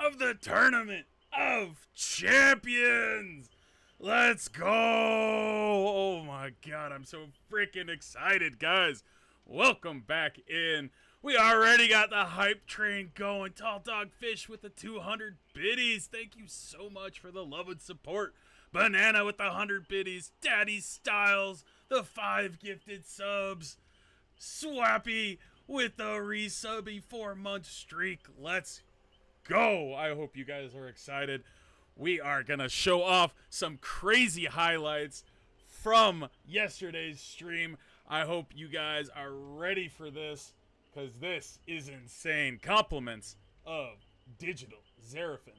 of the Tournament of Champions. Let's go! Oh my god, I'm so freaking excited, guys. Welcome back in. We already got the hype train going. Tall Dog Fish with the 200 biddies. Thank you so much for the love and support. Banana with the 100 biddies. Daddy Styles, the 5 gifted subs. Swappy with the resubby 4-month streak. Let's go. I hope you guys are excited. We are going to show off some crazy highlights from yesterday's stream. I hope you guys are ready for this, because this is insane. Compliments of Digital Xeraphon.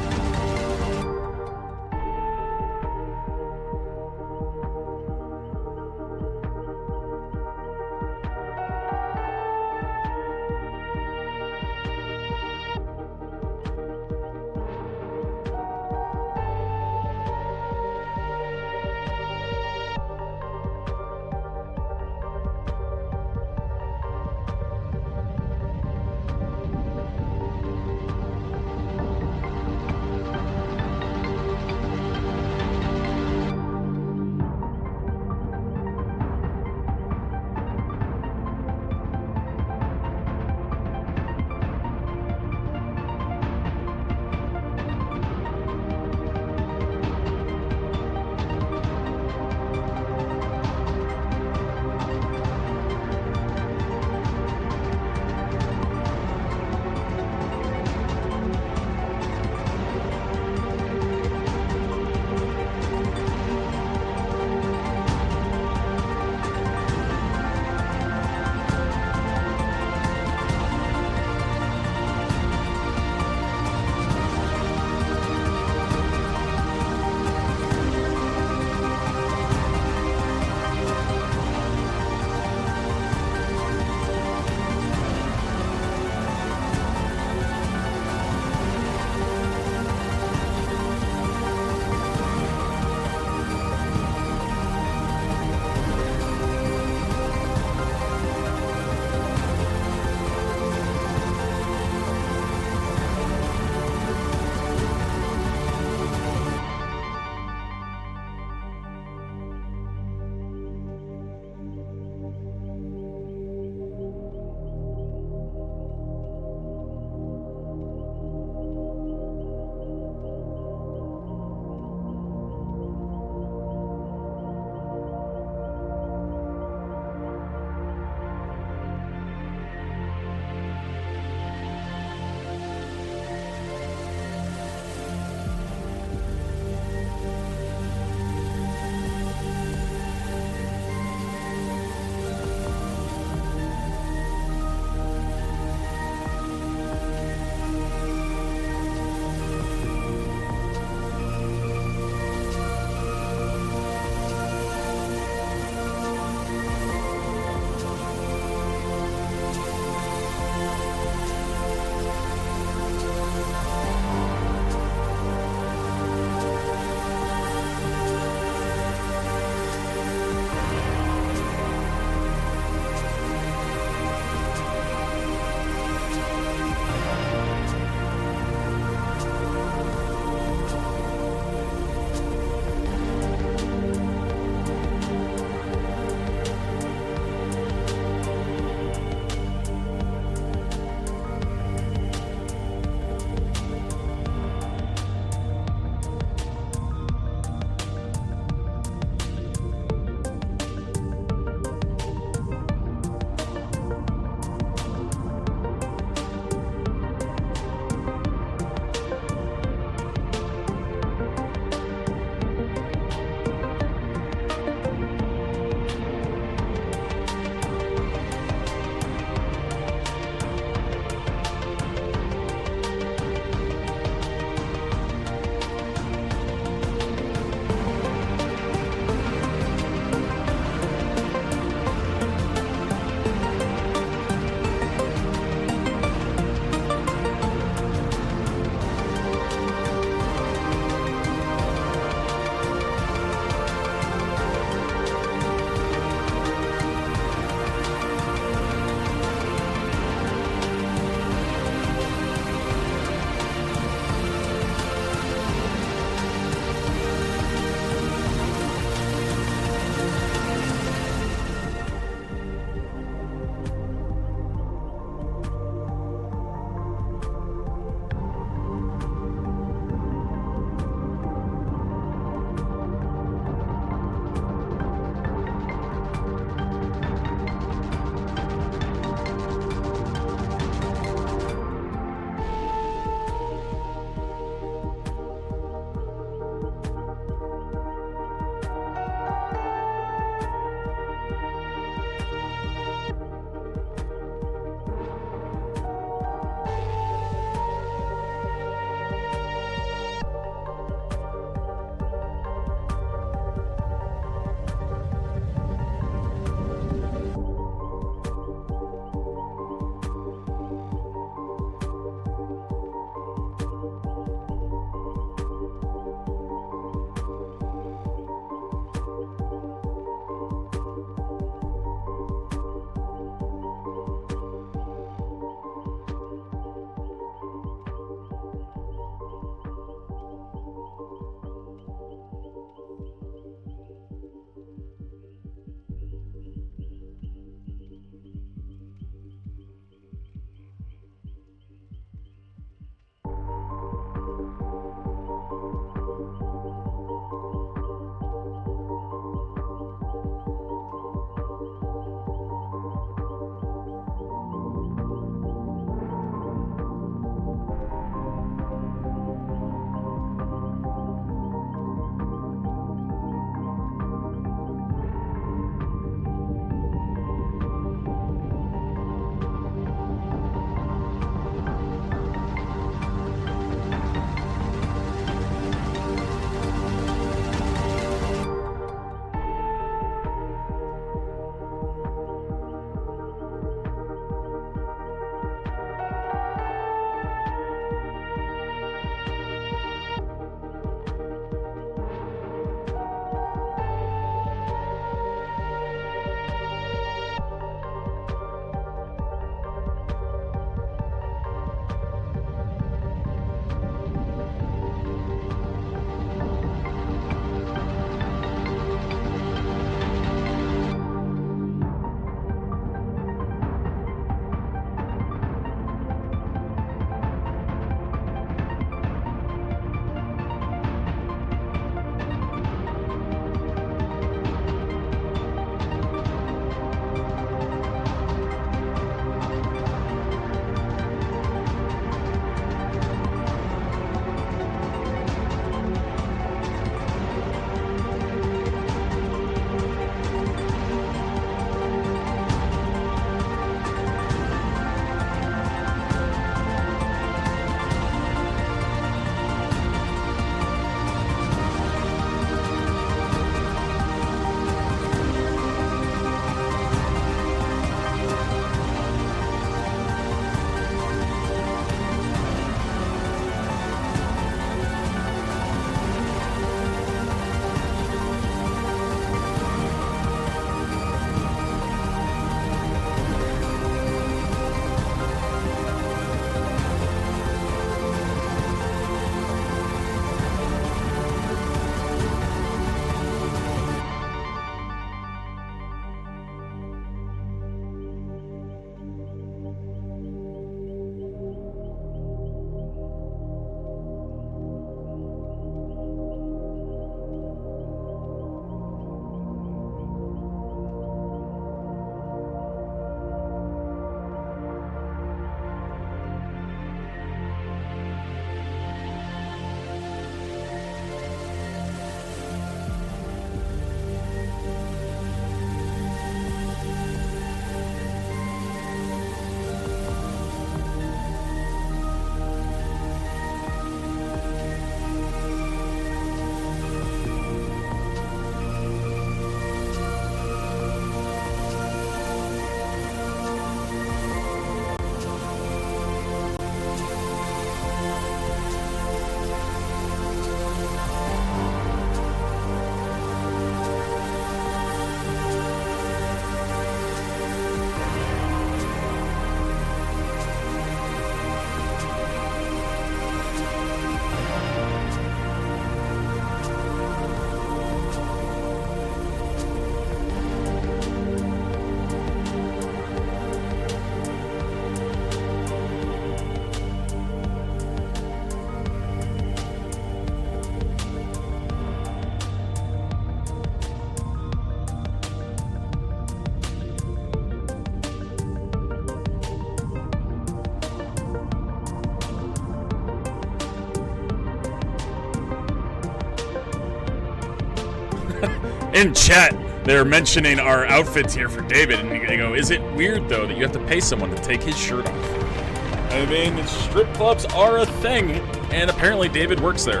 In chat, they're mentioning our outfits here for David, and they go, is it weird, though, that you have to pay someone to take his shirt off? I mean, strip clubs are a thing, and apparently David works there.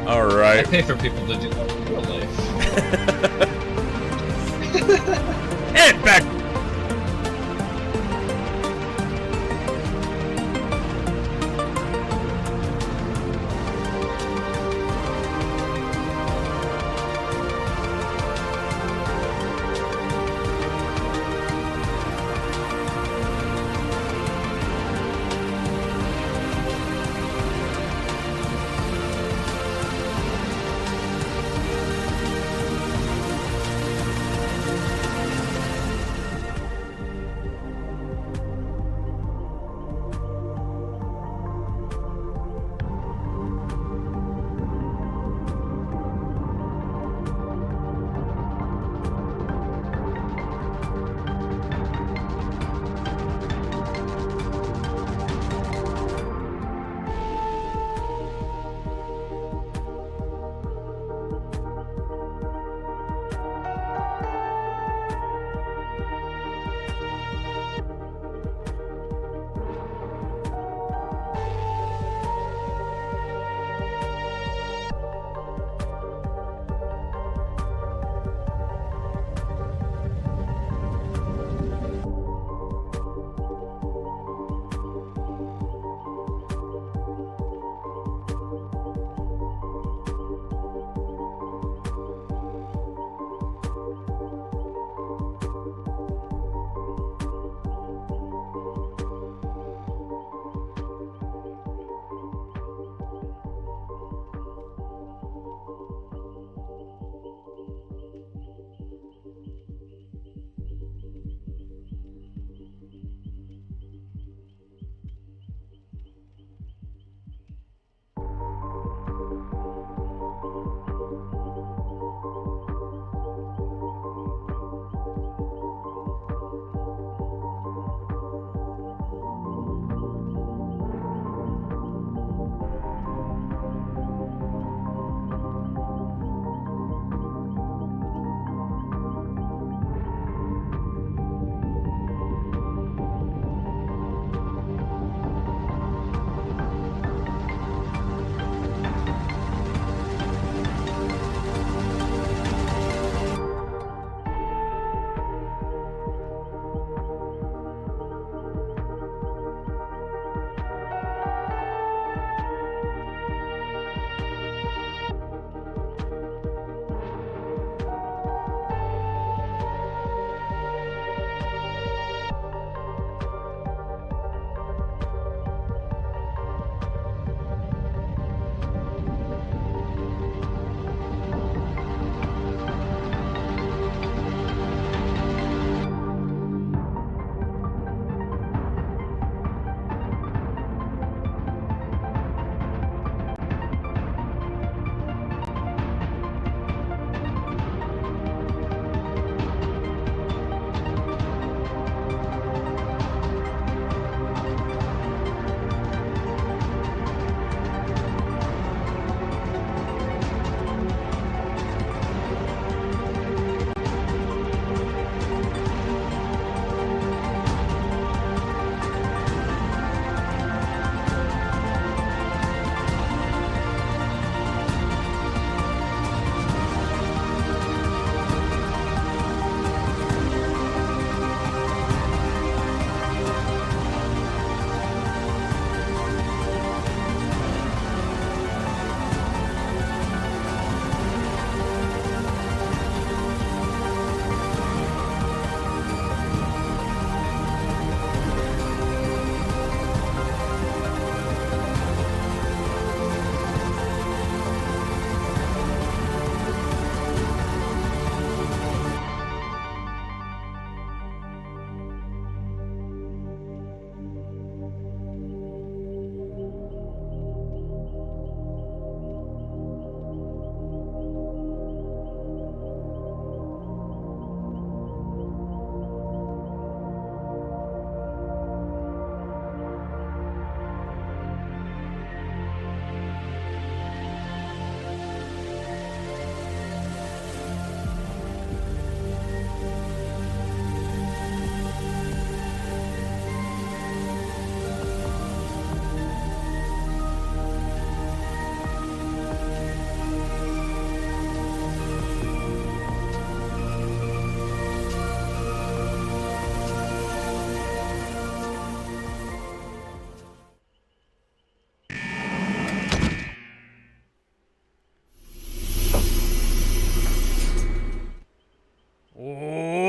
All right. I pay for people to do that in real life. And back.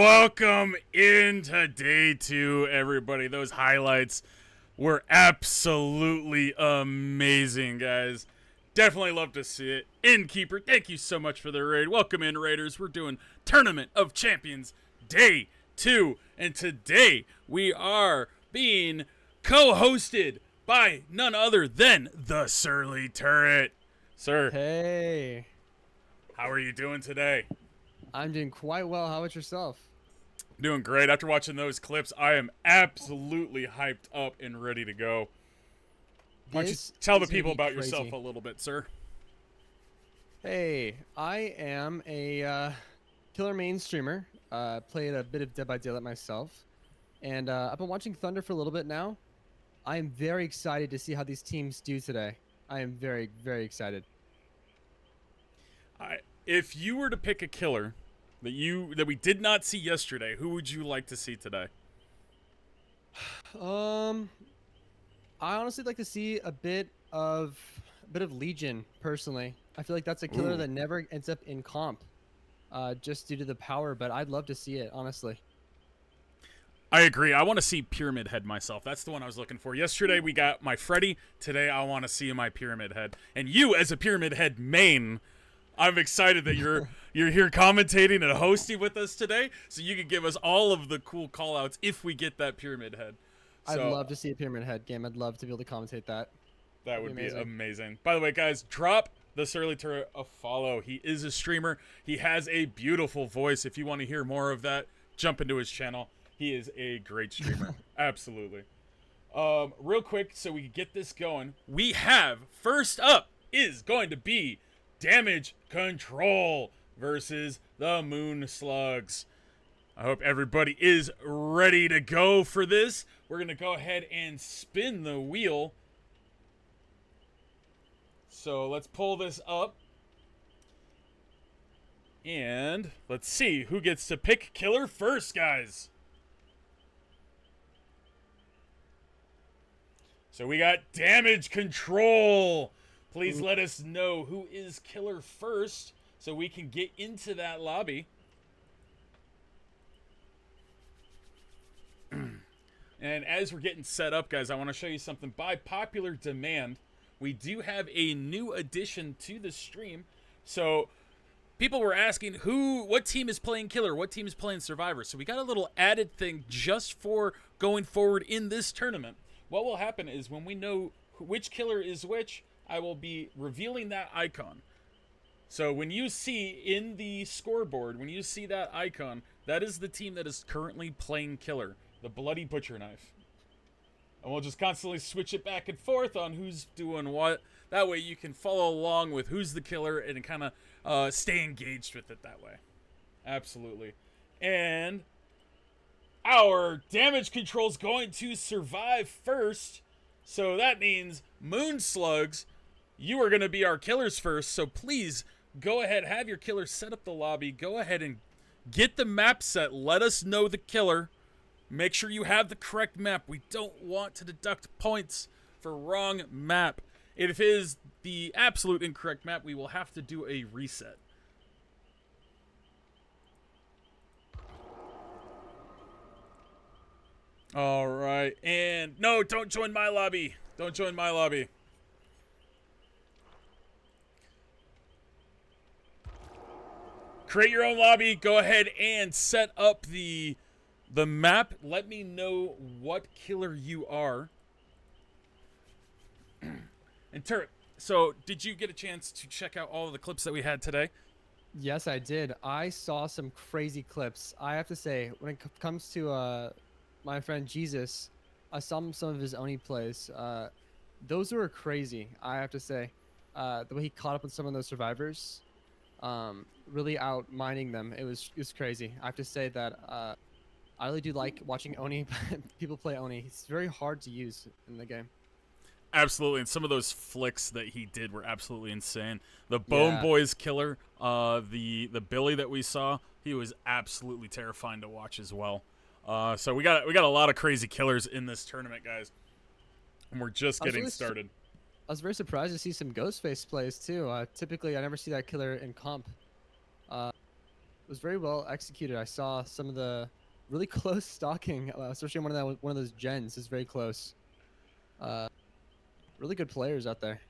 welcome into day 2, everybody. Those highlights were absolutely amazing, guys. Definitely love to see it. Innkeeper, thank you so much for the raid. Welcome in, Raiders. We're doing Tournament of Champions day 2, and today we are being co-hosted by none other than the Surly Turret. Sir, Hey, how are you doing today? I'm doing quite well. How about yourself? Doing great. After watching those clips, I am absolutely hyped up and ready to go. Why don't you This tell the is gonna people be about crazy. yourself a little bit, sir? Hey, I am a killer main streamer. Played a bit of Dead by Daylight myself, and I've been watching Thunder for a little bit now. I am very excited to see how these teams do today. I am very, very excited. If you were to pick a killer that we did not see yesterday, who would you like to see today? I honestly like to see a bit of Legion personally. I feel like that's a killer Ooh. that never ends up in comp, just due to the power. But I'd love to see it, honestly. I agree. I want to see Pyramid Head myself. That's the one I was looking for. Yesterday we got my Freddy. Today I want to see my Pyramid Head. And you, as a Pyramid Head main, I'm excited that you're here commentating and hosting with us today, so you can give us all of the cool callouts if we get that Pyramid Head. I'd So, love to see a Pyramid Head game. I'd love to be able to commentate that. that would be amazing. amazing. By the way, guys, drop the Surly Turret a follow. He is a streamer. He has a beautiful voice. If you want to hear more of that, jump into his channel. He is a great streamer. Absolutely. Real quick, so we can get this going, we have, first up, is going to be Damage Control versus the Moon Slugs. I hope everybody is ready to go for this. We're going to go ahead and spin the wheel. So let's pull this up. And let's see who gets to pick killer first, guys. So we got Damage Control. Please let us know who is killer first so we can get into that lobby. And as we're getting set up, guys, I want to show you something. By popular demand, we do have a new addition to the stream. So people were asking what team is playing killer, what team is playing survivor. So we got a little added thing just for going forward in this tournament. What will happen is when we know which killer is which, I will be revealing that icon. So when you see in the scoreboard, when you see that icon, that is the team that is currently playing killer, the Bloody Butcher Knife. And we'll just constantly switch it back and forth on who's doing what. That way you can follow along with who's the killer and kind of stay engaged with it that way. Absolutely. And our damage control is going to survive first. So that means Moon Slugs, you are going to be our killers first. So please go ahead, have your killer set up the lobby. Go ahead and get the map set. Let us know the killer. Make sure you have the correct map. We don't want to deduct points for wrong map. If it is the absolute incorrect map, we will have to do a reset. All right, and no, don't join my lobby. Don't join my lobby. Create your own lobby. Go ahead and set up the map. Let me know what killer you are. And Turret, so did you get a chance to check out all of the clips that we had today? Yes, I did. I saw some crazy clips. I have to say, when it comes to my friend Jesus, I saw some of his Oni plays. Those were crazy, I have to say. The way he caught up with some of those survivors, really out mining them. It was crazy. I have to say that I really do like watching Oni people play Oni. It's very hard to use in the game. Absolutely, and some of those flicks that he did were absolutely insane. The Bone Yeah. Boys killer, the Billy that we saw, he was absolutely terrifying to watch as well. So we got a lot of crazy killers in this tournament, guys, and we're just getting started. I was very surprised to see some Ghostface plays too. Typically, I never see that killer in comp. It was very well executed. I saw some of the really close stalking, especially on one of those gens is very close. Uh, really good players out there.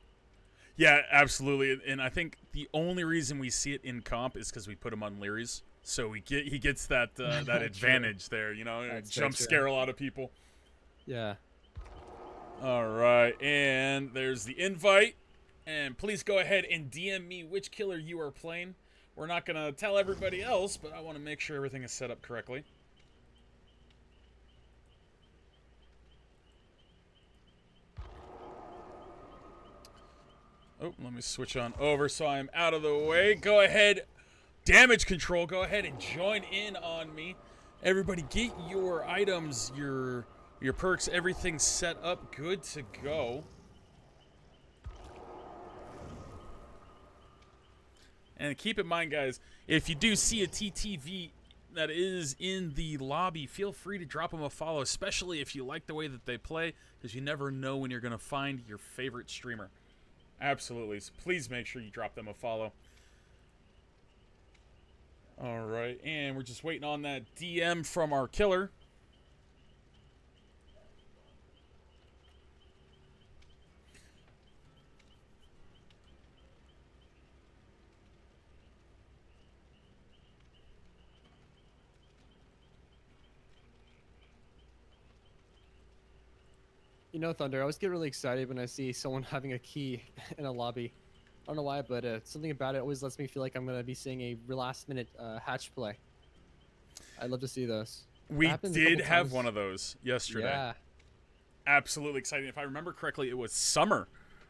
Yeah, absolutely. And I think the only reason we see it in comp is because we put him on Leary's, so he gets that that advantage there. You know, That's very jump true. scare a lot of people. Yeah. All right, and there's the invite. And please go ahead and DM me which killer you are playing. We're not gonna tell everybody else, but I want to make sure everything is set up correctly. Oh, let me switch on over so I'm out of the way. Go ahead, damage control. Go ahead and join in on me. Everybody, get your items, your perks, everything set up, good to go. And keep in mind, guys, if you do see a TTV that is in the lobby, feel free to drop them a follow, especially if you like the way that they play, because you never know when you're going to find your favorite streamer. Absolutely. So please make sure you drop them a follow. All right, and we're just waiting on that DM from our killer. You know, Thunder, I always get really excited when I see someone having a key in a lobby. I don't know why, but something about it always lets me feel like I'm going to be seeing a last minute hatch play. I'd love to see those. That We happened a did couple have times. one of those yesterday. Yeah. Absolutely exciting. If I remember correctly, it was Summer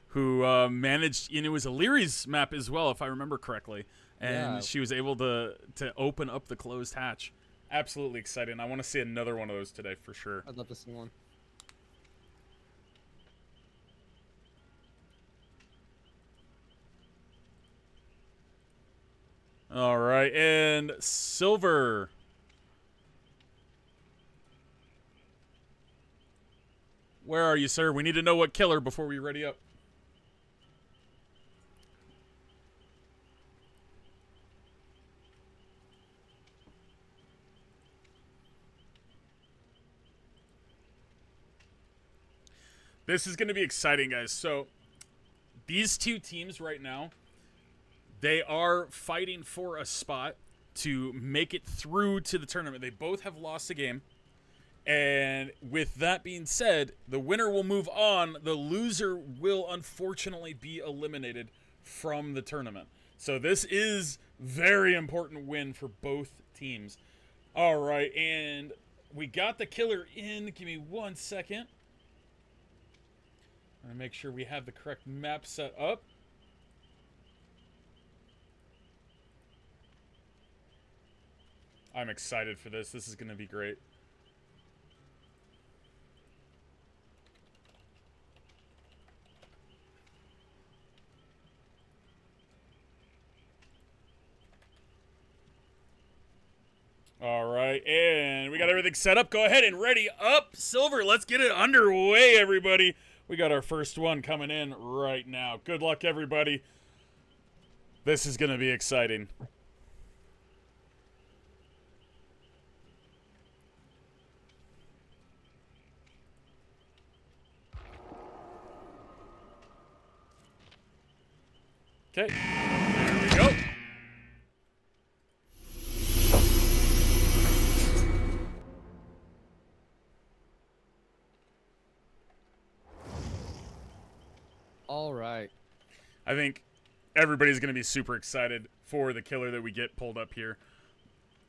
who managed, and it was a Leary's map as well, if I remember correctly. And Yeah. she was able to open up the closed hatch. Absolutely exciting. I want to see another one of those today for sure. I'd love to see one. All right, and Silver. Where are you, sir? We need to know what killer before we ready up. This is going to be exciting, guys. So, these two teams right now, they are fighting for a spot to make it through to the tournament. They both have lost a game. And with that being said, the winner will move on. The loser will unfortunately be eliminated from the tournament. So this is very important win for both teams. All right, and we got the killer in. Give me 1 second. I'm going to make sure we have the correct map set up. I'm excited for this. This is going to be great. All right, and we got everything set up. Go ahead and ready up. Silver, let's get it underway, everybody. We got our first one coming in right now. Good luck, everybody. This is going to be exciting. Okay, there we go. All right. I think everybody's going to be super excited for the killer that we get pulled up here.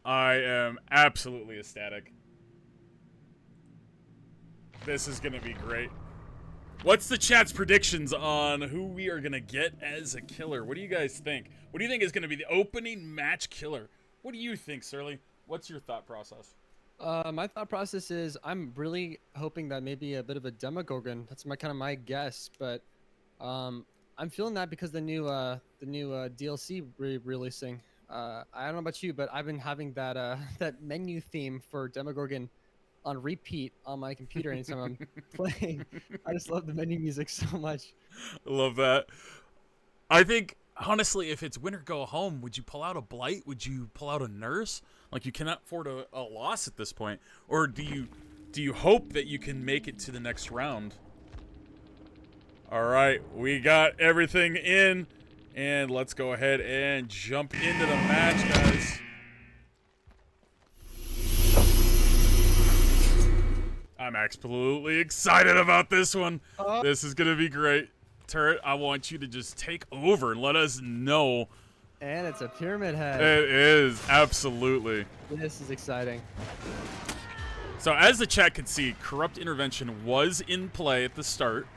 I am absolutely ecstatic. This is going to be great. What's the chat's predictions on who we are going to get as a killer? What do you guys think? What do you think is going to be the opening match killer? What do you think, Surly? What's your thought process? My thought process is I'm really hoping that maybe a bit of a Demogorgon. That's my kind of my guess, but I'm feeling that because the new DLC releasing. I don't know about you, but I've been having that that menu theme for Demogorgon on repeat on my computer anytime I'm playing. I just love the menu music so much. I love that. I think honestly, if it's win or go home, would you pull out a blight? Would you pull out a nurse? Like, you cannot afford a loss at this point. Or do you hope that you can make it to the next round? All right, we got everything in, and let's go ahead and jump into the match, guys. I'm absolutely excited about this one. This is gonna be great. Turret, I want you to just take over and let us know. And it's a pyramid head. It is, absolutely. This is exciting. So as the chat could see, corrupt intervention was in play at the start.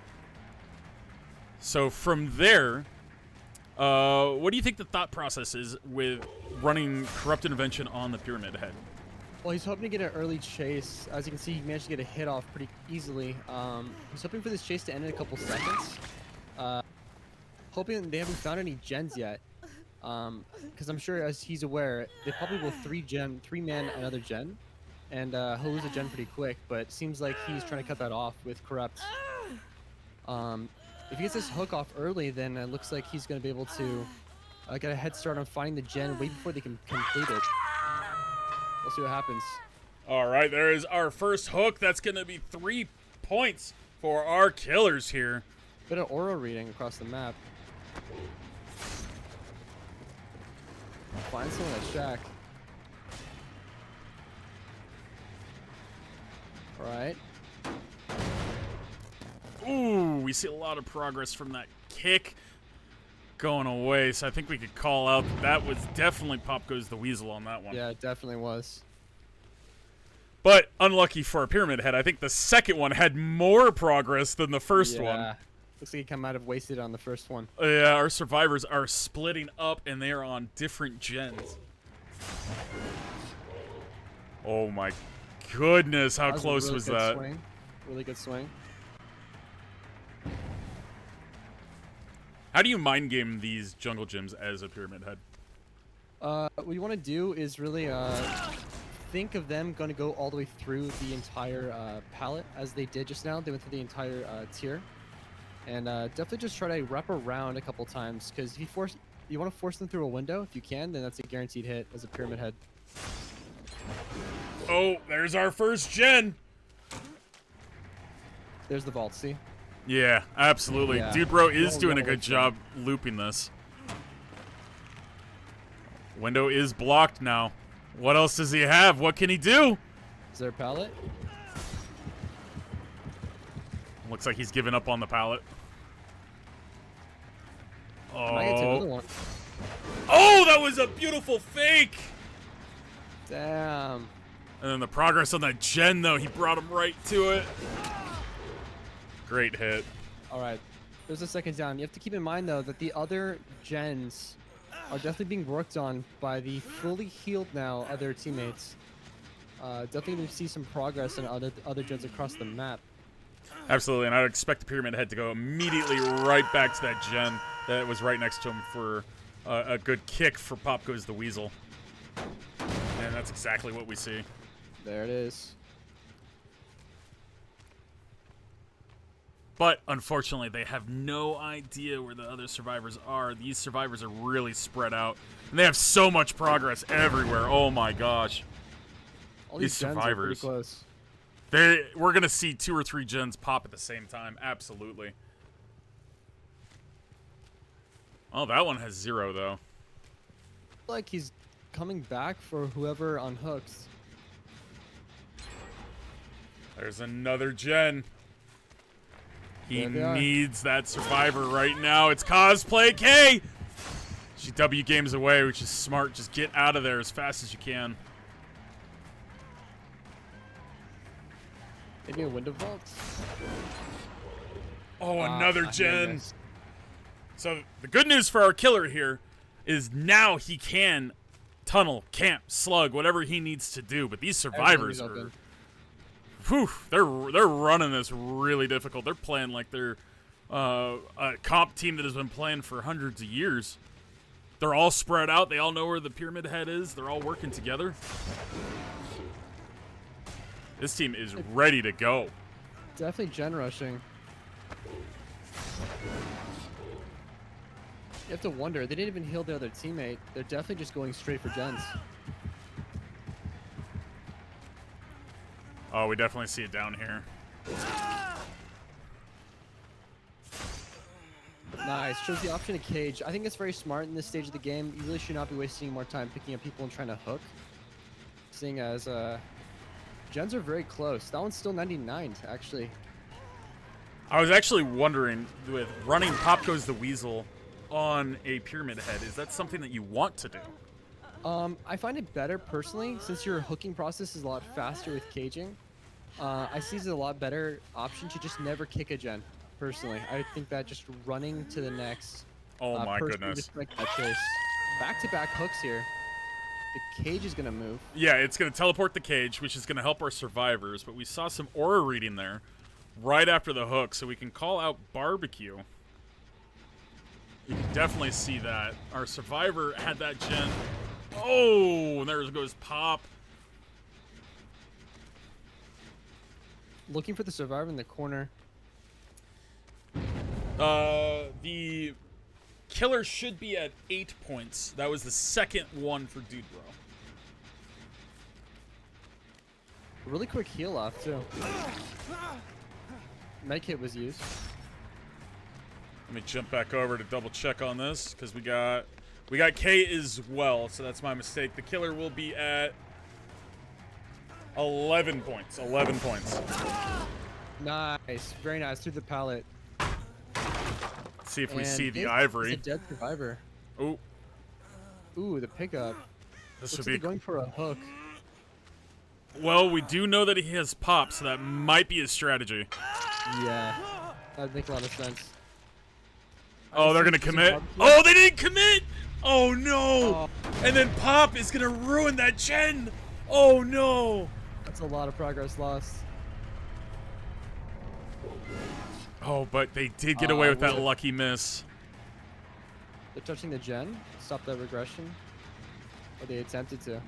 So from there, what do you think the thought process is with running corrupt intervention on the pyramid head? Well, he's hoping to get an early chase. As you can see, he managed to get a hit off pretty easily. He's hoping for this chase to end in a couple seconds. Hoping they haven't found any gens yet. Because I'm sure, as he's aware, they probably will three-man another gen. And he'll lose a gen pretty quick, but it seems like he's trying to cut that off with corrupt. If he gets this hook off early, then it looks like he's going to be able to get a head start on finding the gen way before they can complete it. We'll see what happens. All right, there is our first hook. That's going to be 3 points for our killers here. Bit of aura reading across the map. Find someone at shack. All right. Ooh, we see a lot of progress from that kick going away, so I think we could call out that was definitely Pop Goes the Weasel on that one. Yeah, it definitely was. But unlucky for a pyramid head, I think the second one had more progress than the first one. Looks like he might have wasted on the first one. Yeah, our survivors are splitting up and they are on different gens. Oh my goodness, how close was that? Swing. Really good swing. How do you mind game these jungle gyms as a pyramid head? What you want to do is really think of them going to go all the way through the entire palette as they did just now. They went through the entire tier. And definitely just try to wrap around a couple times, because if you want to force them through a window, if you can, then that's a guaranteed hit as a pyramid head. Oh, there's our first gen. There's the vault, see? Yeah, absolutely. Yeah. Dude Bro is Oh, doing a no, good it's job looping this. Window is blocked now. What else does he have? What can he do? Is there a pallet? Looks like he's given up on the pallet. Might get to another Oh. one. Oh, that was a beautiful fake. Damn. And then the progress on that gen, though, he brought him right to it. Great hit. All right. There's a second down. You have to keep in mind, though, that the other gens are definitely being worked on by the fully healed now other teammates. Definitely going to see some progress in other gens across the map. Absolutely, and I would expect the pyramid head to go immediately right back to that gen that was right next to him for a good kick for Pop Goes the Weasel. And that's exactly what we see. There it is. But unfortunately, they have no idea where the other survivors are. These survivors are really spread out, and they have so much progress everywhere. Oh my gosh. All These gens are survivors. pretty close. We're going to see 2 or 3 gens pop at the same time. Absolutely. Oh, that one has 0, though. Like he's coming back for whoever unhooks. There's another gen. He There they are. needs that survivor right now. It's Cosplay K! She W games away, which is smart. Just get out of there as fast as you can. Maybe a window vault? Oh, another I gen. missed. So the good news for our killer here is now he can tunnel, camp, slug, whatever he needs to do. But these survivors Everything's are, open. whew, they're running this really difficult. They're playing like they're a comp team that has been playing for hundreds of years. They're all spread out. They all know where the pyramid head is. They're all working together. This team is ready to go. Definitely gen rushing. You have to wonder. They didn't even heal their other teammate. They're definitely just going straight for gens. Oh, we definitely see it down here. Nice. Shows the option to cage. I think it's very smart in this stage of the game. You really should not be wasting more time picking up people and trying to hook. Seeing as gens are very close. That one's still 99, actually. I was actually wondering, with running Pop Goes the Weasel on a Pyramid Head, is that something that you want to do? I find it better personally, since your hooking process is a lot faster with caging. I see it as a lot better option to just never kick a gen. Personally, I think that just running to the next. Oh my person goodness. just like that chase. Back-to-back hooks here. The cage is gonna move. Yeah, it's going to teleport the cage, which is going to help our survivors, but we saw some aura reading there right after the hook, so we can call out barbecue. You can definitely see that. Our survivor had that gen. Oh, there goes Pop. Looking for the survivor in the corner. The killer should be at 8 points. That was the second one for Dude Bro. Really quick heal off too. Med kit was used. Let me jump back over to double check on this because we got K as well, so that's my mistake. The killer will be at 11 points. 11 points. Nice, very nice through the pallet. Let's see if we And see the it's ivory. a dead survivor. Oh, Ooh, the pickup. this Looks would like be. they're going for a hook. Well, we do know that he has pop, so that might be his strategy. Yeah, that'd make a lot of sense. Oh, they're gonna commit. Oh, they didn't commit. Oh no! Oh. And then Pop is gonna ruin that gen. Oh no! That's a lot of progress lost. Oh, but they did get away with that would've- lucky miss. They're touching the gen. Stop that regression. Or they attempted to.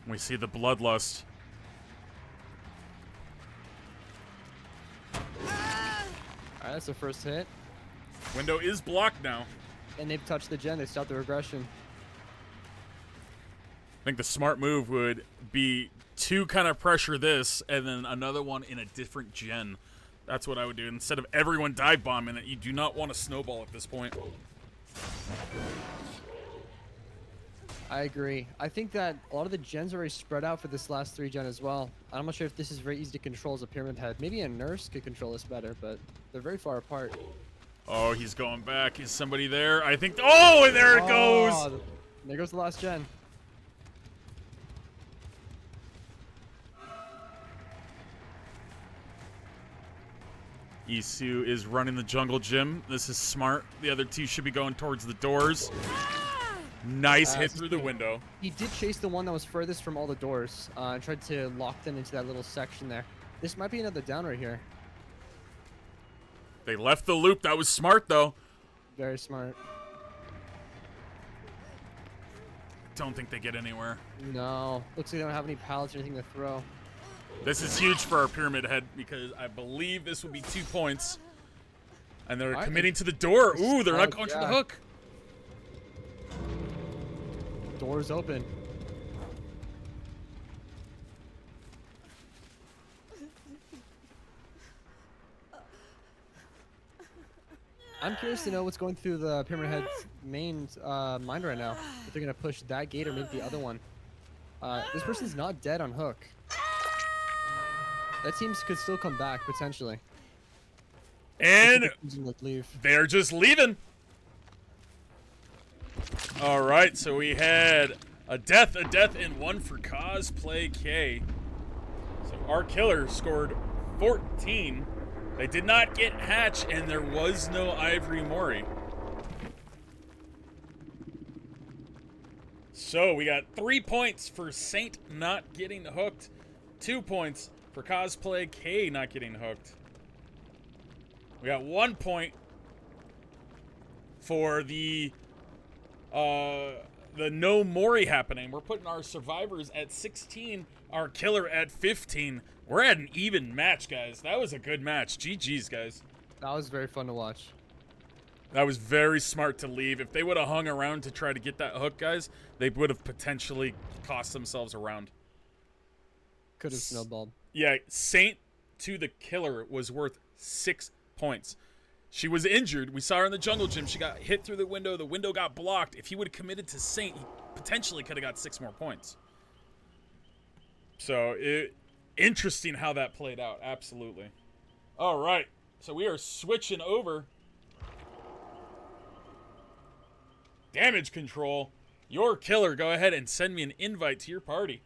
We see the bloodlust. Alright, that's the first hit. Window is blocked now. And they've touched the gen. They stopped the regression. I think the smart move would be to kind of pressure this, and then another one in a different gen. That's what I would do. Instead of everyone dive bombing it, you do not want to snowball at this point. I agree. I think that a lot of the gens are already spread out for this last 3 gen as well. I'm not sure if this is very easy to control as a pyramid head. Maybe a nurse could control this better, but they're very far apart. Oh, he's going back. Is somebody there? I think. Oh, and there it goes. Oh, there goes the last gen. Isu is running the jungle gym. This is smart. The other two should be going towards the doors. Nice hit through the window. He did chase the one that was furthest from all the doors and tried to lock them into that little section there. This might be another down right here. They left the loop. That was smart, though. Very smart. Don't think they get anywhere. No. Looks like they don't have any pallets or anything to throw. This is huge for our pyramid head because I believe this would be 2 points. And they're committing to the door. Ooh, they're not going to the hook. Doors open. I'm curious to know what's going through the Pyramid Head's main mind right now. If they're going to push that gate or maybe the other one. This person's not dead on hook. That team could still come back, potentially. And leave. they're just leaving. All right, so we had a death, and one for Cosplay K. So our killer scored 14. They did not get Hatch, and there was no Ivory Mori. So we got 3 points for Saint not getting hooked. 2 points for Cosplay K not getting hooked. We got 1 point for the no Mori happening. We're putting our survivors at 16, our killer at 15. We're at an even match, guys. That was a good match. GG's, guys. That was very fun to watch. That was very smart to leave. If they would have hung around to try to get that hook, guys, they would have potentially cost themselves a round. Could have snowballed. Yeah, Saint to the killer was worth 6 points. She was injured. We saw her in the jungle gym. She got hit through the window. The window got blocked. If he would have committed to Saint, he potentially could have got 6 more points. So, interesting how that played out. Absolutely. All right. So, we are switching over. Damage control. Your killer, go ahead and send me an invite to your party.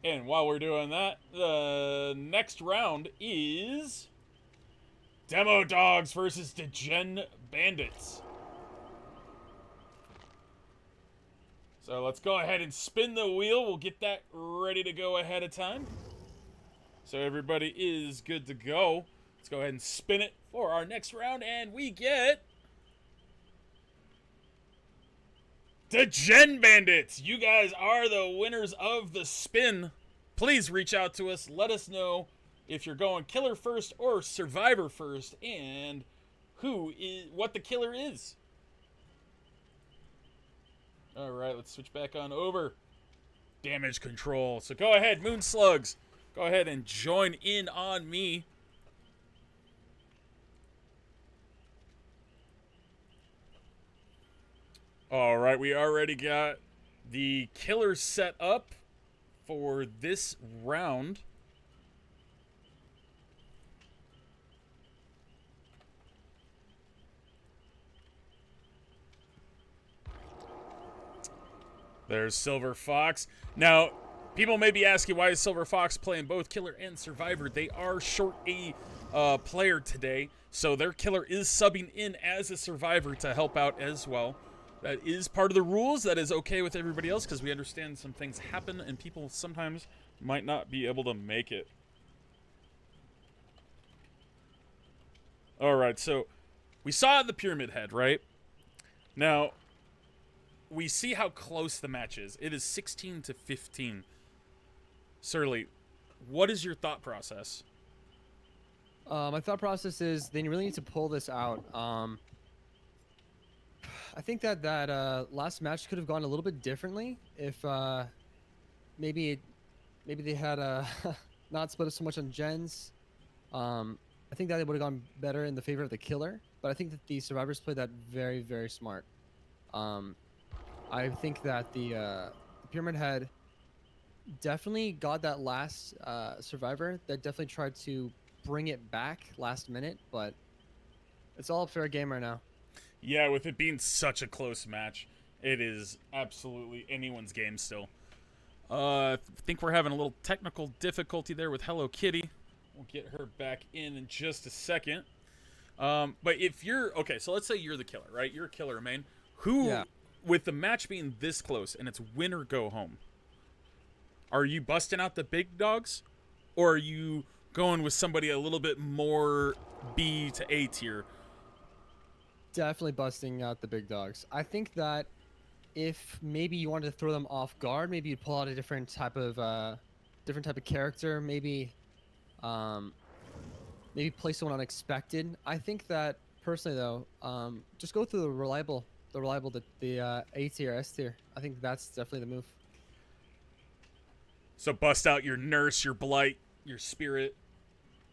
And while we're doing that, the next round is Demo Dogs versus Degen Bandits. So let's go ahead and spin the wheel. We'll get that ready to go ahead of time. So everybody is good to go. Let's go ahead and spin it for our next round, and we get Degen Bandits. You guys are the winners of the spin. Please reach out to us. Let us know if you're going killer first or survivor first, and what the killer is. All right, let's switch back on over. Damage control. So go ahead, Moon Slugs. Go ahead and join in on me. All right, we already got the killer set up for this round. There's Silver Fox. Now, people may be asking, why is Silver Fox playing both killer and survivor? They are short a player today, so their killer is subbing in as a survivor to help out as well. That is part of the rules. That is okay with everybody else because we understand some things happen and people sometimes might not be able to make it. All right, so we saw the Pyramid Head, right? Now, we see how close the match is. It is 16 to 15. Surly, what is your thought process? My thought process is they really need to pull this out. I think that last match could have gone a little bit differently if maybe they had not split up so much on gens. I think that it would have gone better in the favor of the killer, but I think that the survivors played that very, very smart. I think that the Pyramid Head definitely got that last survivor that definitely tried to bring it back last minute, but it's all fair game right now. Yeah, with it being such a close match, it is absolutely anyone's game still. I think we're having a little technical difficulty there with Hello Kitty. We'll get her back in just a second. But if you're... Okay, so let's say you're the killer, right? You're a killer, main. Yeah. With the match being this close and it's win or go home, are you busting out the big dogs? Or are you going with somebody a little bit more B to A tier? Definitely busting out the big dogs. I think that if maybe you wanted to throw them off guard, maybe you'd pull out a different type of character. Maybe play someone unexpected. I think that personally though, just go through the reliable the A tier, S tier. I think that's definitely the move. So bust out your Nurse, your Blight, your Spirit.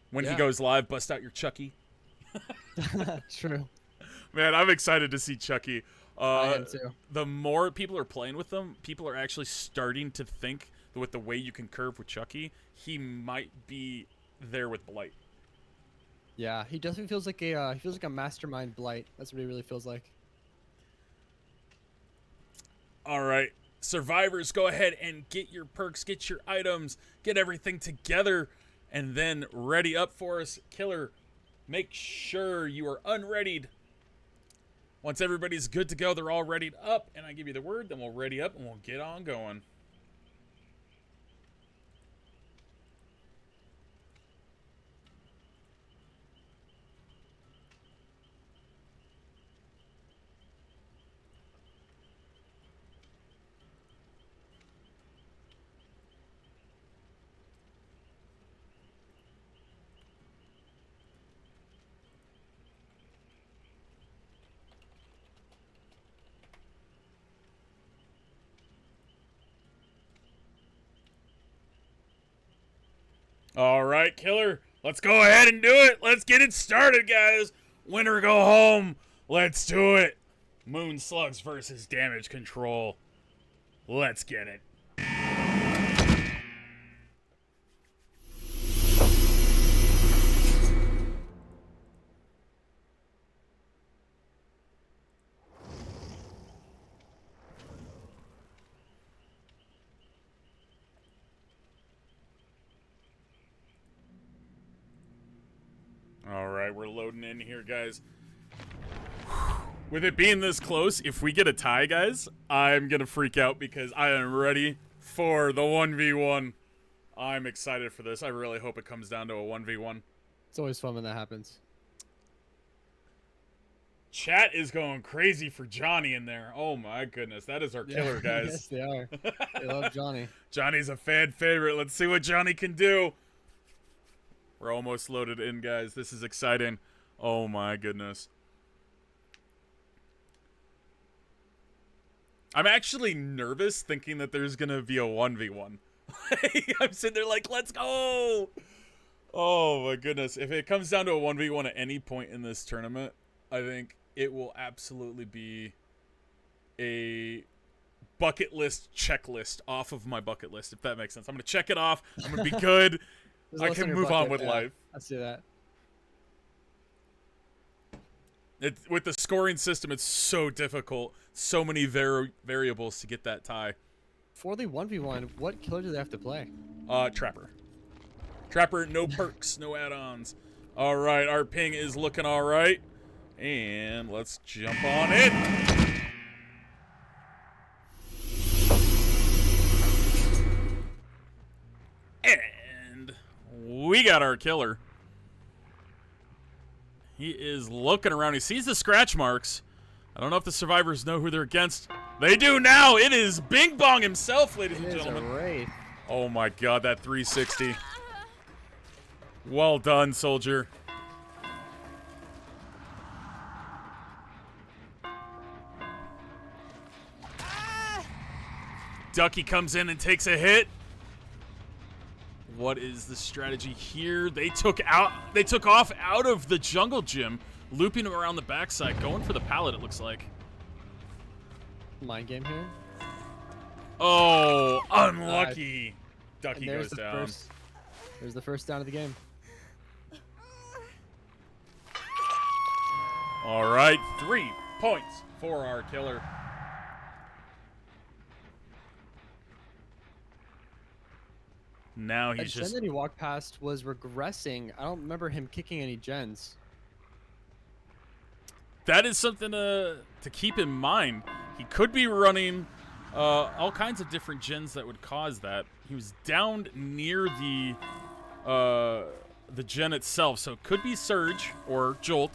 When he goes live, bust out your Chucky. True. Man, I'm excited to see Chucky. I am too. The more people are playing with them, people are actually starting to think that with the way you can curve with Chucky, he might be there with Blight. Yeah, he definitely feels like a mastermind Blight. That's what he really feels like. All right, survivors, go ahead and get your perks, get your items, get everything together, and then ready up for us. Killer, make sure you are unreadied. Once everybody's good to go, they're all readied up, and I give you the word, then we'll ready up and we'll get on going. All right, killer. Let's go ahead and do it. Let's get it started, guys. Winner go home. Let's do it. Moon slugs versus damage control. Let's get it. All right, we're loading in here, guys. With it being this close, if we get a tie, guys, I'm going to freak out because I am ready for the 1v1. I'm excited for this. I really hope it comes down to a 1v1. It's always fun when that happens. Chat is going crazy for Johnny in there. Oh my goodness, that is our killer, guys. Yes, they are. They love Johnny. Johnny's a fan favorite. Let's see what Johnny can do. We're almost loaded in, guys. This is exciting. Oh my goodness. I'm actually nervous thinking that there's going to be a 1v1. I'm sitting there like, let's go. Oh my goodness. If it comes down to a 1v1 at any point in this tournament, I think it will absolutely be a bucket list checklist off of my bucket list, if that makes sense. I'm going to check it off. I'm going to be good. I can move on with life. Let's do that. With the scoring system, it's so difficult. So many variables to get that tie. For the 1v1, what killer do they have to play? Trapper. Trapper, no perks, no add-ons. All right, our ping is looking all right. And let's jump on in. And we got our killer. He is looking around. He sees the scratch marks. I don't know if the survivors know who they're against. They do now. It is Bing Bong himself, ladies and gentlemen. A wraith. Oh my god, that 360. Well done, soldier. Ducky comes in and takes a hit. What is the strategy here? They took off out of the jungle gym, looping him around the backside, going for the pallet, it looks like. Mind game here. Oh, unlucky. Ducky goes down. There's the first down of the game. All right, 3 points for our killer. Now he's That gen that he walked past was regressing. I don't remember him kicking any gens. That is something to keep in mind. He could be running all kinds of different gens that would cause that. He was down near the gen itself, so it could be Surge or Jolt,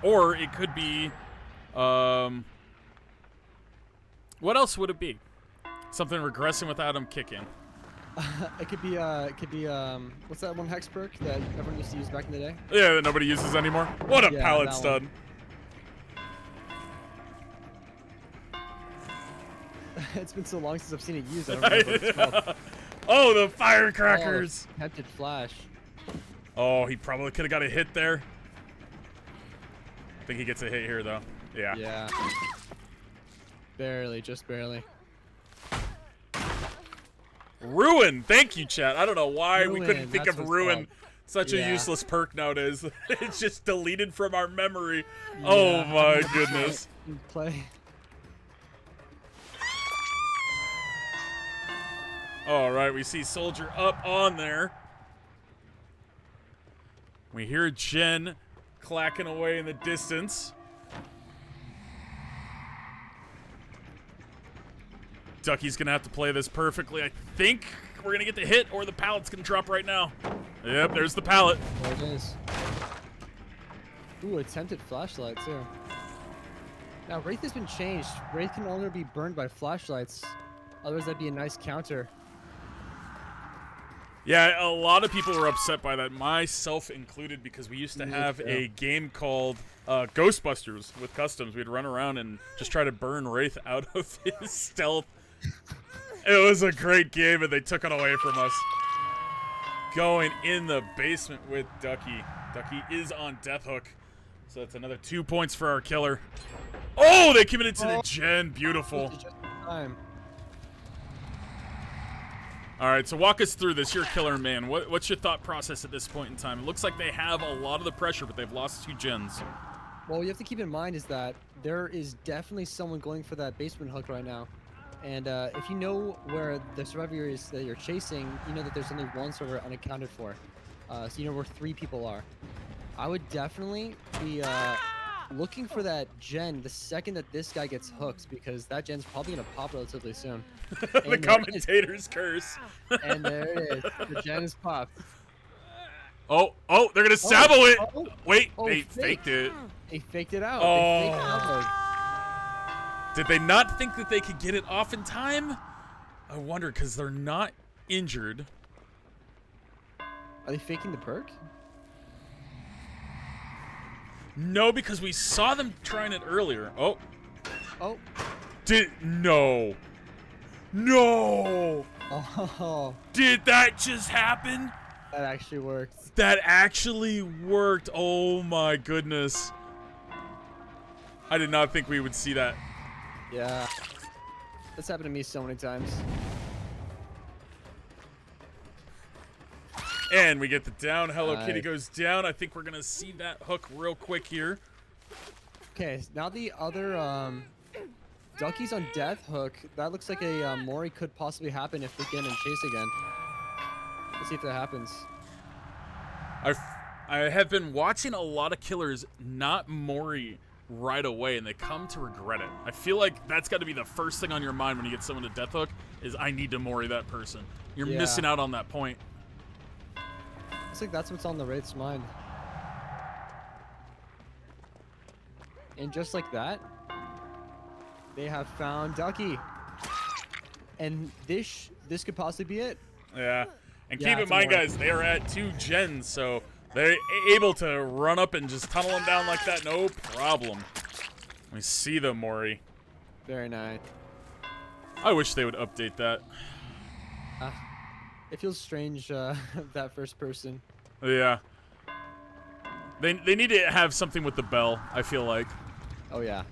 or it could be what else would it be? Something regressing without him kicking. It could be what's that one hex perk that everyone used to use back in the day? Yeah, that nobody uses anymore. What a pallet stud. It's been so long since I've seen it used. I don't remember what it's called. Oh, the firecrackers! Oh, tempted flash. Oh, he probably could have got a hit there. I think he gets a hit here, though. Yeah. Yeah. Barely, just barely. Ruin! Thank you, chat. I don't know why we couldn't think of Ruin. Such a useless perk nowadays. It's just deleted from our memory. Yeah, oh my goodness. Play. All right, we see Soldier up on there. We hear Jen clacking away in the distance. Ducky's gonna have to play this perfectly. I think we're gonna get the hit, or the pallet's gonna drop right now. Yep, there's the pallet. There it is. Ooh, attempted flashlight too. Now Wraith has been changed. Wraith can only be burned by flashlights. Otherwise, that'd be a nice counter. Yeah, a lot of people were upset by that, myself included, because we used to have a game called Ghostbusters with customs. We'd run around and just try to burn Wraith out of his stealth. It was a great game, and they took it away from us. going in the basement with Ducky. Ducky is on death hook. So that's another 2 points for our killer. Oh, they committed to the gen. Beautiful. Just in time. All right, so walk us through this. You're a killer, man. What's your thought process at this point in time? It looks like they have a lot of the pressure, but they've lost 2 gens. Well, you have to keep in mind is that there is definitely someone going for that basement hook right now. And if you know where the survivor is that you're chasing, you know that there's only one survivor unaccounted for. So you know where 3 people are. I would definitely be looking for that gen the second that this guy gets hooked, because that gen's probably going to pop relatively soon. The commentator's curse. And there it is. The gen is popped. Oh, they're going to sabo it. Oh, Wait, oh, they fake. faked it. They faked it out. Oh. They faked it out. Did they not think that they could get it off in time? I wonder, because they're not injured. Are they faking the perk? No, because we saw them trying it earlier. Oh. No. Oh, Did that just happen? that actually worked. That actually worked. Oh my goodness. I did not think we would see that. Yeah. That's happened to me so many times. And we get the down. Hello Nice. Kitty goes down. I think we're going to see that hook real quick here. Okay, now the other Ducky's on death hook. That looks like a Mori could possibly happen if they get in chase again. Let's see if that happens. I have been watching a lot of killers not Mori right away, and they come to regret it. I feel like that's got to be the first thing on your mind when you get someone to death hook is I need to Mori that person. You're missing out on that point. Looks like that's what's on the Wraith's mind. And just like that, they have found Ducky. And this could possibly be it. Yeah. And Yeah, keep in it's a mind, Mori. guys, they are at 2 gens, so they're able to run up and just tunnel them down like that, no problem. We see the Mori. Very nice. I wish they would update that. It feels strange, that first person. Yeah. They need to have something with the bell, I feel like. Oh, yeah.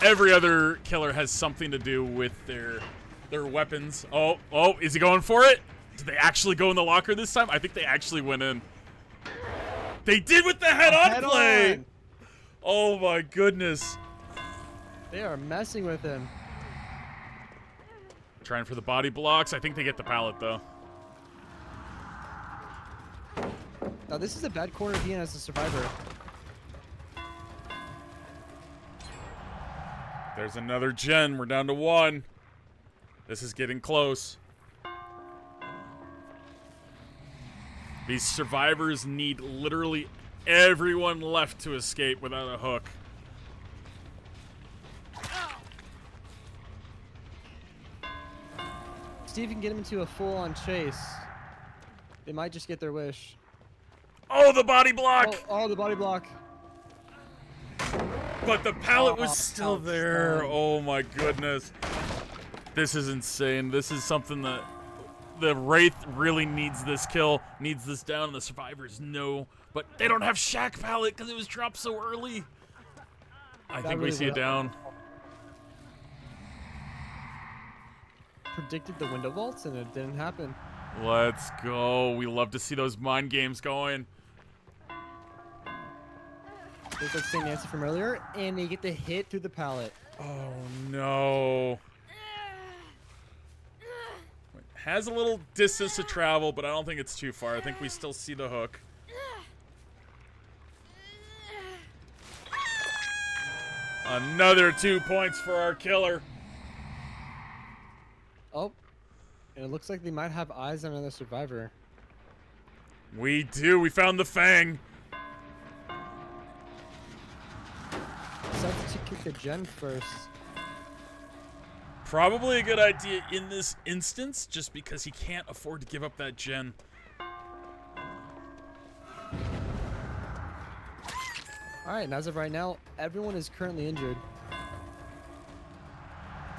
Every other killer has something to do with their weapons. Oh, is he going for it? Did they actually go in the locker this time? I think they actually went in. They did with the head-on play! On. Oh my goodness. They are messing with him. Trying for the body blocks. I think they get the pallet, though. Now, this is a bad corner to be in as a survivor. There's another gen. We're down to 1. This is getting close. These survivors need literally everyone left to escape without a hook. See if you can get him into a full-on chase. They might just get their wish. Oh, the body block! Oh, the body block. But the pallet was Oh, still ouch, there. son. Oh my goodness. This is insane. This is something that the Wraith really needs this kill, needs this down, and the survivors know. But they don't have Shack pallet because it was dropped so early. I think we really see it will. down. Predicted the window vaults and it didn't happen. Let's go. We love to see those mind games going. There's that same answer from earlier, and they get the hit through the pallet. Oh no. Has a little distance to travel, but I don't think it's too far. I think we still see the hook. Another 2 points for our killer. Oh, and it looks like they might have eyes on another survivor. We do. We found the Fang. Decided to kick the gen first. Probably a good idea in this instance, just because he can't afford to give up that gen. Alright, and as of right now, everyone is currently injured.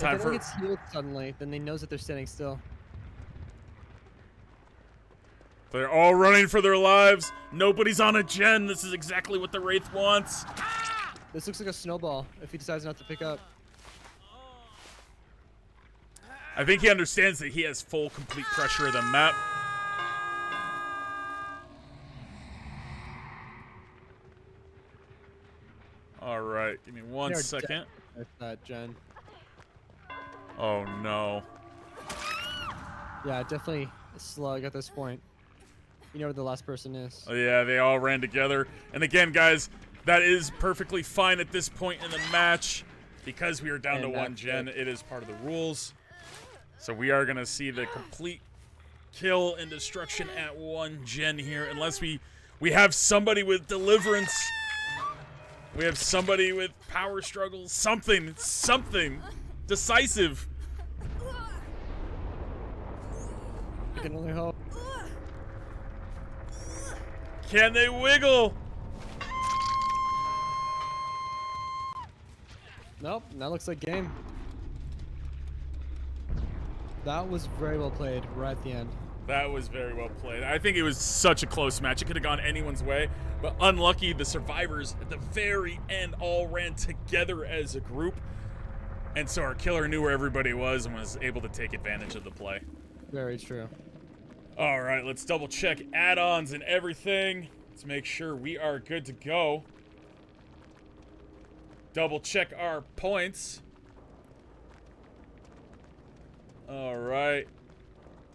Time if for- anyone gets healed suddenly, then they knows that they're standing still. They're all running for their lives. Nobody's on a gen. This is exactly what the Wraith wants. This looks like a snowball if he decides not to pick up. I think he understands that he has full, complete pressure of the map. All right, give me one second. With that gen. Oh no. Yeah, definitely a slug at this point. You know where the last person is. Oh yeah, they all ran together. And again, guys, that is perfectly fine at this point in the match because we are down to one gen. It is part of the rules. So we are gonna see the complete kill and destruction at one gen here, unless we have somebody with deliverance. We have somebody with power struggles. Something decisive. I can only hope. Can they wiggle? Nope, that looks like game. That was very well played right at the end. That was very well played. I think it was such a close match. It could have gone anyone's way, but unlucky, the survivors at the very end all ran together as a group, and so our killer knew where everybody was and was able to take advantage of the play. Very true. All right, let's double check add-ons and everything. Let's make sure we are good to go. Double check our points. All right.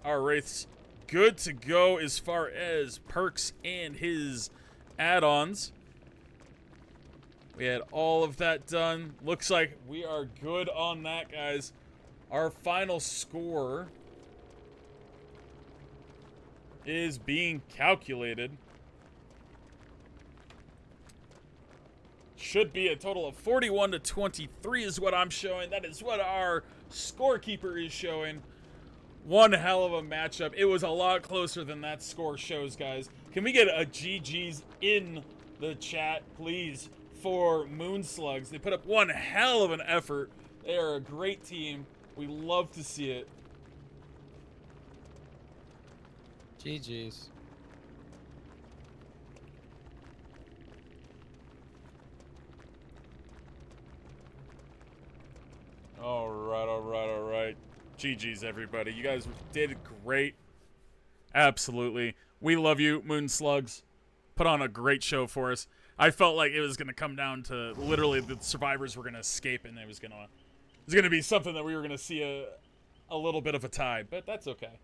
Our Wraith's good to go as far as perks and his add-ons. We had all of that done. Looks like we are good on that, guys. Our final score is being calculated. Should be a total of 41 to 23 is what I'm showing. That is what our scorekeeper is showing. One hell of a matchup. It was a lot closer than that score shows, guys. Can we get a GG's in the chat, please, for Moon Slugs? They put up one hell of an effort. They are a great team. We love to see it. GG's. All right. GG's, everybody. You guys did great. Absolutely. We love you, Moon Slugs. Put on a great show for us. I felt like it was going to come down to literally the survivors were going to escape, and it was going to be something that we were going to see a little bit of a tie, but that's okay.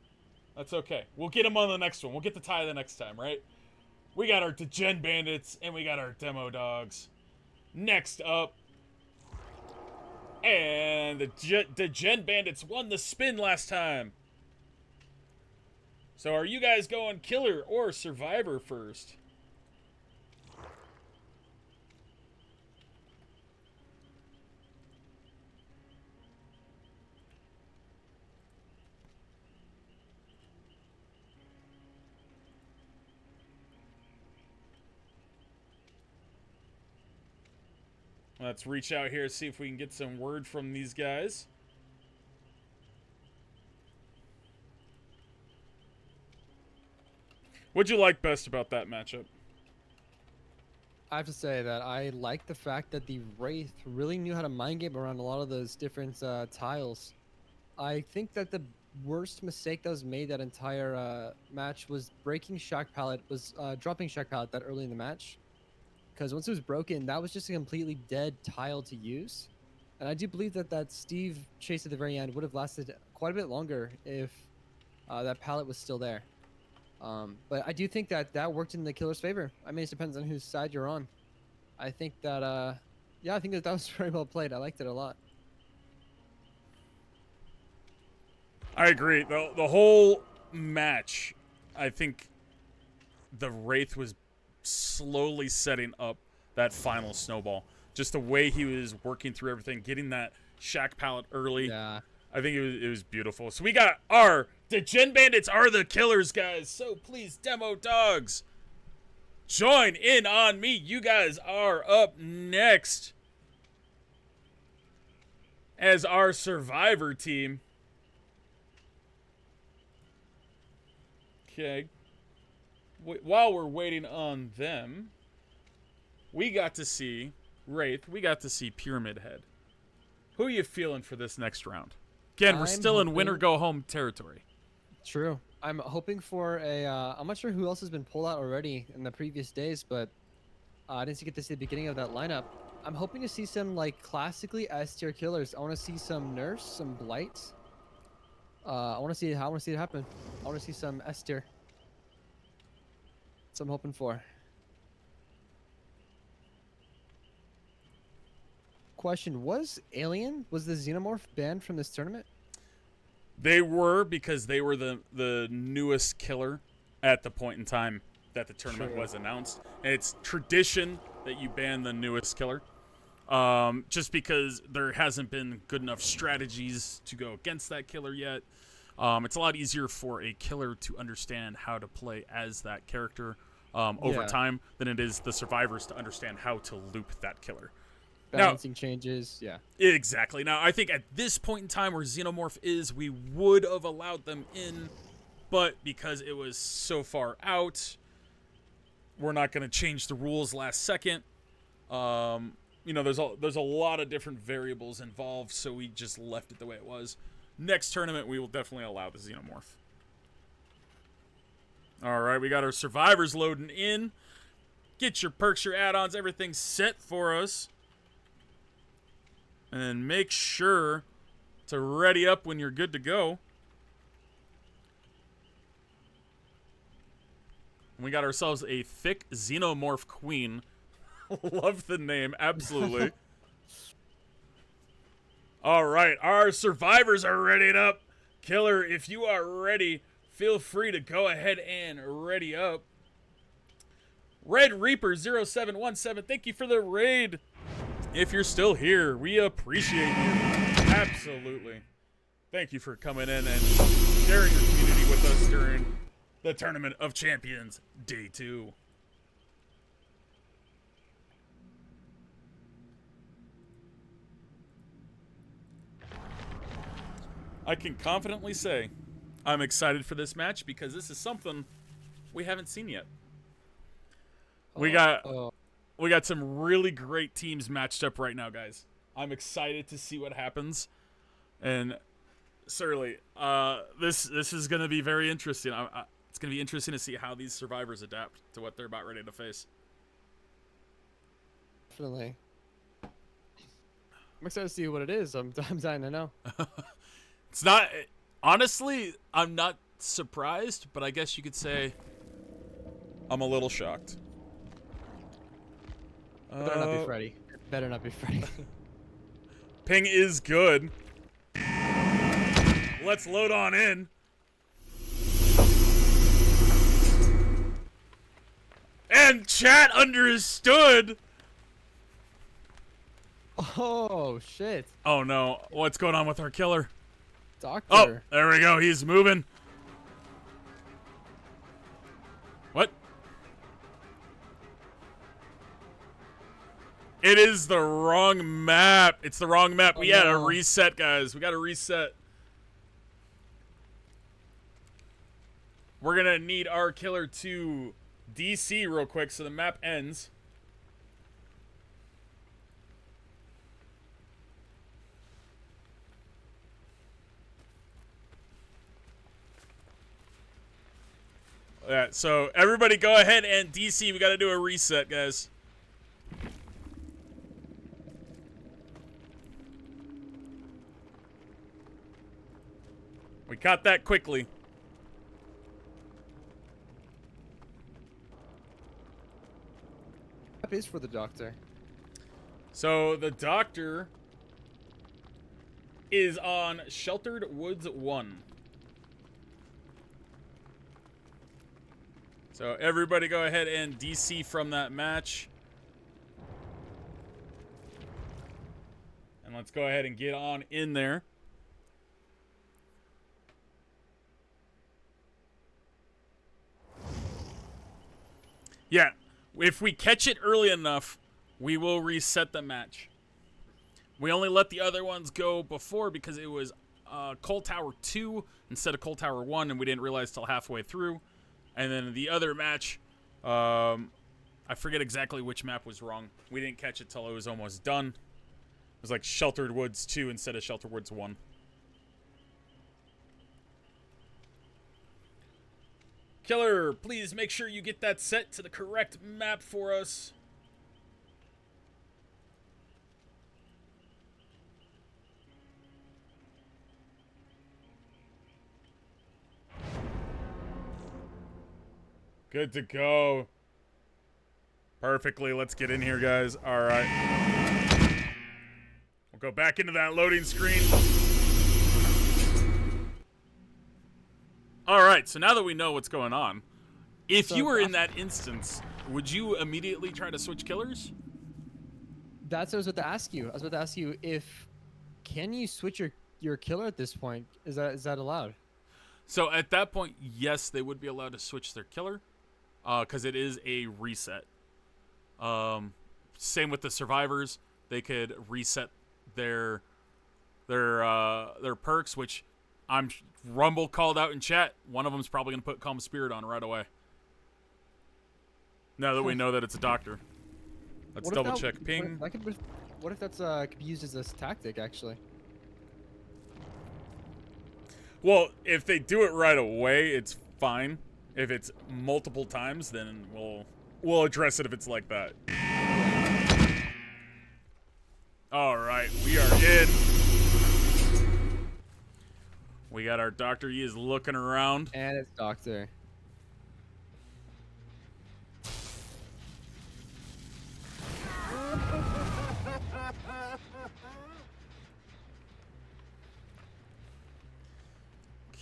That's okay. We'll get them on the next one. We'll get the tie the next time, right? We got our Degen Bandits, and we got our Demo Dogs. Next up, and the Gen Bandits won the spin last time. So are you guys going killer or survivor first? Let's reach out here, see if we can get some word from these guys. What'd you like best about that matchup? I have to say that I like the fact that the Wraith really knew how to mind game around a lot of those different tiles. I think that the worst mistake that was made that entire match was dropping Shack Pallet that early in the match. Because once it was broken, that was just a completely dead tile to use. And I do believe that Steve chase at the very end would have lasted quite a bit longer if that pallet was still there. But I do think that worked in the killer's favor. I mean, it depends on whose side you're on. I think that, yeah, I think that was very well played. I liked it a lot. I agree. The whole match, I think the Wraith was slowly setting up that final snowball. Just the way he was working through everything, getting that Shack Pallet early. Yeah. I think it was beautiful. So we got the Gen Bandits are the killers, guys. So please, Demo Dogs, join in on me. You guys are up next as our survivor team. Okay. while we're waiting on them, we got to see Wraith. We got to see Pyramid Head. Who are you feeling for this next round? Again, we're still in win or go home territory. True. I'm hoping for a. I'm not sure who else has been pulled out already in the previous days, but I didn't get to see the beginning of that lineup. I'm hoping to see some like classically S tier killers. I want to see some Nurse, some Blight. I want to see it happen. I want to see some S tier. That's what I'm hoping for. Question: was the Xenomorph banned from this tournament? They were, because they were the newest killer at the point in time that the tournament was announced. And it's tradition that you ban the newest killer. Just because there hasn't been good enough strategies to go against that killer yet. It's a lot easier for a killer to understand how to play as that character over time than it is the survivors to understand how to loop that killer. Balancing changes, yeah. Exactly. Now, I think at this point in time where Xenomorph is, we would have allowed them in, but because it was so far out, we're not going to change the rules last second. You know, there's a lot of different variables involved, so we just left it the way it was. Next tournament, we will definitely allow the Xenomorph. All right, we got our survivors loading in. Get your perks, your add-ons, everything set for us. And then make sure to ready up when you're good to go. We got ourselves a thick Xenomorph Queen. Love the name, absolutely. All right, our survivors are readied up. Killer, if you are ready, feel free to go ahead and ready up. Red Reaper 0717, thank you for the raid. If you're still here, we appreciate you. Absolutely. Thank you for coming in and sharing your community with us during the Tournament of Champions Day 2. I can confidently say I'm excited for this match because this is something we haven't seen yet. We got some really great teams matched up right now, guys. I'm excited to see what happens. And certainly, this is going to be very interesting. It's going to be interesting to see how these survivors adapt to what they're about ready to face. Definitely. I'm excited to see what it is. I'm dying to know. It's not... Honestly, I'm not surprised, but I guess you could say I'm a little shocked. Better not be Freddy. Better not be Freddy. Ping is good. Let's load on in. And chat understood. Oh, shit. Oh, no. What's going on with our killer? Doctor. Oh, there we go. He's moving. What? It is the wrong map. It's the wrong map. We had a reset, guys. We got to reset. We're going to need our killer to DC real quick so the map ends. Yeah, so everybody go ahead and DC. We got to do a reset, guys. We caught that quickly. Map is for the doctor. So the doctor is on Sheltered Woods 1. So everybody go ahead and DC from that match. And let's go ahead and get on in there. Yeah, if we catch it early enough, we will reset the match. We only let the other ones go before because it was Cold Tower 2 instead of Cold Tower 1, and we didn't realize till halfway through. And then the other match, I forget exactly which map was wrong. We didn't catch it till it was almost done. It was like Sheltered Woods 2 instead of Sheltered Woods 1. Killer, please make sure you get that set to the correct map for us. Good to go. Perfectly. Let's get in here, guys. All right. We'll go back into that loading screen. All right. So now that we know what's going on, if you were in that instance, would you immediately try to switch killers? That's what I was about to ask you. I was about to ask you if can you switch your killer at this point? Is that allowed? So at that point, yes, they would be allowed to switch their killer, because it is a reset. Same with the survivors; they could reset their perks, which Rumble called out in chat. One of them's probably gonna put Calm Spirit on right away. Now that we know that it's a doctor, let's double check. Ping. What if that's could be used as a tactic actually? Well, if they do it right away, it's fine. If it's multiple times, then we'll address it if it's like that. All right, we are in. We got our doctor. He is looking around. And it's doctor.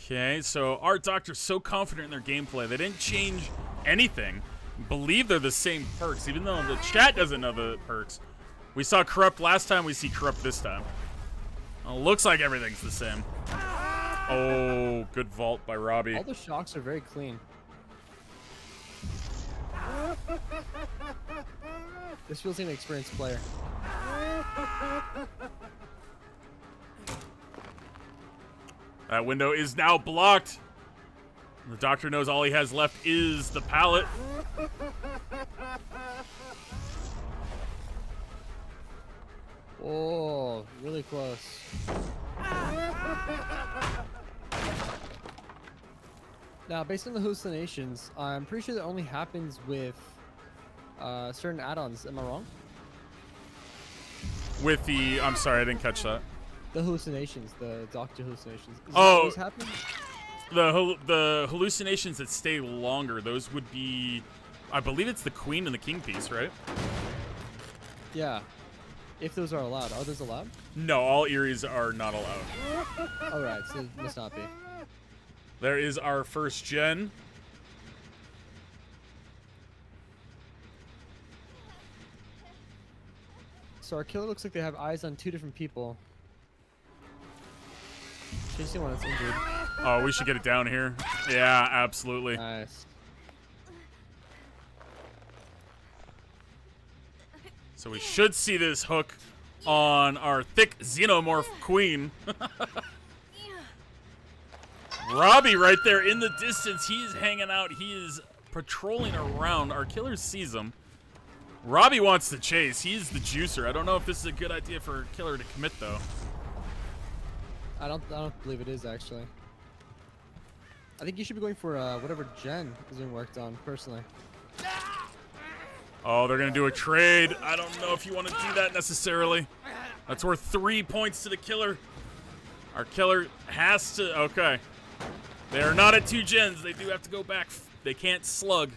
Okay, so our doctor's so confident in their gameplay. They didn't change anything. Believe they're the same perks, even though the chat doesn't know the perks. We saw Corrupt last time, we see Corrupt this time. Well, looks like everything's the same. Oh, good vault by Robbie. All the shocks are very clean. This feels like an experienced player. That window is now blocked. The doctor knows all he has left is the pallet. Oh, really close. Now, based on the hallucinations, I'm pretty sure that only happens with certain add-ons. Am I wrong? With the... I'm sorry, I didn't catch that. The hallucinations, the doctor hallucinations. Is that Oh, always happening? the hallucinations that stay longer, those would be... I believe it's the queen and the king piece, right? Yeah. If those are allowed. Are those allowed? No, all Eries are not allowed. Alright, so it must not be. There is our first gen. So our killer looks like they have eyes on two different people. Chasing one that's injured. Oh, we should get it down here. Yeah, absolutely. Nice. So we should see this hook on our thick xenomorph queen. Robbie right there in the distance. He is hanging out. He is patrolling around. Our killer sees him. Robbie wants to chase. He's the juicer. I don't know if this is a good idea for a killer to commit, though. I don't believe it is, actually. I think you should be going for whatever gen is being worked on, personally. Oh, they're going to do a trade. I don't know if you want to do that necessarily. That's worth 3 points to the killer. Our killer has to... Okay. They are not at 2 gens. They do have to go back. They can't slug.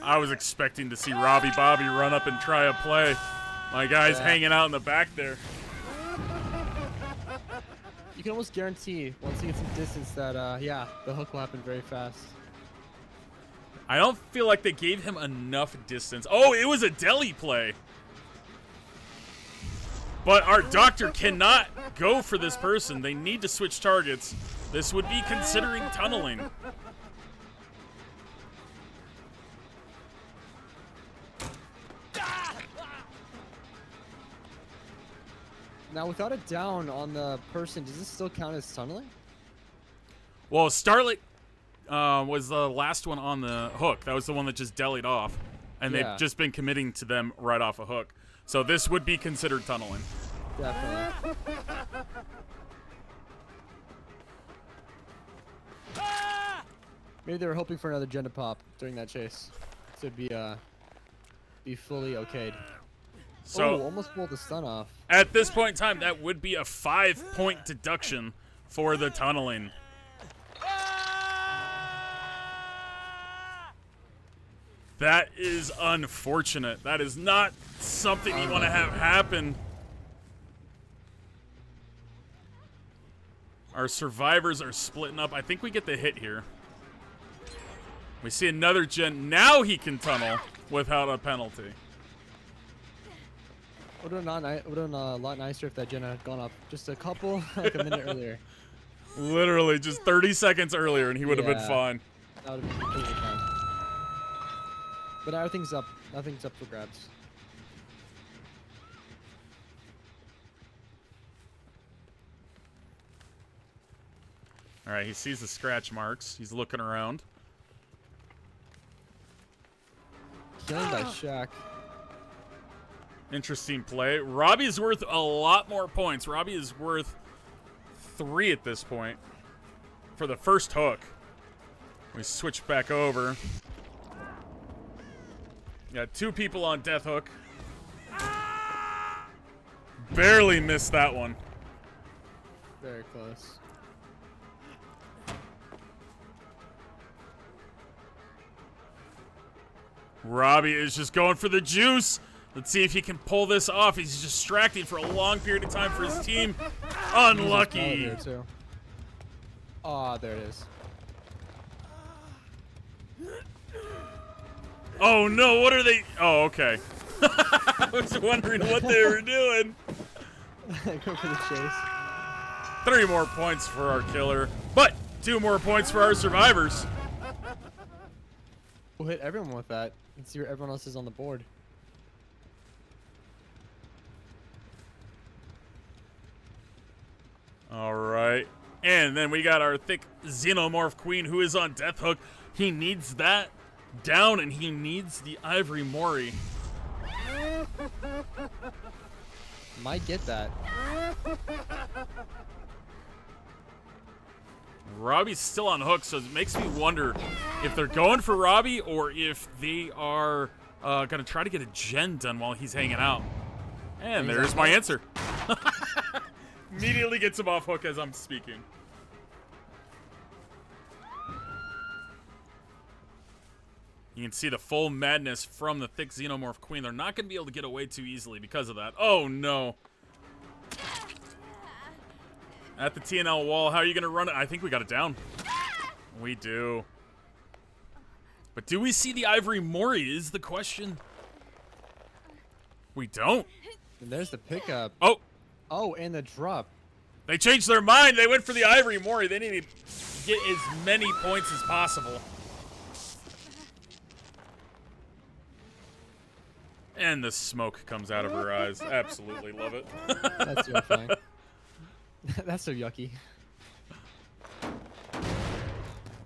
I was expecting to see Robbie Bobby run up and try a play. My guy's hanging out in the back there. You can almost guarantee, once you get some distance, that, yeah, the hook will happen very fast. I don't feel like they gave him enough distance. Oh, it was a deli play. But our doctor cannot go for this person. They need to switch targets. This would be considering tunneling. Now, without a down on the person, does this still count as tunneling? Well, Starlight was the last one on the hook. That was the one that just delayed off. And Yeah. they've just been committing to them right off a hook. So this would be considered tunneling. Definitely. Maybe they were hoping for another gen to pop during that chase. To be fully okayed. So Almost pulled the stun off. at this point in time, that would be a 5-point deduction for the tunneling. That is unfortunate. That is not something you want to have happen. Our survivors are splitting up. I think we get the hit here. We see another gen. Now he can tunnel without a penalty. Would have been a lot nicer if that gen had gone up just a couple, like a minute earlier. Literally just 30 seconds earlier and he would have been Yeah. fine. That would have been completely fine. But now everything's up. Nothing's up for grabs. All right, he sees the scratch marks. He's looking around. Killing by Shaq. Interesting play. Robbie's worth a lot more points. Robbie is worth 3 at this point for the first hook. We switch back over. Got 2 people on death hook. Barely missed that one. Very close. Robbie is just going for the juice. Let's see if he can pull this off. He's distracting for a long period of time for his team. Unlucky. There too. Ah, there it is. Oh no, what are they? Oh, okay. I was wondering what they were doing. Go for the chase. 3 more points for our killer, but 2 more points for our survivors. We'll hit everyone with that and see where everyone else is on the board. All right. And then we got our thick xenomorph queen who is on death hook. He needs that down and he needs the ivory mori. Might get that. Robbie's still on hook, so it makes me wonder if they're going for Robbie or if they are going to try to get a gen done while he's hanging out. And there's my answer. Immediately gets him off hook as I'm speaking. You can see the full madness from the thick xenomorph queen. They're not going to be able to get away too easily because of that. Oh, no. At the TNL wall, how are you going to run it? I think we got it down. We do. But do we see the ivory mori is the question. We don't. And there's the pickup. Oh, Oh, and the drop. they changed their mind. They went for the ivory mori. They need to get as many points as possible. And the smoke comes out of her eyes. Absolutely love it. That's terrifying. That's so yucky. I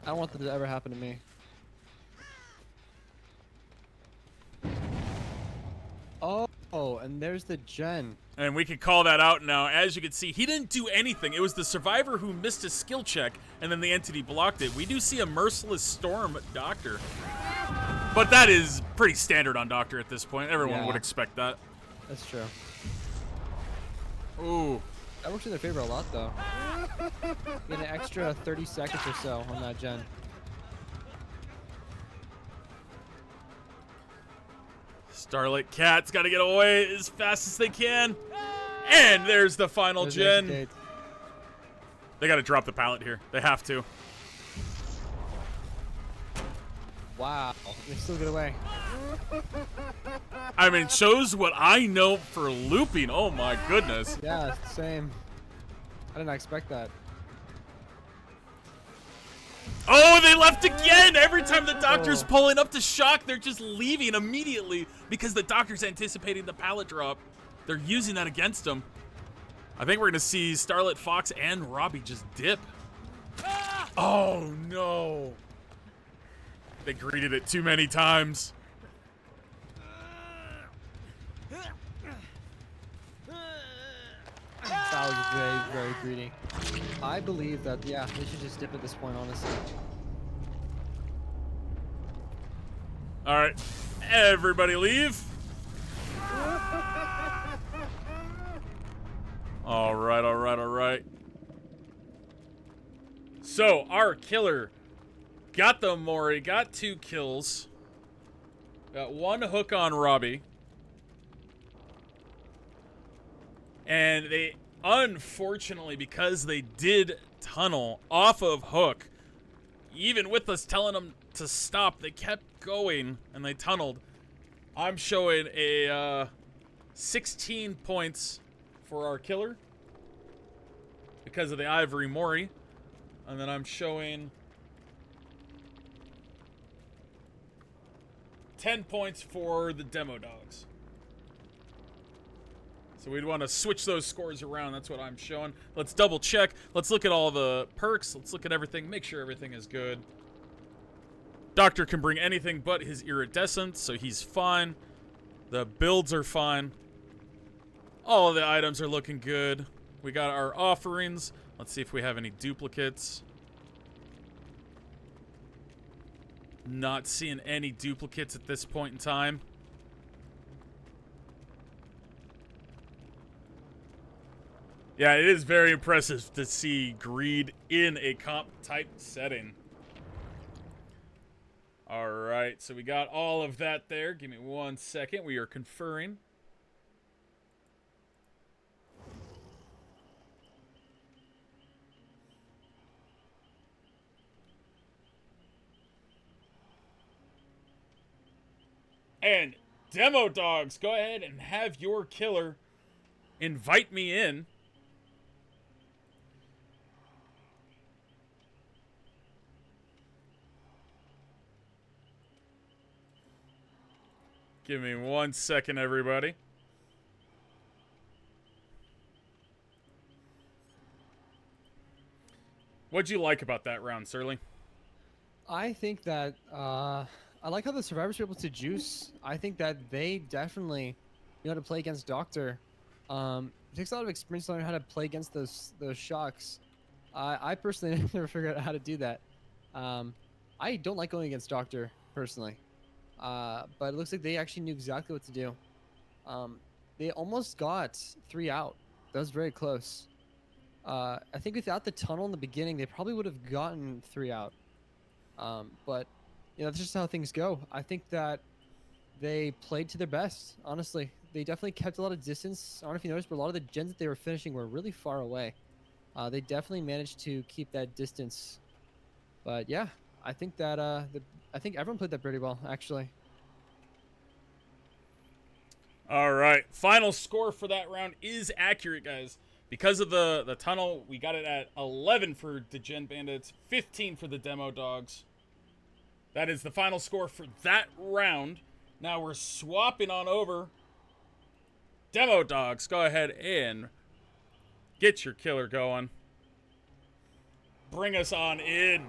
don't want that to ever happen to me. Oh, and there's the gen. And we can call that out now. As you can see, he didn't do anything. It was the survivor who missed a skill check, and then the entity blocked it. We do see a merciless storm Doctor. But that is pretty standard on Doctor at this point. Everyone would expect that. That's true. Ooh. That works in their favor a lot, though. Get an extra 30 seconds or so on that gen. Starlight Cat's got to get away as fast as they can. And there's the final gen. They got to drop the pallet here. They have to. Wow, they still get away. I mean, shows what I know for looping. Oh my goodness. Yeah, same. I did not expect that. Oh, they left again! Every time the Doctor's pulling up to shock, they're just leaving immediately because the Doctor's anticipating the pallet drop. They're using that against him. I think we're going to see Starlit Fox and Robbie just dip. Oh no! They greeted it too many times. That was very, very greedy. I believe that, yeah, they should just dip at this point, honestly. Alright, everybody leave. Alright, alright, alright. So, our killer got the Mori, got 2 kills. Got 1 hook on Robbie. And they, unfortunately, because they did tunnel off of Hook, even with us telling them to stop, they kept going and they tunneled. I'm showing a 16 points for our killer because of the Ivory Mori. And then I'm showing 10 points for the Demo Dogs. So we'd want to switch those scores around. That's what I'm showing. Let's double check. Let's look at all the perks. Let's look at everything. Make sure everything is good. Doctor can bring anything but his iridescent, so he's fine. The builds are fine. All of the items are looking good. We got our offerings. Let's see if we have any duplicates. Not seeing any duplicates at this point in time. Yeah, it is very impressive to see greed in a comp type setting. Alright, so we got all of that there. Give me 1 second. We are conferring. And Demo Dogs, go ahead and have your killer invite me in. Give me 1 second, everybody. What'd you like about that round, Surly? I think that I like how the survivors were able to juice. I think that they definitely know how to play against Doctor. It takes a lot of experience to learn how to play against those shocks. I personally never figured out how to do that. I don't like going against Doctor personally, but it looks like they actually knew exactly what to do. They almost got 3 out. That was very close. I think without the tunnel in the beginning, they probably would have gotten 3 out. But you know, that's just how things go. I think that they played to their best. Honestly, they definitely kept a lot of distance. I don't know if you noticed, but a lot of the gens that they were finishing were really far away. They definitely managed to keep that distance. But yeah, I think that I think everyone played that pretty well, actually. All right, final score for that round is accurate, guys. Because of the tunnel, we got it at 11 for the Gen Bandits, 15 for the Demo Dogs. That is the final score for that round. Now we're swapping on over. Demo Dogs, go ahead and get your killer going. Bring us on in.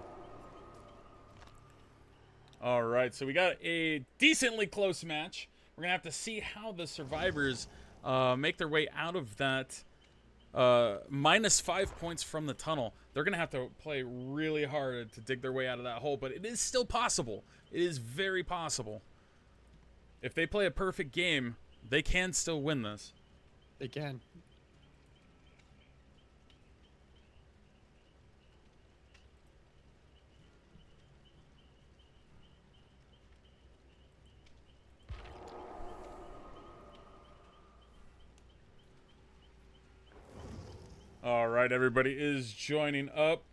All right, so we got a decently close match. We're going to have to see how the survivors make their way out of that -5 points from the tunnel. They're going to have to play really hard to dig their way out of that hole, but it is still possible. It is very possible. If they play a perfect game, they can still win this. They can. All right, everybody is joining up.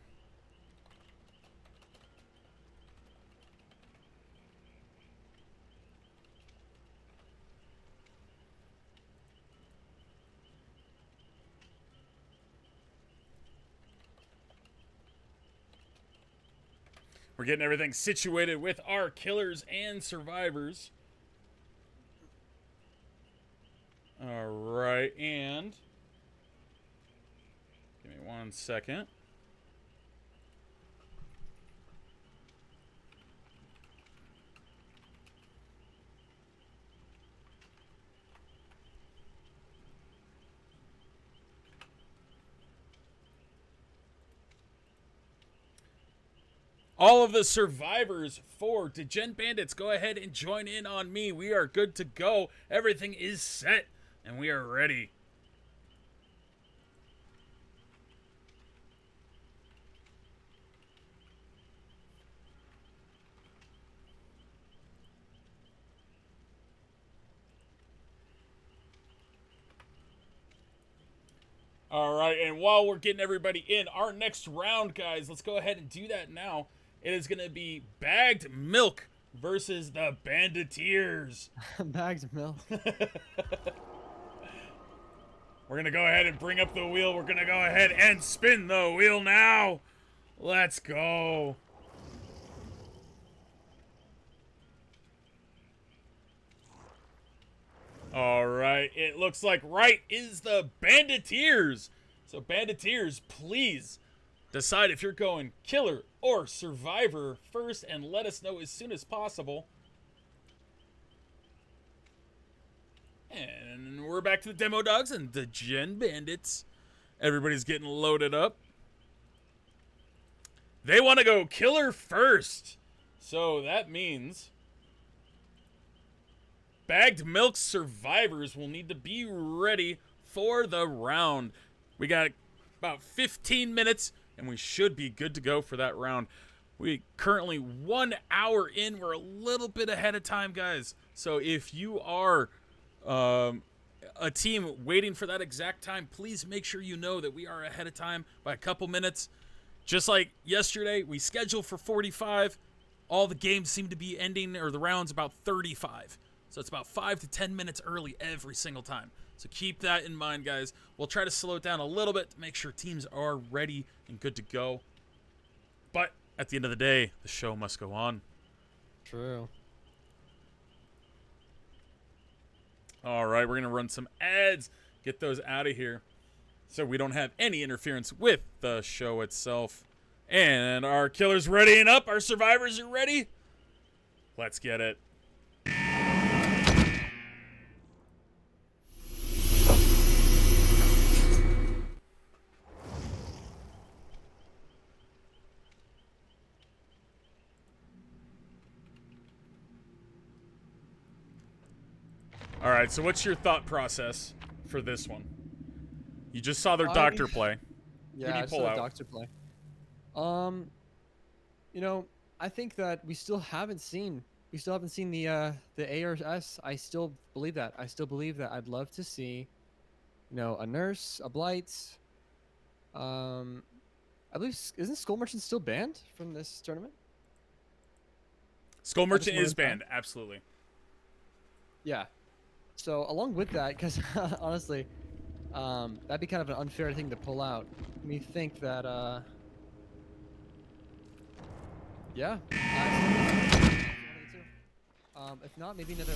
We're getting everything situated with our killers and survivors. All right, and give me 1 second. All of the survivors for Degen Bandits, go ahead and join in on me. We are good to go. Everything is set, and we are ready. All right, and while we're getting everybody in, our next round, guys, let's go ahead and do that now. It is going to be Bagged Milk versus the Banditeers. Bagged milk. We're going to go ahead and bring up the wheel. We're going to go ahead and spin the wheel now. Let's go. All right, it looks like right is the Banditeers. So Banditeers, please decide if you're going killer or survivor first and let us know as soon as possible. And we're back to the demo dogs and the Degen Bandits. Everybody's getting loaded up. They want to go killer first. So that means Bagged Milk survivors will need to be ready for the round. We got about 15 minutes, and we should be good to go for that round. We currently 1 hour in. We're a little bit ahead of time, guys. So if you are a team waiting for that exact time, please make sure you know that we are ahead of time by a couple minutes. Just like yesterday, we scheduled for 45. All the games seem to be ending, or the rounds, about 35. So it's about 5 to 10 minutes early every single time. So keep that in mind, guys. We'll try to slow it down a little bit to make sure teams are ready and good to go. But at the end of the day, the show must go on. True. All right, we're going to run some ads. Get those out of here so we don't have any interference with the show itself. And our killers ready and up. Our survivors are ready. Let's get it. All right, so what's your thought process for this one? You just saw their doctor play. Yeah, I saw the doctor play. You know, I think that we still haven't seen the ARS. I still believe that. I still believe that. I'd love to see, you know, a nurse, a blight. I believe, isn't Skull Merchant still banned from this tournament? Skull Merchant is banned, absolutely. Yeah. So along with that, because honestly, that'd be kind of an unfair thing to pull out. Me think that, yeah. If not, maybe another.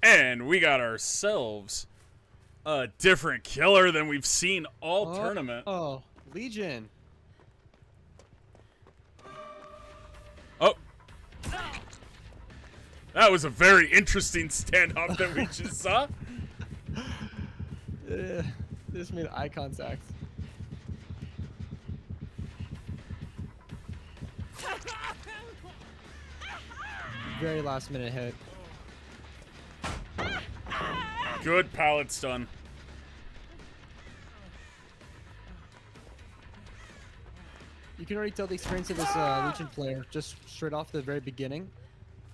And we got ourselves a different killer than we've seen all tournament. Oh, Legion. Oh. That was a very interesting standoff that we just saw. Just made eye contact. Very last minute hit. Good pallet stun. You can already tell the experience of this Legion player just straight off the very beginning.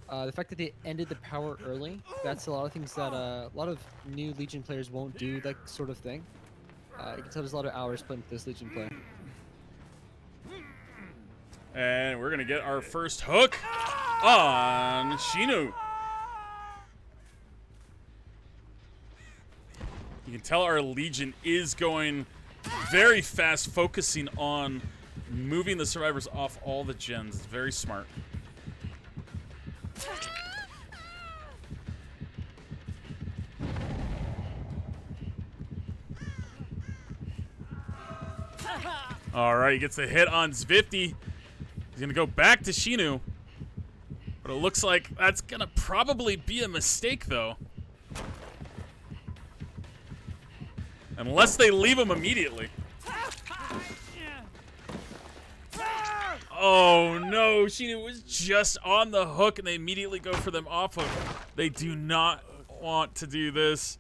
The fact that they ended the power early, that's a lot of things that a lot of new Legion players won't do, that sort of thing. You can tell there's a lot of hours put into this Legion play. And we're going to get our first hook on Shinu. You can tell our Legion is going very fast, focusing on moving the survivors off all the gens. It's very smart. All right, he gets a hit on Zvifty. He's going to go back to Shinu. But it looks like that's going to probably be a mistake, though. Unless they leave him immediately. Oh no, she was just on the hook and they immediately go for them off hook. They do not want to do this.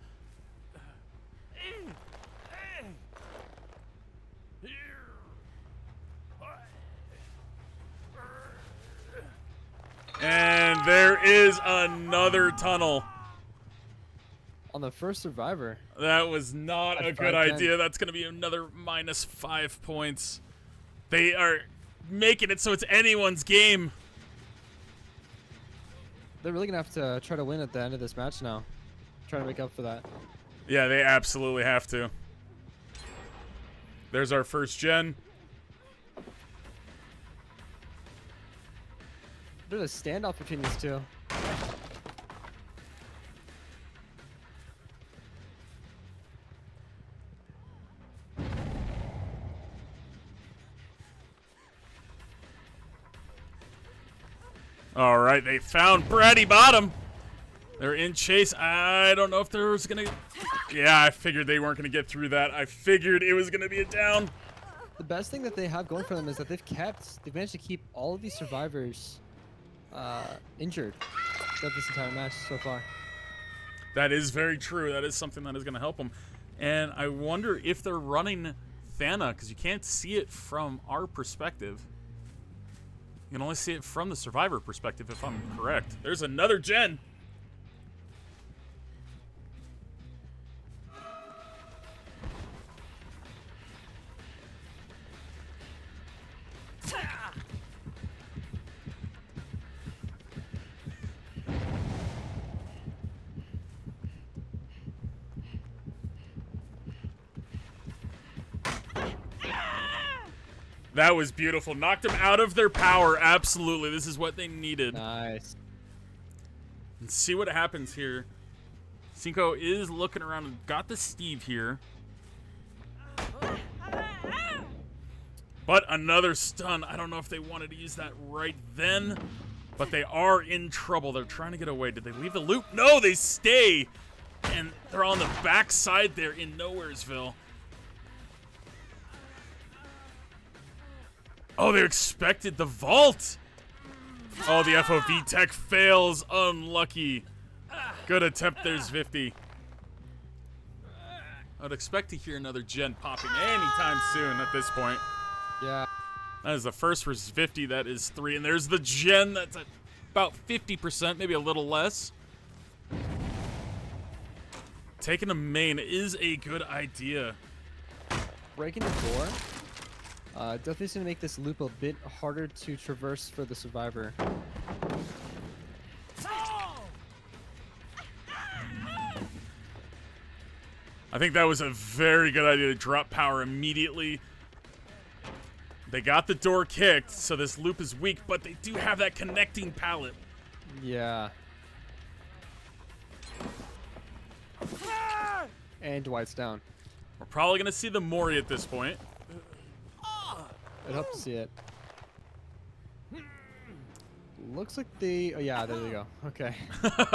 And there is another tunnel. On the first survivor. That was not a good 5-10. idea. That's going to be another -5 points. They are making it so it's anyone's game. They're really gonna have to try to win at the end of this match now. Try to make up for that. Yeah, they absolutely have to. There's our first gen. There's a standoff between these two. All right, they found Bratty Bottom. They're in chase. I don't know if there was gonna. Yeah, I figured they weren't gonna get through that. I figured it was gonna be a down. The best thing that they have going for them is that they've managed to keep all of these survivors injured throughout this entire match so far. That is very true. That is something that is gonna help them. And I wonder if they're running Thana, because you can't see it from our perspective. You can only see it from the survivor perspective, if I'm correct. There's another gen. That was beautiful. Knocked them out of their power. Absolutely. This is what they needed. Nice. Let's see what happens here. Cinco is looking around and got the Steve here. But another stun. I don't know if they wanted to use that right then, but they are in trouble. They're trying to get away. Did they leave the loop? No, they stay. And they're on the back side there in Nowheresville. Oh, they expected the vault. Oh, the FOV tech fails. Unlucky. Good attempt. There's 50. I'd expect to hear another gen popping anytime soon at this point. Yeah. That is the first versus 50. That is 3. And there's the gen that's at about 50%, maybe a little less. Taking a main is a good idea. Breaking the door. Definitely going to make this loop a bit harder to traverse for the survivor. I think that was a very good idea to drop power immediately. They got the door kicked, so this loop is weak, but they do have that connecting pallet. Yeah. And Dwight's down. We're probably going to see the Mori at this point. I'd hope to see it. Looks like they... Oh, yeah, there they go. Okay.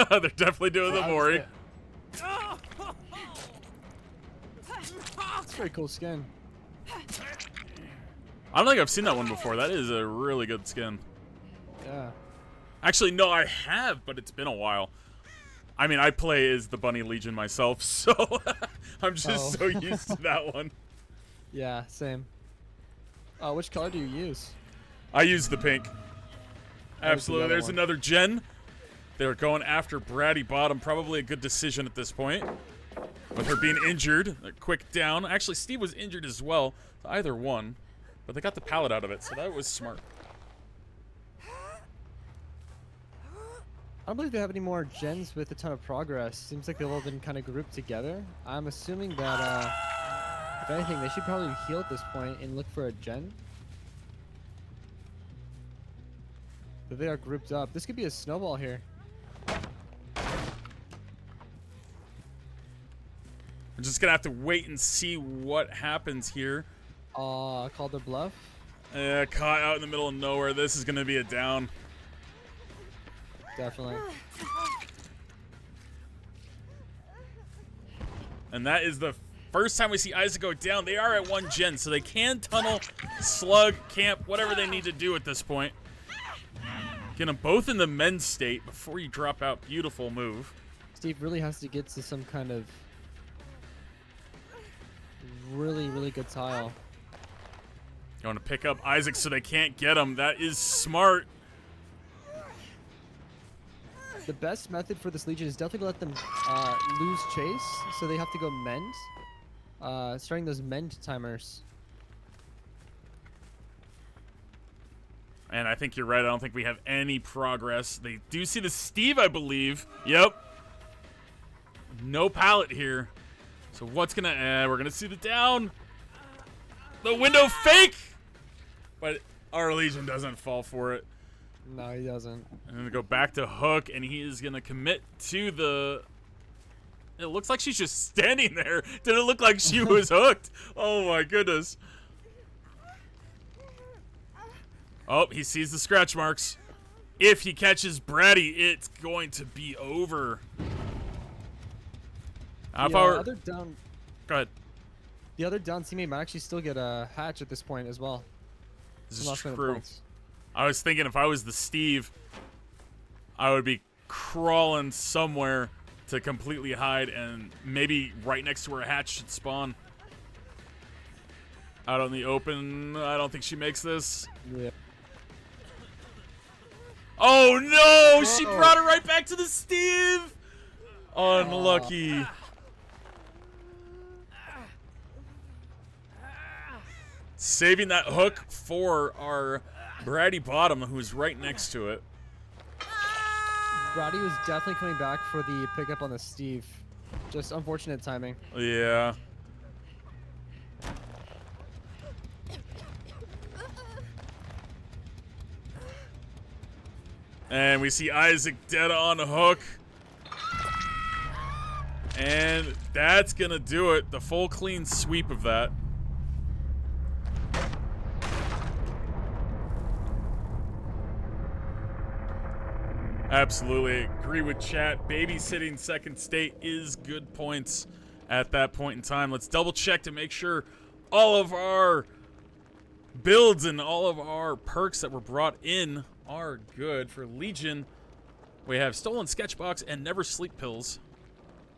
They're definitely doing the Mori. It's a very cool skin. I don't think I've seen that one before. That is a really good skin. Yeah. Actually, no, I have, but it's been a while. I mean, I play as the Bunny Legion myself, so I'm just so used to that one. Yeah, same. Which color do you use? I use the pink. Absolutely. the other There's one. another gen. They're going after Bratty Bottom. Probably a good decision at this point. With her being injured. A quick down. Actually, Steve was injured as well. Either one. But they got the pallet out of it, so that was smart. I don't believe they have any more gens with a ton of progress. Seems like they've all been kind of grouped together. I'm assuming that, if anything, they should probably heal at this point and look for a gen. But they are grouped up. This could be a snowball here. We're just gonna have to wait and see what happens here. Called their bluff. Caught out in the middle of nowhere. This is gonna be a down. Definitely. And that is the First time we see Isaac go down, they are at 1 gen, so they can tunnel, slug, camp, whatever they need to do at this point. Get them both in the men's state before you drop out. Beautiful move. Steve really has to get to some kind of really, really good tile. Going to pick up Isaac so they can't get him. That is smart. The best method for this Legion is definitely to let them lose chase, so they have to go mend. Starting those mend timers. And I think you're right. I don't think we have any progress. They do see the Steve, I believe. Yep. No pallet here. So what's going to... we're going to see the down. The window fake. But our Legion doesn't fall for it. No, he doesn't. I'm going to go back to Hook, and he is going to commit to the... It looks like she's just standing there. Did it look like she was hooked? Oh, my goodness. Oh, he sees the scratch marks. If he catches Bratty, it's going to be over. The other down... Go ahead. The other down teammate might actually still get a hatch at this point as well. This is true. I was thinking if I was the Steve, I would be crawling somewhere to completely hide, and maybe right next to where a hatch should spawn. Out on the open, I don't think she makes this. Yeah. Oh no! She brought it right back to the Steve! Unlucky. Saving that hook for our Bratty Bottom, who's right next to it. Bratty was definitely coming back for the pickup on the Steve. Just unfortunate timing. Yeah. And we see Isaac dead on a hook. And that's going to do it. The full clean sweep of that. Absolutely agree with chat. Babysitting second state is good points at that point in time. Let's double check to make sure all of our builds and all of our perks that were brought in are good. For Legion, we have Stolen Sketchbox and Never Sleep Pills.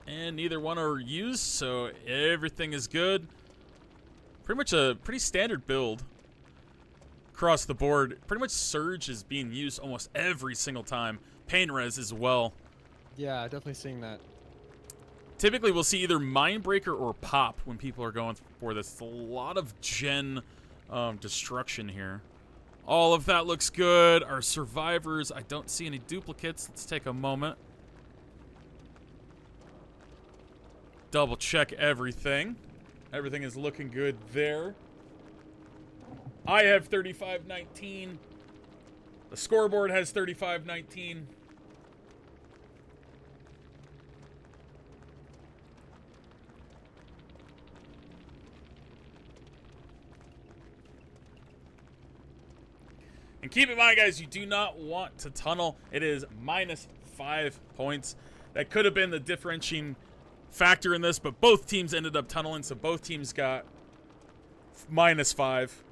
And neither one are used, so everything is good. Pretty much a pretty standard build across the board. Pretty much Surge is being used almost every single time. Pain Res as well. Yeah, definitely seeing that. Typically, we'll see either Mindbreaker or Pop when people are going for this. It's a lot of gen destruction here. All of that looks good. Our survivors, I don't see any duplicates. Let's take a moment. Double check everything. Everything is looking good there. I have 35-19. The scoreboard has 35-19. And keep in mind, guys, you do not want to tunnel. It is -5 points. That could have been the differentiating factor in this, but both teams ended up tunneling, so both teams got -5.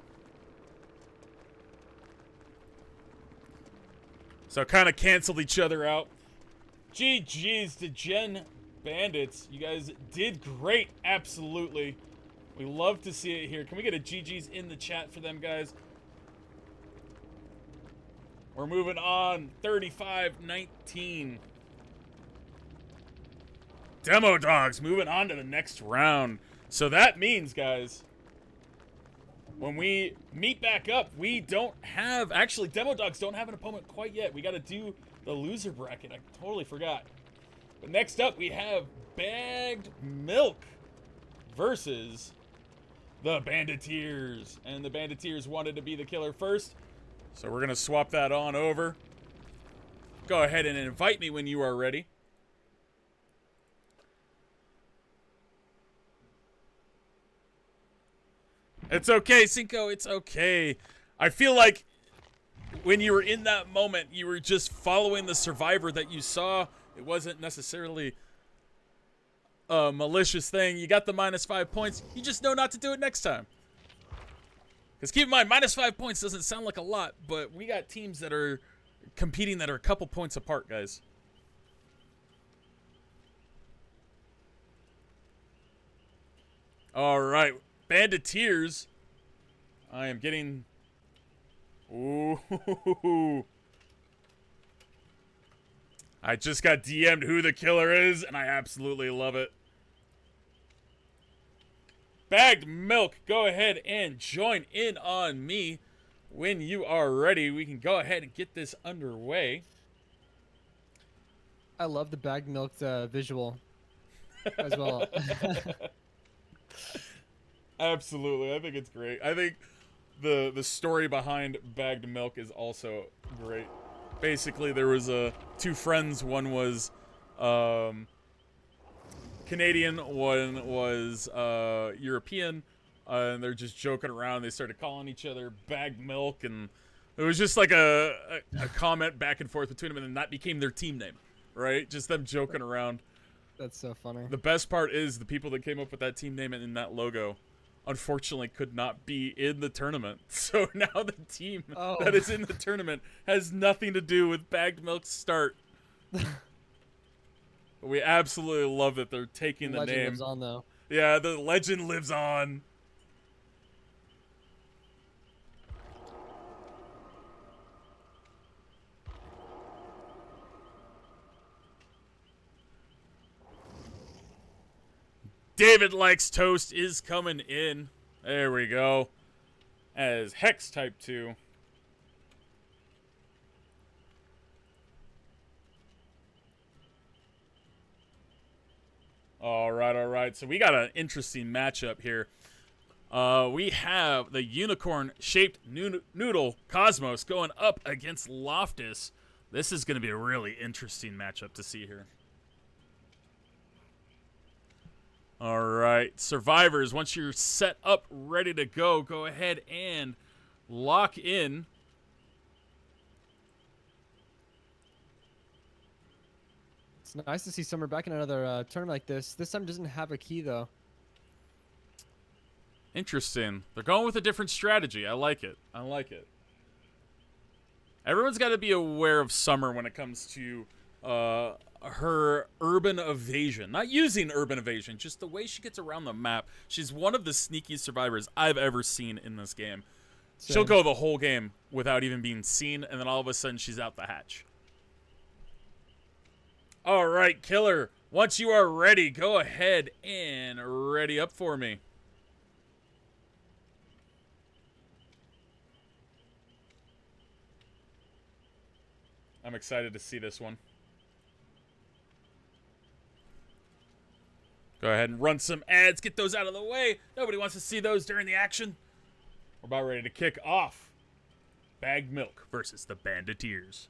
So kind of canceled each other out. GG's to Gen Bandits. You guys did great, absolutely. We love to see it here. Can we get a GG's in the chat for them, guys? We're moving on. 35-19. Demo Dogs moving on to the next round. So that means, guys, when we meet back up, we don't have... Actually, Demo Dogs don't have an opponent quite yet. We got to do the loser bracket. I totally forgot. But next up, we have Bagged Milk versus the Banditeers. And the Banditeers wanted to be the killer first. So we're going to swap that on over. Go ahead and invite me when you are ready. It's okay, Cinco. It's okay. I feel like when you were in that moment, you were just following the survivor that you saw. It wasn't necessarily malicious thing. You got the -5 points. You just know not to do it next time. Because keep in mind, -5 points doesn't sound like a lot, but we got teams that are competing that are a couple points apart, guys. All right, Banditeers. I am getting... Ooh. I just got DM'd who the killer is, and I absolutely love it. Bagged Milk, go ahead and join in on me when you are ready. We can go ahead and get this underway. I love the bagged milk visual as well. Absolutely, I think it's great. I think the story behind Bagged Milk is also great. Basically, there was two friends. One was Canadian, one was European, and they're just joking around. They started calling each other Bagged Milk, and it was just like a comment back and forth between them, and then that became their team name, right? Just them joking around. That's so funny. The best part is the people that came up with that team name and that logo unfortunately could not be in the tournament. So now the team that is in the tournament has nothing to do with Bagged Milk's start. We absolutely love that they're taking the legend name. lives on, though. Yeah, the legend lives on. David Likes Toast is coming in. There we go. As Hex Type 2. All right. So we got an interesting matchup here. We have the unicorn-shaped noodle Cosmos going up against Loftus. This is going to be a really interesting matchup to see here. All right, survivors, once you're set up, ready to go, go ahead and lock in. It's nice to see Summer back in another tournament like this. This time doesn't have a key, though. Interesting. They're going with a different strategy. I like it. Everyone's got to be aware of Summer when it comes to her urban evasion. Not using urban evasion, just the way she gets around the map. She's one of the sneakiest survivors I've ever seen in this game. Same. She'll go the whole game without even being seen, and then all of a sudden she's out the hatch. All right, Killer. Once you are ready, go ahead and ready up for me. I'm excited to see this one. Go ahead and run some ads. Get those out of the way. Nobody wants to see those during the action. We're about ready to kick off. Bagged Milk versus the Banditeers.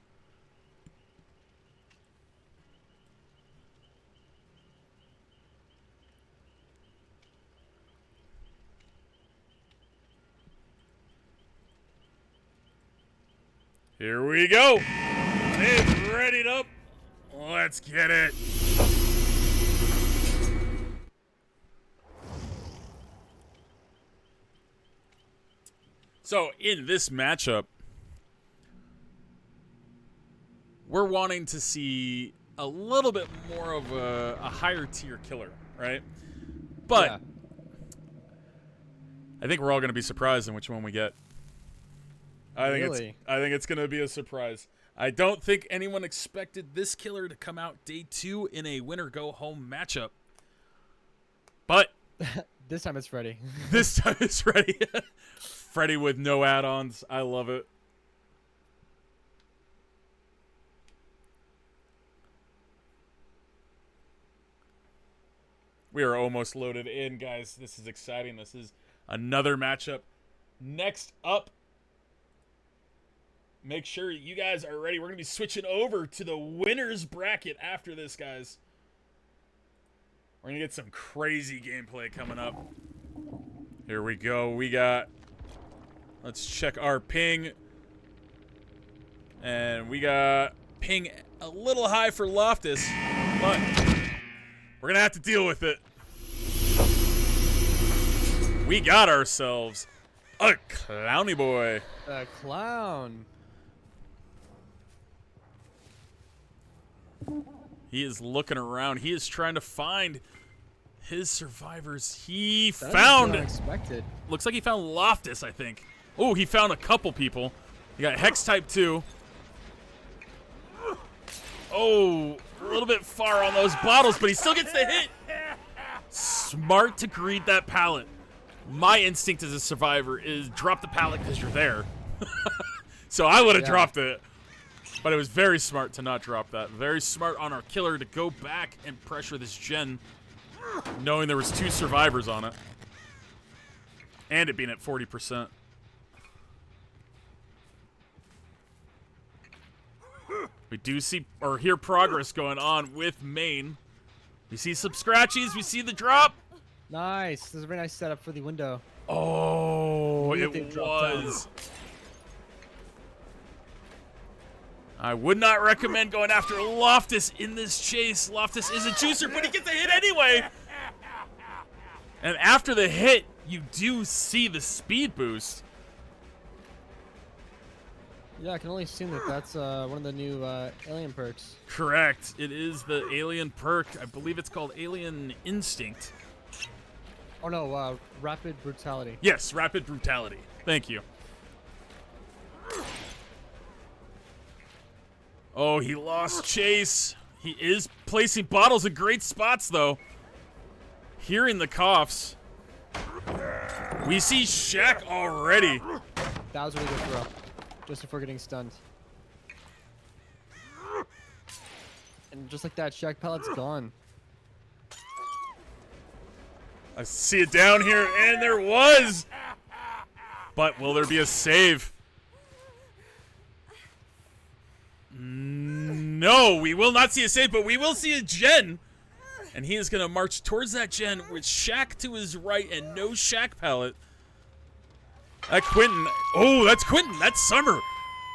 Here we go. It's readied up. Let's get it. So, in this matchup, we're wanting to see a little bit more of a higher tier killer, right? But Yeah. I think we're all going to be surprised in which one we get. I think Really? it's going to be a surprise. I don't think anyone expected this killer to come out day 2 in a winner-go-home matchup. But This time it's Freddy. this time it's Freddy. Freddy with no add-ons. I love it. We are almost loaded in, guys. This is exciting. This is another matchup. Next up, make sure you guys are ready. We're going to be switching over to the winner's bracket after this, guys. We're going to get some crazy gameplay coming up. Here we go. We got... Let's check our ping. And we got ping a little high for Loftus, but We're gonna have to deal with it. We got ourselves a clowny boy. A clown. He is looking around. He is trying to find his survivors. He That found. was unexpected. Looks like he found Loftus, I think. Oh, he found a couple people. He got Hex Type 2. Oh, a little bit far on those bottles, but he still gets the hit. Smart to greet that pallet. My instinct as a survivor is drop the pallet because you're there. So I would have dropped it. But it was very smart to not drop that. Very smart on our killer to go back and pressure this gen, knowing there was 2 survivors on it. And it being at 40%. We do see or hear progress going on with Maine. We see some scratchies. We see the drop. Nice. This is a very nice setup for the window. Oh, They it dropped down. was. I would not recommend going after Loftus in this chase. Loftus is a juicer, but he gets a hit anyway. And after the hit, you do see the speed boost. Yeah, I can only assume that that's one of the new alien perks. Correct. It is the alien perk. I believe it's called Alien Instinct. Oh no, rapid brutality. Yes, Rapid Brutality. Thank you. Oh, he lost chase. He is placing bottles in great spots, though. Hearing the coughs. We see Shaq already. That was a really good throw. Just before getting stunned. And just like that, Shaq pallet's gone. I see it down here, and there was. But will there be a save? No, we will not see a save, but we will see a gen. And he is going to march towards that gen with Shaq to his right and no Shaq pallet. That Quentin. Oh, that's Quentin. That's Summer.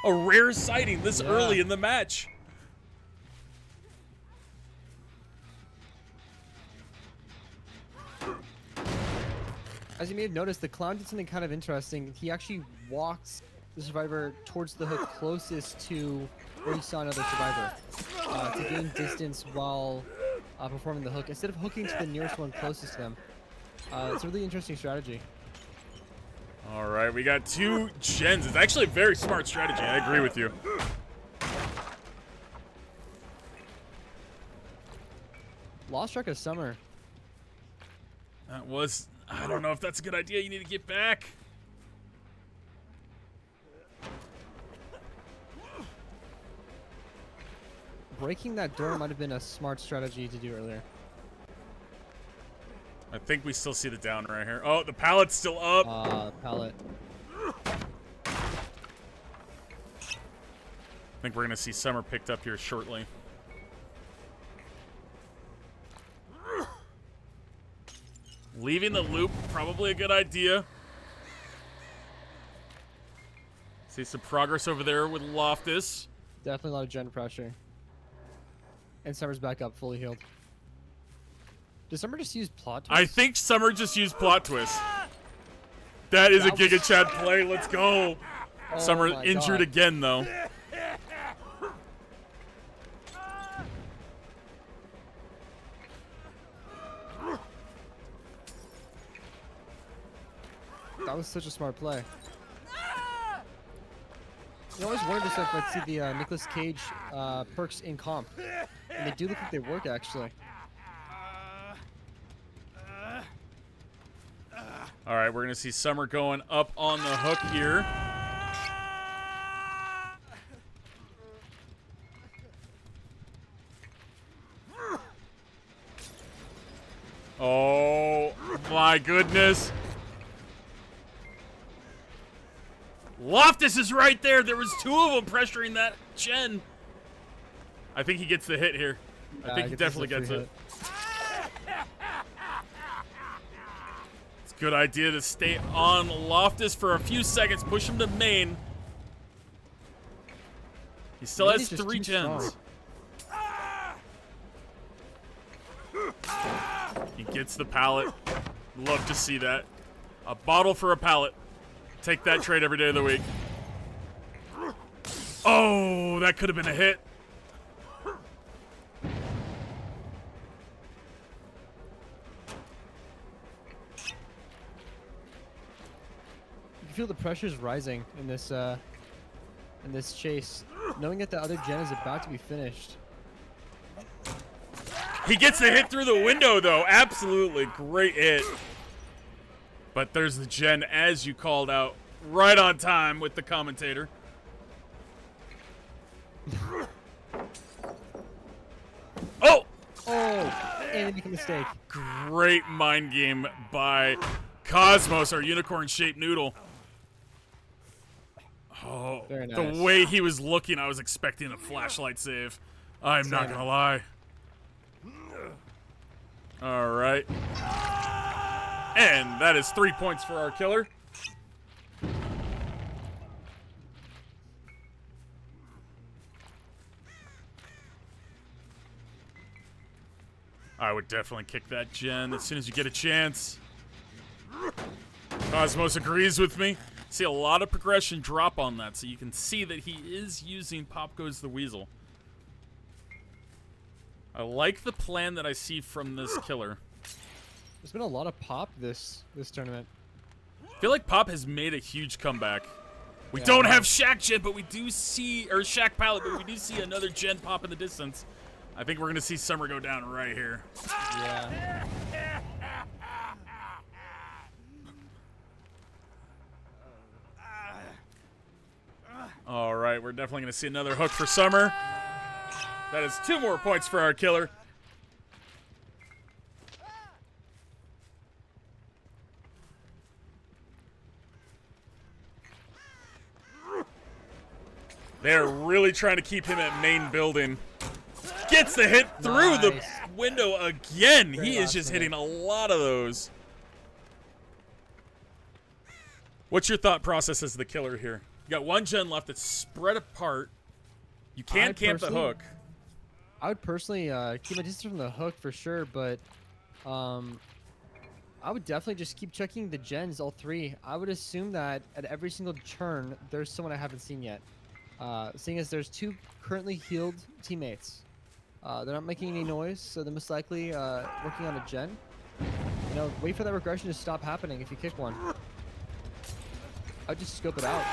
A rare sighting this early in the match. As you may have noticed, the clown did something kind of interesting. He actually walks the survivor towards the hook closest to where he saw another survivor to gain distance while performing the hook, instead of hooking to the nearest one closest to them. It's a really interesting strategy. All right, we got 2 gens. It's actually a very smart strategy. I agree with you. Lost track of Summer. That was. I don't know if that's a good idea. You need to get back. Breaking that door might have been a smart strategy to do earlier. I think we still see the down right here. Oh, the pallet's still up. Pallet. I think we're going to see Summer picked up here shortly. Leaving the loop, probably a good idea. See some progress over there with Loftus. Definitely a lot of gen pressure. And Summer's back up, fully healed. Does Summer just use plot twist? I think Summer just used plot twist. That is a Giga Chad play. Let's go. Oh Summer my injured God. again, though. That was such a smart play. You always wondered if I'd see the Nicolas Cage perks in comp. And they do look like they work, actually. All right, we're going to see Summer going up on the hook here. Oh, my goodness. Loftus is right there. There was 2 of them pressuring that gen. I think he gets the hit here. I think he definitely gets it. It's a good idea to stay on Loftus for a few seconds, push him to main. He still has 3 gens. Gets the pallet. Love to see that. A bottle for a pallet. Take that trade every day of the week. Oh, that could have been a hit. You feel the pressure's rising in this chase, knowing that the other gen is about to be finished. He gets the hit through the window, though. Absolutely great hit. But there's the gen, as you called out, right on time with the commentator. Oh! Oh, and they make a mistake. Great mind game by Cosmos, our unicorn-shaped noodle. Oh, Very nice. The way he was looking, I was expecting a flashlight save. I'm not gonna lie. All right. And that is 3 points for our killer. I would definitely kick that gen as soon as you get a chance. Cosmos agrees with me. See a lot of progression drop on that, so you can see that he is using Pop Goes the Weasel. I like the plan that I see from this killer. There's been a lot of pop this tournament. I feel like Pop has made a huge comeback. We don't have Shaq Gen, but we do see, or Shaq Palette, but we do see another Gen pop in the distance. I think we're gonna see Summer go down right here. Yeah. All right, we're definitely gonna see another hook for Summer. That is 2 more points for our killer. They're really trying to keep him at main building. Gets the hit through the window again. He is just hitting a lot of those. What's your thought process as the killer here? You got 1 gen left that's spread apart. You can't camp the hook. I would personally keep my distance from the hook for sure, but I would definitely just keep checking the gens, all 3. I would assume that at every single turn, there's someone I haven't seen yet. Seeing as there's 2 currently healed teammates. They're not making any noise, so they're most likely working on a gen. You know, wait for that regression to stop happening if you kick one. I'd just scope it out.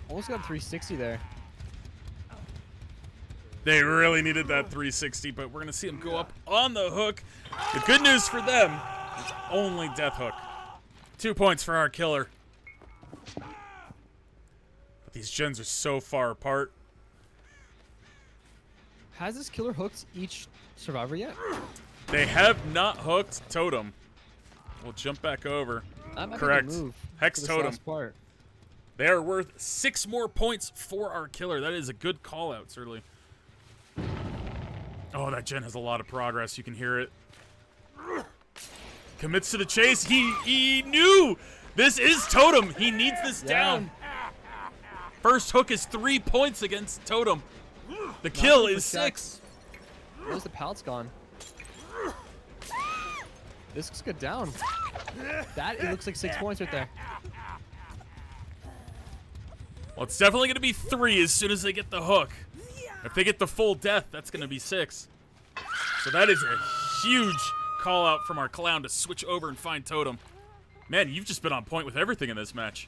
Almost got 360 there. They really needed that 360, but we're going to see him go up on the hook. The good news for them, it's only death hook. 2 points for our killer. But these gens are so far apart. Has this killer hooked each survivor yet? They have not hooked Totem. We'll jump back over. Correct. Hex Totem. They are worth 6 more points for our killer. That is a good call out, certainly. Oh, that gen has a lot of progress. You can hear it. Commits to the chase. He knew this is Totem. He needs this down. First hook is 3 points against Totem. The kill is 6. Where's the pallet's gone? This looks good down. It looks like 6 points right there. Well, it's definitely going to be 3 as soon as they get the hook. If they get the full death, that's going to be 6. So that is a huge call out from our clown to switch over and find Totem. Man, you've just been on point with everything in this match.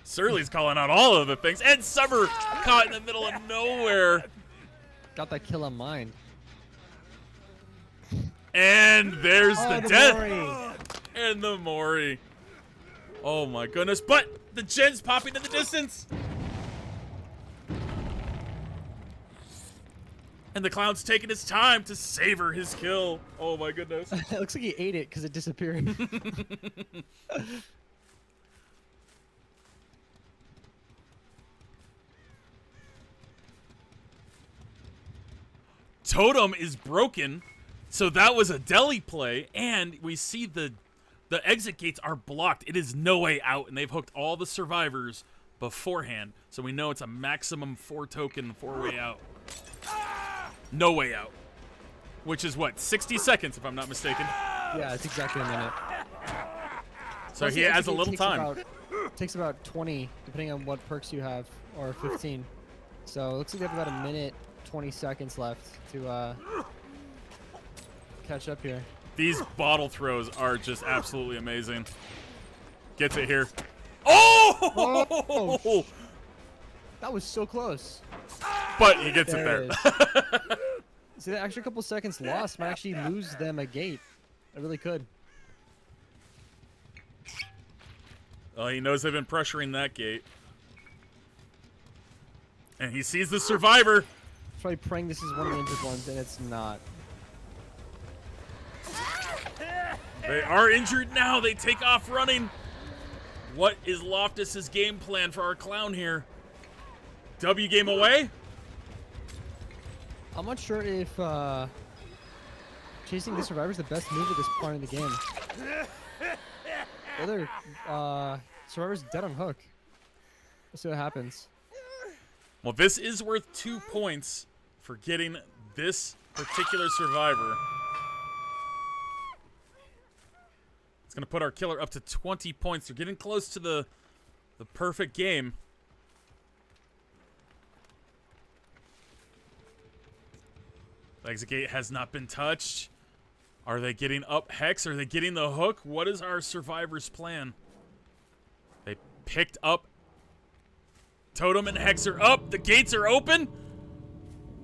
Surly's calling out all of the things. And Summer caught in the middle of nowhere. Got that kill on mine. And there's the death. Mori. And the Mori. Oh my goodness. But the gen's popping in the distance. And the clown's taking his time to savor his kill. Oh my goodness. It looks like he ate it because it disappeared. Totem is broken, so that was a deli play, and we see the exit gates are blocked. It is no way out, and they've hooked all the survivors beforehand, so we know it's a maximum 4 token 4 way out. No way out. which is what, 60 seconds if I'm not mistaken. Yeah, it's exactly a minute. So Plus, he the has a extra little takes time. Takes about 20, depending on what perks you have, or 15. So it looks like we have about a minute, 20 seconds left to catch up here. These bottle throws are just absolutely amazing. Gets it here. Oh! Oh! That was so close. But he gets it there. It is. See, that extra couple seconds lost might actually lose them a gate. It really could. Well, he knows they've been pressuring that gate. And he sees the survivor. Probably praying this is one of the injured ones, and it's not. They are injured now. They take off running. What is Loftus's game plan for our clown here? W game away? I'm not sure if chasing the survivor is the best move at this point in the game. The other survivor's dead on hook. Let's see what happens. Well, this is worth 2 points for getting this particular survivor. It's going to put our killer up to 20 points. We're getting close to the perfect game. Exit gate has not been touched. Are they getting up Hex? Are they getting the hook? What is our survivor's plan? They picked up Totem and Hex are up. The gates are open.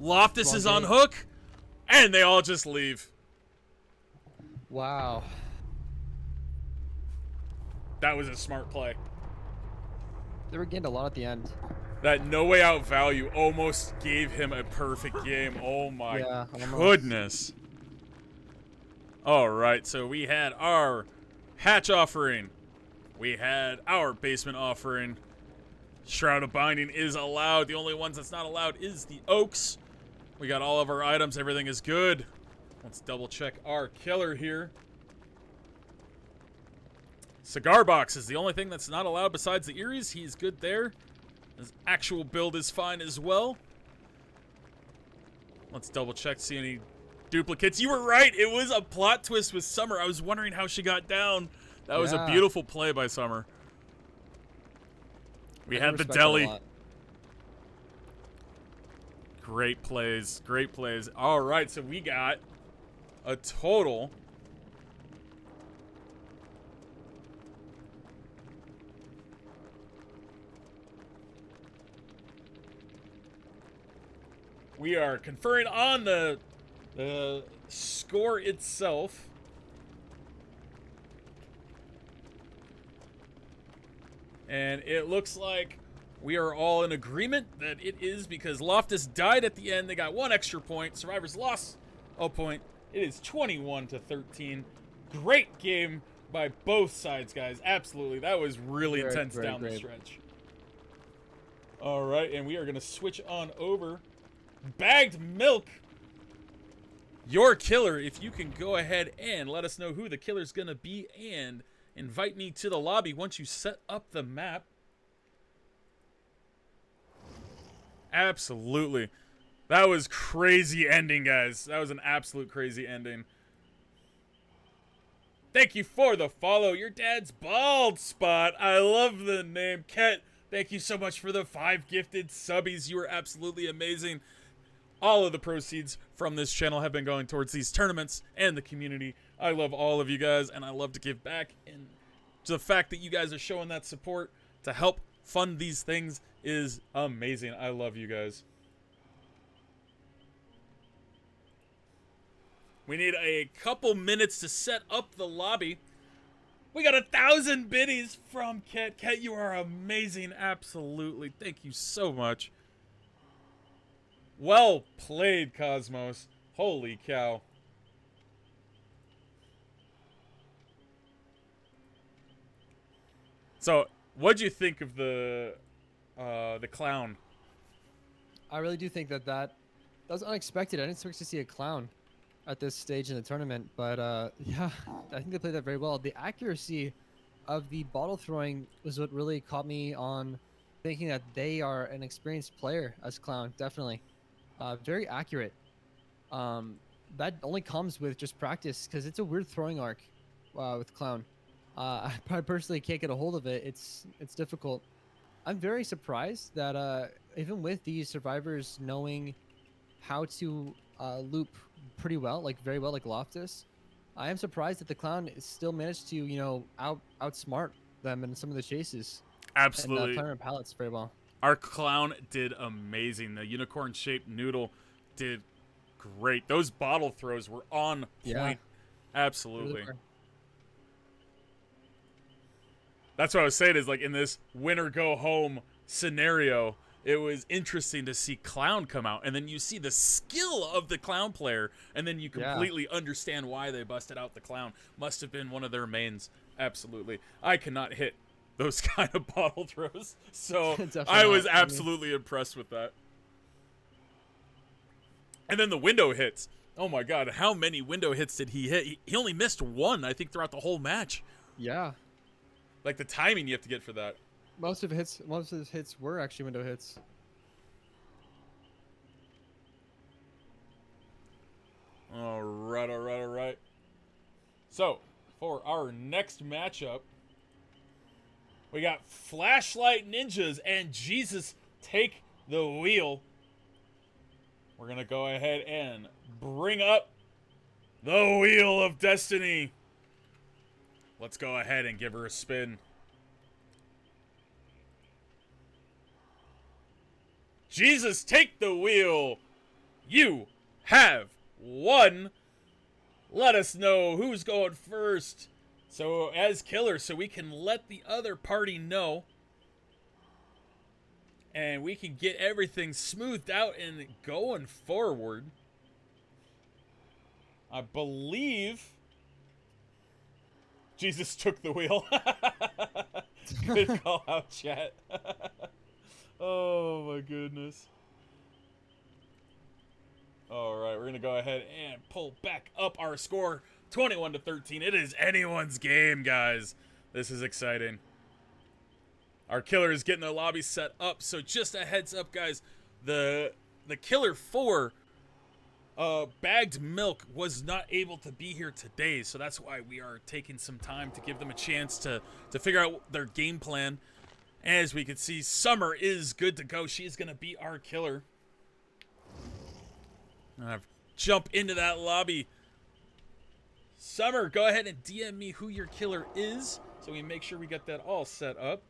Loftus is on hook. And they all just leave. Wow. That was a smart play. They regained a lot at the end. That no way out value almost gave him a perfect game. Oh my goodness. All right, so we had our hatch offering. We had our basement offering. Shroud of Binding is allowed. The only ones that's not allowed is the Oaks. We got all of our items. Everything is good. Let's double check our killer here. Cigar box is the only thing that's not allowed besides the Eries. He's good there. His actual build is fine as well. Let's double check, see any duplicates. You were right. It was a plot twist with Summer. I was wondering how she got down. That was a beautiful play by Summer. We had the deli. Great plays. Great plays. All right, so we got a total we are conferring on the score itself. And it looks like we are all in agreement that it is because Loftus died at the end. They got 1 extra point. Survivors lost a point. It is 21-13. Great game by both sides, guys. Absolutely. That was really intense down the stretch. All right, and we are going to switch on over. Bagged Milk. Your killer, if you can go ahead and let us know who the killer's going to be and invite me to the lobby once you set up the map. Absolutely. That was crazy ending, guys. That was an absolute crazy ending. Thank you for the follow. Your dad's bald spot. I love the name. Ket, thank you so much for the 5 gifted subbies. You are absolutely amazing. All of the proceeds from this channel have been going towards these tournaments and the community. I love all of you guys, and I love to give back. And the fact that you guys are showing that support to help fund these things is amazing. I love you guys. We need a couple minutes to set up the lobby. We got 1,000 biddies from Ket. Ket, you are amazing. Absolutely. Thank you so much. Well played, Cosmos. Holy cow. So, what'd you think of the clown? I really do think that was unexpected. I didn't expect to see a clown at this stage in the tournament, but yeah, I think they played that very well. The accuracy of the bottle throwing was what really caught me on thinking that they are an experienced player as clown. Definitely, very accurate. that only comes with just practice because it's a weird throwing arc with Clown. I personally can't get a hold of it. It's difficult. I'm very surprised that even with these survivors knowing how to loop pretty well, like very well, like Loftus, I am surprised that the Clown still managed to outsmart them in some of the chases and Absolutely. play around pallets very well. Our clown did amazing. The unicorn-shaped noodle did great. Those bottle throws were on Yeah, point. they Absolutely. really were. That's what I was saying is like in this win or go home scenario, it was interesting to see Clown come out, and then you see the skill of the Clown player, and then you Yeah. completely understand why they busted out the Clown. Must have been one of their mains. Absolutely. I cannot hit those kind of bottle throws, so Definitely I was not for me. absolutely impressed with that. And then the window hits. Oh my god, how many window hits did he hit? He only missed one, I think, throughout the whole match. Yeah. Like the timing you have to get for that. Most of his hits were actually window hits. Alright, alright, alright. So, for our next matchup, we got Flashlight Ninjas and Jesus Take the Wheel. We're gonna go ahead and bring up the Wheel of Destiny. Let's go ahead and give her a spin. Jesus, take the wheel. You have won. Let us know who's going first. So, as killer, so we can let the other party know. And we can get everything smoothed out and going forward. I believe Jesus took the wheel. Good call out, chat. Oh my goodness. Alright, we're going to go ahead and pull back up our score. 21-13. It is anyone's game, guys. This is exciting. Our killer is getting their lobby set up. So just a heads up, guys. The killer for Bagged Milk was not able to be here today. So that's why we are taking some time to give them a chance to figure out their game plan. As we can see, Summer is good to go. She's going to be our killer. Jump into that lobby. Summer, go ahead and DM me who your killer is so we make sure we get that all set up.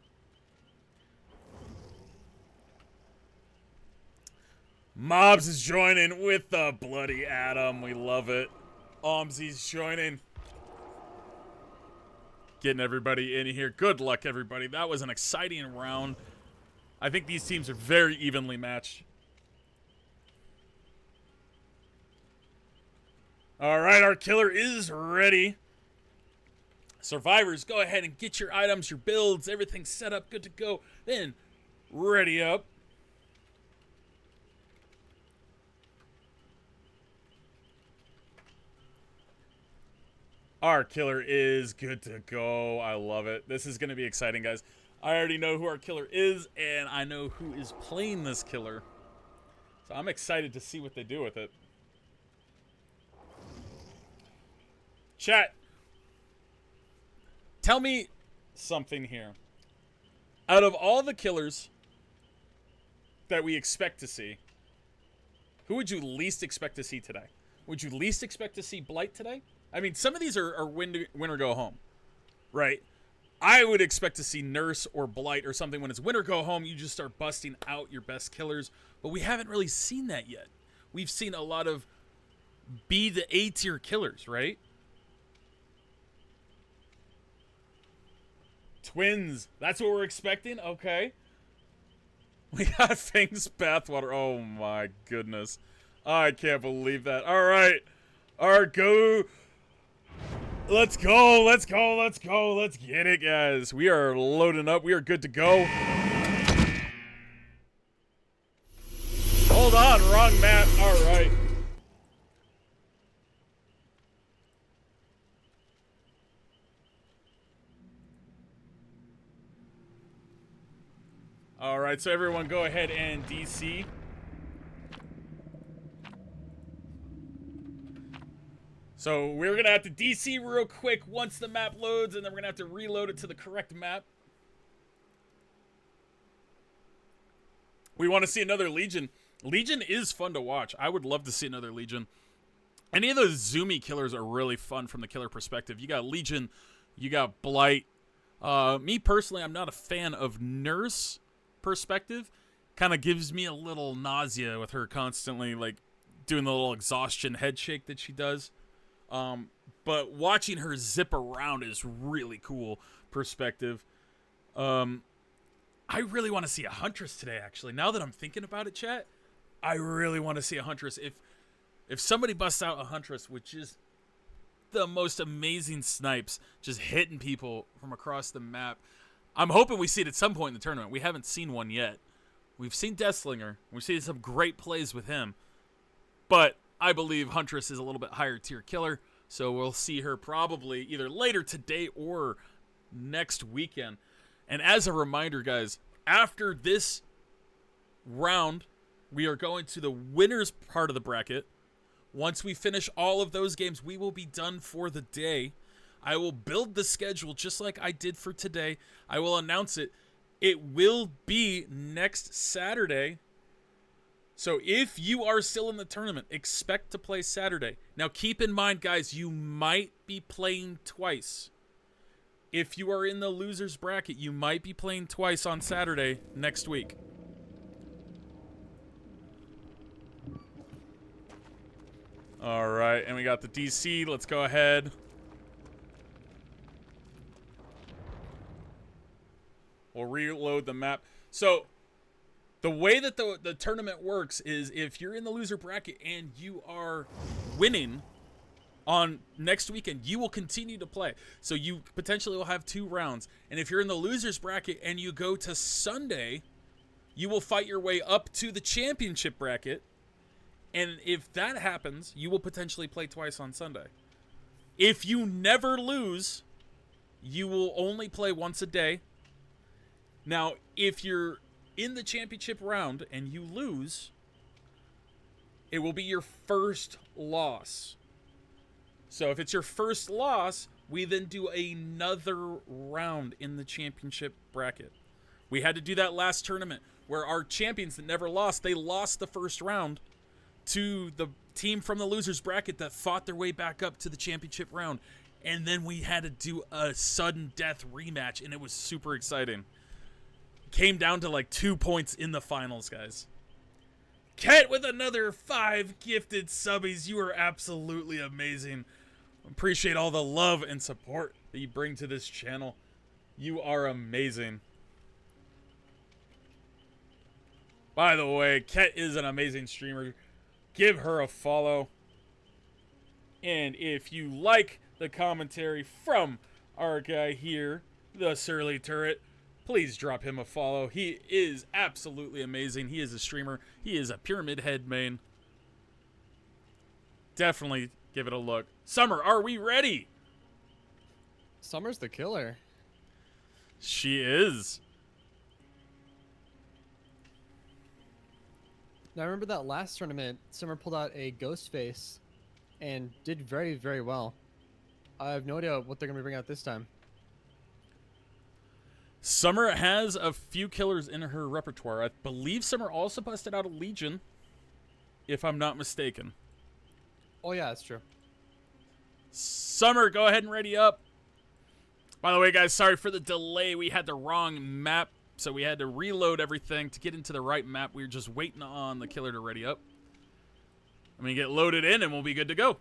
Mobs is joining with the Bloody Adam. We love it. Omzi's joining. Getting everybody in here. Good luck, everybody. That was an exciting round. I think these teams are very evenly matched. All right, our killer is ready. Survivors, go ahead and get your items, your builds, everything set up, good to go. Then, ready up. Our killer is good to go. I love it. This is going to be exciting, guys. I already know who our killer is, and I know who is playing this killer. So I'm excited to see what they do with it. Chat, tell me something here. Out of all the killers that we expect to see, who would you least expect to see today? Would you least expect to see Blight today? I mean, some of these are win or go home, right? I would expect to see Nurse or Blight or something. When it's win or go home, you just start busting out your best killers. But we haven't really seen that yet. We've seen a lot of B to A tier killers, right? Twins. That's what we're expecting? Okay. We got Fang's bathwater. Oh my goodness. I can't believe that. All right. Go. Let's go. Let's go. Let's go. Let's get it, guys. We are loading up. We are good to go. Hold on. Wrong map. All right. All right, so everyone go ahead and DC. So we're going to have to DC real quick once the map loads, and then we're going to have to reload it to the correct map. We want to see another Legion. Legion is fun to watch. I would love to see another Legion. Any of those zoomy killers are really fun from the killer perspective. You got Legion, you got Blight. Me personally, I'm not a fan of Nurse perspective. Kind of gives me a little nausea with her constantly like doing the little exhaustion head shake that she does. But watching her zip around is really cool perspective. I really want to see a Huntress today, actually. Now that I'm thinking about it, chat, I really want to see a Huntress. If somebody busts out a Huntress, which is the most amazing snipes, just hitting people from across the map, I'm hoping we see it at some point in the tournament. We haven't seen one yet. We've seen Deathslinger. We've seen some great plays with him. But I believe Huntress is a little bit higher tier killer, so we'll see her probably either later today or next weekend. And as a reminder, guys, after this round, we are going to the winners part of the bracket. Once we finish all of those games, we will be done for the day. I will build the schedule just like I did for today. I will announce it. It will be next Saturday. So if you are still in the tournament, expect to play Saturday. Now keep in mind, guys, you might be playing twice. If you are in the losers bracket, you might be playing twice on Saturday next week. All right, and we got the DC. Let's go ahead. We'll reload the map. So the way that the tournament works is if you're in the loser bracket and you are winning on next weekend, you will continue to play. So you potentially will have 2 rounds. And if you're in the losers bracket and you go to Sunday, you will fight your way up to the championship bracket. And if that happens, you will potentially play twice on Sunday. If you never lose, you will only play once a day. Now, if you're in the championship round and you lose, it will be your first loss. So if it's your first loss, we then do another round in the championship bracket. We had to do that last tournament where our champions that never lost, they lost the first round to the team from the losers bracket that fought their way back up to the championship round. And then we had to do a sudden death rematch, and it was super exciting. Came down to like 2 points in the finals, guys. Cat with another 5 gifted subbies. You are absolutely amazing. Appreciate all the love and support that you bring to this channel. You are amazing. By the way, Ket is an amazing streamer. Give her a follow. And if you like the commentary from our guy here, the Surly Turret, please drop him a follow. He is absolutely amazing. He is a streamer. He is a Pyramid Head main. Definitely give it a look. Summer, are we ready? Summer's the killer. She is. Now, I remember that last tournament, Summer pulled out a Ghostface and did very, very well. I have no idea what they're going to bring out this time. Summer has a few killers in her repertoire. I believe Summer also busted out a Legion, if I'm not mistaken. Oh, yeah, that's true. Summer, go ahead and ready up. By the way, guys, sorry for the delay. We had the wrong map, so we had to reload everything to get into the right map. We were just waiting on the killer to ready up. I'm going to get loaded in, and we'll be good to go.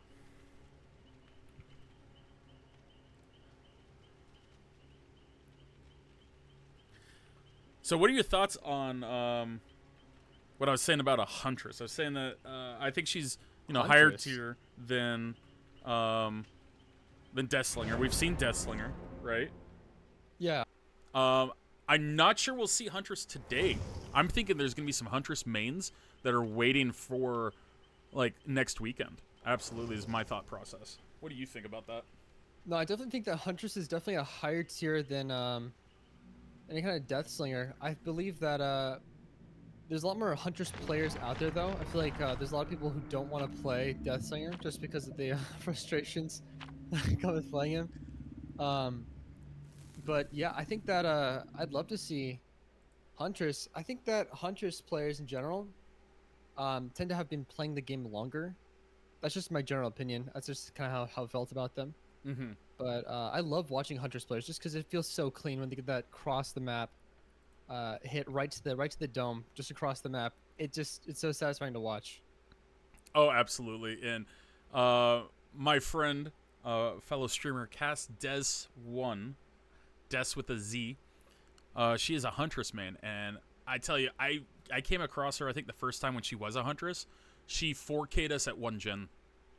So what are your thoughts on what I was saying about a Huntress? I was saying that I think she's, you know, higher tier than Deathslinger. We've seen Deathslinger, right? Yeah. I'm not sure we'll see Huntress today. I'm thinking there's going to be some Huntress mains that are waiting for, like, next weekend. Absolutely is my thought process. What do you think about that? No, I definitely think that Huntress is definitely a higher tier than any kind of Deathslinger. I believe that there's a lot more Huntress players out there, though. I feel like there's a lot of people who don't want to play Deathslinger just because of the frustrations that come with playing him. But yeah, I think that I'd love to see Huntress. I think that Huntress players in general tend to have been playing the game longer. That's just my general opinion. That's just kind of how I felt about them. Mm-hmm. But I love watching Huntress players just because it feels so clean when they get that cross the map hit right to the dome, just across the map. It's so satisfying to watch. Oh, absolutely. And my friend, fellow streamer, Cast Des1, Des with a Z. She is a Huntress, man, and I tell you, I came across her, I think, the first time when she was a Huntress. She 4K'd us at 1 gen.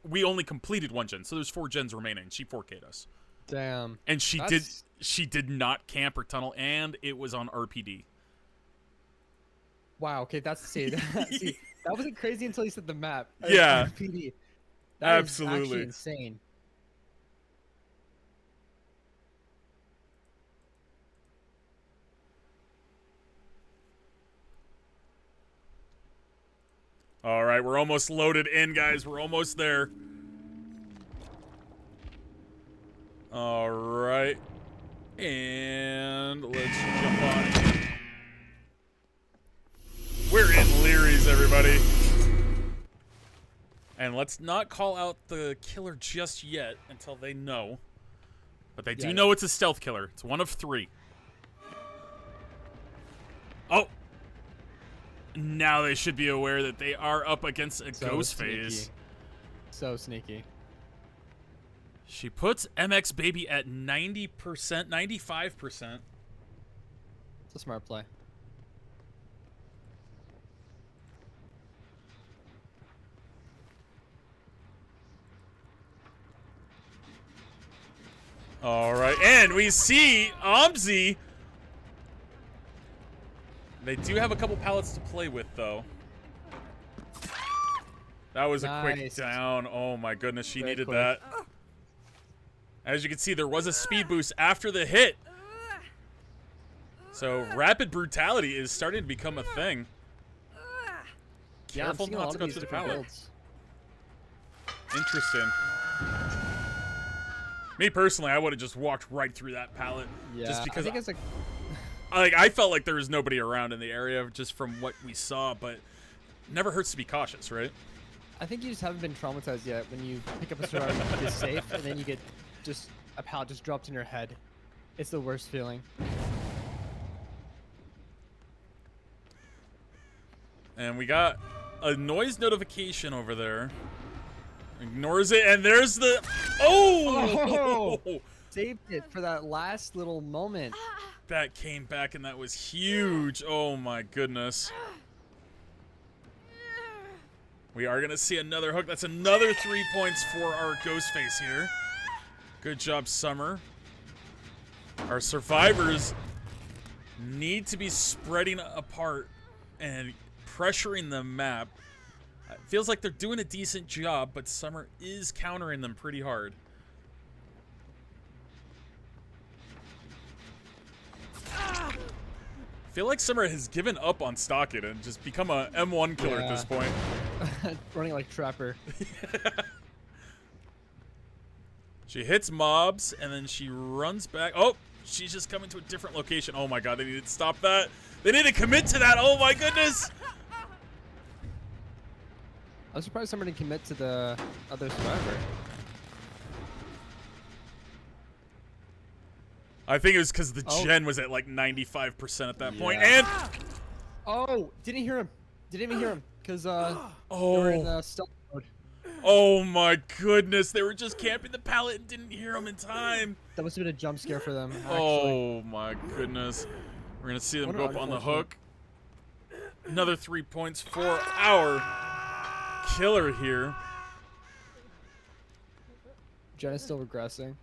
We only completed 1 gen, so there's 4 gens remaining. She 4K'd us. Damn. And she did not camp or tunnel, and it was on RPD. Wow. Okay, that's see, see, that wasn't crazy until you said the map. Yeah. PD. Absolutely. Is actually insane. All right, we're almost loaded in, guys. We're almost there. All right. And let's jump on in. We're in Leary's, everybody. And let's not call out the killer just yet until they know. But they do know it's a stealth killer. It's one of 3. Oh! Now they should be aware that they are up against a Ghostface. So sneaky. She puts MX Baby at 90%, 95%. It's a smart play. All right, and we see Omzi. They do have a couple pallets to play with, though. That was a quick down. Oh my goodness, she needed that. As you can see, there was a speed boost after the hit. So rapid brutality is starting to become a thing. Careful not to go to the pallet. Interesting. Me personally, I would have just walked right through that pallet. Yeah, just because I think it's like I felt like there was nobody around in the area just from what we saw, but never hurts to be cautious, right? I think you just haven't been traumatized yet when you pick up a survivor and get safe, and then you get just a pallet just dropped in your head. It's the worst feeling. And we got a noise notification over there. Ignores it, and there's the... Oh! Saved it for that last little moment. That came back, and that was huge. Oh, my goodness. We are going to see another hook. That's another 3 points for our Ghostface here. Good job, Summer. Our survivors need to be spreading apart and pressuring the map. It feels like they're doing a decent job, but Summer is countering them pretty hard. I feel like Summer has given up on stalking and just become a M1 killer at this point. Running like Trapper. She hits mobs, and then she runs back. Oh, she's just coming to a different location. Oh my god, they need to stop that. They need to commit to that. Oh my goodness. I'm surprised somebody didn't commit to the other survivor. I think it was because the gen was at like 95% at that point. Yeah. And oh, didn't hear him. Didn't even hear him because they were in stealth mode. Oh my goodness, they were just camping the pallet and didn't hear him in time. That must have been a jump scare for them. Actually. Oh my goodness. We're gonna see them go up on the hook. Another 3 points for our killer here. Jen is still regressing.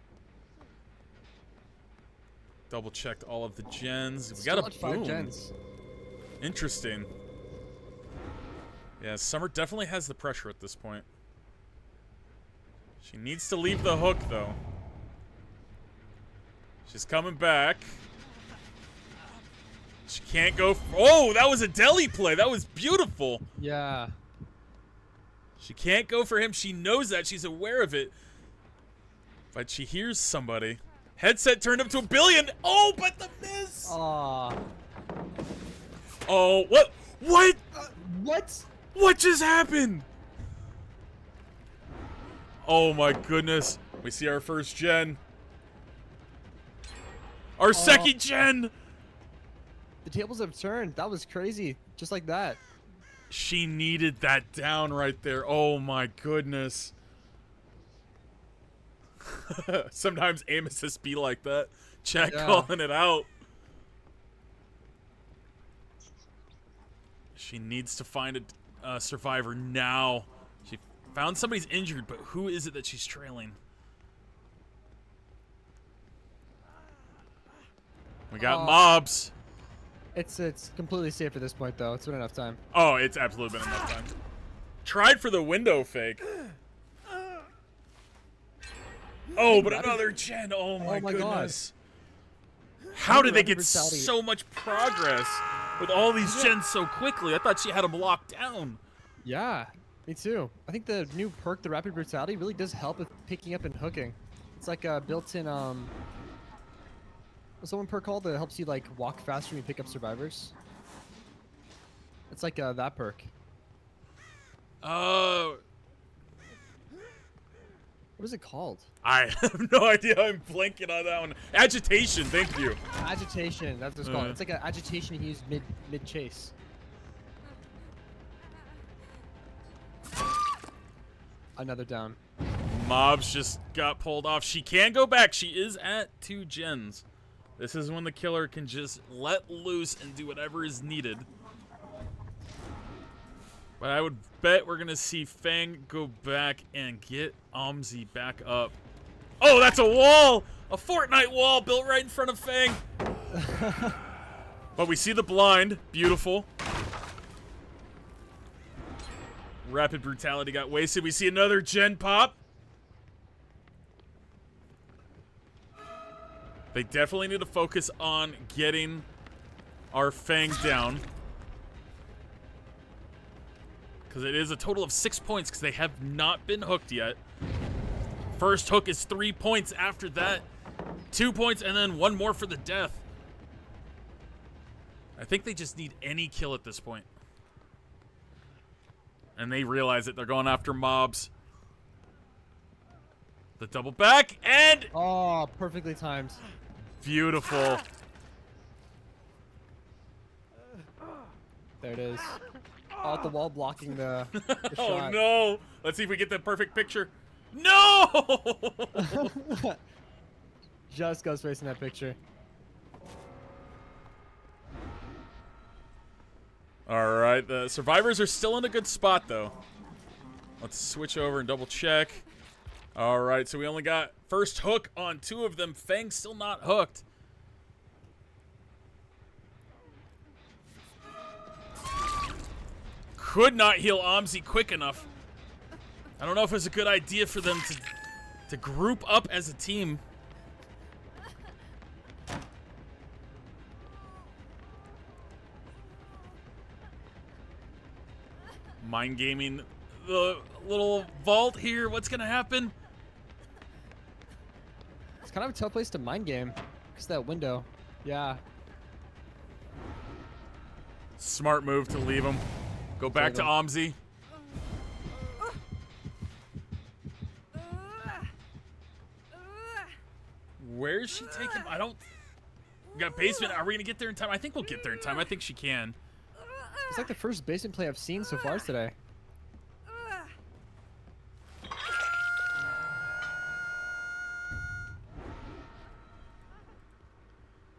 Double checked all of the gens. We got a boom. 5 gens. Interesting. Yeah, Summer definitely has the pressure at this point. She needs to leave the hook, though. She's coming back. She can't go. Oh, that was a deli play. That was beautiful. Yeah. She can't go for him. She knows that. She's aware of it. But she hears somebody. Headset turned up to 1 billion. Oh, but the miss. Aw. Oh, what? What? What? What just happened? Oh my goodness. We see our first gen. Our second gen. The tables have turned. That was crazy. Just like that. She needed that down right there. Oh my goodness. Sometimes aim assist be like that. Chat calling it out. She needs to find a survivor now. She found somebody's injured, but who is it that she's trailing? We got mobs. It's completely safe at this point, though. It's been enough time. Oh, it's absolutely been enough time. Tried for the window fake. Oh, but another gen. Oh my goodness. How did they get so much progress with all these gens so quickly? I thought she had them locked down. Yeah, me too. I think the new perk, the Rapid Brutality, really does help with picking up and hooking. It's like a built-in, what's the one perk called that helps you, like, walk faster when you pick up survivors? It's like that perk. What is it called? I have no idea. I'm blanking on that one. Agitation, thank you. Agitation, that's what it's called. It's like an agitation you use mid-chase. Another down. Mobs just got pulled off. She can go back. She is at 2 gens. This is when the killer can just let loose and do whatever is needed. But I would bet we're going to see Fang go back and get Omzi back up. Oh, that's a wall! A Fortnite wall built right in front of Fang. But we see the blind. Beautiful. Rapid Brutality got wasted. We see another gen pop. They definitely need to focus on getting our Fang down. Because it is a total of 6 points because they have not been hooked yet. First hook is 3 points. After that, 2 points and then 1 more for the death. I think they just need any kill at this point. And they realize it. They're going after mobs. The double back and... Oh, perfectly timed. Beautiful. There it is. Oh, the wall blocking the Oh shot. no! Let's see if we get the perfect picture. No! Just Ghostface in that picture. All right, the survivors are still in a good spot though. Let's switch over and double check. All right, so we only got first hook on 2 of them. Fang's still not hooked. Could not heal Omzi quick enough. I don't know if it was a good idea for them to group up as a team. Mind gaming the little vault here. What's gonna happen? It's kind of a tough place to mind game. Because that window. Yeah. Smart move to leave him. Go back to Omzi. Where is she taking? I don't. We got basement. Are we gonna get there in time? I think we'll get there in time. I think she can. It's like the first basement play I've seen so far today.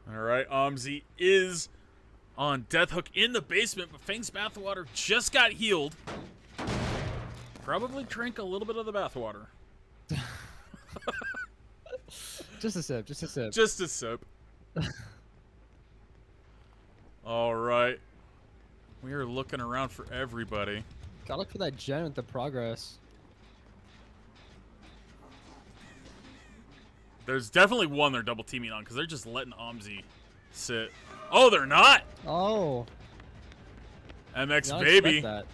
All right, Omzi is on death hook in the basement, but Fang's bathwater just got healed. Probably drink a little bit of the bathwater. Just a sip, just a sip. Just a sip. All right. We are looking around for everybody. Gotta look for that gen with the progress. There's definitely one they're double teaming on because they're just letting Omzi Sit. Oh, they're not. Oh. MX Did not baby. expect that.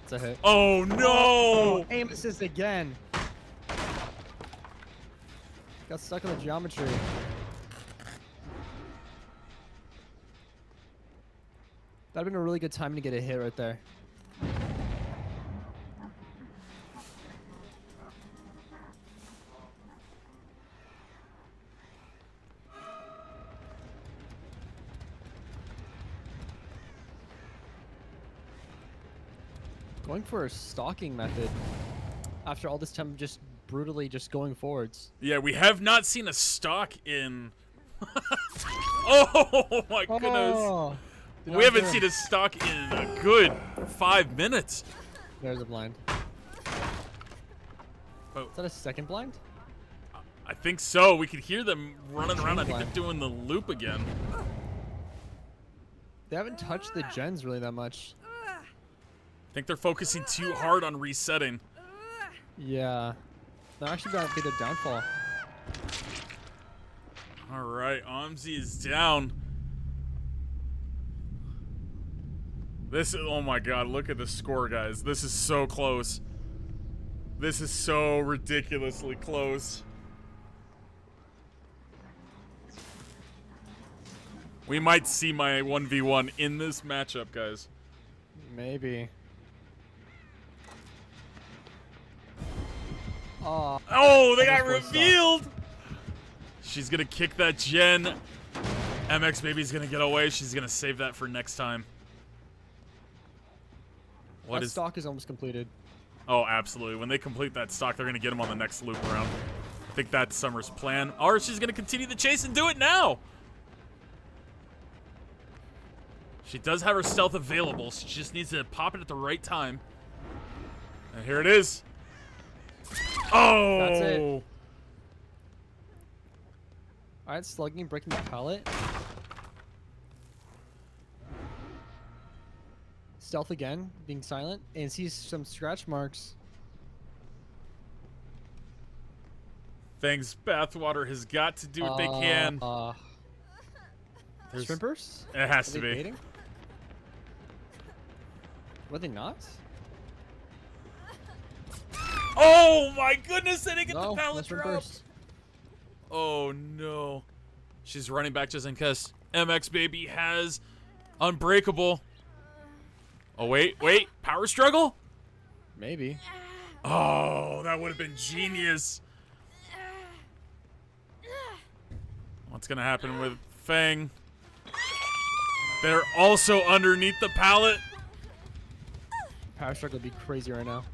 It's a hit. Oh no! Oh, aim assist again. Got stuck in the geometry. That'd been a really good time to get a hit right there. Going for a stalking method after all this time just brutally just going forwards. Yeah, we have not seen a stock in... Oh my goodness. Oh, We haven't seen a stock in a good 5 minutes. there's a blind. Oh. Is that a second blind? I think so. We could hear them running around. I think Blind. they're doing the loop again. They haven't touched the gens really that much. I think they're focusing too hard on resetting. Yeah. That actually got to be the downfall. All right, Omzi is down. This is, oh my god, look at the score, guys. This is so close. This is so ridiculously close. We might see my 1v1 in this matchup, guys. Maybe. Oh, Oh, they got Almost full revealed! She's gonna kick that gen. MX Baby's gonna get away. She's gonna save that for next time. What that is... stock is almost completed. Oh, absolutely. When they complete that stock, they're gonna get him on the next loop around. I think that's Summer's plan. Or she's gonna continue the chase and do it now! She does have her stealth available. She just needs to pop it at the right time. And here it is. Oh! That's it. Alright, slugging, breaking the pallet. Stealth again, being silent, and sees some scratch marks. Thanks, Bathwater has got to do what they can. There's- Shrimpers? It has Are to they be. baiting? Were they not? Oh my goodness, they didn't get No, the pallet that's drop. reversed. Oh no. She's running back just in case. MX Baby has Unbreakable. Oh, wait. Power struggle? Maybe. Oh, that would have been genius. What's going to happen with Fang? They're also underneath the pallet. Power struggle would be crazy right now.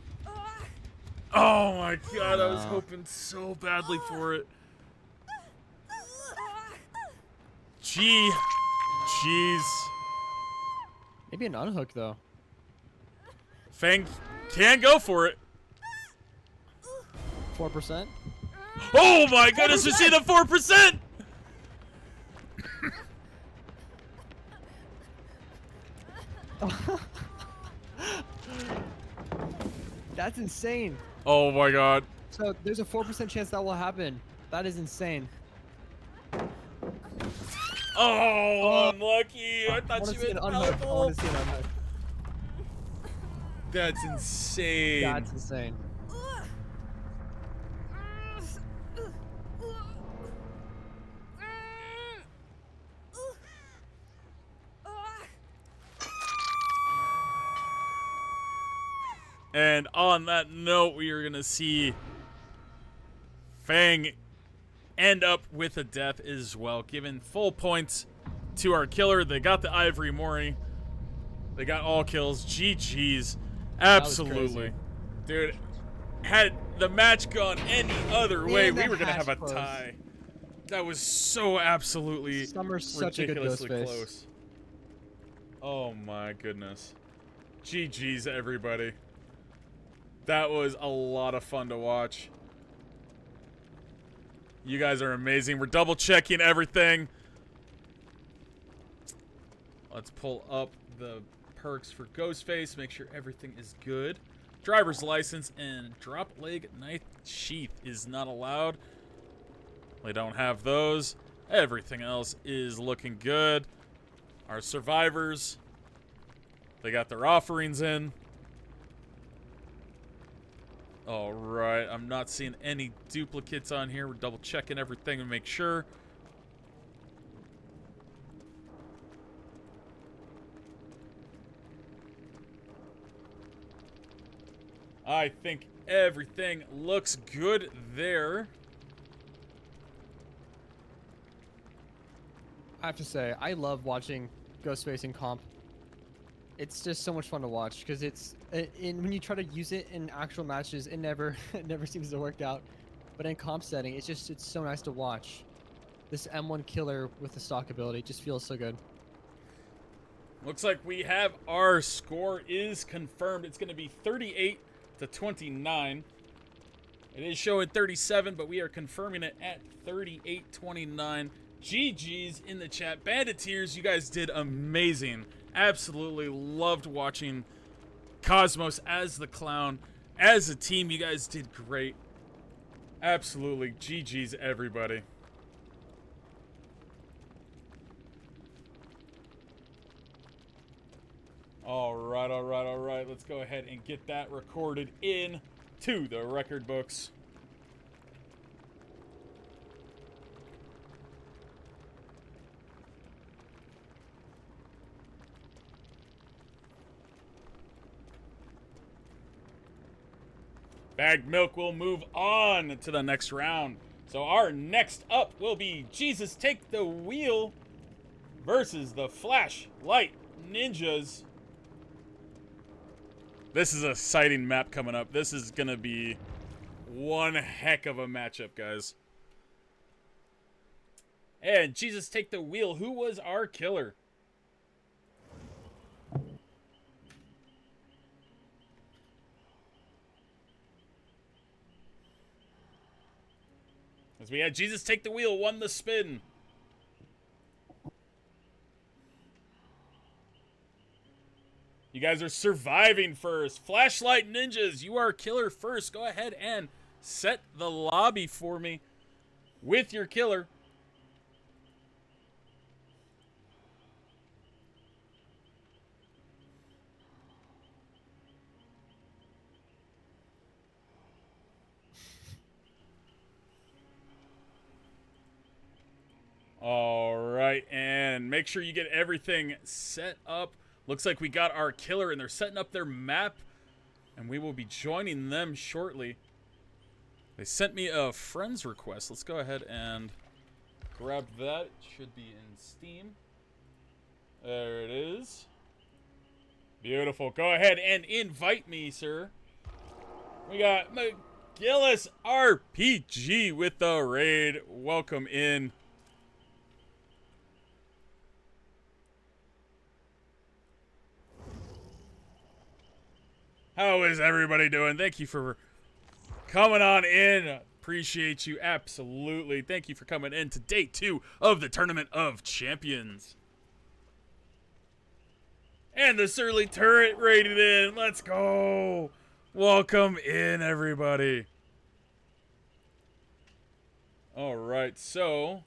Oh my god, I was No. hoping so badly for it. Jeez. Maybe an unhook though. Fang can go for it. 4%. Oh my goodness, we see the 4%! That's insane. Oh my god. So there's a 4% chance that will happen. That is insane. Oh, unlucky. I I thought want she to see made an unhook. I powerful. want to see an unhook. That's insane. That's insane. And on that note, we are going to see Fang end up with a death as well, giving full points to our killer. They got the Ivory Mori. They got all kills. GG's. Absolutely. Dude, had the match gone any other way, And the we were going to have a hash closed. tie. That was so absolutely Summer's such a good ridiculously Ghostface. close. Oh my goodness. GG's, everybody. That was a lot of fun to watch. You guys are amazing. We're double checking everything. Let's pull up the perks for Ghostface. Make sure everything is good. Driver's license and drop leg knife sheath is not allowed. They don't have those. Everything else is looking good. Our survivors, they got their offerings in. All right, I'm not seeing any duplicates on here. We're double checking everything to make sure. I think everything looks good there. I have to say, I love watching Ghostface in comp. It's just so much fun to watch because when you try to use it in actual matches, it never it never seems to work out. But in comp setting, it's so nice to watch. This M1 killer with the stock ability just feels so good. Looks like we have our score is confirmed. It's going to be 38-29. It is showing 37, but we are confirming it at 38-29. GG's in the chat. Banditeers, you guys did amazing. Absolutely loved watching Cosmos as the clown. As a team, you guys did great. Absolutely. GG's, everybody. All right. Let's go ahead and get that recorded in to the record books. Bagged Milk will move on to the next round. So our next up will be Jesus Take the Wheel versus the Flashlight Ninjas. This is an exciting map coming up. This is going to be one heck of a matchup, guys. And Jesus Take the Wheel, who was our killer? As we had Jesus Take the Wheel, won the spin. You guys are surviving first. Flashlight Ninjas, you are killer first. Go ahead and set the lobby for me with your killer. All right, and make sure you get everything set up. Looks like we got our killer, and they're setting up their map, and we will be joining them shortly. They sent me a friends request. Let's go ahead and grab that. It should be in Steam. There it is. Beautiful. Go ahead and invite me, sir. We got McGillis RPG with the raid. Welcome in. How is everybody doing? Thank you for coming on in. Appreciate you. Absolutely. Thank you for coming in to day 2 of the Tournament of Champions. And the Surly Turret raided in. Let's go. Welcome in, everybody. All right, so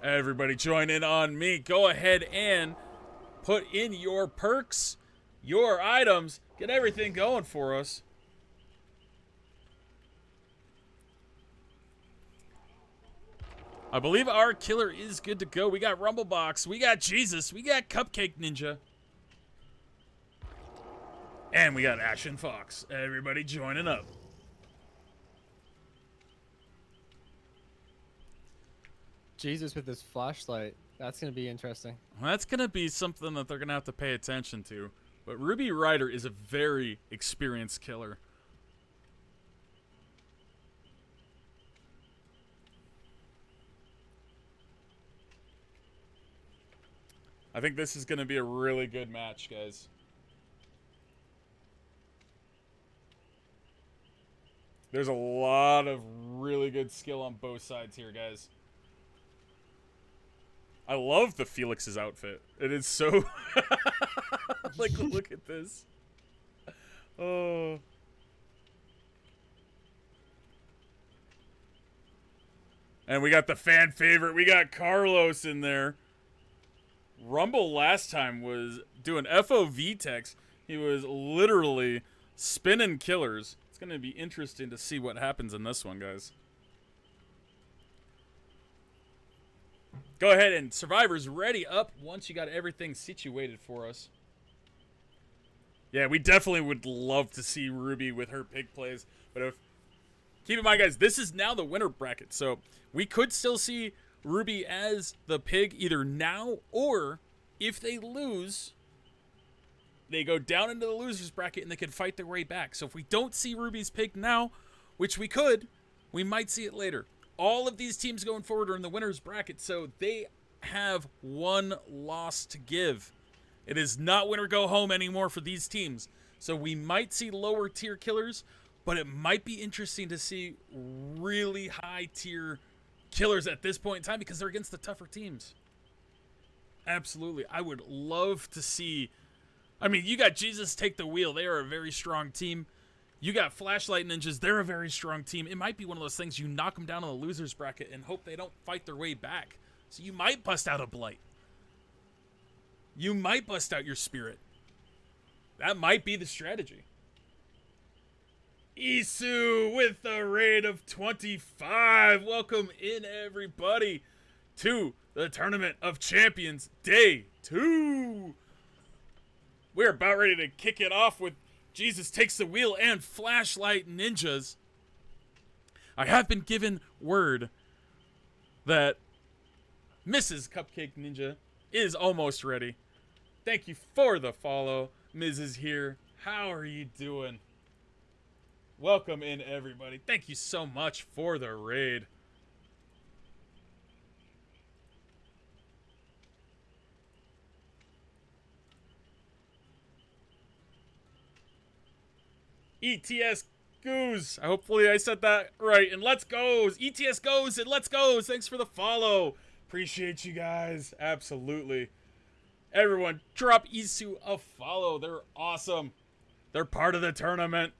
everybody join in on me. Go ahead and put in your perks, your items, get everything going for us. I believe our killer is good to go. We got Rumblebox, we got Jesus, we got Cupcake Ninja. And we got Ashen Fox. Everybody joining up. Jesus with his flashlight. That's going to be interesting. Well, that's going to be something that they're going to have to pay attention to. But Ruby Ryder is a very experienced killer. I think this is going to be a really good match, guys. There's a lot of really good skill on both sides here, guys. I love the Felix's outfit. It is so... like, look at this. Oh. And we got the fan favorite. We got Carlos in there. Rumble last time was doing FOV text. He was literally spinning killers. It's going to be interesting to see what happens in this one, guys. Go ahead and Survivor's ready up once you got everything situated for us. Yeah, we definitely would love to see Ruby with her pig plays. But if keep in mind, guys, this is now the winner bracket. So we could still see Ruby as the pig either now or if they lose, they go down into the losers bracket and they can fight their way back. So if we don't see Ruby's pig now, which we could, we might see it later. All of these teams going forward are in the winner's bracket, so they have one loss to give. It is not win or go home anymore for these teams. So we might see lower tier killers, but it might be interesting to see really high tier killers at this point in time because they're against the tougher teams. Absolutely. I would love to see... I mean, you got Jesus Take the Wheel. They are a very strong team. You got Flashlight Ninjas. They're a very strong team. It might be one of those things you knock them down in the loser's bracket and hope they don't fight their way back. So you might bust out a Blight. You might bust out your Spirit. That might be the strategy. Isu with a raid of 25. Welcome in, everybody, to the Tournament of Champions Day 2. We're about ready to kick it off with Jesus Takes the Wheel and Flashlight Ninjas. I have been given word that Mrs. Cupcake Ninja is almost ready. Thank you for the follow. Ms. is here. How are you doing? Welcome in, everybody. Thank you so much for the raid. ETS goes. Hopefully I said that right. And let's goes. ETS goes and let's goes. Thanks for the follow. Appreciate you guys. Absolutely. Everyone, drop Isu a follow. They're awesome. They're part of the tournament.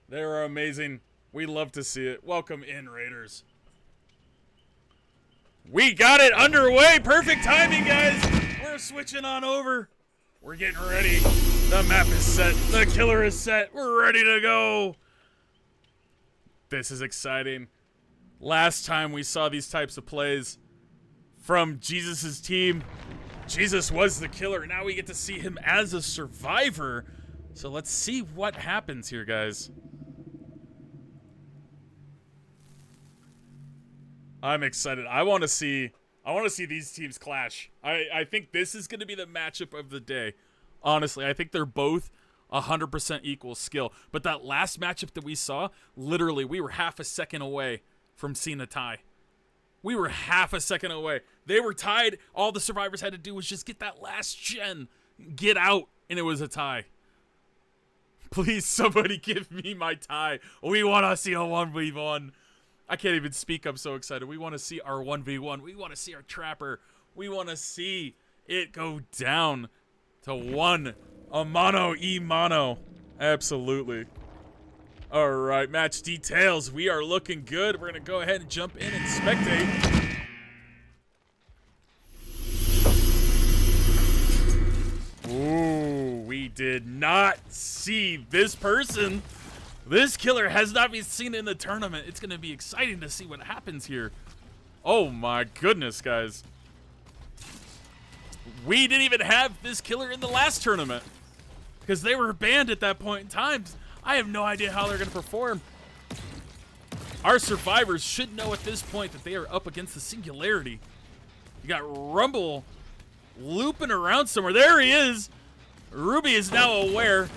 They're amazing. We love to see it. Welcome in, Raiders. We got it underway. Perfect timing, guys. We're switching on over. We're getting ready. The map is set. The killer is set. We're ready to go. This is exciting. Last time we saw these types of plays from Jesus's team, Jesus was the killer. Now we get to see him as a survivor. So let's see what happens here, guys. I'm excited. I want to see these teams clash. I think this is going to be the matchup of the day. Honestly, I think they're both 100% equal skill. But that last matchup that we saw, literally, we were half a second away from seeing a tie. We were half a second away. They were tied. All the survivors had to do was just get that last gen, get out, and it was a tie. Please, somebody give me my tie. We want to see a 1v1. I can't even speak. I'm so excited. We want to see our 1v1. We want to see our trapper. We want to see it go down to one. A mono e-mono. Absolutely. All right, match details. We are looking good. We're going to go ahead and jump in and spectate. Ooh, we did not see this person. This killer has not been seen in the tournament. It's going to be exciting to see what happens here. Oh my goodness, guys. We didn't even have this killer in the last tournament because they were banned at that point in time. I have no idea how they're going to perform. Our survivors should know at this point that they are up against the singularity. You got Rumble looping around somewhere. There he is. Ruby is now aware.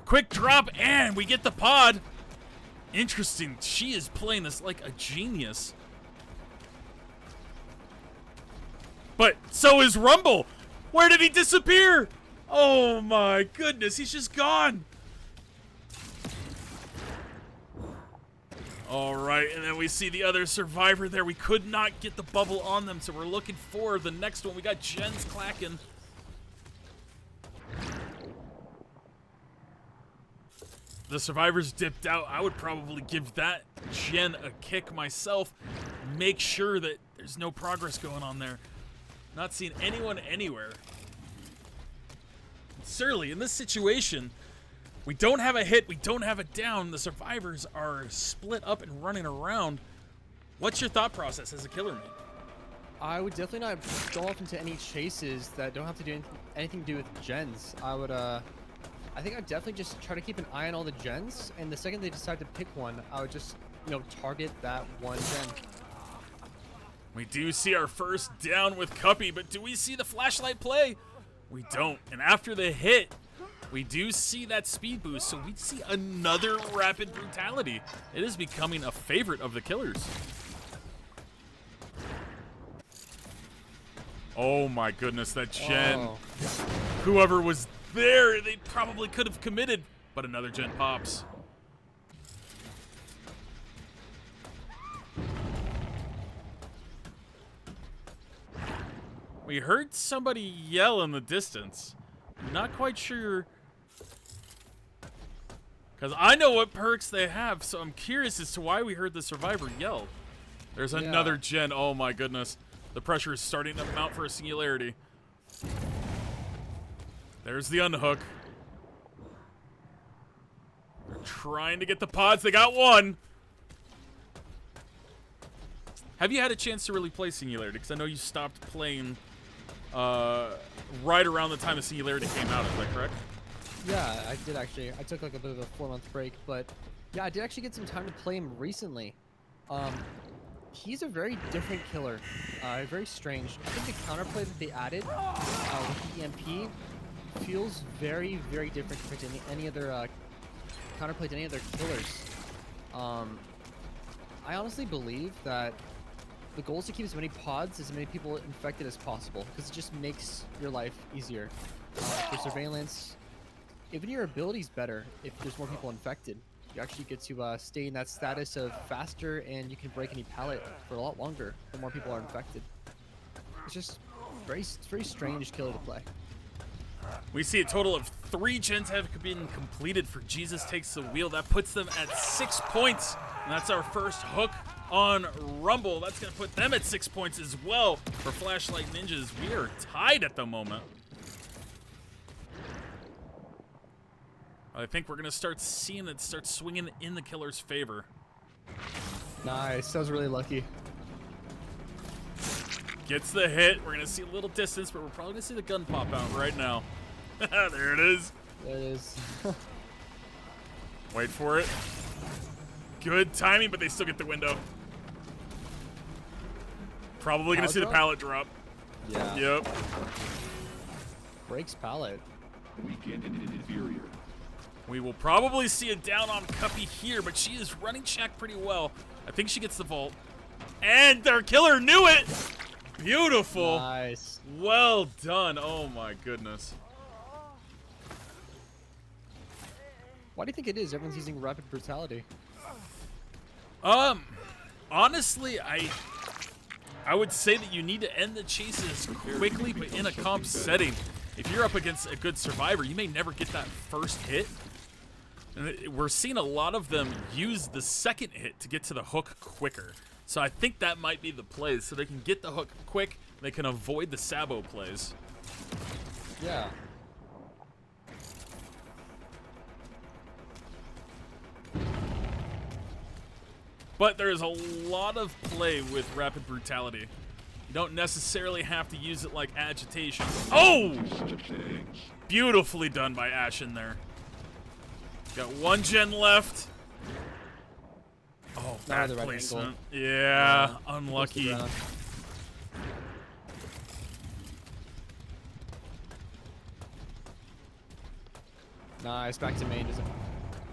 Quick drop, and we get the pod. Interesting. She is playing this like a genius. But so is Rumble. Where did he disappear? Oh my goodness, he's just gone. All right, and then we see the other survivor there. We could not get the bubble on them, so we're looking for the next one. We got Jens clacking. The survivors dipped out. I would probably give that Jen a kick myself. make sure that there's no progress going on there. Not seeing anyone anywhere. Surly, in this situation, we don't have a hit, we don't have a down. The survivors are split up and running around. What's your thought process as a killer mate? I would definitely not go off into any chases that don't have to do anything to do with gens. I think I'd definitely just try to keep an eye on all the gens, and the second they decide to pick one, I would just, target that one gen. We do see our first down with Cuppy, but do we see the flashlight play? We don't. And after the hit, we do see that speed boost, so we see another rapid brutality. It is becoming a favorite of the killers. Oh my goodness, that gen. Oh. Whoever was there, they probably could have committed, but another gen pops. We heard somebody yell in the distance. Not quite sure, because I know what perks they have, so I'm curious as to why we heard the survivor yell. There's another gen. Oh my goodness. The pressure is starting to mount for a singularity. There's the unhook. They're trying to get the pods. They got one. Have you had a chance to really play Singularity? Because I know you stopped playing right around the time the Singularity came out. Is that correct? Yeah, I did actually. I took like a bit of a 4-month break, but yeah, I did actually get some time to play him recently. He's a very different killer, very strange. I think the counterplay that they added with the EMP feels very, very different compared to any other counterplay to any other killers. I honestly believe that the goal is to keep as many pods, as many people infected as possible, because it just makes your life easier. For surveillance, even your ability's better if there's more people infected. You actually get to stay in that status of faster, and you can break any pallet for a lot longer the more people are infected. It's just very strange killer to play. We see a total of 3 gens have been completed for Jesus Takes the Wheel. That puts them at 6 points, and that's our first hook on Rumble. That's going to put them at 6 points as well for Flashlight Ninjas. We are tied at the moment. I think we're going to start seeing it start swinging in the killer's favor. Nice. That was really lucky. Gets the hit. We're going to see a little distance, but we're probably going to see the gun pop out right now. There it is. There it is. Wait for it. Good timing, but they still get the window. Probably going to see the pallet drop. Yeah. Yep. Breaks pallet. Weekend inferior. We will probably see a down on Cuppy here, but she is running Shack pretty well. I think she gets the vault. And their killer knew it! Beautiful. Nice. Well done. Oh my goodness. Why do you think it is everyone's using rapid brutality? Honestly, I would say that you need to end the chases quickly, but in a comp setting. If you're up against a good survivor, you may never get that first hit. And we're seeing a lot of them use the second hit to get to the hook quicker. So I think that might be the play, so they can get the hook quick, they can avoid the Sabo plays. Yeah. But there's a lot of play with rapid brutality. You don't necessarily have to use it like agitation. Oh! Beautifully done by Ashen there. Got 1 gen left. Oh, bad right placement. angle. Yeah, unlucky. Nice, back to main.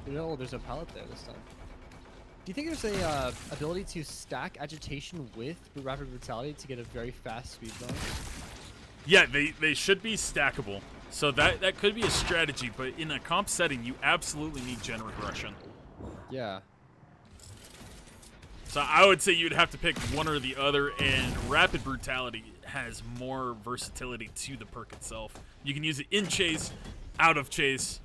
There's a pallet there this time. Do you think there's a ability to stack agitation with rapid brutality to get a very fast speed bonus? Yeah, they should be stackable. So that could be a strategy, but in a comp setting, you absolutely need gen regression. Yeah. So I would say you'd have to pick one or the other, and rapid brutality has more versatility to the perk itself. You can use it in chase, out of chase,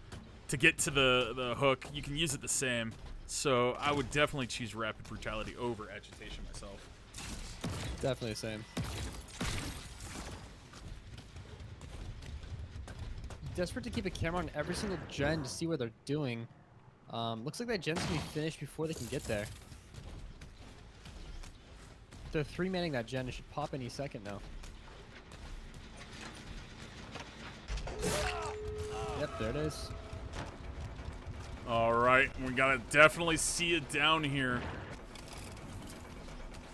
to get to the hook. You can use it the same. So I would definitely choose Rapid Brutality over Agitation myself. Definitely the same. Desperate to keep a camera on every single gen to see what they're doing. Looks like that gen's gonna be finished before they can get there. If they're 3-manning that gen, it should pop any second now. Yep, there it is. All right, we gotta definitely see it down here.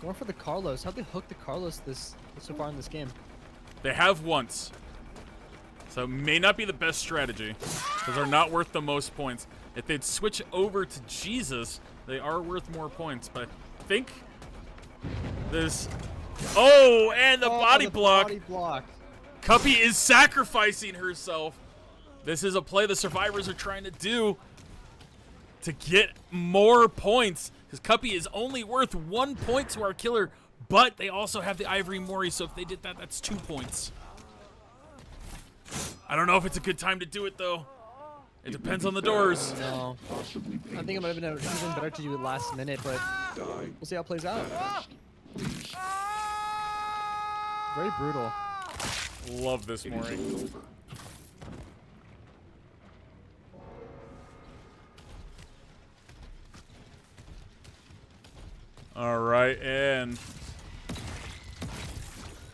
Going for the Carlos. How'd they hook the Carlos so far in this game? They have once. So it may not be the best strategy, because they're not worth the most points. If they'd switch over to Jesus, they are worth more points. But I think this... Oh, and the body block. Body block. Cuppy is sacrificing herself. This is a play the survivors are trying to do to get more points, because Cuppy is only worth 1 point to our killer, but they also have the Ivory Mori, so if they did that, that's 2 points. I don't know if it's a good time to do it, though. It depends on the doors. No. I think it might have been even better to do it last minute, but we'll see how it plays out. Very brutal. Love this Mori. All right, and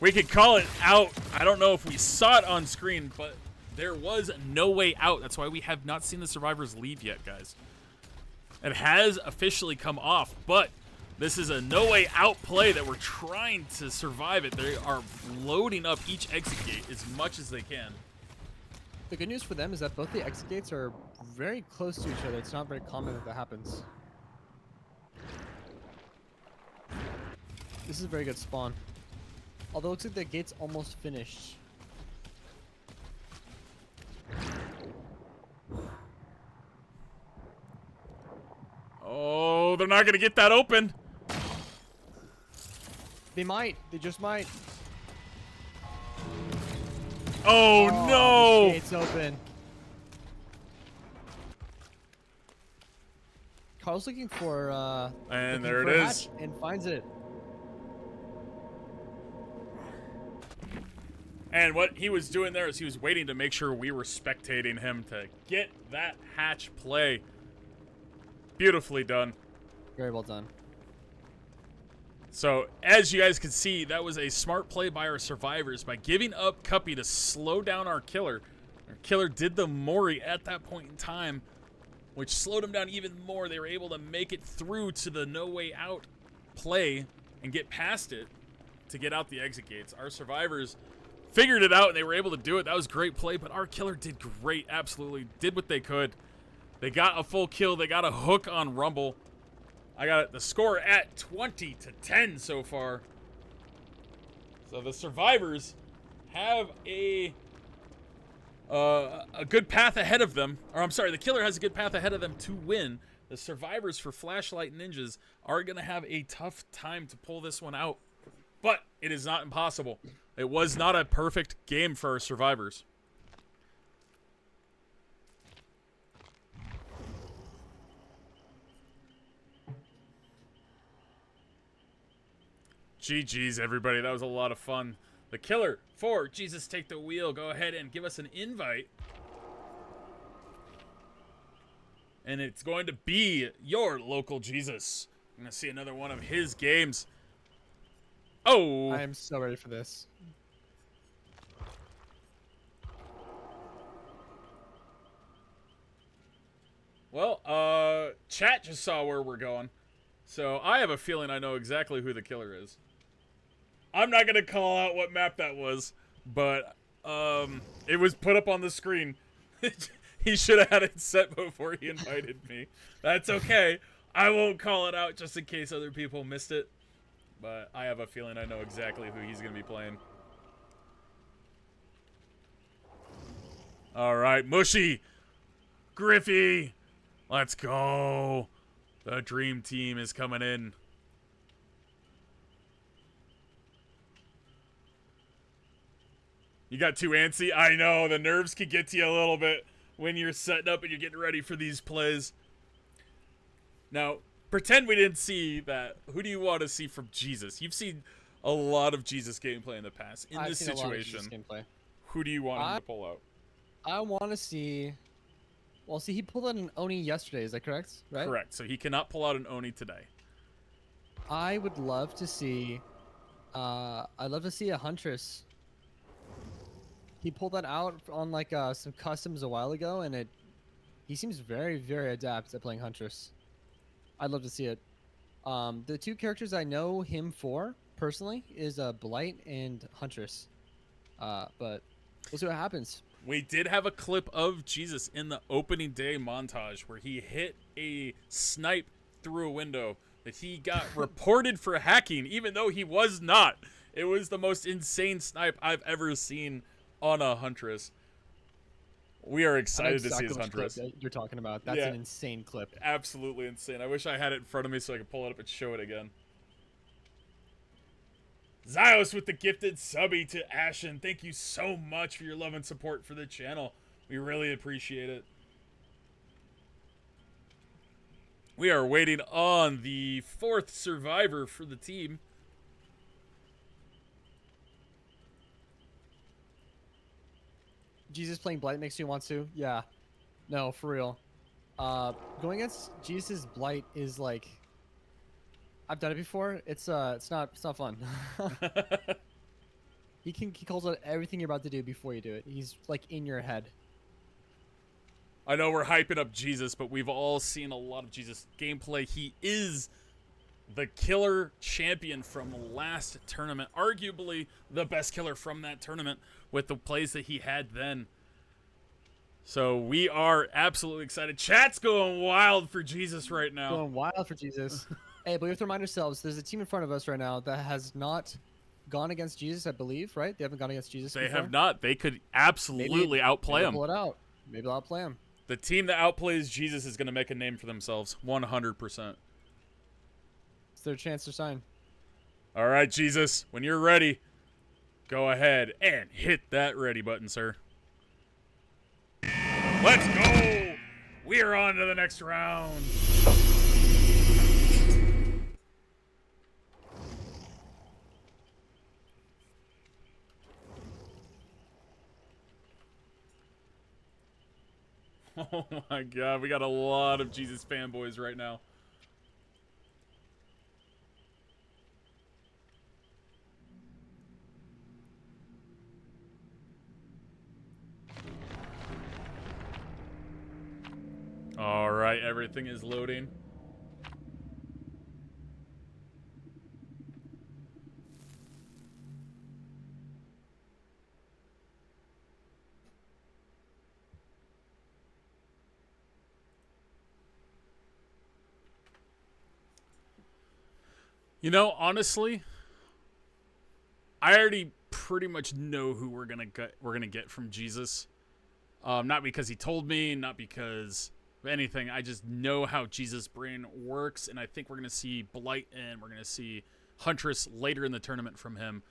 we could call it out. I don't know if we saw it on screen, but there was no way out. That's why we have not seen the survivors leave yet, guys. It has officially come off, but this is a no way out play that we're trying to survive it. They are loading up each exit gate as much as they can. The good news for them is that both the exit gates are very close to each other. It's not very common that happens. This is a very good spawn. Although it looks like the gate's almost finished. Oh, they're not going to get that open. They might. They just might. Oh, no. The gate's open. Carl's looking for And looking there for it a is. hatch and finds it. And what he was doing there is he was waiting to make sure we were spectating him to get that hatch play. Beautifully done. Very well done. So, as you guys can see, that was a smart play by our survivors by giving up Cuppy to slow down our killer. Our killer did the Mori at that point in time, which slowed him down even more. They were able to make it through to the no way out play and get past it to get out the exit gates. Our survivors figured it out and they were able to do it. That was great play, but our killer did great. Absolutely did what they could. They got a full kill. They got a hook on Rumble. I got the score at 20-10 so far. So the survivors have a good path ahead of them. Or I'm sorry, the killer has a good path ahead of them to win. The survivors for Flashlight Ninjas are going to have a tough time to pull this one out. But it is not impossible. It was not a perfect game for our survivors. GG's, everybody. That was a lot of fun. The killer for Jesus Take the Wheel. Go ahead and give us an invite. And it's going to be your local Jesus. I'm going to see another one of his games. Oh. I am so ready for this. Well, chat just saw where we're going. So I have a feeling I know exactly who the killer is. I'm not going to call out what map that was, but it was put up on the screen. He should have had it set before he invited me. That's okay. I won't call it out just in case other people missed it. But I have a feeling I know exactly who he's going to be playing. All right, Mushy. Griffey. Let's go. The dream team is coming in. You got too antsy? I know, the nerves can get to you a little bit when you're setting up and you're getting ready for these plays. Now, pretend we didn't see that. Who do you want to see from Jesus? You've seen a lot of Jesus gameplay in the past. In I've this seen a lot of Jesus situation, gameplay. who do you want him I to pull out? I want to see. Well, see, he pulled out an Oni yesterday. Is that correct? Right. Correct. So he cannot pull out an Oni today. I would love to see. I'd love to see a Huntress. He pulled that out on like some customs a while ago, and he seems very, very adept at playing Huntress. I'd love to see it. The two characters I know him for personally is Blight and Huntress. But we'll see what happens. We did have a clip of Jesus in the opening day montage where he hit a snipe through a window that he got reported for hacking, even though he was not. It was the most insane snipe I've ever seen on a Huntress. We are excited to see his Huntress. Clip that you're talking about. That's an insane clip. Absolutely insane. I wish I had it in front of me so I could pull it up and show it again. Zyos with the gifted subby to Ashen. Thank you so much for your love and support for the channel. We really appreciate it. We are waiting on the 4th survivor for the team. Jesus playing Blight makes you want to? Yeah. No, for real. Going against Jesus' Blight is like, I've done it before. It's not fun. He calls out everything you're about to do before you do it. He's like in your head. I know we're hyping up Jesus, but we've all seen a lot of Jesus gameplay. He is the killer champion from last tournament. Arguably the best killer from that tournament with the plays that he had then. So we are absolutely excited. Chat's going wild for Jesus right now. Going wild for Jesus. Hey, but we have to remind ourselves, there's a team in front of us right now that has not gone against Jesus, I believe, right? They haven't gone against Jesus They before. have not. They could absolutely outplay him. Pull it out. Maybe they'll outplay him. The team that outplays Jesus is going to make a name for themselves. 100%. It's their chance to shine. All right, Jesus, when you're ready, go ahead and hit that ready button, sir. Let's go! We are on to the next round. Oh my god, we got a lot of Jesus fanboys right now. Alright, everything is loading. You know, honestly, I already pretty much know who we're gonna get from Jesus. Not because he told me, not because of anything. I just know how Jesus' brain works, and I think we're gonna see Blight and we're gonna see Huntress later in the tournament from him.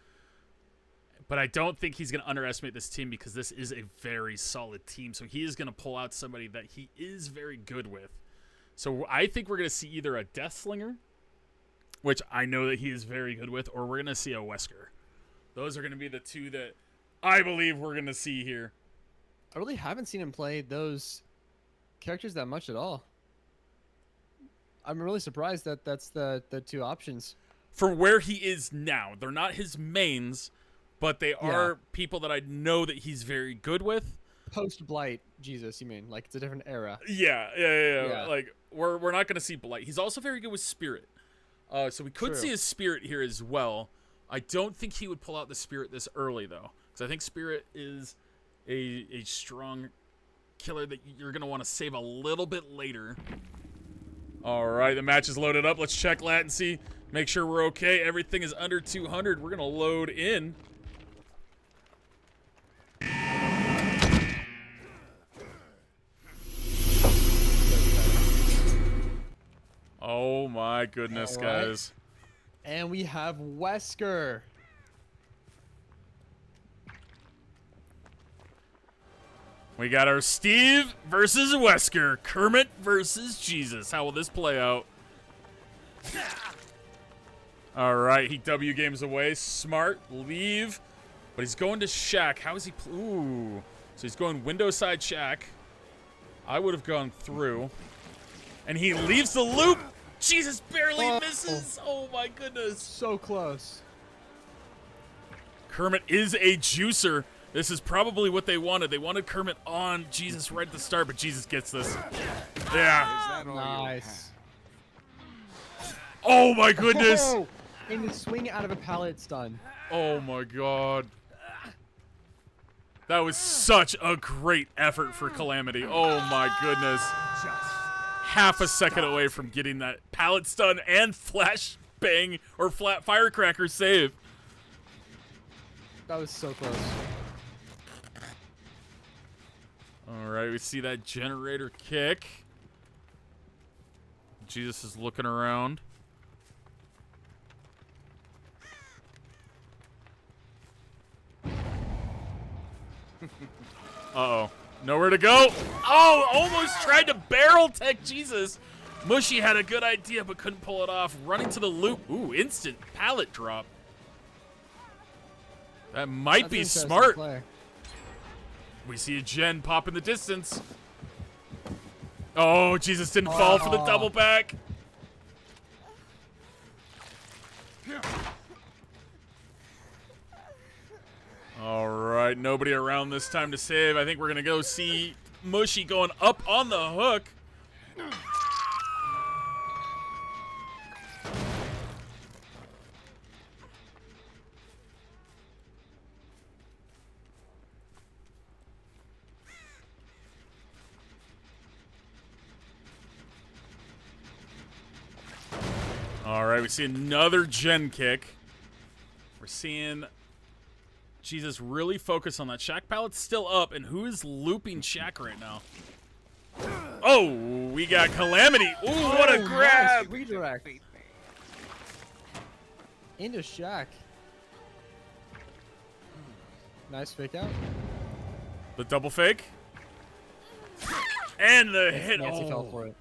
But I don't think he's gonna underestimate this team because this is a very solid team. So he is gonna pull out somebody that he is very good with. So I think we're gonna see either a Deathslinger, which I know that he is very good with, or we're going to see a Wesker. Those are going to be the two that I believe we're going to see here. I really haven't seen him play those characters that much at all. I'm really surprised that that's the two options. For where he is now, they're not his mains, but they are people that I know that he's very good with. Post-Blight, Jesus, you mean? Like, it's a different era. Yeah. Like, we're not going to see Blight. He's also very good with Spirit. So we could True. see his Spirit here as well. I don't think he would pull out the Spirit this early, though. Because I think Spirit is a strong killer that you're going to want to save a little bit later. All right, the match is loaded up. Let's check latency. Make sure we're okay. Everything is under 200. We're going to load in. Oh my goodness, guys. And we have Wesker. We got our Steve versus Wesker. Kermit versus Jesus. How will this play out? All right, he W games away. Smart, leave. But he's going to Shack. How is he? Ooh. So he's going window side Shack. I would have gone through. And he leaves the loop. Jesus, barely misses. Oh, my goodness. So close. Kermit is a juicer. This is probably what they wanted. They wanted Kermit on Jesus right at the start, but Jesus gets this. Yeah. Nice. Oh, my goodness. Oh, and the swing out of a pallet stun. Oh, my God. That was such a great effort for Calamity. Oh, my goodness. Half a second away from getting that pallet stun and flash bang or flat firecracker save. That was so close. All right, we see that generator kick. Jesus is looking around. Uh-oh. Nowhere to go. Oh, almost tried to barrel tech Jesus. Mushy had a good idea but couldn't pull it off. Running to the loop. Ooh, instant pallet drop. That might be smart. Play. We see a gen pop in the distance. Oh, Jesus didn't fall for the double back. All right, nobody around this time to save. I think we're going to go see Mushy going up on the hook. All right, we see another gen kick. We're seeing Jesus really focus on that. Shack pallet's still up, and who is looping Shack right now? Oh, we got Calamity. Ooh, what a grab! Nice redirect. Into Shack. Nice fake out. The double fake. And the hit. Nancy fell for it.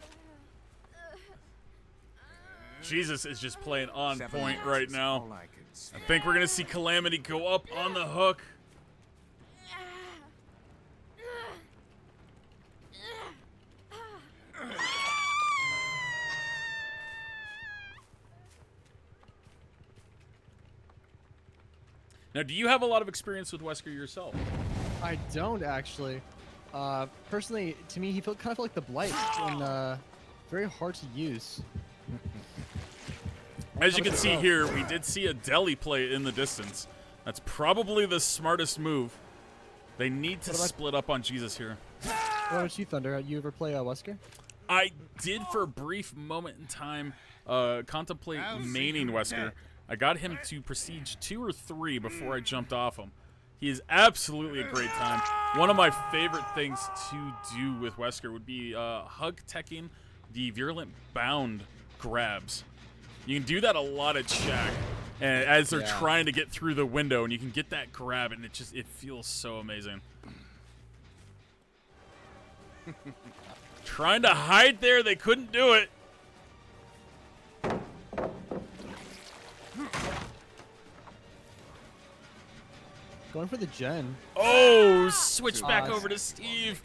Jesus is just playing on point right now. I think we're going to see Calamity go up on the hook. Now, do you have a lot of experience with Wesker yourself? I don't actually. Personally, to me, he kind of felt like the Blight and very hard to use. As you can see here, we did see a deli play in the distance. That's probably the smartest move. They need to split up on Jesus here. What about you, Thunder? You ever play Wesker? I did for a brief moment in time contemplate maining Wesker. I got him to Prestige 2 or 3 before I jumped off him. He is absolutely a great time. One of my favorite things to do with Wesker would be hug teching the Virulent Bound grabs. You can do that a lot at Shack, and as they're trying to get through the window, and you can get that grab, and it feels so amazing. Trying to hide there, they couldn't do it. Going for the gen. Oh, switch back over to Steve.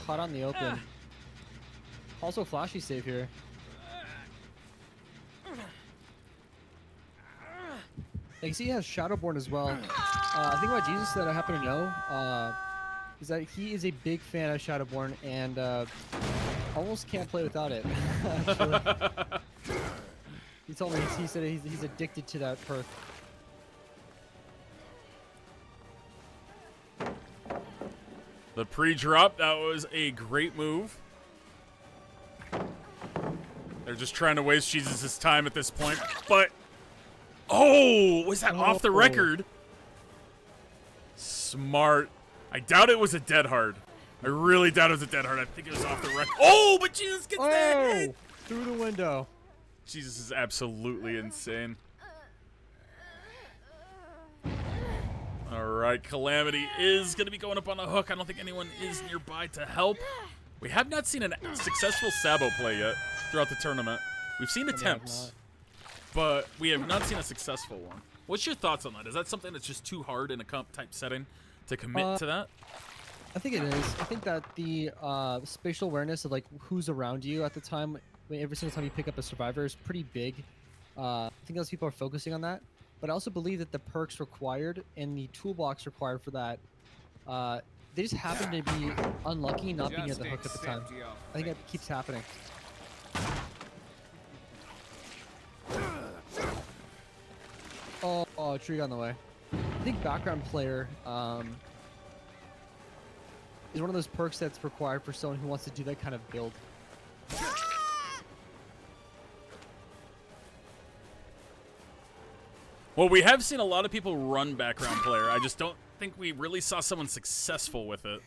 Hot on the open. Also flashy save here. You see he has Shadowborn as well. The thing about Jesus that I happen to know is that he is a big fan of Shadowborn and almost can't play without it. He told me, he said he's addicted to that perk. The pre-drop, that was a great move. They're just trying to waste Jesus' time at this point, but... Oh, was that off the record? Smart. I doubt it was a dead hard. I really doubt it was a dead hard. I think it was off the record. Oh, but Jesus gets that hit! Through the window. Jesus is absolutely insane. All right, Calamity is going to be going up on the hook. I don't think anyone is nearby to help. We have not seen a successful Sabo play yet throughout the tournament. We've seen And they have attempts, but we have not seen a successful one. What's your thoughts on that? Is that something that's just too hard in a comp type setting to commit to that? I think it is. I think that the spatial awareness of like who's around you at the time, every single time you pick up a survivor, is pretty big. I think those people are focusing on that. But I also believe that the perks required and the toolbox required for that, they just happen to be unlucky not being near the hook at the time. I think that keeps happening. Oh, tree on the way. I think background player is one of those perks that's required for someone who wants to do that kind of build. Well, we have seen a lot of people run background player. I just don't think we really saw someone successful with it.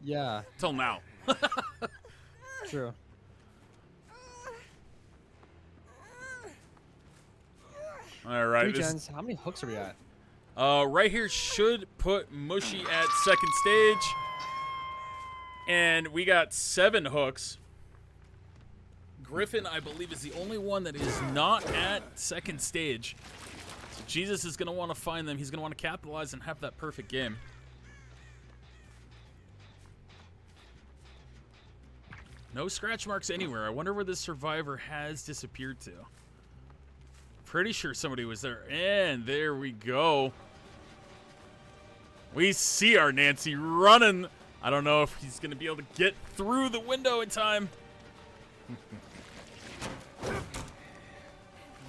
Yeah. Till now. True. All right. 3 gens. How many hooks are we at? Right here should put Mushy at second stage. And we got 7 hooks. Griffin, I believe, is the only one that is not at second stage. So Jesus is going to want to find them. He's going to want to capitalize and have that perfect game. No scratch marks anywhere. I wonder where this survivor has disappeared to. Pretty sure somebody was there. And there we go. We see our Nancy running. I don't know if he's going to be able to get through the window in time.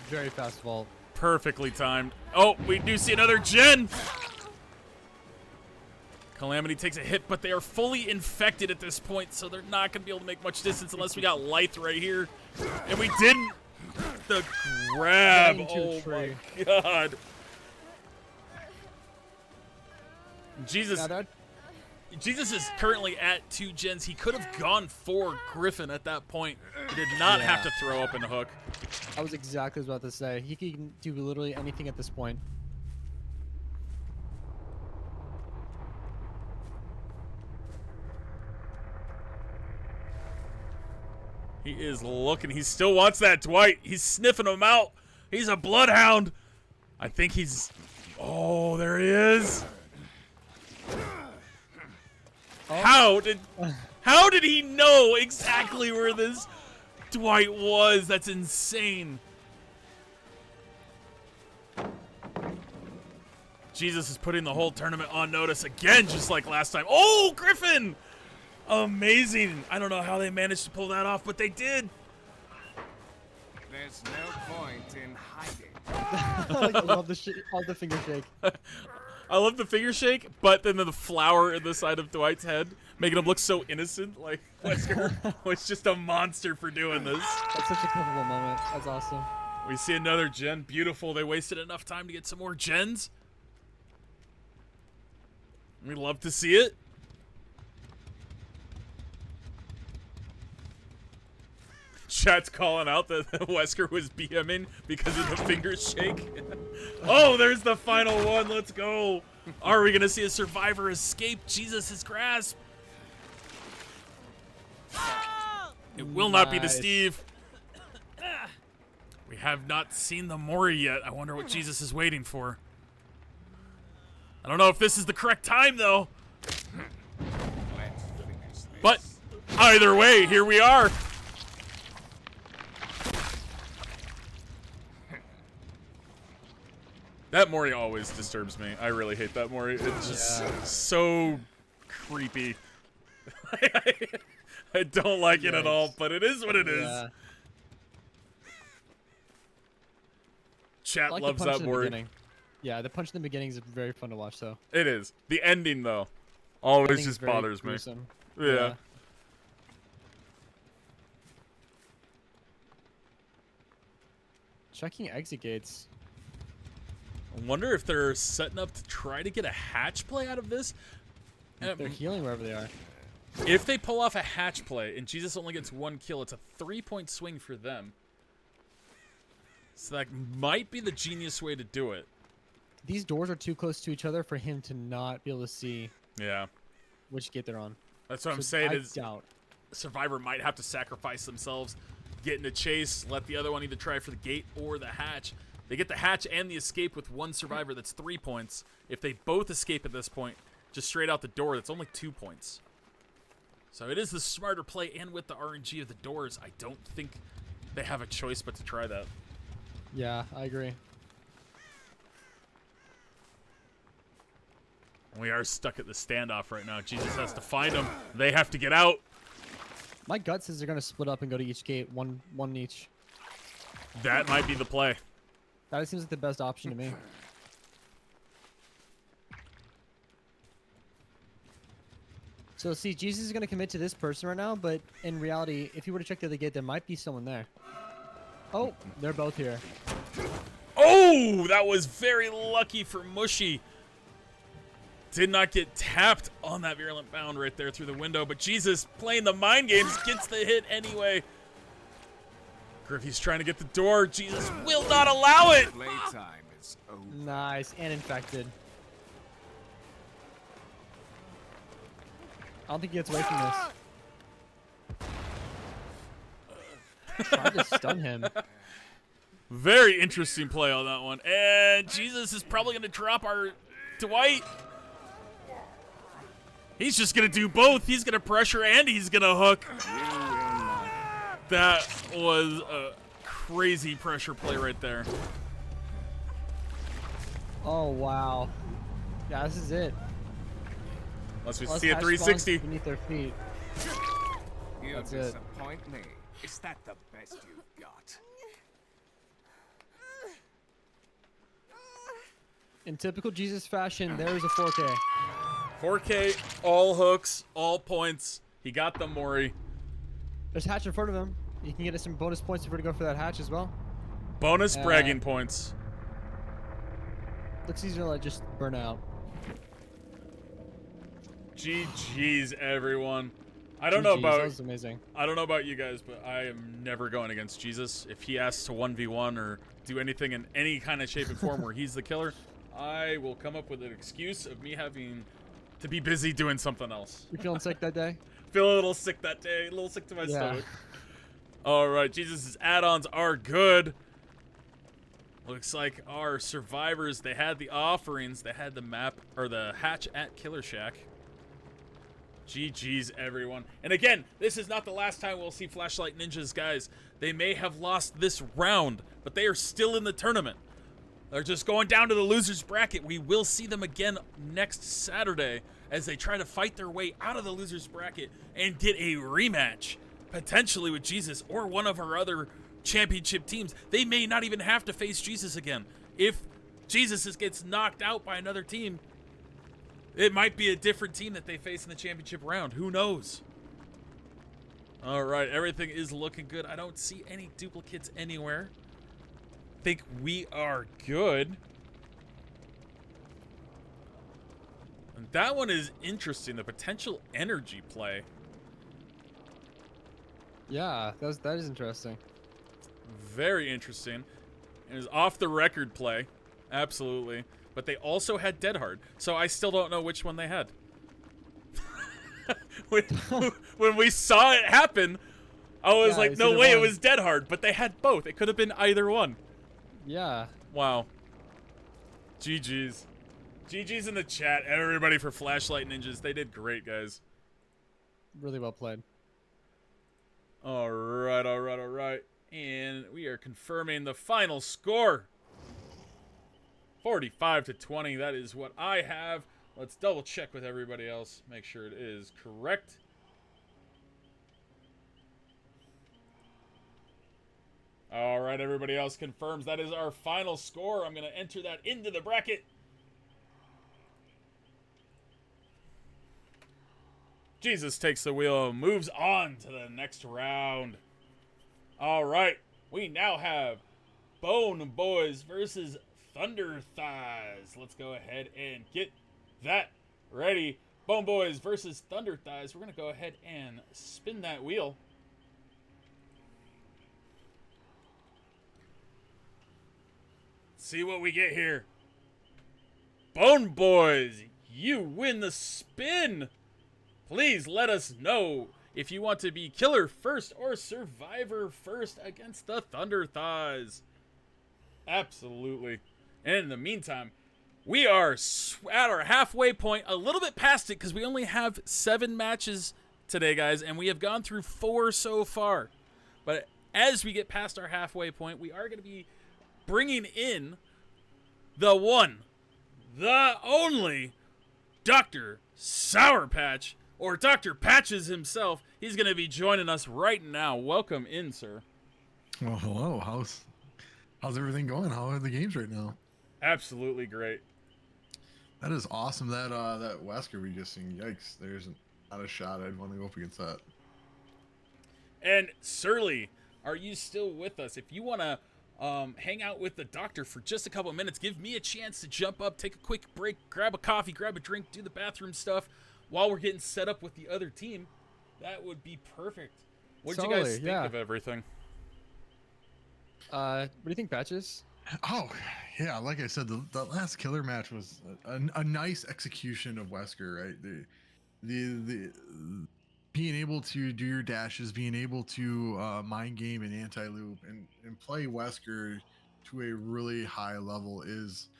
Very fast vault. Perfectly timed. Oh, we do see another gen. Calamity takes a hit, but they are fully infected at this point, so they're not going to be able to make much distance unless we got Lyth right here. And we didn't. The grab. Oh, my God. Jesus. Jesus is currently at 2 gens. He could have gone for Griffin at that point. He did not have to throw up in a hook. I was exactly about to say. He can do literally anything at this point. He is looking. He still wants that Dwight. He's sniffing him out. He's a bloodhound. I think he's... Oh, there he is. Oh. How did he know exactly where this Dwight was? That's insane. Jesus is putting the whole tournament on notice again, just like last time. Oh, Griffin! Amazing. I don't know how they managed to pull that off, but they did. There's no point in hiding. I love the finger shake. I love the finger shake, but then the flower in the side of Dwight's head, making him look so innocent. Like, Wesker was just a monster for doing this. That's such a comfortable moment. That's awesome. We see another gen. Beautiful. They wasted enough time to get some more gens. We love to see it. Chat's calling out that Wesker was BMing because of the finger shake. Oh, there's the final one. Let's go. Are we going to see a survivor escape Jesus' grasp? It will not be the Steve. We have not seen the Mori yet. I wonder what Jesus is waiting for. I don't know if this is the correct time, though. But either way, here we are. That Mori always disturbs me. I really hate that Mori. It's just so creepy. I don't like it at all, but it is what it is. Chat like loves that Mori. Yeah, the punch in the beginning is very fun to watch, though. It is. The ending, though, always just bothers me. Yeah. Checking exit gates. I wonder if they're setting up to try to get a hatch play out of this. They're healing wherever they are. If they pull off a hatch play and Jesus only gets 1 kill, it's a 3-point swing for them. So that might be the genius way to do it. These doors are too close to each other for him to not be able to see which gate they're on. That's what I'm saying. I is doubt. Survivor might have to sacrifice themselves get into chase, let the other one either try for the gate or the hatch. They get the hatch and the escape with one survivor. That's 3 points. If they both escape at this point, just straight out the door, that's only 2 points. So it is the smarter play, and with the RNG of the doors, I don't think they have a choice but to try that. Yeah, I agree. We are stuck at the standoff right now. Jesus has to find them. They have to get out. My gut says they're gonna split up and go to each gate, one each. That might be the play. That seems like the best option to me. So see, Jesus is gonna commit to this person right now, but in reality, if you were to check the other gate, there might be someone there. Oh, they're both here. Oh, that was very lucky for Mushy. Did not get tapped on that virulent bound right there through the window, but Jesus, playing the mind games, gets the hit anyway. Griffey's trying to get the door. Jesus will not allow it. Playtime is over. Nice, and infected. I don't think he gets away from this. Tried to stun him. Very interesting play on that one. And Jesus is probably going to drop our Dwight. He's just going to do both. He's going to pressure and he's going to hook. That was a crazy pressure play right there. Oh, wow. Yeah, this is it. Unless we Unless see a hash 360. spawns beneath their feet. You That's it. disappoint me. Is that the best you've got? In typical Jesus fashion, there's a 4K. 4K, all hooks, all points. He got them, Maury. There's hatch in front of him. You can get us some bonus points if we're to go for that hatch as well. Bonus bragging points. Looks easier to like just burn out. GG's, everyone. I don't know GGs, about that was amazing. I don't know about you guys, but I am never going against Jesus. If he asks to 1v1 or do anything in any kind of shape and form where he's the killer, I will come up with an excuse of me having to be busy doing something else. You feeling sick that day? Feel a little sick that day, a little sick to my Yeah. stomach. All right, Jesus' add-ons are good. Looks like our survivors, they had the offerings, they had the map or the hatch at Killer Shack. GG's, everyone. And again, this is not the last time we'll see Flashlight Ninjas, guys. They may have lost this round, but they are still in the tournament. They're just going down to the loser's bracket. We will see them again next Saturday as they try to fight their way out of the loser's bracket and get a rematch, potentially with Jesus or one of our other championship teams. They may not even have to face Jesus again. If Jesus gets knocked out by another team, it might be a different team that they face in the championship round. Who knows? All right, everything is looking good. I don't see any duplicates anywhere. Think we are good. And that one is interesting, the potential energy play. Yeah, that is interesting. Very interesting. It was off the record play. Absolutely. But they also had Dead Hard, so I still don't know which one they had. when we saw it happen, I was Yeah, like, it's no either way, it one. was Dead Hard, but they had both. It could have been either one. Yeah. Wow. GG's. GG's in the chat, everybody, for Flashlight Ninjas. They did great, guys. Really well played. All right, all right, all right. And we are confirming the final score. 45-20. That is what I have. Let's double check with everybody else. Make sure it is correct. All right, everybody else confirms that is our final score. I'm going to enter that into the bracket. Jesus takes the wheel and moves on to the next round. All right, we now have Bone Boys versus Thunder Thighs. Let's go ahead and get that ready. Bone Boys versus Thunder Thighs. We're going to go ahead and spin that wheel. See what we get here. Bone Boys, you win the spin. Please let us know if you want to be killer first or survivor first against the Thunder Thighs. Absolutely. And in the meantime, we are at our halfway point, a little bit past it because we only have 7 matches today, guys, and we have gone through 4 so far. But as we get past our halfway point, we are going to be bringing in the one, the only Dr. Sour Patch, or Dr. Patches himself. He's going to be joining us right now. Welcome in, sir. Well, hello. How's everything going? How are the games right now? Absolutely great. That is awesome. That Wesker we just seen. Yikes! There's not a shot I'd want to go up against that. And Surly, are you still with us? If you want to hang out with the doctor for just a couple of minutes, give me a chance to jump up, take a quick break, grab a coffee, grab a drink, do the bathroom stuff while we're getting set up with the other team, that would be perfect. What did you guys think of everything? What do you think, Patches? Oh, yeah. Like I said, the last killer match was a nice execution of Wesker, right? The being able to do your dashes, being able to mind game and anti-loop and play Wesker to a really high level is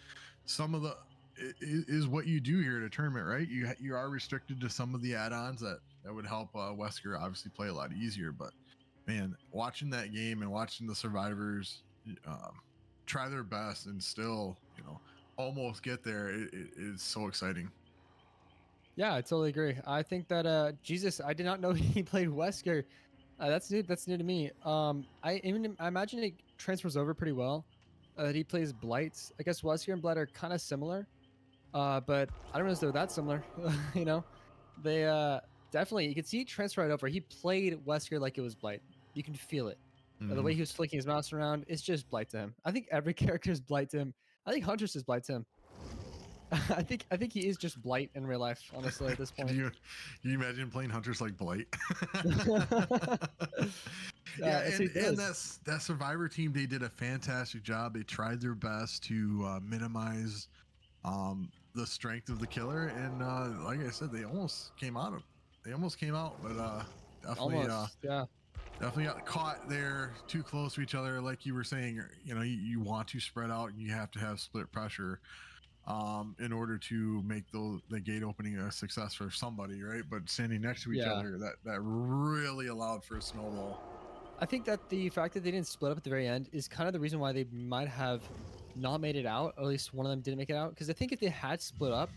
is what you do here at a tournament, right? You are restricted to some of the add-ons that would help Wesker obviously play a lot easier, but man, watching that game and watching the survivors try their best and still, almost get there, it is so exciting. Yeah, I totally agree. I think that Jesus, I did not know he played Wesker. That's new. That's new to me. I imagine it transfers over pretty well. That he plays Blight. I guess Wesker and Blight are kind of similar. But I don't know if they're that similar. you know, they definitely, you can see it transfer right over. He played Wesker like it was Blight. You can feel it. The way he was flicking his mouse around, it's just Blight to him. I think every character is Blight to him. I think Huntress is Blight to him. I think he is just Blight in real life, honestly, at this point. Can you imagine playing Hunters like Blight? Yeah, and that Survivor team, they did a fantastic job. They tried their best to minimize the strength of the killer, and like I said, they almost came out, but definitely Almost, yeah. definitely got caught there too close to each other. Like you were saying, you want to spread out, and you have to have split pressure in order to make the gate opening a success for somebody, right? But standing next to each other, that really allowed for a snowball. I think that the fact that they didn't split up at the very end is kind of the reason why they might have not made it out, or at least one of them didn't make it out. Because I think if they had split up,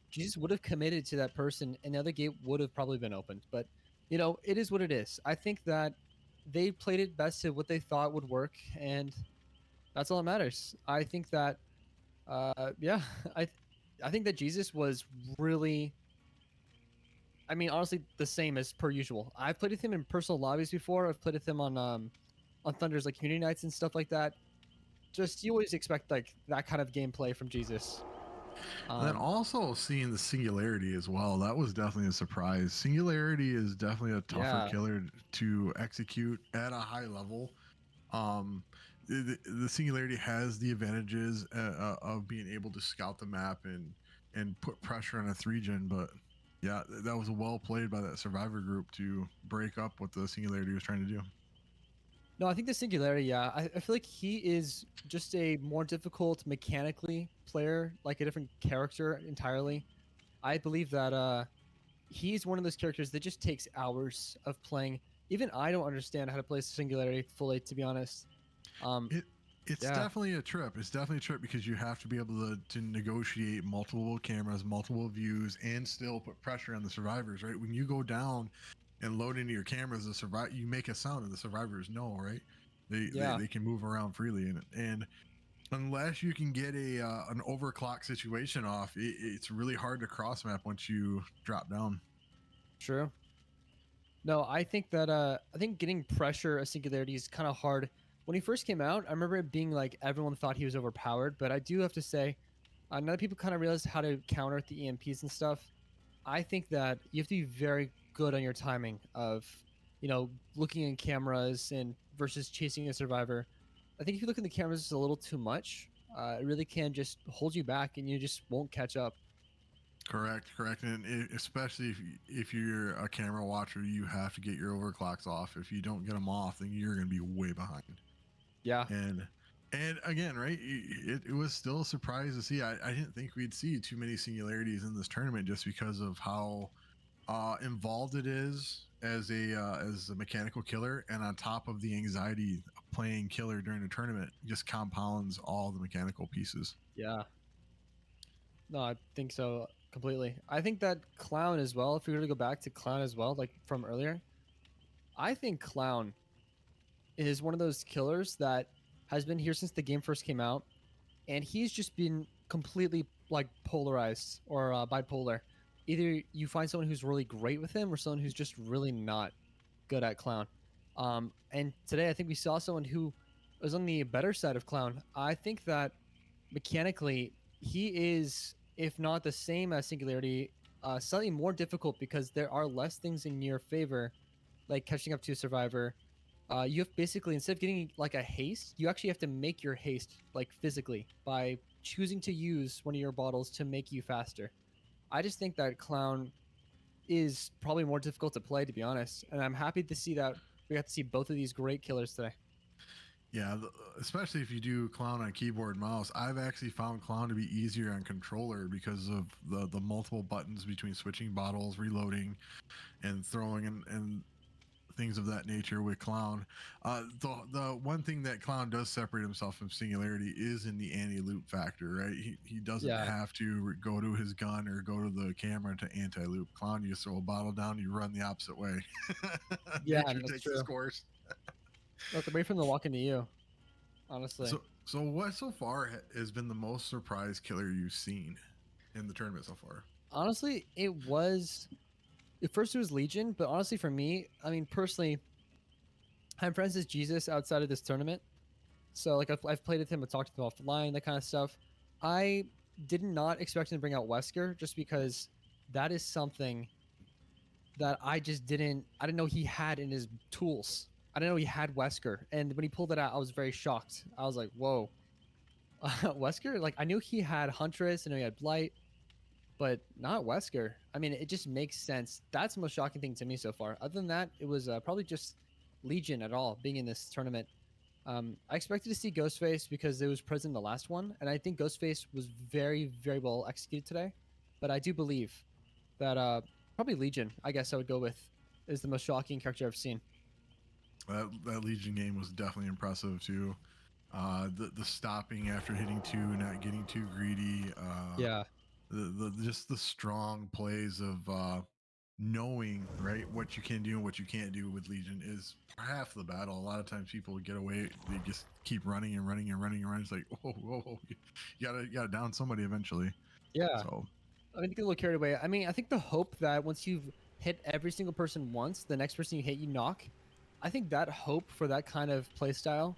Jesus would have committed to that person, and the other gate would have probably been opened. But it is what it is. I think that they played it best to what they thought would work, and that's all that matters. I think that, yeah, I think that Jesus was really, I mean, honestly, the same as per usual. I've played with him in personal lobbies before. I've played with him on Thunder's like community nights and stuff like that. Just you always expect like that kind of gameplay from Jesus. And then also seeing the Singularity as well, that was definitely a surprise. Singularity is definitely a tougher killer to execute at a high level. The Singularity has the advantages of being able to scout the map and put pressure on a 3-gen, but yeah, that was well played by that Survivor group to break up what the Singularity was trying to do. No, I think the Singularity, yeah. I feel like he is just a more difficult mechanically player, like a different character entirely. I believe that he's one of those characters that just takes hours of playing. Even I don't understand how to play Singularity fully, to be honest. It's definitely a trip. It's definitely a trip because you have to be able to negotiate multiple cameras, multiple views, and still put pressure on the survivors, right? When you go down and load into your cameras, you make a sound and the survivors know, right? They can move around freely, and unless you can get an overclock situation off, it's really hard to cross map once you drop down. True. No, I think that I think getting pressure a Singularity is kind of hard. When he first came out, I remember it being like everyone thought he was overpowered, but I do have to say, now that people kind of realize how to counter the EMPs and stuff, I think that you have to be very good on your timing of, looking in cameras and versus chasing a survivor. I think if you look in the cameras just a little too much, it really can just hold you back and you just won't catch up. Correct, correct, and especially if you're a camera watcher, you have to get your overclocks off. If you don't get them off, then you're going to be way behind. Yeah. And again, right, it was still a surprise to see. I didn't think we'd see too many singularities in this tournament just because of how involved it is as a mechanical killer, and on top of the anxiety of playing killer during a tournament, just compounds all the mechanical pieces. Yeah. No, I think so completely. I think that Clown as well, if we were to go back to Clown as well, like from earlier, I think Clown is one of those killers that has been here since the game first came out, and he's just been completely like polarized or bipolar. Either you find someone who's really great with him or someone who's just really not good at Clown. And today I think we saw someone who was on the better side of Clown. I think that mechanically he is, if not the same as Singularity, slightly more difficult because there are less things in your favor, like catching up to a survivor. You have basically, instead of getting like a haste, you actually have to make your haste like physically by choosing to use one of your bottles to make you faster. I just think that Clown is probably more difficult to play, to be honest, and I'm happy to see that we got to see both of these great killers today. Yeah, especially if you do clown on keyboard and mouse. I've actually found clown to be easier on controller because of the multiple buttons between switching bottles, reloading, and throwing and things of that nature with clown. The one thing that clown does separate himself from singularity is in the anti-loop factor, right? He doesn't Yeah, have to go to his gun or go to the camera to anti-loop. Clown, you just throw a bottle down, you run the opposite way. yeah, Nature and that's takes its true. course. Let the wait from the walk into you, honestly. So what so far has been the most surprise killer you've seen in the tournament so far? Honestly, it was at first it was Legion, but honestly for me, I mean personally, I'm friends with Jesus outside of this tournament. So like I've played with him, I talked to him offline, that kind of stuff. I did not expect him to bring out Wesker just because that is something that I didn't know he had in his tools. I didn't know he had Wesker, and when he pulled it out, I was very shocked. I was like, "Whoa, Wesker!" Like I knew he had Huntress, I know he had Blight, but not Wesker. I mean, it just makes sense. That's the most shocking thing to me so far. Other than that, it was probably just Legion at all being in this tournament. I expected to see Ghostface because it was present in the last one, and I think Ghostface was very, very well executed today. But I do believe that probably Legion, I guess I would go with, is the most shocking character I've seen. That Legion game was definitely impressive too. The stopping after hitting two, not getting too greedy. Yeah, The just the strong plays of knowing right what you can do and what you can't do with Legion is half the battle. A lot of times people get away, they just keep running and running and running and running. It's like whoa, whoa, whoa. You gotta down somebody eventually. yeah. So I mean, get a little carried away. I mean, I think the hope that once you've hit every single person once, the next person you hit, you knock. I think that hope for that kind of play style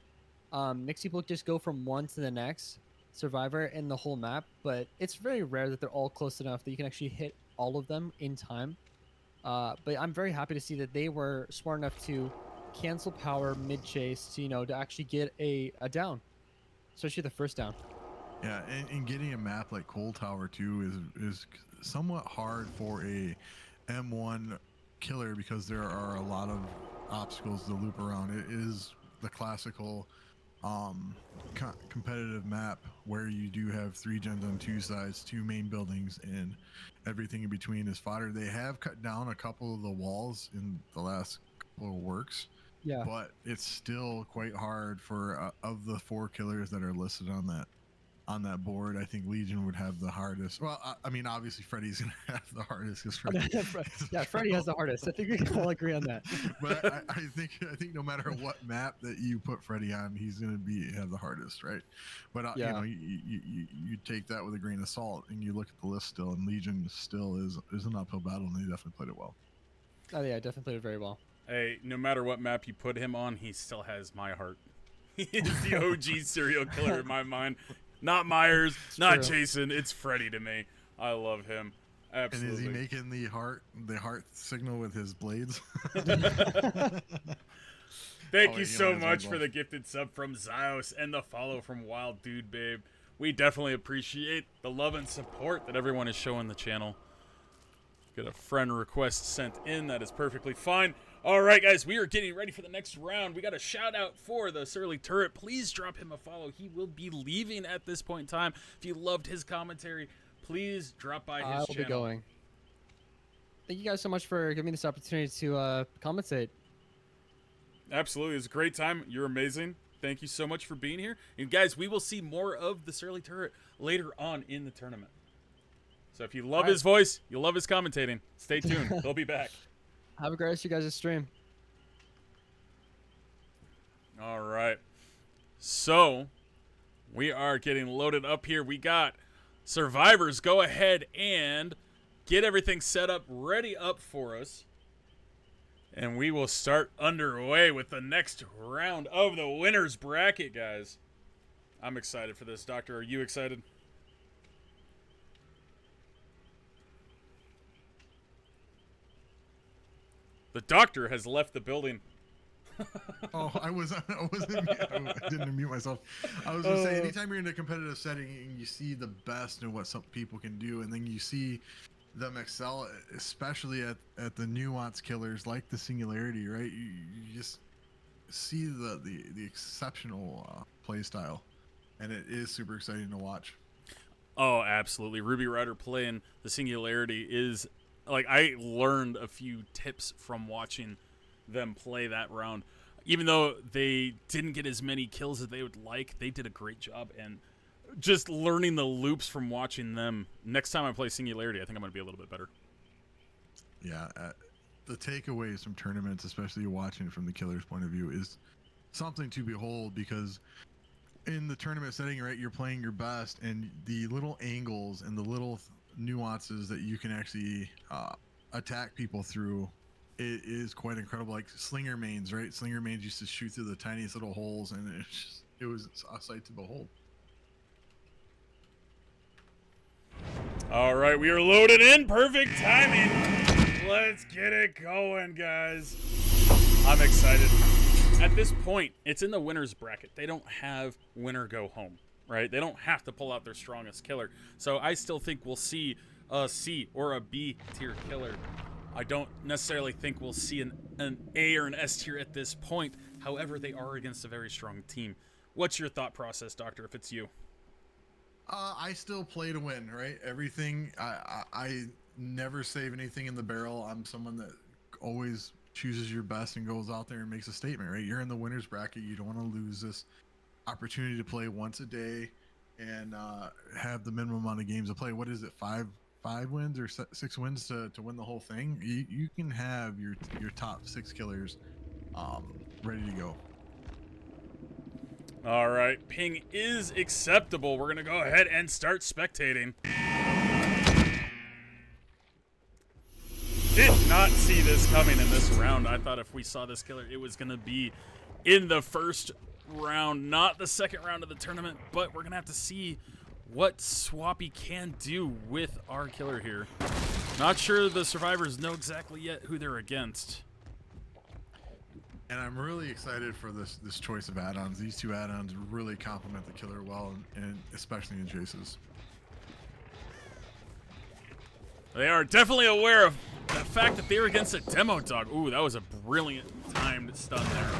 makes people just go from one to the next survivor in the whole map. But it's very rare that they're all close enough that you can actually hit all of them in time. But I'm very happy to see that they were smart enough to cancel power mid chase to to actually get a down, especially the first down. yeah, and getting a map like Cold Tower 2 is somewhat hard for a M1 killer because there are a lot of obstacles to loop around. It is the classical competitive map where you do have three gens on two sides, two main buildings, and everything in between is fodder. They have cut down a couple of the walls in the last couple of works, Yeah. but it's still quite hard for of the four killers that are listed on that board. I think Legion would have the hardest. Well, I mean, obviously Freddy's gonna have the hardest because Freddy. Yeah, Freddy has the hardest. I think we can all agree on that. But I think no matter what map that you put Freddy on, he's gonna have the hardest, right? But you Yeah. know, you take that with a grain of salt, and you look at the list still, and Legion still is an uphill battle, and they definitely played it well. Oh yeah, definitely played it very well. Hey, no matter what map you put him on, he still has my heart. He is the OG serial killer in my mind. Not Myers, not true. Jason. It's Freddy to me. I love him. Absolutely. And is he making the heart signal with his blades? Thank Oh, you you so know, much as for well. the gifted sub from Zios and the follow from Wild Dude Babe. We definitely appreciate the love and support that everyone is showing the channel. Get a friend request sent in. That is perfectly fine. All right, guys, we are getting ready for the next round. We got a shout out for the Surly Turret. Please drop him a follow. He will be leaving at this point in time. If you loved his commentary, please drop by his I will channel. be going. Thank you guys so much for giving me this opportunity to commentate. Absolutely. It was a great time. You're amazing. Thank you so much for being here. And guys, we will see more of the Surly Turret later on in the tournament. So if you love his voice, you'll love his commentating. Stay tuned. They'll be back. Have a great rest of you guys' stream. All right. So we are getting loaded up here. We got survivors. Go ahead and get everything set up, ready up for us. And we will start underway with the next round of the winner's bracket, guys. I'm excited for this. Doctor, are you excited? The doctor has left the building. Oh, I didn't mute myself. I was gonna say, anytime you're in a competitive setting and you see the best in what some people can do, and then you see them excel, especially at the nuance killers like the Singularity, right? You just see the exceptional play style, and it is super exciting to watch. Oh, absolutely. Ruby Rider playing the Singularity is, like, I learned a few tips from watching them play that round. Even though they didn't get as many kills as they would like, they did a great job. And just learning the loops from watching them, next time I play Singularity, I think I'm going to be a little bit better. Yeah, the takeaways from tournaments, especially watching from the killer's point of view, is something to behold, because in the tournament setting, right, you're playing your best, and the little angles and the little nuances that you can actually attack people through, it is quite incredible. Like slinger mains, right? Slinger mains used to shoot through the tiniest little holes, and it was a sight to behold. All right, we are loaded in. Perfect timing. Let's get it going, guys. I'm excited. At this point, it's in the winner's bracket. They don't have winner go home, right? They don't have to pull out their strongest killer. So I still think we'll see a C or a B tier killer. I don't necessarily think we'll see an A or an S tier at this point. However, they are against a very strong team. What's your thought process, Doctor, if it's you? I still play to win, right? Everything. I never save anything in the barrel. I'm someone that always chooses your best and goes out there and makes a statement, right? You're in the winner's bracket. You don't want to lose this opportunity to play once a day and have the minimum amount of games to play. What is it, five wins or 6 wins to win the whole thing? You can have your top 6 killers ready to go. All right, ping is acceptable. We're going to go ahead and start spectating. Did not see this coming in this round. I thought if we saw this killer, it was going to be in the first round, not the second round of the tournament, but we're going to have to see what Swappy can do with our killer here. Not sure the survivors know exactly yet who they're against. And I'm really excited for this choice of add-ons. These 2 add-ons really complement the killer well, and especially in Jace's. They are definitely aware of the fact that they're against a demo dog. Ooh, that was a brilliant timed stun there.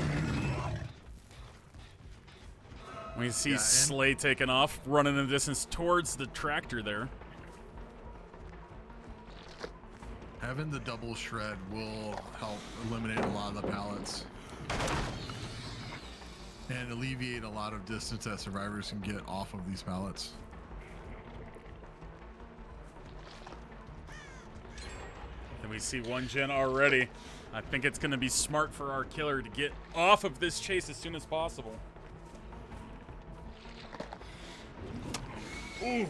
We see Slay taking off, running the distance towards the tractor there. Having the double shred will help eliminate a lot of the pallets and alleviate a lot of distance that survivors can get off of these pallets. And we see 1 gen already. I think it's going to be smart for our killer to get off of this chase as soon as possible. Ooh.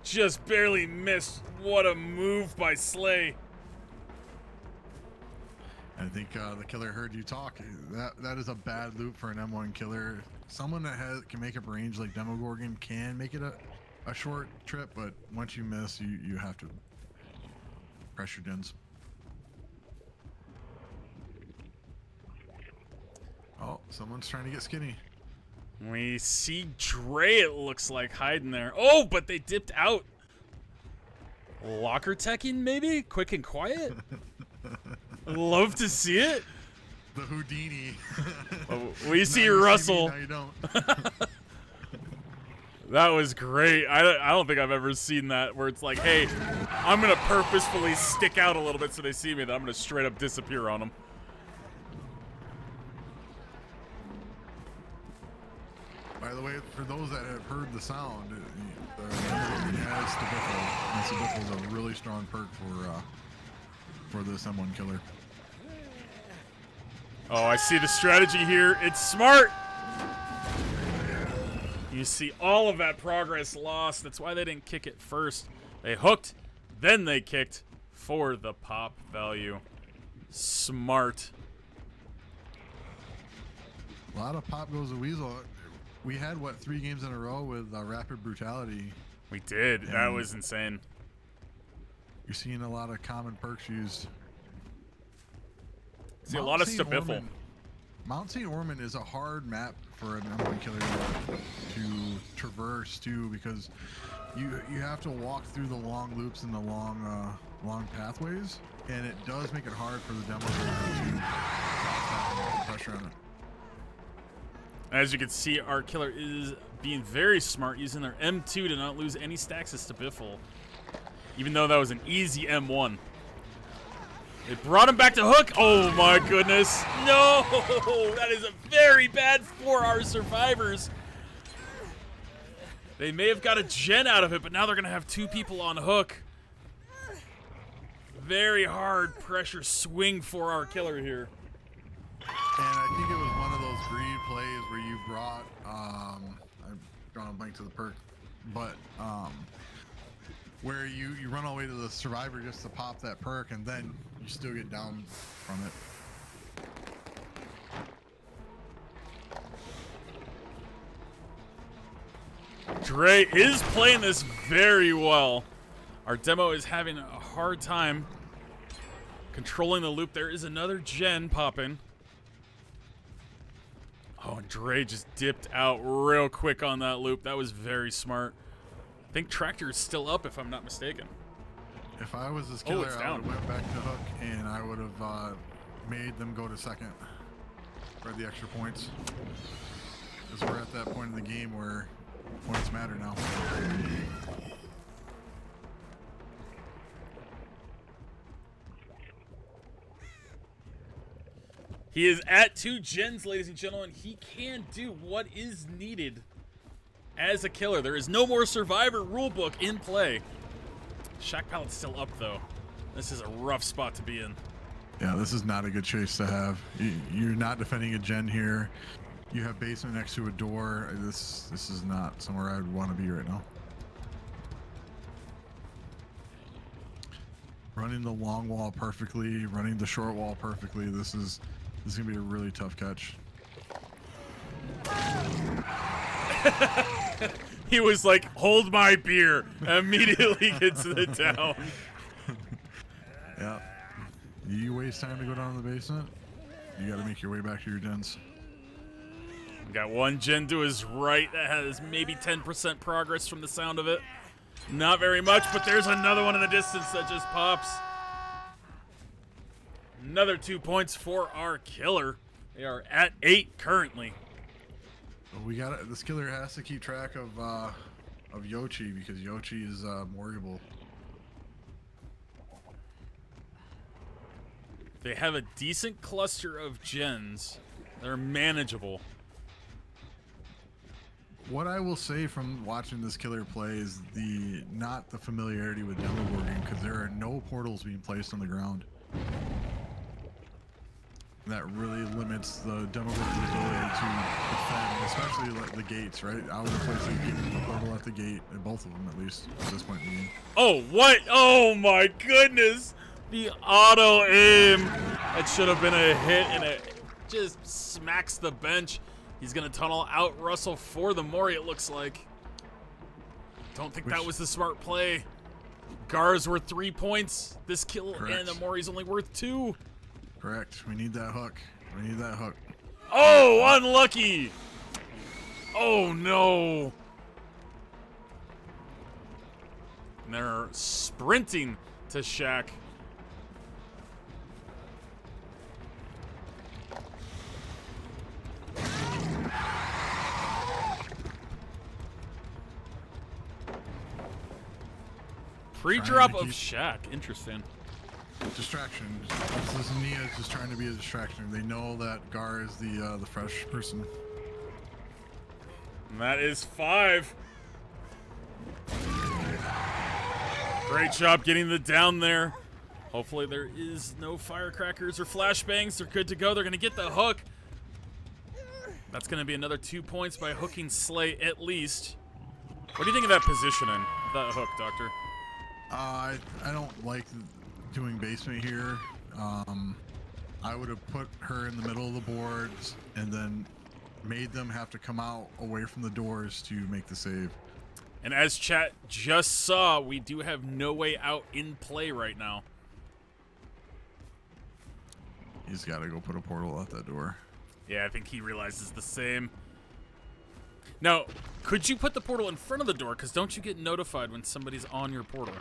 Just barely missed. What a move by Slay. I think the killer heard you talk. That is a bad loop for an M1 killer. Someone that can make up range like Demogorgon can make it a short trip, but once you miss, you have to press your gens. Oh, someone's trying to get skinny. We see Dre, it looks like, hiding there. Oh, but they dipped out. Locker teching, maybe? Quick and quiet? Love to see it. The Houdini. We see Now you Russell. See me, now you don't. That was great. I don't think I've ever seen that where it's like, hey, I'm going to purposefully stick out a little bit so they see me, then I'm going to straight up disappear on them. By the way, for those that have heard the sound, the M1 has Stabiffle, and Stabiffle is a really strong perk for this M1 killer. Oh, I see the strategy here. It's smart. You see all of that progress lost. That's why they didn't kick it first. They hooked, then they kicked for the pop value. Smart. A lot of pop goes the weasel. We had, what, 3 games in a row with Rapid Brutality. We did. That was insane. You're seeing a lot of common perks used. See a lot of Stabiffle. Mount St. Ormond is a hard map for an M1 killer to traverse too, because you have to walk through the long loops and the long pathways, and it does make it hard for the demo to put pressure on it. As you can see, our killer is being very smart, using their M2 to not lose any stacks of Stabiffle, even though that was an easy M1. They brought him back to hook. Oh my goodness. No, that is a very bad for our survivors. They may have got a gen out of it, but now they're going to have 2 people on hook. Very hard pressure swing for our killer here. And I think it was one of those greed plays where you brought, I've drawn a blank to the perk, but where you run all the way to the survivor just to pop that perk, and then you still get down from it. Dre is playing this very well. Our demo is having a hard time controlling the loop. There is another gen popping. Oh, and Dre just dipped out real quick on that loop. That was very smart. I think Tractor is still up, if I'm not mistaken. If I was this killer, it's I down. would have went back to hook, and I would have made them go to second for the extra points. Because we're at that point in the game where points matter now. He is at 2 gens, ladies and gentlemen. He can do what is needed as a killer. There is no more Survivor rulebook in play. Shack Pallet's still up, though. This is a rough spot to be in. Yeah, this is not a good chase to have. You're not defending a gen here. You have basement next to a door. This is not somewhere I would want to be right now. Running the long wall perfectly, running the short wall perfectly. This is gonna be a really tough catch. He was like, hold my beer. Immediately gets the down. Yeah. You waste time to go down to the basement, you gotta make your way back to your gens. Got 1 gen to his right that has maybe 10% progress from the sound of it. Not very much, but there's another one in the distance that just pops. Another 2 points for our killer. They are at 8 currently. We got this killer has to keep track of Yoshi, because Yoshi is mortgable. They have a decent cluster of gens. They're manageable. What I will say from watching this killer play is not the familiarity with demo boarding, because there are no portals being placed on the ground. That really limits the demo boarding's ability to defend, especially like the gates, right? I would have placed a portal at the gate, at both of them at least, at this point in the game. Oh, what? Oh my goodness! The auto aim. That should have been a hit, and it just smacks the bench. He's gonna tunnel out Russell for the Mori, it looks like. Don't think that was the smart play. Gar's worth 3 points. This kill and the Mori's only worth 2. Correct. We need that hook. We need that hook. Oh, unlucky. Oh no! And they're sprinting to Shaq. Pre-drop of Shaq. Interesting. Distraction. This is Nia just trying to be a distraction. They know that Gar is the fresh person. And that is 5. Great job getting the down there. Hopefully there is no firecrackers or flashbangs. They're good to go. They're going to get the hook. That's going to be another 2 points by hooking Slay at least. What do you think of that positioning? That hook, Doctor? I don't like doing basement here. I would have put her in the middle of the boards and then made them have to come out away from the doors to make the save. And as chat just saw, we do have no way out in play right now. He's got to go put a portal out that door. Yeah, I think he realizes the same. Now, could you put the portal in front of the door? Because don't you get notified when somebody's on your portal?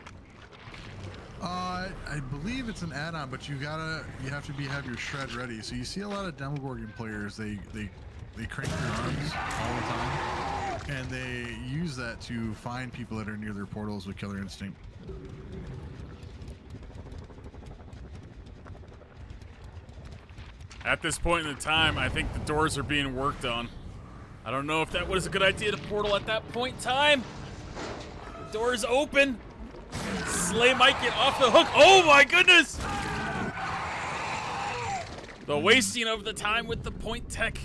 I believe it's an add-on, but you have to have your shred ready. So you see a lot of Demogorgon players, they crank their arms all the time, and they use that to find people that are near their portals with Killer Instinct. At this point in the time, I think the doors are being worked on. I don't know if that was a good idea to portal at that point in time. The door's open. Slay might get off the hook. Oh my goodness! The wasting of the time with the point tech.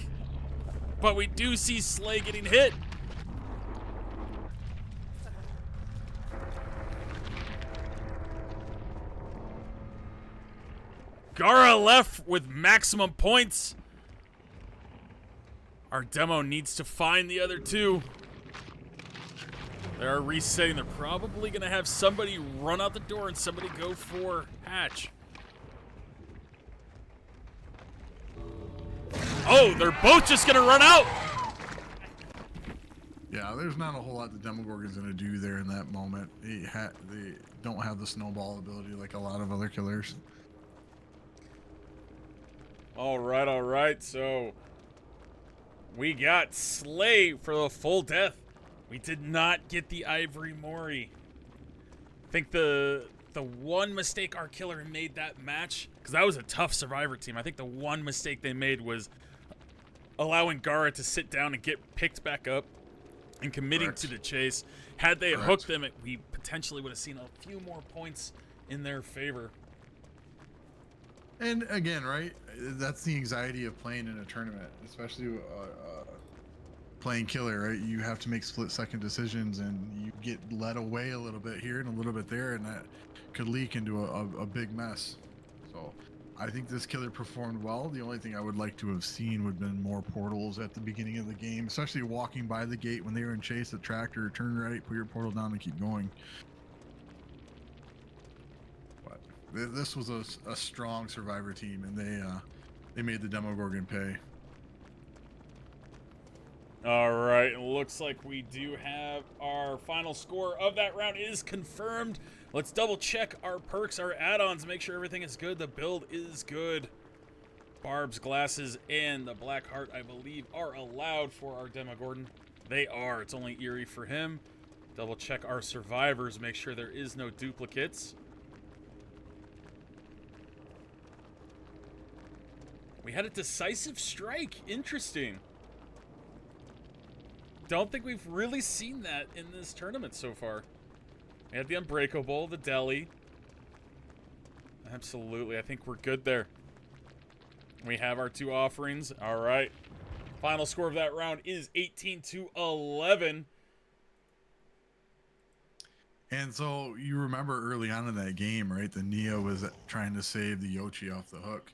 But we do see Slay getting hit. Gara left with maximum points. Our demo needs to find the other 2. They are resetting. They're probably going to have somebody run out the door and somebody go for hatch. Oh, they're both just going to run out. Yeah, there's not a whole lot the Demogorgon's going to do there in that moment. They don't have the snowball ability like a lot of other killers. All right. So we got Slay for the full death. We did not get the Ivory Mori. I think the one mistake our killer made that match, because that was a tough survivor team. I think the one mistake they made was allowing Gara to sit down and get picked back up and committing to the chase. Had they hooked them, we potentially would have seen a few more points in their favor. And again, right, that's the anxiety of playing in a tournament, especially playing killer, right? You have to make split-second decisions, and you get led away a little bit here and a little bit there, and that could leak into a big mess. So I think this killer performed well. The only thing I would like to have seen would have been more portals at the beginning of the game, especially walking by the gate when they were in chase at tractor, turn right, put your portal down, and keep going. But this was a strong survivor team, and they made the Demogorgon pay. All right, it looks like we do have our final score of that round is confirmed. Let's double check our perks, our add-ons, make sure everything is good. The build is good. Barb's glasses and the Black Heart, I believe, are allowed for our Demogorgon. They are. It's only Eerie for him. Double check our survivors, make sure there is no duplicates. We had a decisive strike. Interesting. Don't think we've really seen that in this tournament so far. We had the Unbreakable, the Deli. Absolutely, I think we're good there. We have our 2 offerings. All right. Final score of that round is 18-11. And so you remember early on in that game, right? The Nia was trying to save the Yoshi off the hook.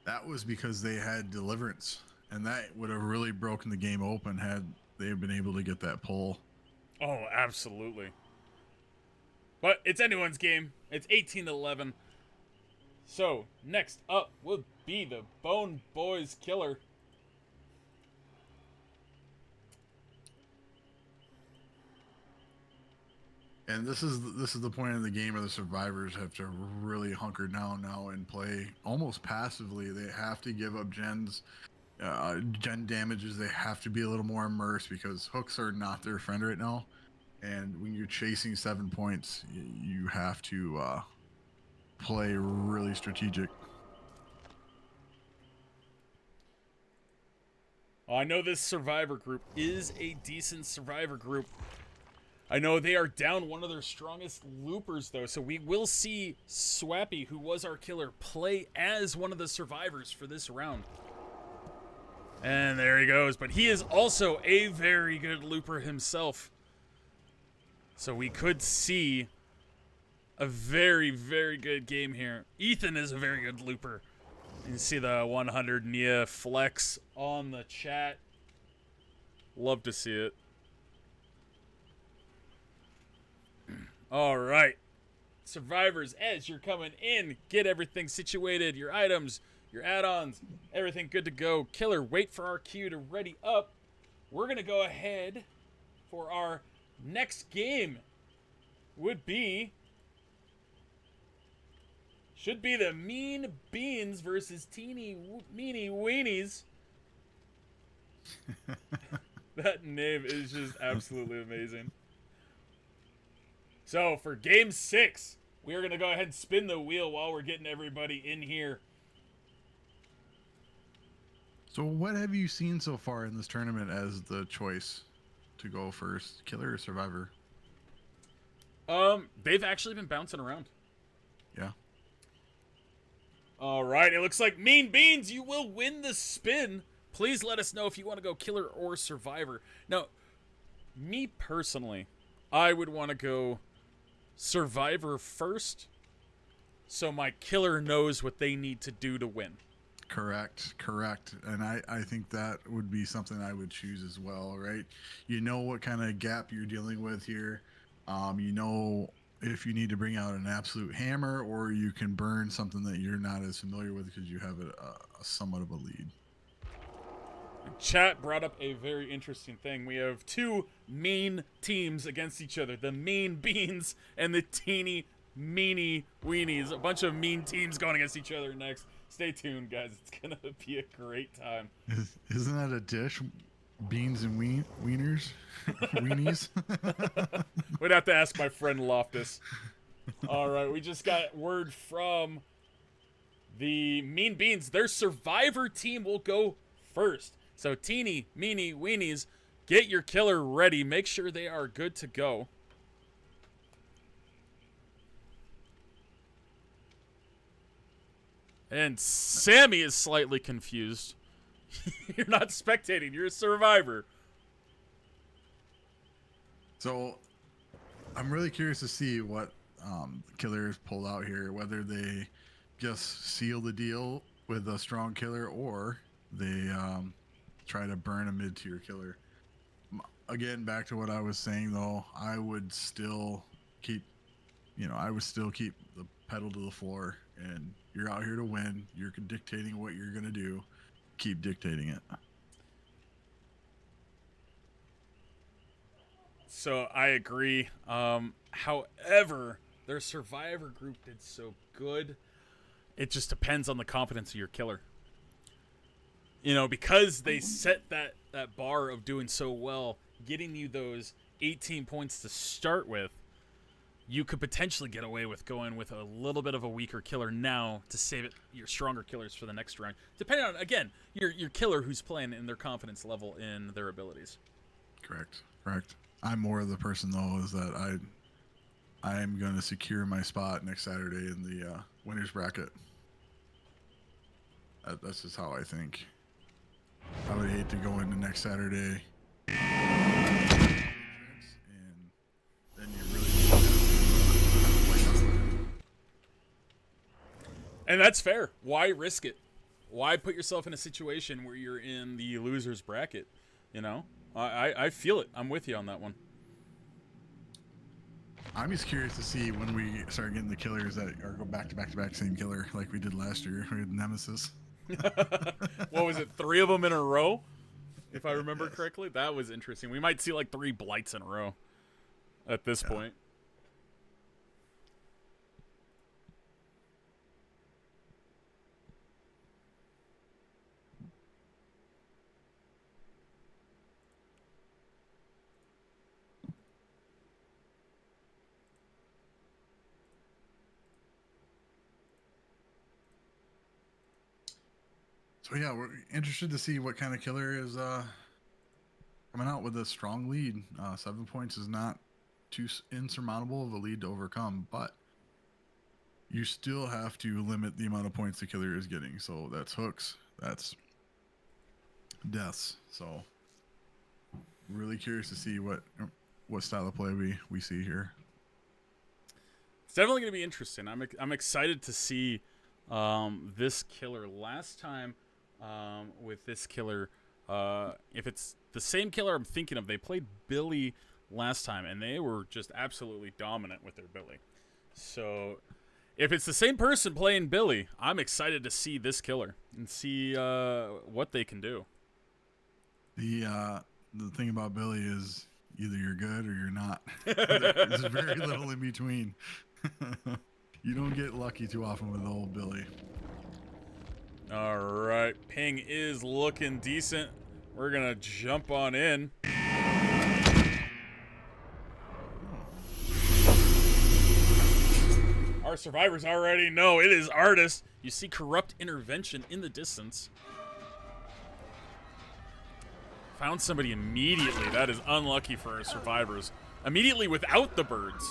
That was because they had Deliverance, and that would have really broken the game open had they've been able to get that pull. Oh, absolutely. But it's anyone's game. It's 18-11. So, next up will be the Bone Boys Killer. And this is the point of the game where the survivors have to really hunker down now and play almost passively. They have to give up gen damages. They have to be a little more immersed because hooks are not their friend right now. And when you're chasing 7 points, you have to play really strategic. Oh, I know this survivor group is a decent survivor group. I know they are down one of their strongest loopers, though, so we will see Swappy, who was our killer, play as one of the survivors for this round. And there he goes, but he is also a very good looper himself. So we could see a very, very good game here. Ethan is a very good looper. You can see the 100 Nia flex on the chat. Love to see it. All right. Survivors, as you're coming in, get everything situated, your items, your add-ons, everything good to go. Killer, wait for our queue to ready up. We're going to go ahead for our next game. Should be the Mean Beans versus Teeny Meeny Weenies. That name is just absolutely amazing. So for game 6, we are going to go ahead and spin the wheel while we're getting everybody in here. So what have you seen so far in this tournament as the choice to go first, killer or survivor? They've actually been bouncing around. Yeah. All right, it looks like Mean Beans, you will win the spin. Please let us know if you want to go killer or survivor. Now, me personally, I would want to go survivor first, so my killer knows what they need to do to win. Correct. And I think that would be something I would choose as well, right? You know what kind of gap you're dealing with here. You know if you need to bring out an absolute hammer, or you can burn something that you're not as familiar with because you have a somewhat of a lead. Chat brought up a very interesting thing. We have two mean teams against each other. The Mean Beans and the Teeny Meeny Weenies. A bunch of mean teams going against each other next. Stay tuned, guys. It's going to be a great time. Isn't that a dish? Beans and wieners? Weenies? We'd have to ask my friend Loftus. All right, we just got word from the Mean Beans. Their survivor team will go first. So Teeny, Meeny, Weenies, get your killer ready. Make sure they are good to go. And Sammy is slightly confused. You're not spectating. You're a survivor. So I'm really curious to see what killers pull out here, whether they just seal the deal with a strong killer or they try to burn a mid-tier killer. Again, back to what I was saying though, I would still keep the pedal to the floor, and you're out here to win. You're dictating what you're going to do. Keep dictating it. So I agree. However, their survivor group did so good. It just depends on the confidence of your killer. You know, because they set that bar of doing so well, getting you those 18 points to start with, you could potentially get away with going with a little bit of a weaker killer now to save your stronger killers for the next round. Depending on, again, your killer who's playing and their confidence level in their abilities. Correct. I'm more of the person though is that I am going to secure my spot next Saturday in the winners bracket. That's just how I think. I would hate to go into next Saturday and then you really And that's fair. Why risk it? Why put yourself in a situation where you're in the loser's bracket? You know, I feel it. I'm with you on that one. I'm just curious to see when we start getting the killers that are go back to back to back same killer like we did last year. We had Nemesis. What was it? 3 of them in a row? If I remember correctly, that was interesting. We might see like 3 blights in a row at this point. So yeah, we're interested to see what kind of killer is coming out with a strong lead. 7 points is not too insurmountable of a lead to overcome, but you still have to limit the amount of points the killer is getting. So that's hooks, that's deaths. So really curious to see what style of play we see here. It's definitely going to be interesting. I'm excited to see this killer. Last time with this killer, if it's the same killer I'm thinking of, they played Billy last time, and they were just absolutely dominant with their Billy. So if it's the same person playing Billy, I'm excited to see this killer and see what they can do. The thing about Billy is either you're good or you're not. There's very little in between. You don't get lucky too often with old Billy. All right, ping is looking decent. We're gonna jump on in. Our survivors already know it is Artist. You see corrupt intervention in the distance. Found somebody immediately. That is unlucky for our survivors. Immediately without the birds.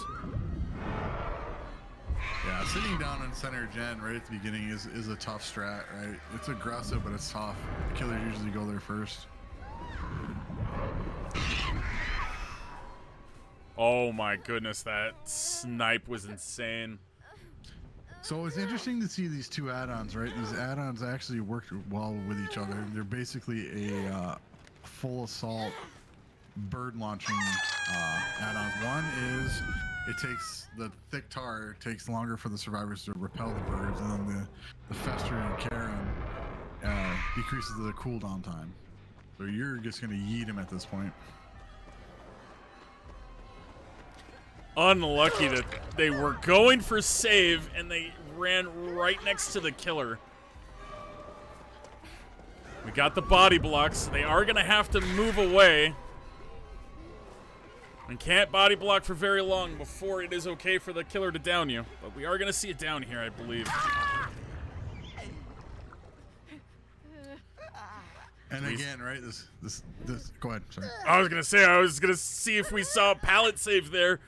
Yeah, sitting down in center gen right at the beginning is a tough strat, right? It's aggressive, but it's tough. The killers usually go there first. Oh my goodness, that snipe was insane. So it's interesting to see these two add-ons, right? These add-ons actually work well with each other. They're basically a full assault bird launching add-ons. One is it takes the thick tar takes longer for the survivors to repel the birds, and then the fester and Karen decreases the cooldown time. So you're just gonna yeet him at this point. Unlucky that they were going for save and they ran right next to the killer. We got the body blocks. They are going to have to move away. And can't body block for very long before it is okay for the killer to down you. But we are going to see it down here, I believe. And again, right, this go ahead, sorry. I was going to see if we saw a pallet save there.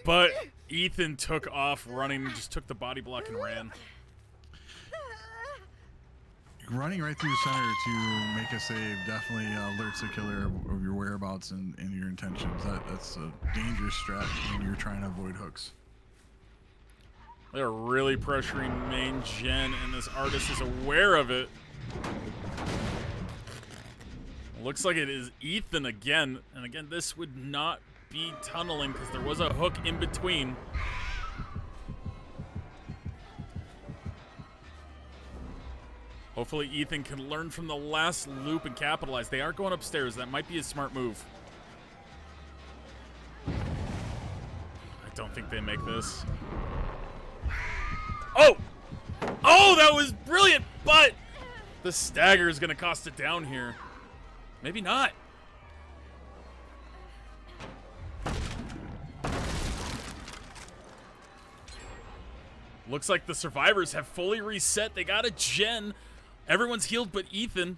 But Ethan took off running, just took the body block and ran. Running right through center to make a save definitely alerts the killer of your whereabouts and your intentions. That's a dangerous strat when you're trying to avoid hooks. They're really pressuring main gen, and this Artist is aware of it. Looks like it is Ethan again, and again, this would not be tunneling because there was a hook in between. Hopefully Ethan can learn from the last loop and capitalize. They are going upstairs. That might be a smart move. I don't think they make this. Oh! Oh, that was brilliant, but the stagger is going to cost it down here. Maybe not. Looks like the survivors have fully reset. They got a gen. Everyone's healed but Ethan.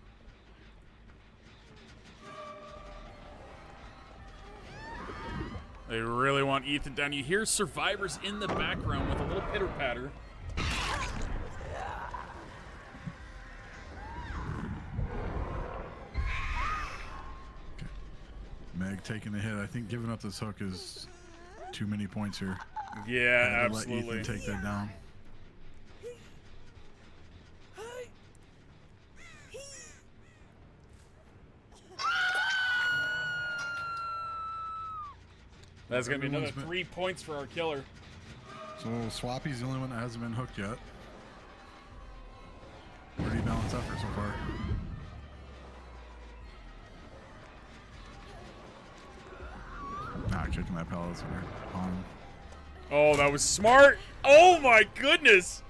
They really want Ethan down. You hear survivors in the background with a little pitter patter. Meg taking the hit. I think giving up this hook is too many points here. Yeah, Let absolutely. Ethan take that down. That's going to be another 3 points for our killer. So Swappy's the only one that hasn't been hooked yet. Pretty balanced effort so far. Nah, kicking that pallet on him. Oh, that was smart. Oh my goodness.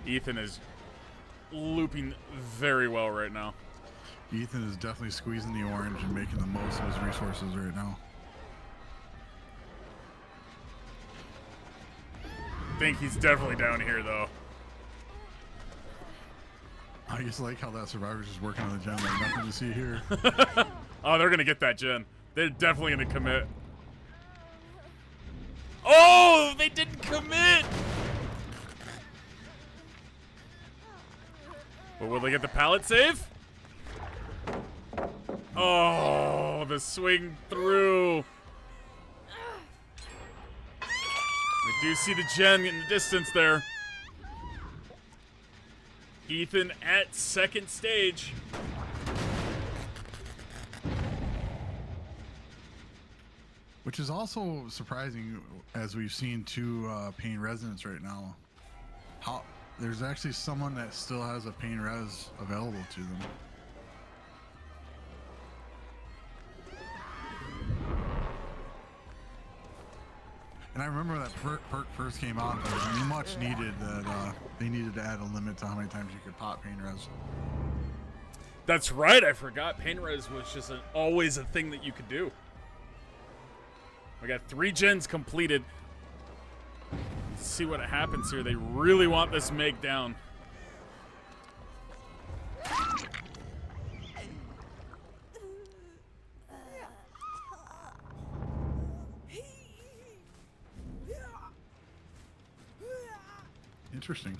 Ethan is looping very well right now. Ethan is definitely squeezing the orange and making the most of his resources right now. think he's definitely down here, though. I just like how that survivor's just working on the gen. Like nothing to see here. Oh, they're gonna get that gen. They're definitely gonna commit. Oh, they didn't commit. But will they get the pallet save? Oh, the swing through. We do see the gen in the distance there. Ethan at second stage. Which is also surprising, as we've seen two pain resonance right now. How there's actually someone that still has a pain res available to them. And I remember that perk first came out, but it was much needed that they needed to add a limit to how many times you could pop pain res. That's right, I forgot. Pain res was just always a thing that you could do. We got 3 gens completed. Let's see what happens here. They really want this make down. Interesting.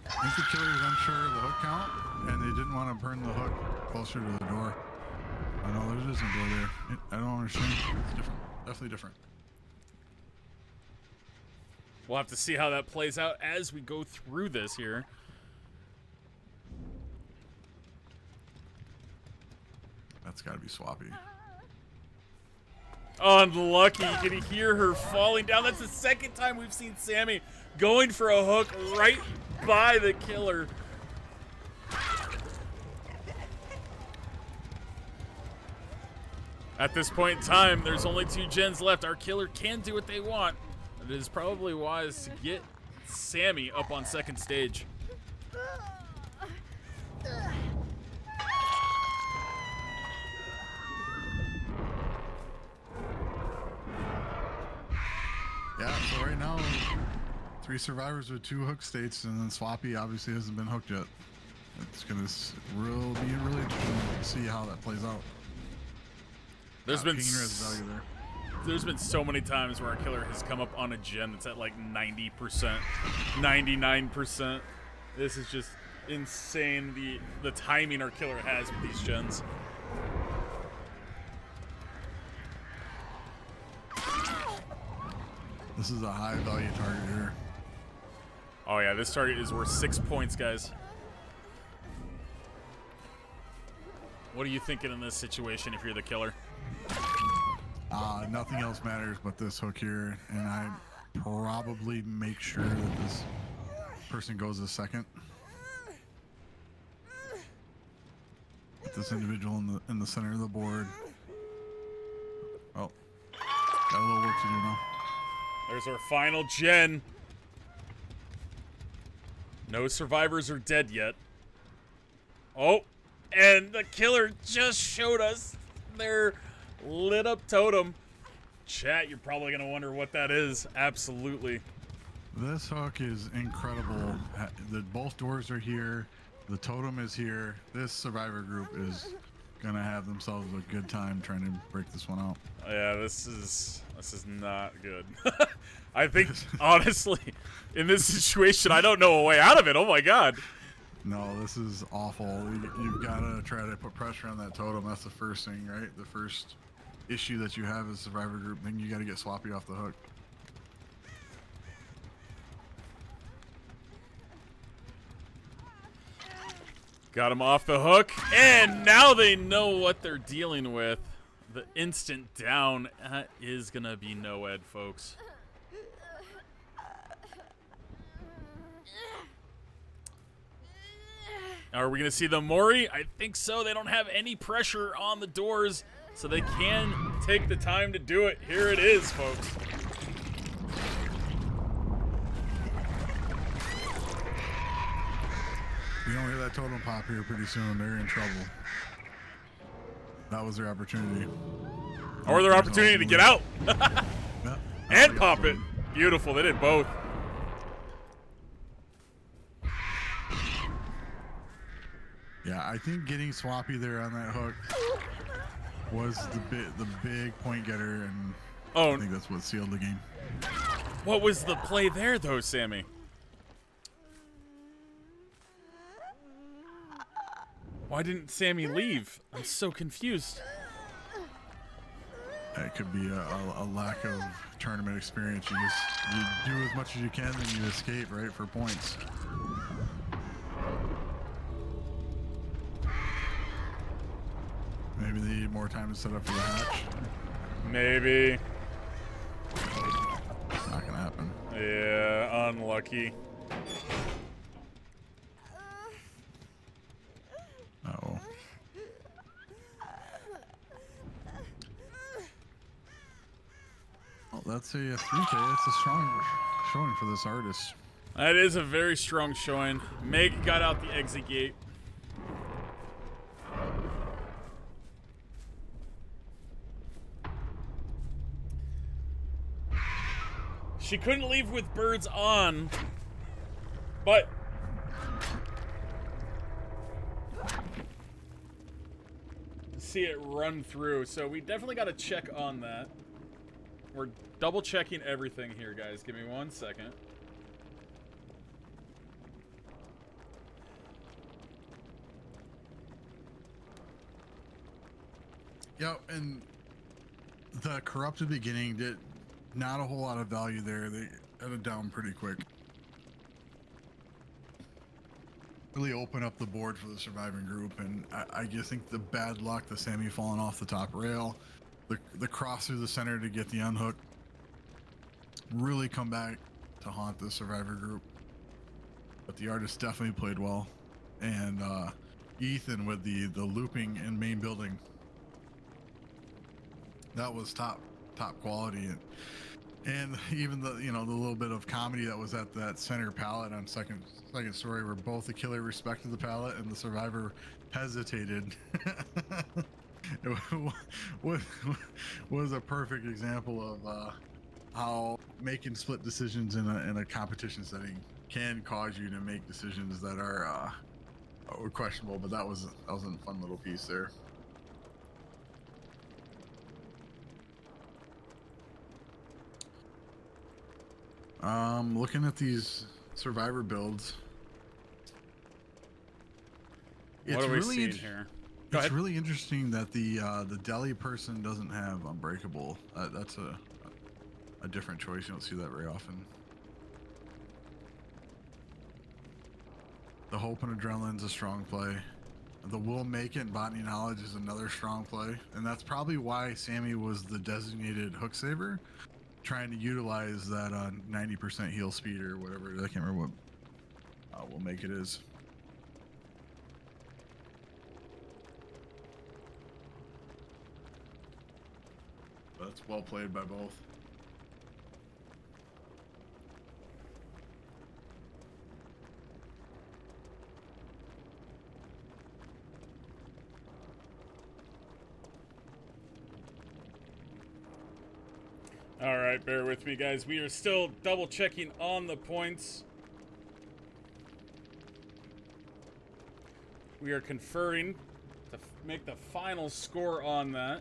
I think the killer is unsure of the hook count, and they didn't want to burn the hook closer to the door. I know there isn't a door there. I don't understand. It's different. Definitely different. We'll have to see how that plays out as we go through this here. That's got to be Swappy. Unlucky. Can you hear her falling down? That's the second time we've seen Sammy going for a hook right by the killer. At this point in time, there's only 2 gens left. Our killer can do what they want. It is probably wise to get Sammy up on second stage. Yeah, so right now, 3 survivors with 2 hook states, and then Swappy obviously hasn't been hooked yet. It's going to be really interesting to see how that plays out. There's been so many times where our killer has come up on a gen that's at like 90%, 99%. This is just insane, the timing our killer has with these gens. This is a high value target here. Oh yeah, this target is worth 6 points, guys. What are you thinking in this situation if you're the killer? Nothing else matters but this hook here, and I probably make sure that this person goes a second. Put this individual in the center of the board. Oh, got a little work to do now. There's our final gen. No survivors are dead yet. Oh, and the killer just showed us their lit up totem. Chat, you're probably going to wonder what that is. Absolutely. This hook is incredible. Both doors are here. The totem is here. This survivor group is going to have themselves a good time trying to break this one out. Yeah, this is not good. I think, honestly, in this situation, I don't know a way out of it. Oh, my God. No, this is awful. You've got to try to put pressure on that totem. That's the first thing, right? The first issue that you have as a survivor group. Then you got to get Swappy off the hook. Got him off the hook, and now they know what they're dealing with. The instant down is going to be no ed, folks. Are we going to see the Mori? I think so. They don't have any pressure on the doors, so they can take the time to do it. Here it is, folks. You don't hear that totem pop here pretty soon. They're in trouble. That was their opportunity. Or their opportunity to get out. Yeah, And pop it. beautiful. They did both. Yeah, I think getting Swappy there on that hook was the big point getter, and Oh, I think that's what sealed the game. what was the play there, though, Sammy? Why didn't Sammy leave? I'm so confused. It could be a lack of tournament experience. You do as much as you can, then you escape, right, for points. Maybe they need more time to set up for the hatch. Maybe. It's not gonna happen. Yeah, unlucky. Uh-oh. Well, that's a 3K. It's a strong showing for this artist. That is a very strong showing. Meg got out the exit gate. She couldn't leave with birds on, but see it run through. So we definitely got to check on that. We're double checking everything here, guys. Give me 1 second. Yep, and the corrupted beginning did not a whole lot of value there. They had it down pretty quick. Really open up the board for the surviving group, and I just think the bad luck, the Sammy falling off the top rail, the cross through the center to get the unhook, really come back to haunt the survivor group. But the artist definitely played well, and Ethan with the looping and main building, that was top quality, and even the the little bit of comedy that was at that center pallet on second story, where both the killer respected the pallet and the survivor hesitated. It was a perfect example of how making split decisions in a competition setting can cause you to make decisions that are questionable. But that was a fun little piece there. Looking at these survivor builds, What are we seeing here? Go It's ahead. really interesting that the deli person doesn't have unbreakable. That's a different choice. You don't see that very often. The hope and adrenaline's a strong play. The will make it and botany knowledge is another strong play, and that's probably why Sammy was the designated hook saver, trying to utilize that 90% heal speed or whatever. I can't remember what will make it is. That's well played by both. All right, bear with me, guys. We are still double checking on the points. We are conferring to make the final score on that.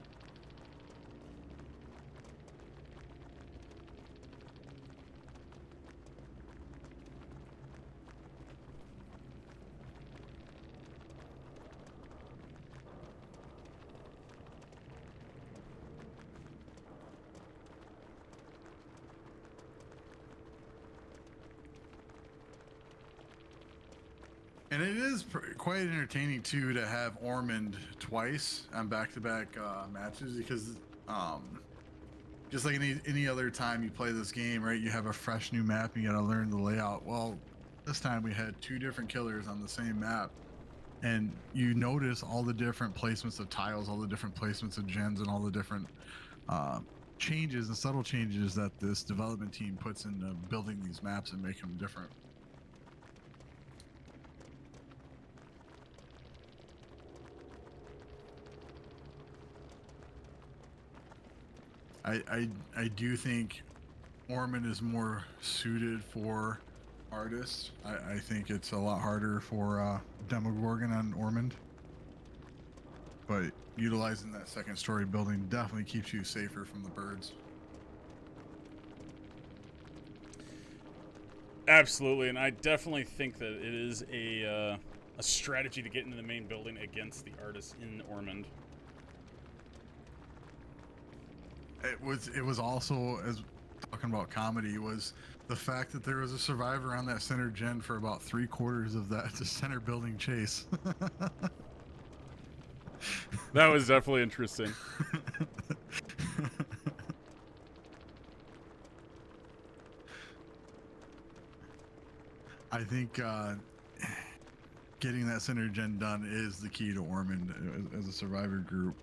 And it is quite entertaining too to have Ormond twice on back-to-back matches, because just like any other time you play this game, right, you have a fresh new map and you got to learn the layout. Well, this time we had two different killers on the same map, and you notice all the different placements of tiles, all the different placements of gens, and all the different changes and subtle changes that this development team puts into building these maps and making them different. I do think Ormond is more suited for artists. I think it's a lot harder for Demogorgon on Ormond. But utilizing that second story building definitely keeps you safer from the birds. Absolutely, and I definitely think that it is a strategy to get into the main building against the artists in Ormond. It was also, as talking about comedy, was the fact that there was a survivor on that center gen for about 3/4 of that the center building chase. That was definitely interesting. I think getting that center gen done is the key to Ormond as a survivor group,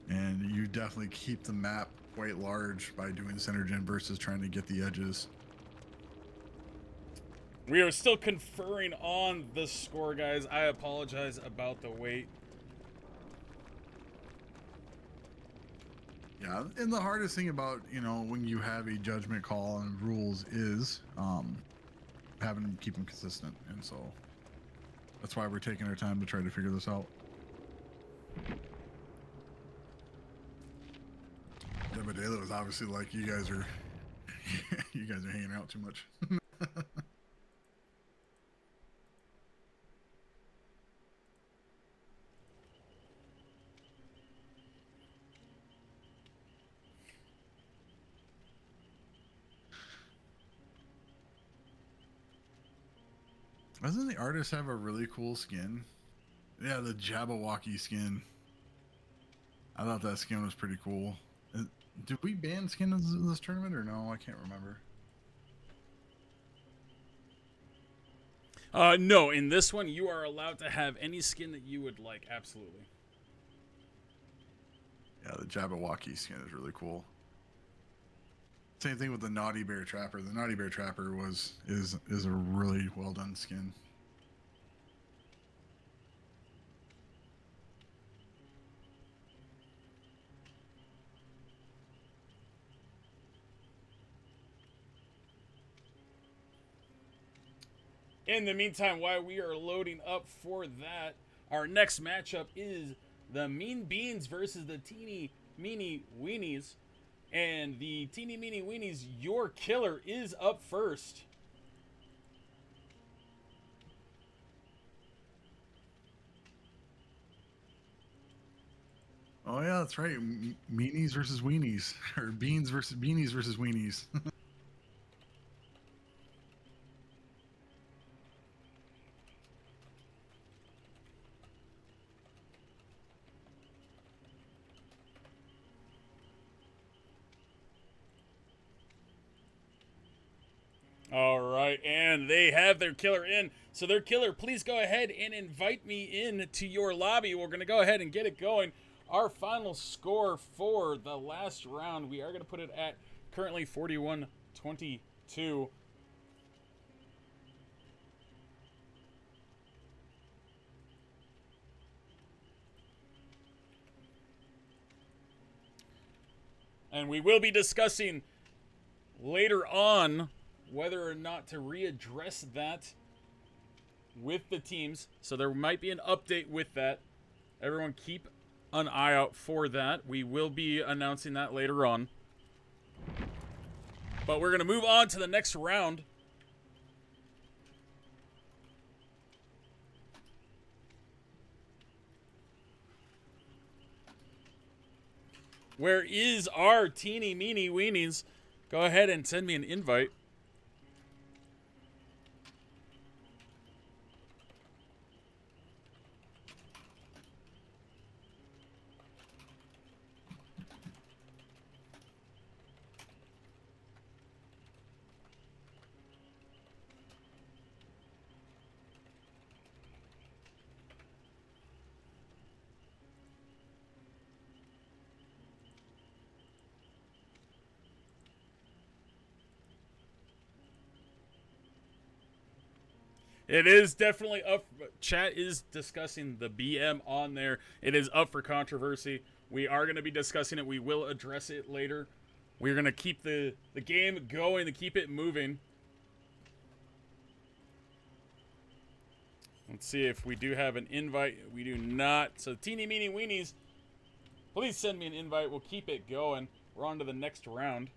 and you definitely keep the map quite large by doing center gen versus trying to get the edges. We are still conferring on the score, guys. I apologize about the wait. Yeah, and the hardest thing about, you know, when you have a judgment call on rules is having to keep them consistent, and so that's why we're taking our time to try to figure this out. Devadela was obviously like, you guys are you guys are hanging out too much. Doesn't the artist have a really cool skin? Yeah, the Jabberwocky skin. I thought that skin was pretty cool. Did we ban skin in this tournament or no? I can't remember. No, in this one, you are allowed to have any skin that you would like. Absolutely. Yeah, the Jabberwocky skin is really cool. Same thing with the Naughty Bear Trapper. The Naughty Bear Trapper is a really well done skin. In the meantime, while we are loading up for that, our next matchup is the Mean Beans versus the Teeny Meeny Weenies. And the Teeny Meeny Weenies, your killer is up first. Oh yeah, that's right. Meanies versus weenies, or beans versus beanies versus weenies. All right, and they have their killer in. So their killer, please go ahead and invite me in to your lobby. We're going to go ahead and get it going. Our final score for the last round, we are going to put it at currently 41-22. And we will be discussing later on whether or not to readdress that with the teams. So there might be an update with that. Everyone keep an eye out for that. We will be announcing that later on. But we're going to move on to the next round. Where is our teeny meeny weenies? Go ahead and send me an invite. It is definitely up. Chat is discussing the BM on there. It is up for controversy. We are going to be discussing it. We will address it later. We're going to keep the game going, to keep it moving. Let's see if we do have an invite. We do not. So, teeny, meeny, weenies, please send me an invite. We'll keep it going. We're on to the next round.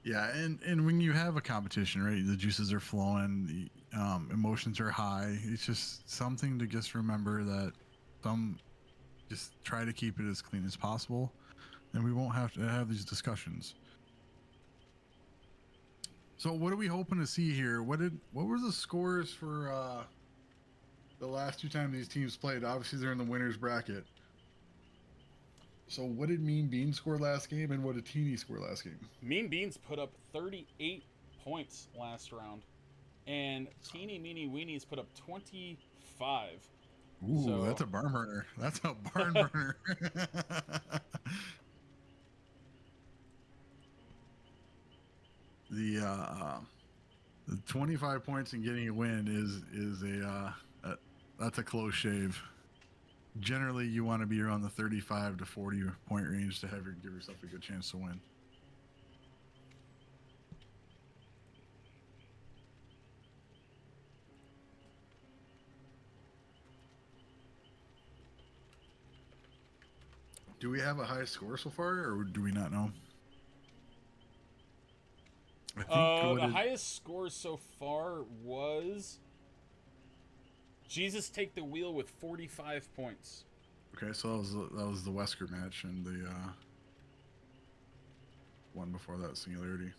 Yeah, and when you have a competition, right, the juices are flowing, the emotions are high. It's just something to just remember that just try to keep it as clean as possible, and we won't have to have these discussions. So, what are we hoping to see here? What were the scores for the last two times these teams played? Obviously, they're in the winners bracket. So what did Mean Beans score last game, and what did Teeny score last game? Mean Beans put up 38 points last round, and Teeny Meeny Weenies put up 25. Ooh, So, that's a barn burner. That's a barn burner. The 25 points and getting a win is that's a close shave. Generally, you want to be around the 35 to 40 point range to give yourself a good chance to win. Do we have a high score so far, or do we not know? I think the highest score so far was Jesus Take the Wheel with 45 points. Okay, so that was the Wesker match and the one before that, Singularity.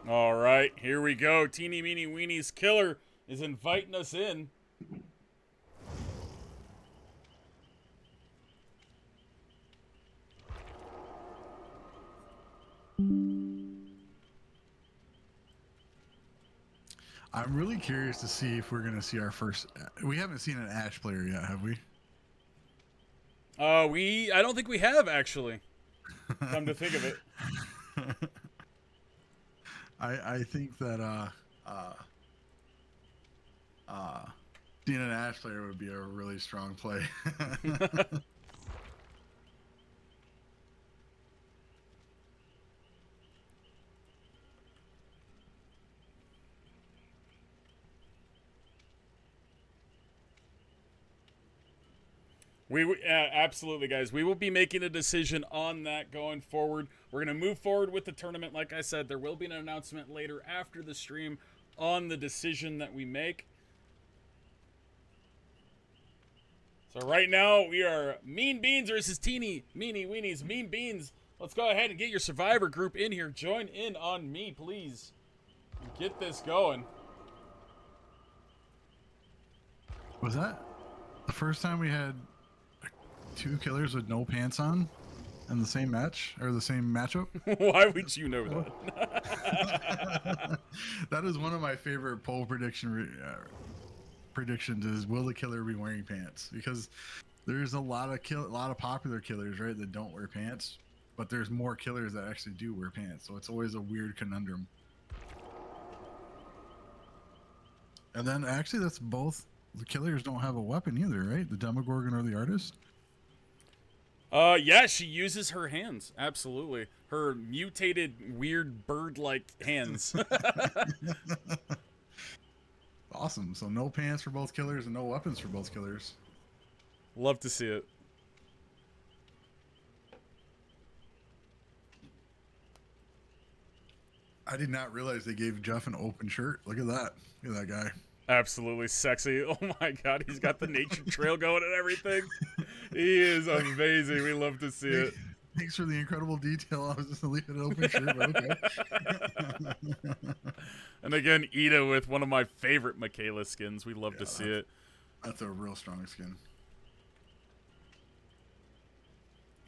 All right, here we go. Teeny Meeny Weenie's Killer is inviting us in. I'm really curious to see if we're going to see our first... We haven't seen an Ash player yet, have we? I don't think we have, actually. Come to think of it. I think that seeing an Ash player would be a really strong play. Absolutely, guys. We will be making a decision on that going forward. We're going to move forward with the tournament. Like I said, there will be an announcement later after the stream on the decision that we make. So right now, we are Mean Beans versus Teeny Meeny Weenies. Mean Beans, let's go ahead and get your survivor group in here. Join in on me, please. Get this going. Was that the first time we had two killers with no pants on in the same match or the same matchup? Why would you know that? That is one of my favorite poll predictions is, will the killer be wearing pants? Because there's a lot of popular killers, right, that don't wear pants, but there's more killers that actually do wear pants, so it's always a weird conundrum. And then actually that's both the killers don't have a weapon either, right? The Demogorgon or the artist. Yeah, she uses her hands. Absolutely. Her mutated, weird bird-like hands. Awesome. So no pants for both killers and no weapons for both killers. Love to see it. I did not realize they gave Jeff an open shirt. Look at that. Look at that guy. Absolutely sexy. Oh my god, he's got the nature trail going and everything. He is amazing. We love to see it. Thanks for the incredible detail. I was just leaving it open shirt, but okay. And again, Ida with one of my favorite Michaela skins. We love to see it. That's a real strong skin.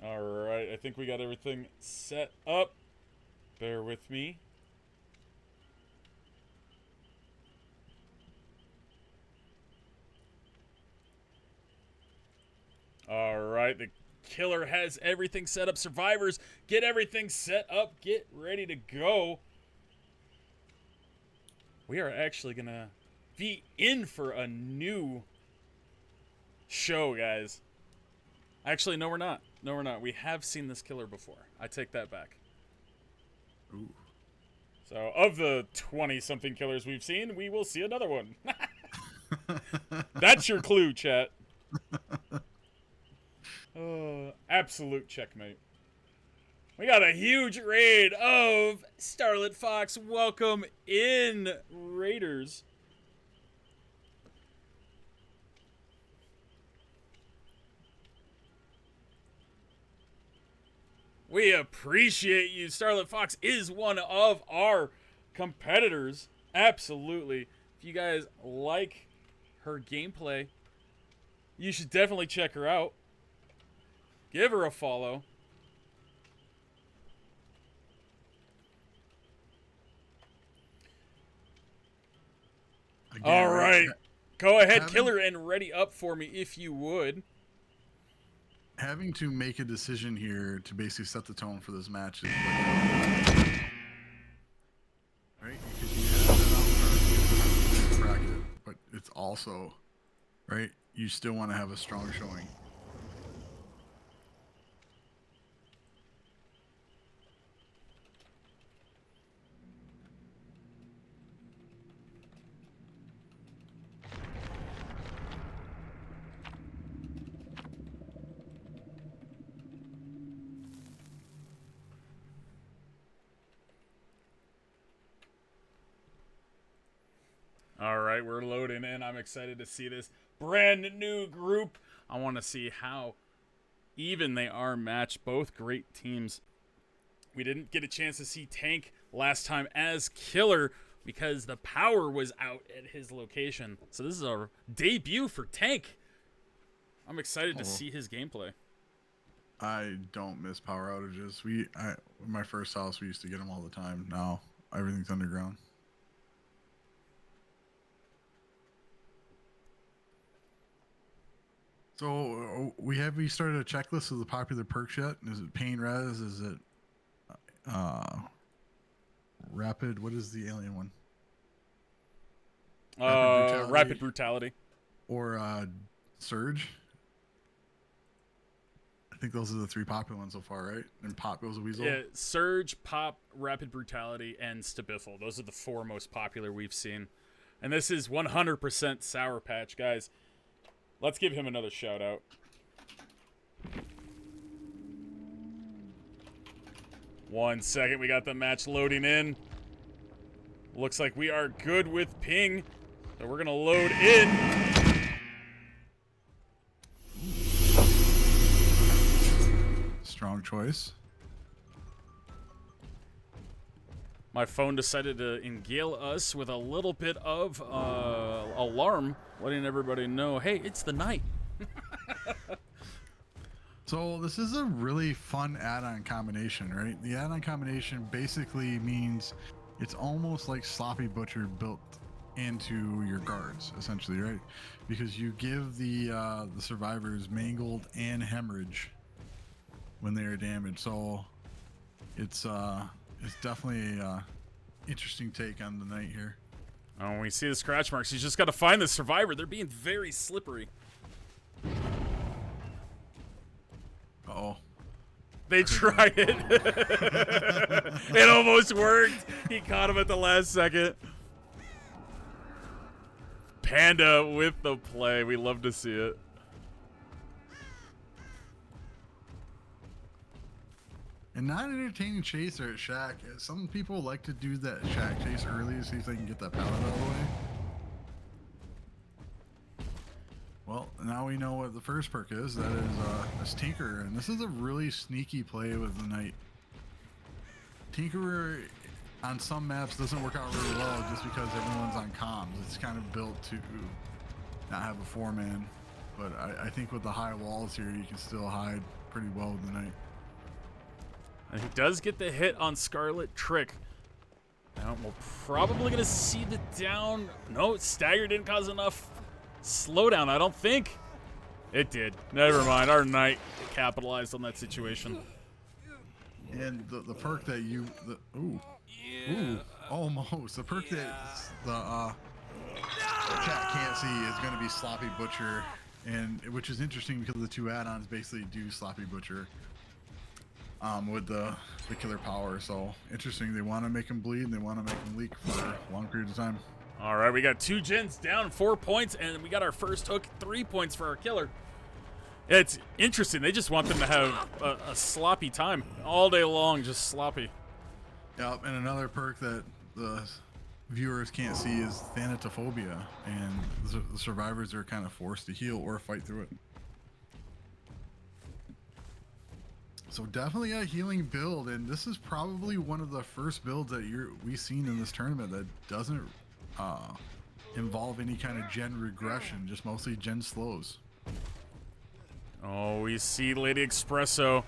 All right, I think we got everything set up. Bear with me. right, the killer has everything set up. Survivors, get everything set up. Get ready to go. We are actually going to be in for a new show, guys. Actually, no, we're not. No, we're not. We have seen this killer before. I take that back. Ooh. So, of the 20-something killers we've seen, we will see another one. That's your clue, chat. Absolute checkmate. We got a huge raid of Starlit Fox. Welcome in, Raiders. We appreciate you. Starlit Fox is one of our competitors. Absolutely. If you guys like her gameplay, you should definitely check her out. Give her a follow. Again, All right. Go ahead, having- killer, and ready up for me if you would. Having to make a decision here to basically set the tone for this match is right, because you have that bracket, but it's also right. You still want to have a strong showing. All right, we're loading in. I'm excited to see this brand new group. I want to see how even they are matched. Both great teams. We didn't get a chance to see Tank last time as killer because the power was out at his location. So this is our debut for Tank. I'm excited to see his gameplay. I don't miss power outages. In my first house, we used to get them all the time. Now everything's underground. So we started a checklist of the popular perks yet? Is it pain res? Is it rapid? What is the alien one? Rapid brutality. Or surge? I think those are the three popular ones so far, right? And pop goes a weasel. Yeah, surge, pop, rapid brutality, and stabiffle. Those are the four most popular we've seen. And this is 100% Sour Patch, guys. Let's give him another shout out. One second, we got the match loading in. Looks like we are good with ping. So we're gonna load in. Strong choice. My phone decided to engale us with a little bit of alarm, letting everybody know, hey, it's the night. So this is a really fun add-on combination, right? The add-on combination basically means it's almost like Sloppy Butcher built into your guards, essentially, right? Because you give the survivors mangled and hemorrhage when they are damaged. So it's definitely a interesting take on the night here. Oh, when we see the scratch marks, he's just got to find the survivor. They're being very slippery. Uh-oh. They tried it. It almost worked. He caught him at the last second. Panda with the play. We love to see it. And not entertaining chaser at Shack. Some people like to do that Shack chase early to see if they can get that pallet out of the way. Well, now we know what the first perk is. That is Tinkerer, and this is a really sneaky play with the Knight. Tinkerer on some maps doesn't work out really well just because everyone's on comms. It's kind of built to not have a 4-man, but I think with the high walls here, you can still hide pretty well with the Knight. And he does get the hit on Scarlet Trick. Now we're probably gonna see the down. No, Stagger didn't cause enough slowdown, I don't think. It did. Never mind. Our knight capitalized on that situation. And the perk that ooh, almost the perk that the chat can't see is going to be Sloppy Butcher, and which is interesting because the 2 add-ons basically do Sloppy Butcher with the killer power. So interesting. They want to make him bleed and they want to make him leak for a long period of time. All right, we got 2 gens down, 4 points, and we got our first hook, 3 points for our killer. It's interesting. They just want them to have a sloppy time all day long, just sloppy. Yep, and another perk that the viewers can't see is Thanatophobia, and the survivors are kind of forced to heal or fight through it. So definitely a healing build, and this is probably one of the first builds that we've seen in this tournament that doesn't involve any kind of gen regression, just mostly gen slows. Oh, we see Lady Espresso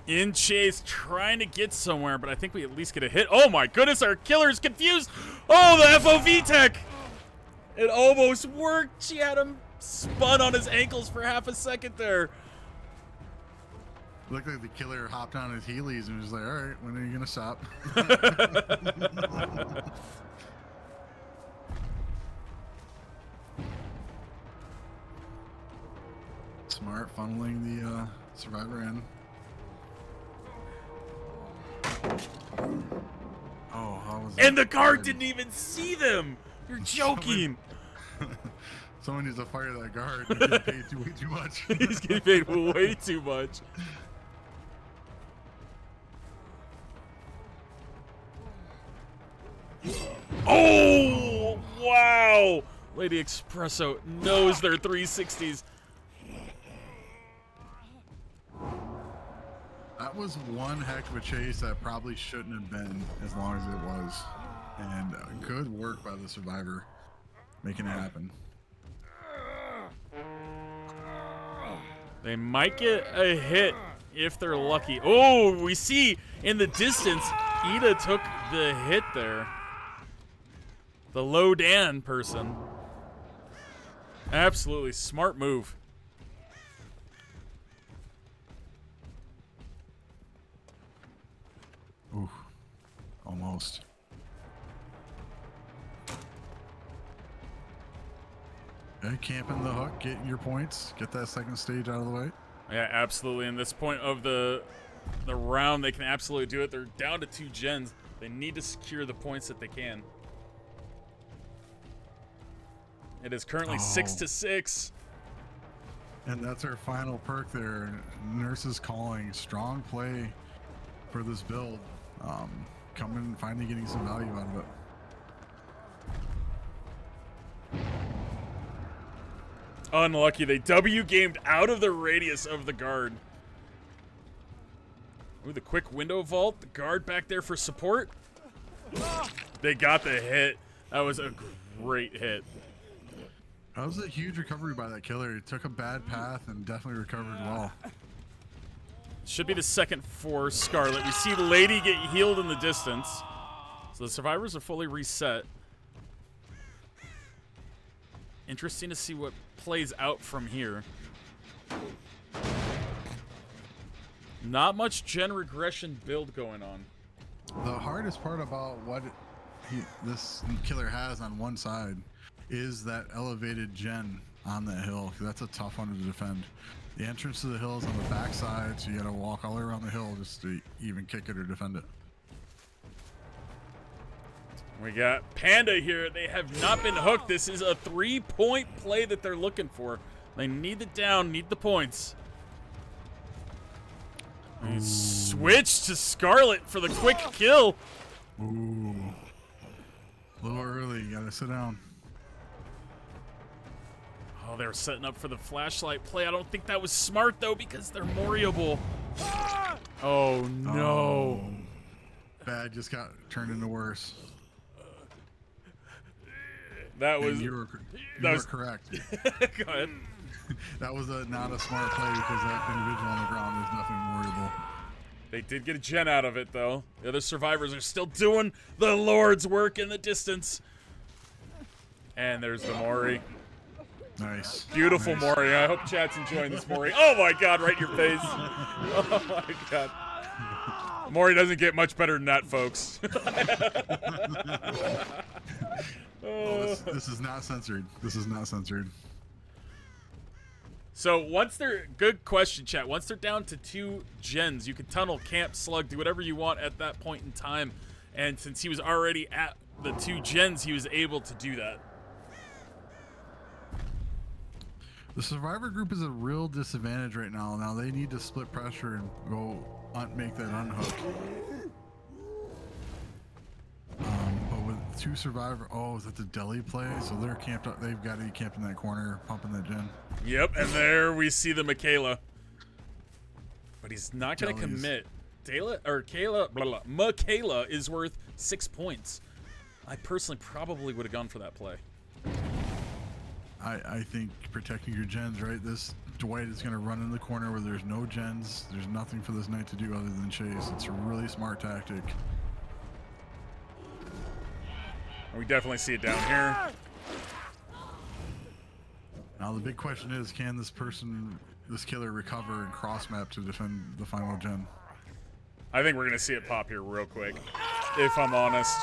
in chase, trying to get somewhere, but I think we at least get a hit. Oh my goodness, our killer's confused. Oh, the FOV tech. It almost worked. She had him spun on his ankles for half a second there. Looked like the killer hopped on his Heelys and was like, all right, when are you going to stop? Smart, funneling the survivor in. Oh, how was that? And the guard didn't even see them. You're joking. Someone needs to fire that guard. He's getting paid way too much. He's getting paid way too much. Oh, wow. Lady Espresso knows their 360s. That was one heck of a chase that probably shouldn't have been as long as it was. And good work by the survivor making it happen. They might get a hit if they're lucky. Oh, we see in the distance, Ida took the hit there. The low Dan person. Absolutely smart move. Ooh, almost. Okay, camping the hook, getting your points, get that second stage out of the way. Yeah, absolutely. In this point of the round, they can absolutely do it. They're down to 2 gens. They need to secure the points that they can. It is currently 6-6. And that's our final perk there. Nurses calling. Strong play for this build. Coming, finally getting some value out of it. Unlucky. They W gamed out of the radius of the guard. Ooh, the quick window vault. The guard back there for support. They got the hit. That was a great hit. That was a huge recovery by that killer. He took a bad path and definitely recovered well. Should be the second for Scarlet. We see Lady get healed in the distance. So the survivors are fully reset. Interesting to see what plays out from here. Not much gen regression build going on. The hardest part about what this killer has on one side is that elevated gen on that hill. That's a tough one to defend. The entrance to the hill is on the back side, so you gotta walk all the way around the hill just to even kick it or defend it. We got Panda here. They have not been hooked. This is a 3-point play that they're looking for. They need the down, need the points. And switch to Scarlet for the quick kill. Ooh. A little early, you gotta sit down. Oh, they were setting up for the flashlight play. I don't think that was smart, though, because they're Moriable. Oh, no. Oh. Bad just got turned into worse. That was... And you were correct. Go ahead. That was not a smart play because that individual on the ground is nothing Moriable. They did get a gen out of it, though. The other survivors are still doing the Lord's work in the distance. And there's the Mori. Nice. Beautiful, Nice. Maury. I hope chat's enjoying this, Maury. Oh my God, right in your face. Oh my God. Maury doesn't get much better than that, folks. Oh, this is not censored. This is not censored. So once they're, good question, chat. Once they're down to 2 gens, you can tunnel, camp, slug, do whatever you want at that point in time. And since he was already at the 2 gens, he was able to do that. The survivor group is a real disadvantage right now. Now they need to split pressure and go make that unhook. But with 2 survivor, oh, is that the deli play? So they're camped up. They've got to be camped in that corner, pumping that gen. Yep, and there we see the Michaela. But he's not going to commit. Michaela is worth 6 points. I personally probably would have gone for that play. I think protecting your gens, right? This Dwight is going to run in the corner where there's no gens. There's nothing for this knight to do other than chase. It's a really smart tactic. We definitely see it down here. Now the big question is, can this killer recover and cross map to defend the final gen? I think we're going to see it pop here real quick, if I'm honest.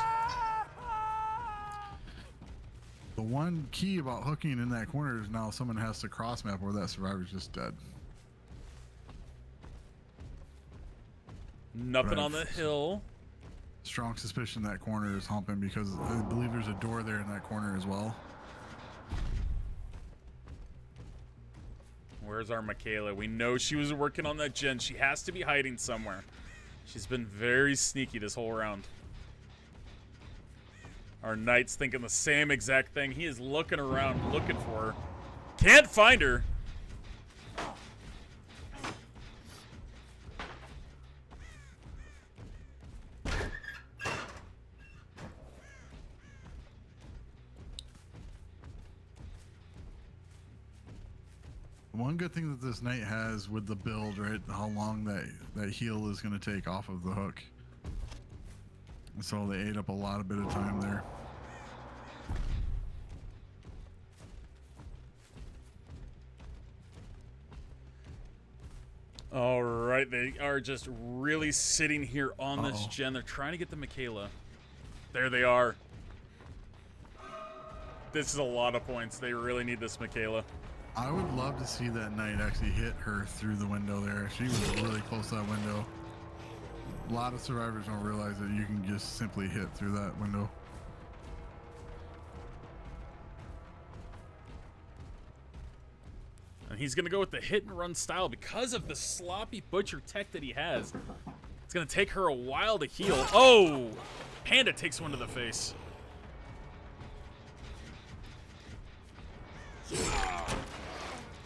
The one key about hooking in that corner is now someone has to cross map or that survivor's just dead. Nothing on the hill. Strong suspicion that corner is humping because I believe there's a door there in that corner as well. Where's our Michaela? We know she was working on that gen. She has to be hiding somewhere. She's been very sneaky this whole round. Our knight's thinking the same exact thing. He is looking around, looking for her. Can't find her. One good thing that this knight has with the build, right? How long that heal is going to take off of the hook. So they ate up a lot of bit of time there. All right, they are just really sitting here on this gen. They're trying to get the Michaela. There they are. This is a lot of points. They really need this Michaela. I would love to see that knight actually hit her through the window there. She was really close to that window. A lot of survivors don't realize that you can just simply hit through that window. And he's going to go with the hit and run style because of the sloppy butcher tech that he has. It's going to take her a while to heal. Oh! Panda takes one to the face.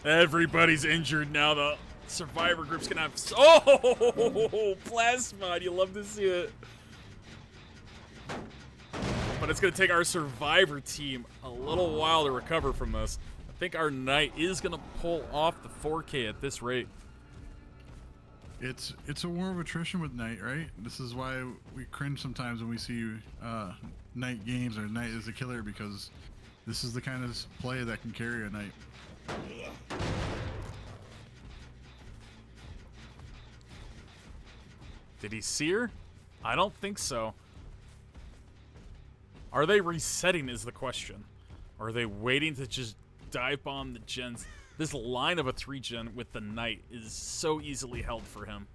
Everybody's injured now. The survivor group's going to have... Oh! Plasma. You love to see it. But it's going to take our survivor team a little while to recover from this. I think our knight is going to pull off the 4K at this rate. It's a war of attrition with knight, right? This is why we cringe sometimes when we see knight games or knight is a killer, because this is the kind of play that can carry a knight. Did he see her? I don't think so. Are they resetting is the question. Or are they waiting to just dive bomb the gens? This line of a 3-gen with the knight is so easily held for him.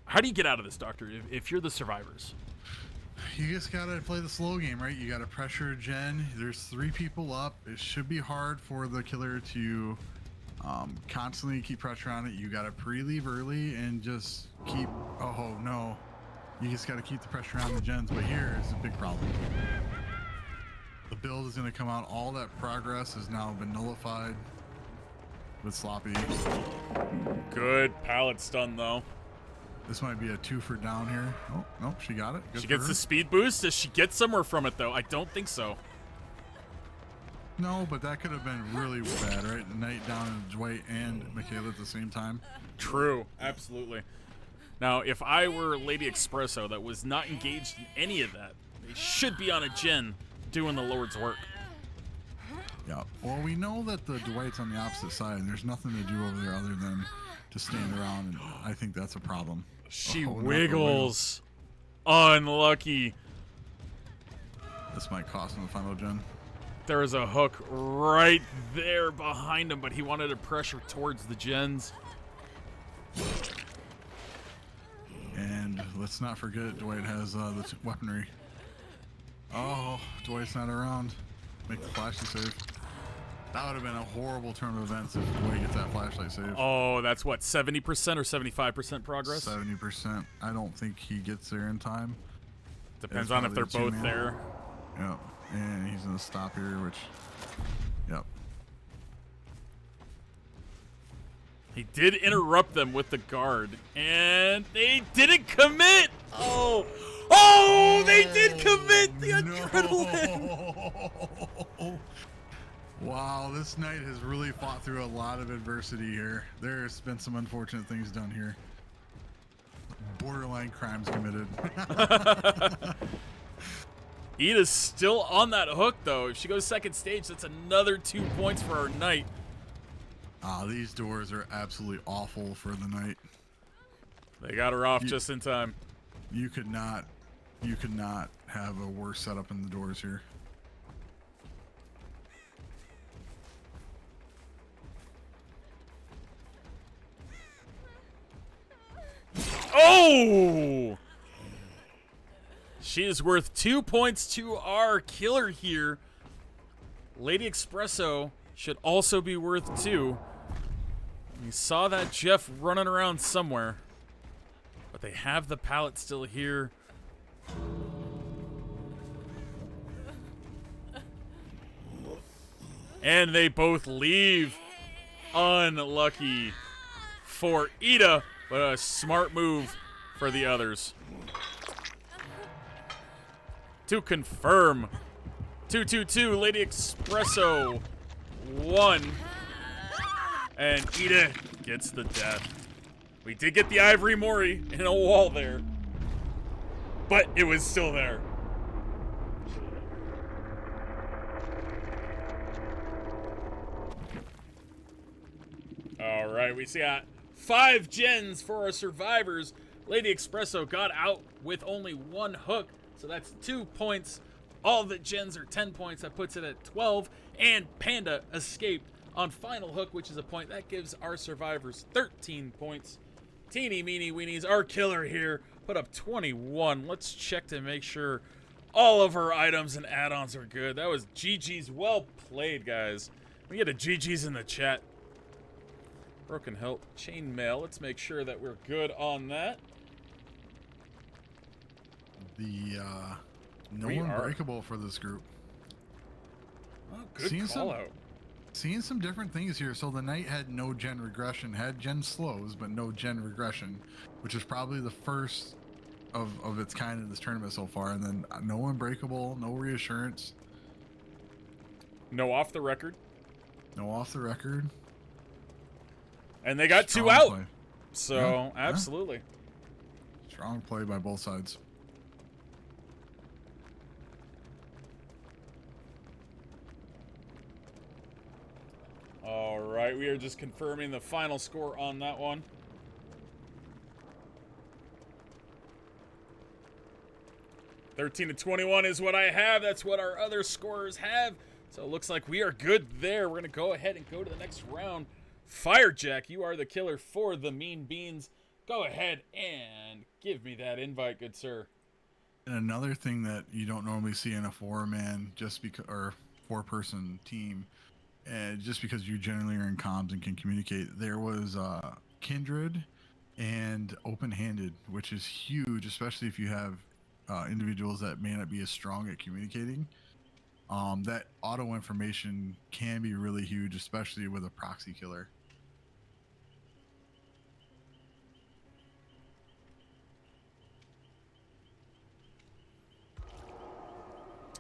How do you get out of this, Doctor, if you're the survivors? You just gotta play the slow game, right? You gotta pressure gen. There's 3 people up. It should be hard for the killer to constantly keep pressure on it. You gotta pre-leave early and just keep, oh no. You just gotta keep the pressure on the gens, but here is a big problem. The build is gonna come out, all that progress has now been nullified with sloppy. Good pallet stun, though. This might be a 2 for down here. Oh, no, she got it. Good She for gets her. the speed boost. Does she get somewhere from it, though? I don't think so. No, but that could have been really bad, right? The knight down and Dwight and Michaela at the same time. True. Absolutely. Now, if I were Lady Espresso that was not engaged in any of that, they should be on a gen doing the Lord's work. Yeah. Well, we know that the Dwight's on the opposite side, and there's nothing to do over there other than to stand around, and I think that's a problem. She Oh, not the wiggles. Unlucky. This might cost him the final gen. There was a hook right there behind him, but he wanted to pressure towards the gens. And let's not forget, Dwight has the weaponry. Oh, Dwight's not around. Make the flashlight save. That would have been a horrible turn of events if Dwight gets that flashlight save. Oh, that's what, 70% or 75% progress? 70%. I don't think he gets there in time. Depends It's on if they're probably a both two-man. there. Yep. And he's going to stop here, which... Yep. He did interrupt them with the guard, and they didn't commit! Oh! Oh, they did commit the adrenaline! No. Wow, this knight has really fought through a lot of adversity here. There's been some unfortunate things done here. Borderline crimes committed. Ida's still on that hook, though. If she goes second stage, that's another 2 points for our knight. These doors are absolutely awful for the knight. They got her off just in time. You could not have a worse setup in the doors here. Oh! She is worth 2 points to our killer here. Lady Espresso should also be worth 2. We saw that Jeff running around somewhere. But they have the pallet still here. And they both leave. Unlucky for Ida, but a smart move for the others. To confirm, 2-2-2, Lady Espresso 1. And Ida gets the death. We did get the Ivory Mori in a wall there, but it was still there. All right, we see 5 gens for our survivors. Lady Espresso got out with only 1 hook, so that's 2 points. All the gens are 10 points. That puts it at 12. And Panda escaped on final hook, which is a point. That gives our survivors 13 points. Teeny meeny weenies, our killer here, put up 21. Let's check to make sure all of our items and add-ons are good. That was GG's. Well played, guys. We get a GG's in the chat. Broken hilt, chain mail. Let's make sure that we're good on that. The no We are. unbreakable for this group. Oh, good Seeing call out. Seeing some different things here. So the knight had no gen regression, had gen slows, but no gen regression, which is probably the first of its kind in this tournament so far. And then no unbreakable, no reassurance, No off the record. no off the record. And they got 2 Strong out. play. So, Yeah, yeah. absolutely. Strong play by both sides. All right, we are just confirming the final score on that one. (13-21) is what I have. That's what our other scorers have. So it looks like we are good there. We're going to go ahead and go to the next round. Firejack, you are the killer for the Mean Beans. Go ahead and give me that invite, good sir. And another thing that you don't normally see in a 4-man or 4-person team, and just because you generally are in comms and can communicate, there was kindred and open-handed, which is huge, especially if you have individuals that may not be as strong at communicating. That auto information can be really huge, especially with a proxy killer.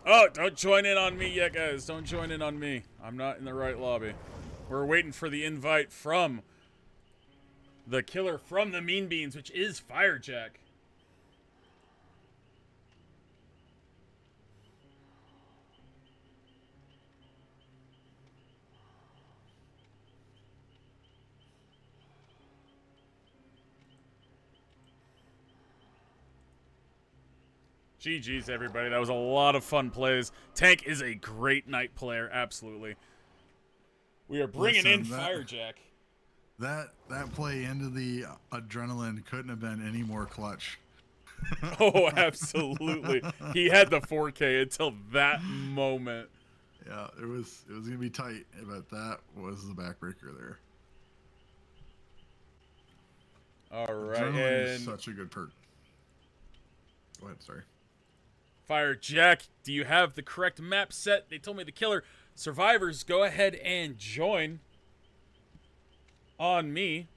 Oh, don't join in on me yet, guys. Don't join in on me. I'm not in the right lobby. We're waiting for the invite from the killer from the Mean Beans, which is Firejack. GG's, everybody. That was a lot of fun plays. Tank is a great night player, absolutely. We are bringing in Firejack. That play into the adrenaline couldn't have been any more clutch. Oh, absolutely. He had the 4K until that moment. Yeah, it was gonna be tight, but that was the backbreaker there. All right, Adrenaline is such a good perk. Go ahead, sorry. Firejack, do you have the correct map set? They told me the killer. Survivors, go ahead and join on me.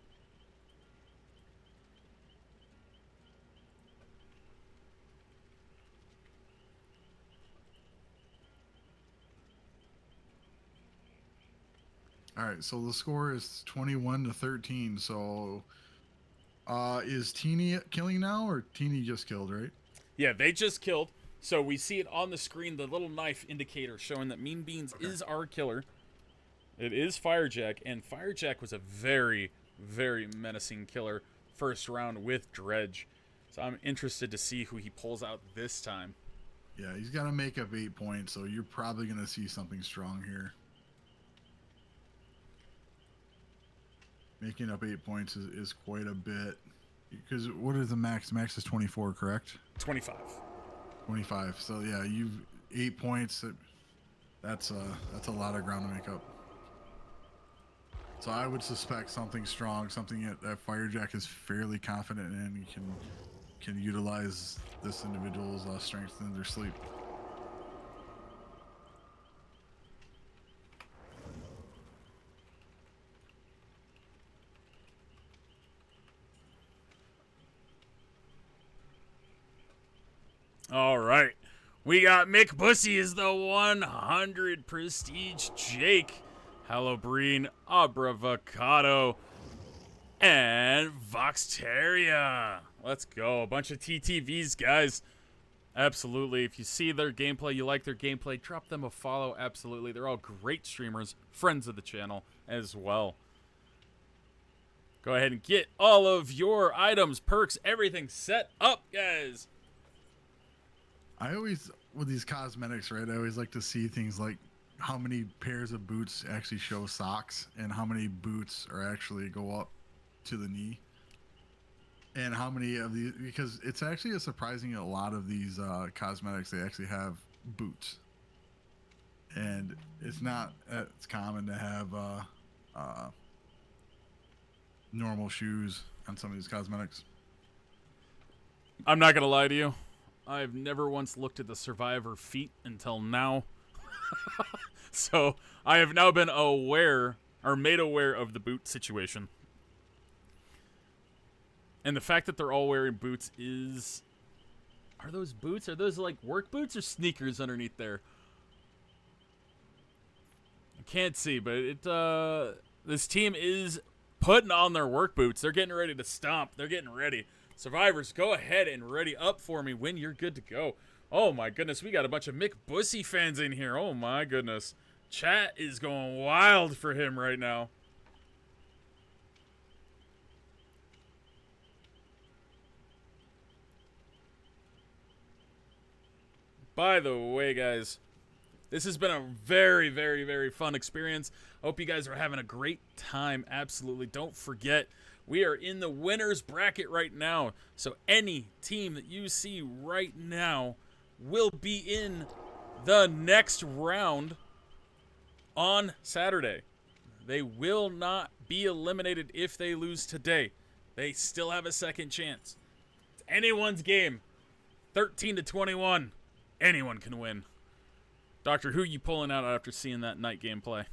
All right, so the score is 21-13. So, is Teeny killing now, or Teeny just killed, right? Yeah, they just killed. So we see it on the screen, the little knife indicator showing that Mean Beans is our killer. It is Firejack, and Firejack was a very, very menacing killer first round with Dredge. So I'm interested to see who he pulls out this time. Yeah, he's got to make up 8 points, so you're probably going to see something strong here. Making up 8 points is quite a bit. Because what is the max? Max is 24, correct? 25. 25. So yeah, you've 8 points. That's a lot of ground to make up. So I would suspect something strong, something that Firejack is fairly confident in. He can utilize this individual's strength in their sleep. All right. We got Mick Bussy is the 100 Prestige Jake, Halobrine, Abravocado, and Voxteria. Let's go. A bunch of TTVs, guys. Absolutely. If you see their gameplay, you like their gameplay, drop them a follow. Absolutely. They're all great streamers, friends of the channel as well. Go ahead and get all of your items, perks, everything set up, guys. I always, with these cosmetics, right, I always like to see things like how many pairs of boots actually show socks and how many boots are actually go up to the knee. And how many of these, because it's actually a surprising a lot of these cosmetics, they actually have boots. And it's not as common to have normal shoes on some of these cosmetics. I'm not going to lie to you. I've never once looked at the Survivor feat until now. So I have now been aware, or made aware of the boot situation. And the fact that they're all wearing boots is... Are those boots? Are those like work boots or sneakers underneath there? I can't see, but this team is putting on their work boots. They're getting ready to stomp. They're getting ready. Survivors, go ahead and ready up for me when you're good to go. Oh my goodness, we got a bunch of Mick Bussy fans in here. Oh my goodness. Chat is going wild for him right now. By the way, guys, this has been a very, very, very fun experience. Hope you guys are having a great time. Absolutely. Don't forget, we are in the winner's bracket right now. So any team that you see right now will be in the next round on Saturday. They will not be eliminated if they lose today. They still have a second chance. It's anyone's game. 13-21. Anyone can win. Doctor, who you pulling out after seeing that night gameplay?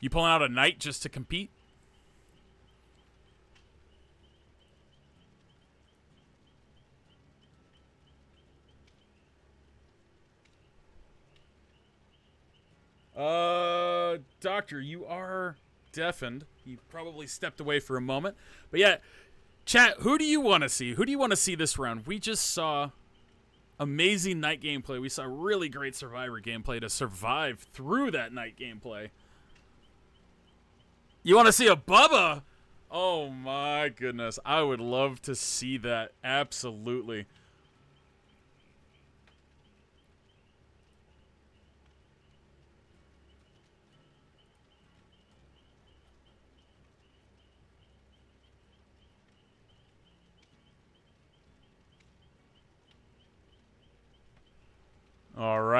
You pulling out a knight just to compete? Doctor, you are deafened. You probably stepped away for a moment. But yeah, chat, who do you want to see? Who do you want to see this round? We just saw amazing night gameplay. We saw really great Survivor gameplay to survive through that night gameplay. You want to see a Bubba? Oh my goodness. I would love to see that. Absolutely.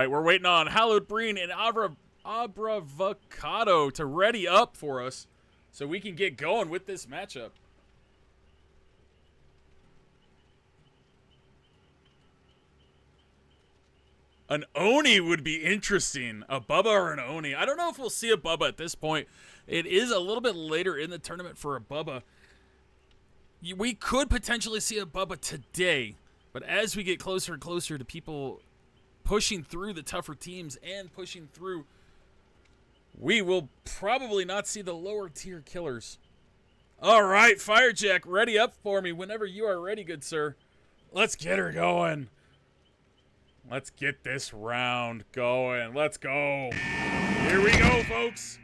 right, we're waiting on Hallowed Breen and Abravocado to ready up for us so we can get going with this matchup. An Oni would be interesting. A Bubba or an Oni. I don't know if we'll see a Bubba at this point. It is a little bit later in the tournament for a Bubba. We could potentially see a Bubba today, but as we get closer and closer to people pushing through the tougher teams and pushing through, we will probably not see the lower tier killers. All right, Firejack, ready up for me whenever you are ready, good sir. Let's get her going. Let's get this round going. Let's go. Here we go, folks.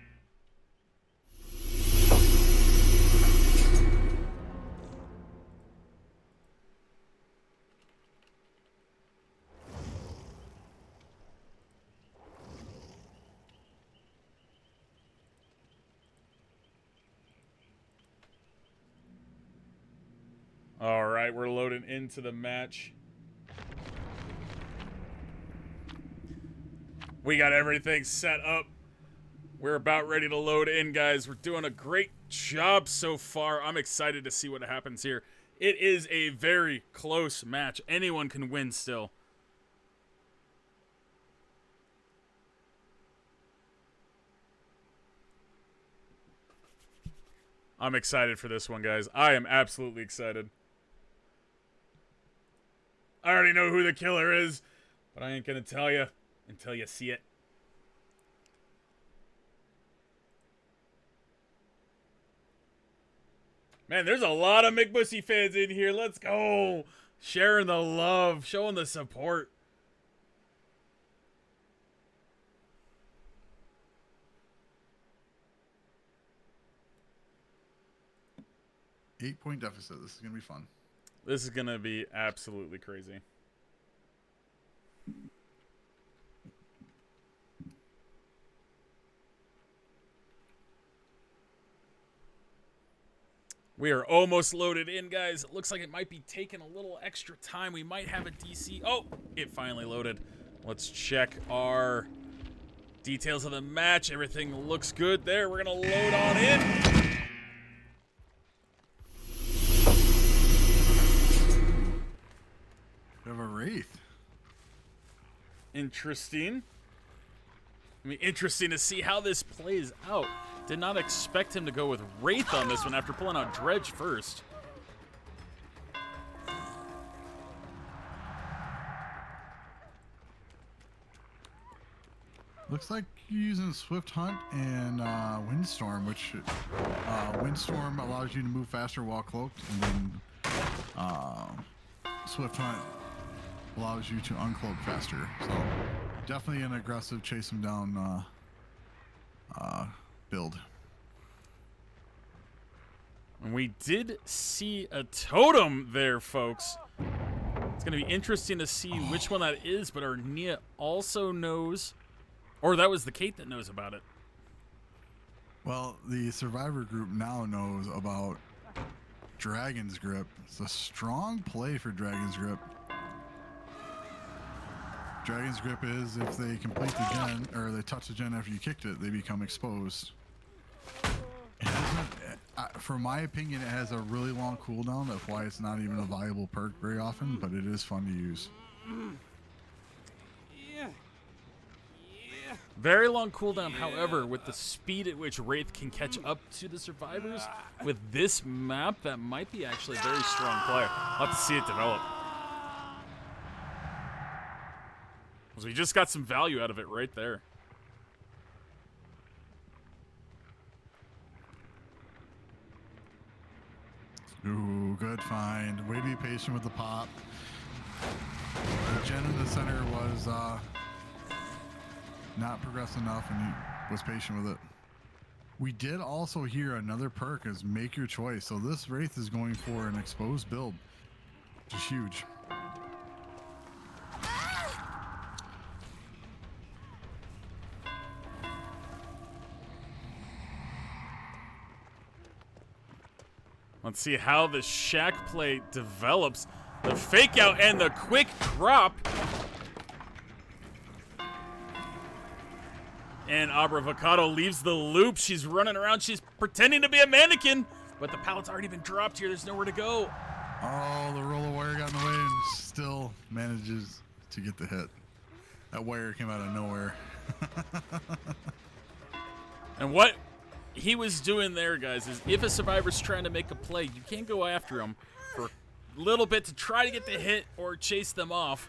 All right, we're loading into the match. We got everything set up. We're about ready to load in, guys. We're doing a great job so far. I'm excited to see what happens here. It is a very close match. Anyone can win still. I'm excited for this one, guys. I am absolutely excited. I already know who the killer is, but I ain't gonna tell you until you see it. Man, there's a lot of McBussy fans in here. Let's go. Sharing the love, showing the support. Eight-point deficit. This is going to be fun. This is going to be absolutely crazy. We are almost loaded in, guys. It looks like it might be taking a little extra time. We might have a DC. Oh, it finally loaded. Let's check our details of the match. Everything looks good there. We're going to load on in. We have a Wraith. Interesting. I mean, interesting to see how this plays out. Did not expect him to go with Wraith on this one after pulling out Dredge first. Looks like you're using Swift Hunt and Windstorm, which Windstorm allows you to move faster while cloaked, and then Swift Hunt allows you to uncloak faster. So definitely an aggressive chase him down build. And we did see a totem there, folks. It's going to be interesting to see which one that is, but our Nia also knows, or that was the Kate that knows about it. Well, the survivor group now knows about Dragon's Grip. It's a strong play for Dragon's Grip. Dragon's Grip is if they complete the gen, or they touch the gen after you kicked it, they become exposed. For my opinion, it has a really long cooldown. That's why it's not even a viable perk very often, but it is fun to use. Very long cooldown, however, with the speed at which Wraith can catch up to the survivors, with this map, that might be actually a very strong play. I'll have to see it develop. Because we just got some value out of it right there. Ooh, good find. Way to be patient with the pop. The gen in the center was not progressed enough, and he was patient with it. We did also hear another perk is make your choice. So this Wraith is going for an exposed build, which is huge. Let's see how the shack play develops. The fake out and the quick drop. And Abravocado leaves the loop. She's running around. She's pretending to be a mannequin. But the pallet's already been dropped here. There's nowhere to go. Oh, the roll of wire got in the way and still manages to get the hit. That wire came out of nowhere. And what he was doing there, guys, is if a survivor's trying to make a play, you can't go after him for a little bit to try to get the hit or chase them off.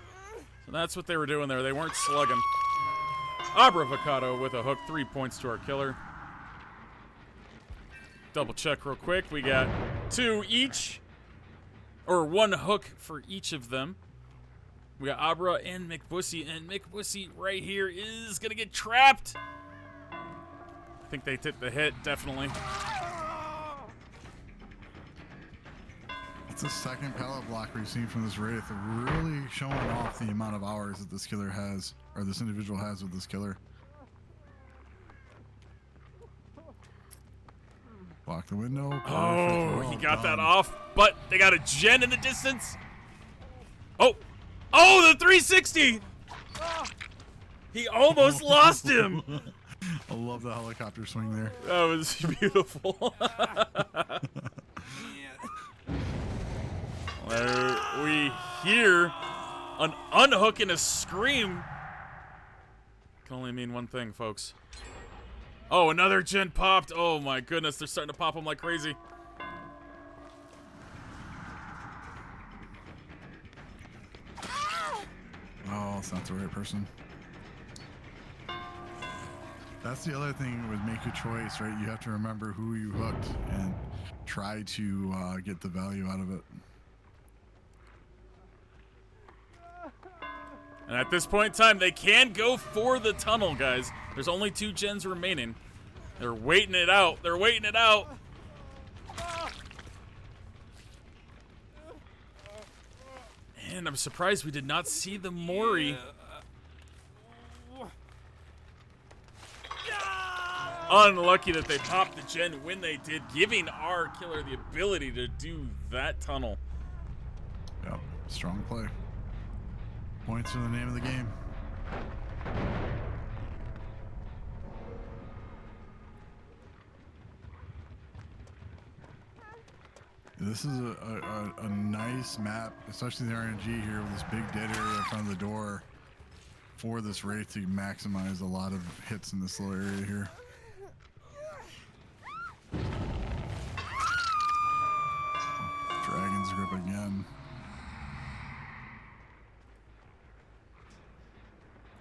So that's what they were doing there. They weren't slugging. Abravocado with a hook, 3 points to our killer. Double check real quick. We got 2 each, or 1 hook for each of them. We got Abra and McBussy, and McBussy right here is gonna get trapped. I think they took the hit, definitely. It's the second pallet block we've seen from this Wraith, really showing off the amount of hours that this killer has, or this individual has with this killer. Block the window. Oh, Perfect. he Well got that done. off, but they got a gen in the distance. Oh, the 360! He almost lost him. I love the helicopter swing there. That was beautiful. There we hear an unhook and a scream. Can only mean one thing, folks. Oh, another gen popped. Oh my goodness, they're starting to pop them like crazy. Oh, it's not the right person. That's the other thing with make a choice, right? You have to remember who you hooked and try to get the value out of it. And at this point in time, they can go for the tunnel, guys. There's only 2 gens remaining. They're waiting it out. They're waiting it out. And I'm surprised we did not see the Mori. Unlucky that they popped the gen when they did, giving our killer the ability to do that tunnel. Yep, strong play. Points are the name of the game. This is a nice map, especially the RNG here with this big dead area in front of the door for this Wraith to maximize a lot of hits in this little area here. Dragon's grip again.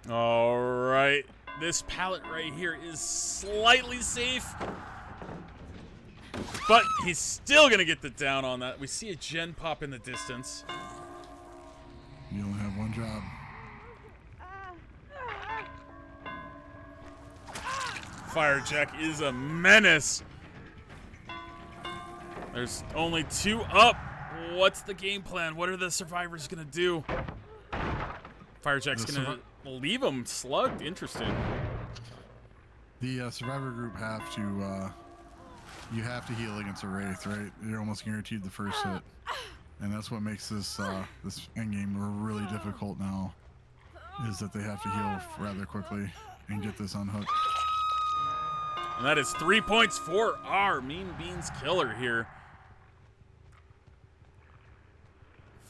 All right, this pallet right here is slightly safe, but he's still gonna get the down on that. We see a gen pop in the distance. You only have one job. Firejack is a menace. There's only 2 up. What's the game plan? What are the survivors gonna do? Firejack's gonna leave him slugged. Interesting. The survivor group have to, you have to heal against a Wraith, right? You're almost guaranteed the first hit. And that's what makes this this endgame really difficult now, is that they have to heal rather quickly and get this unhooked. And that is 3 points for our Mean Beans killer here.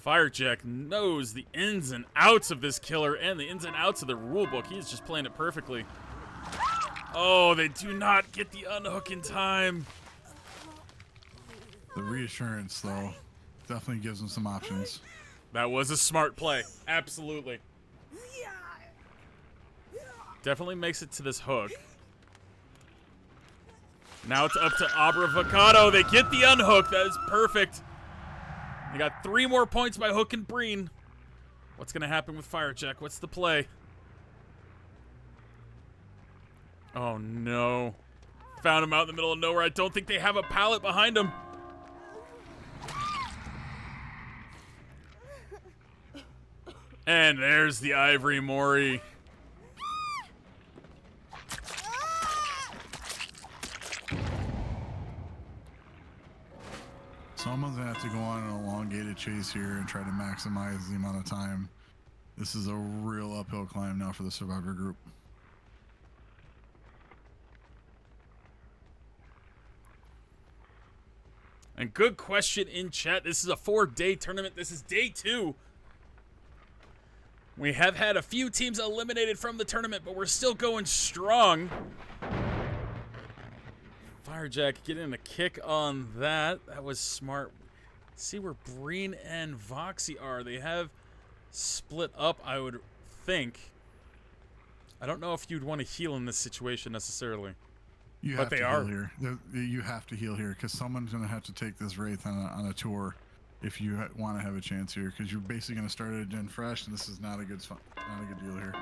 Firejack knows the ins and outs of this killer and the ins and outs of the rulebook. He's just playing it perfectly. Oh, they do not get the unhook in time. The reassurance, though, definitely gives them some options. That was a smart play. Absolutely. Definitely makes it to this hook. Now it's up to Abravocado. They get the unhook. That is perfect. They got 3 more points by hook and Breen. What's going to happen with Firejack? What's the play? Oh, no. Found him out in the middle of nowhere. I don't think they have a pallet behind him. And there's the Ivory Mori. Someone's gonna have to go on an elongated chase here and try to maximize the amount of time. This is a real uphill climb now for the survivor group. And good question in chat. This is a 4-day tournament. This is day 2. We have had a few teams eliminated from the tournament, but we're still going strong. Firejack getting a kick on that. That was smart. Let's see where Breen and Voxy are. They have split up, I would think. I don't know if you'd want to heal in this situation necessarily. You But have they to are. heal here. You have to heal here because someone's going to have to take this Wraith on a tour if you want to have a chance here, because you're basically going to start it again fresh, and this is not a good deal here.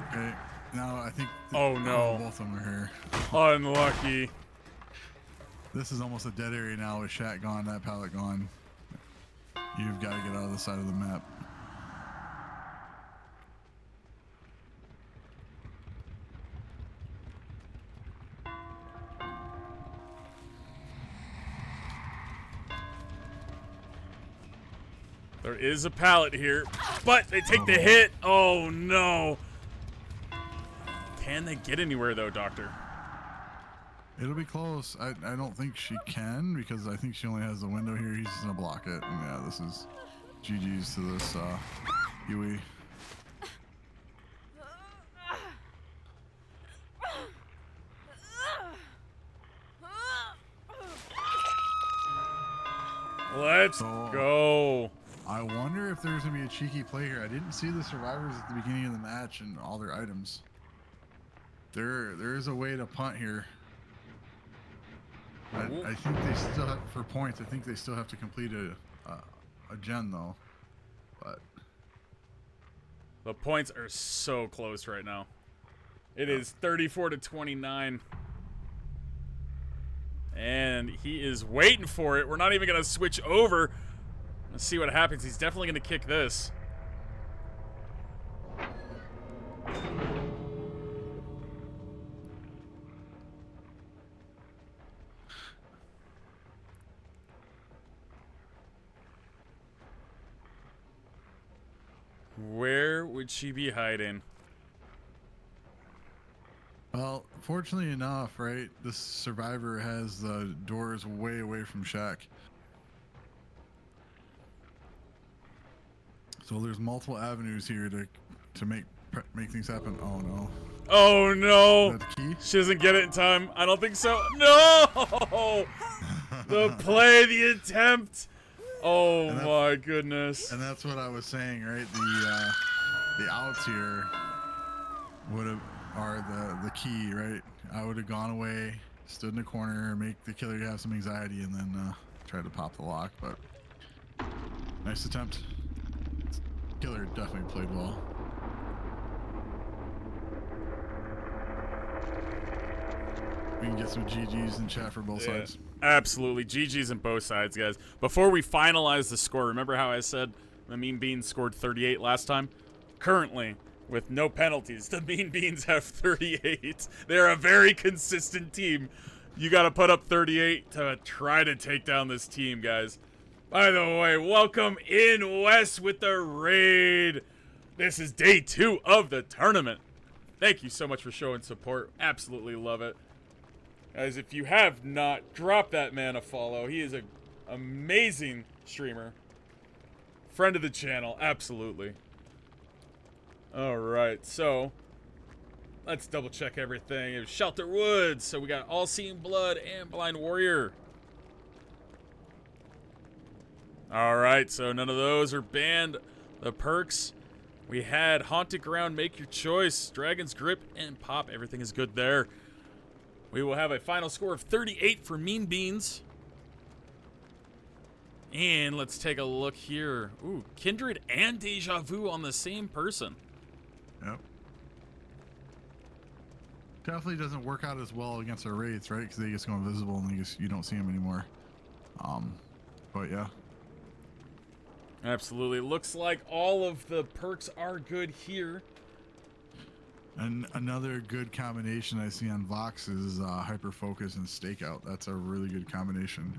Okay, now I think. Oh, no. Both of them are here. Unlucky. This is almost a dead area now with Shat gone, that pallet gone. You've got to get out of the side of the map. There is a pallet here, but they take the hit. Oh, no. Can they get anywhere, though, Doctor? It'll be close. I don't think she can, because I think she only has the window here. He's just going to block it. And yeah, this is GG's to this Huey. Let's go. I wonder if there's going to be a cheeky play here. I didn't see the survivors at the beginning of the match and all their items. There is a way to punt here. I think they still have, for points, I think they still have to complete a gen though. But The points are so close right now. It is 34-29. And he is waiting for it. We're not even going to switch over. Let's see what happens. He's definitely going to kick this. Where would she be hiding? well, fortunately enough, right, this survivor has the doors way away from Shack. So there's multiple avenues here to make things happen. Oh no. Oh no! Is that the key? She doesn't get it in time. I don't think so. No! The play, the attempt. Oh my goodness. And that's what I was saying, right? The outs here are the key, right? I would have gone away, stood in the corner, make the killer have some anxiety, and then try to pop the lock. But nice attempt. Killer definitely played well. We can get some GGs in chat for both sides. Absolutely. GG's on both sides, guys. Before we finalize the score, remember how I said the Mean Beans scored 38 last time? Currently, with no penalties, the Mean Beans have 38. They're a very consistent team. You got to put up 38 to try to take down this team, guys. By the way, welcome in West with the raid. This is day 2 of the tournament. Thank you so much for showing support. Absolutely love it. Guys, if you have not, drop that man a follow. He is an amazing streamer. Friend of the channel, absolutely. Alright, so let's double check everything. It was Shelter Woods, so we got All Seeing Blood and Blind Warrior. Alright, so none of those are banned. The perks, we had Haunted Ground, Make Your Choice, Dragon's Grip, and Pop. Everything is good there. We will have a final score of 38 for Mean Beans. And let's take a look here. Ooh, Kindred and Deja Vu on the same person. Yep. Definitely doesn't work out as well against our raids, right? Because they just go invisible and you don't see them anymore. But yeah. Absolutely. Looks like all of the perks are good here. And another good combination I see on Vox is Hyper Focus and Stakeout. That's a really good combination.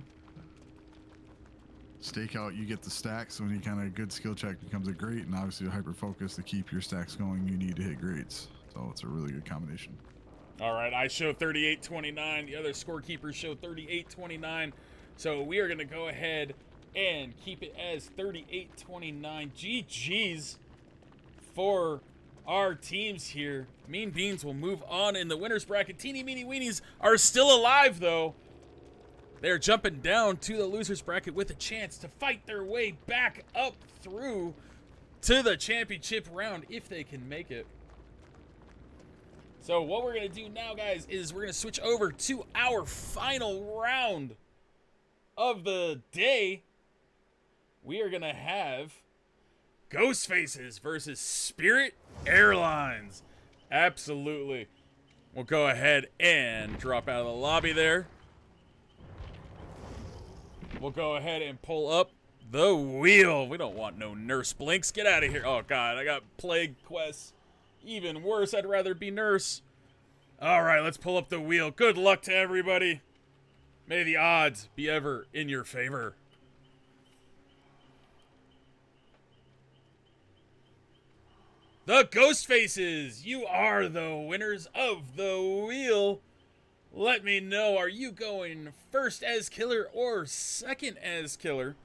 Stakeout, you get the stacks, so any kind of good skill check becomes a great, and obviously a Hyper Focus to keep your stacks going, you need to hit greats. So it's a really good combination. All right, I show 38-29. The other scorekeepers show 38-29. So we are going to go ahead and keep it as 38-29. GG's for our teams here. Mean Beans will move on in the winner's bracket. Teeny Meeny Weenies are still alive, though. They're jumping down to the loser's bracket with a chance to fight their way back up through to the championship round if they can make it. So what we're going to do now, guys, is we're going to switch over to our final round of the day. We are going to have Ghostfaces versus Spirit Airlines. Absolutely. We'll go ahead and drop out of the lobby there. We'll go ahead and pull up the wheel. We don't want no Nurse Blinks. Get out of here. Oh, God, I got plague quests. Even worse, I'd rather be Nurse. All right, let's pull up the wheel. Good luck to everybody. May the odds be ever in your favor. The Ghostfaces, you are the winners of the wheel. Let me know, are you going first as killer or second as killer?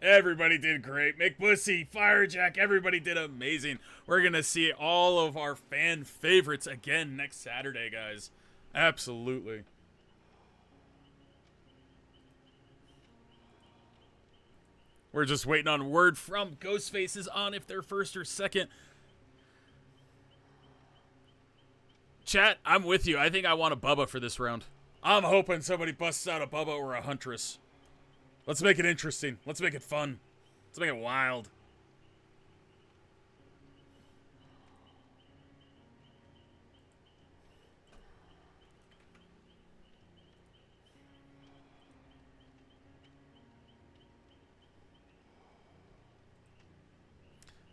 Everybody did great. McBussy, Firejack, everybody did amazing. We're going to see all of our fan favorites again next Saturday, guys. Absolutely. We're just waiting on word from Ghostfaces on if they're first or second. Chat, I'm with you. I think I want a Bubba for this round. I'm hoping somebody busts out a Bubba or a Huntress. Let's make it interesting. Let's make it fun. Let's make it wild.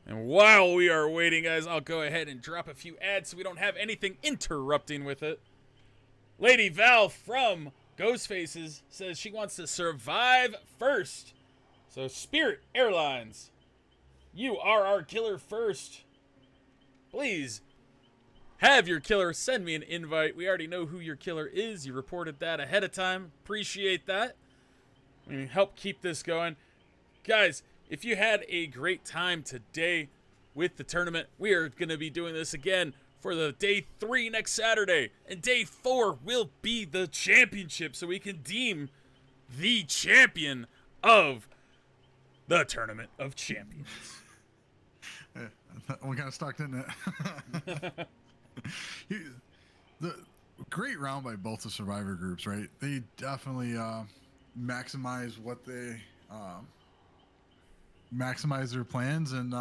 And while we are waiting, guys, I'll go ahead and drop a few ads so we don't have anything interrupting with it. Lady Val from Ghostfaces says she wants to survive first. So Spirit Airlines, you are our killer first. Please have your killer send me an invite. We already know who your killer is. You reported that ahead of time. Appreciate that. We can help keep this going. Guys, if you had a great time today with the tournament, we are going to be doing this again for the day 3 next Saturday, and day 4 will be the championship, so we can deem the champion of the Tournament of Champions. We kind of stuck, didn't it? The great round by both the survivor groups, right? They definitely maximize what they maximize their plans, and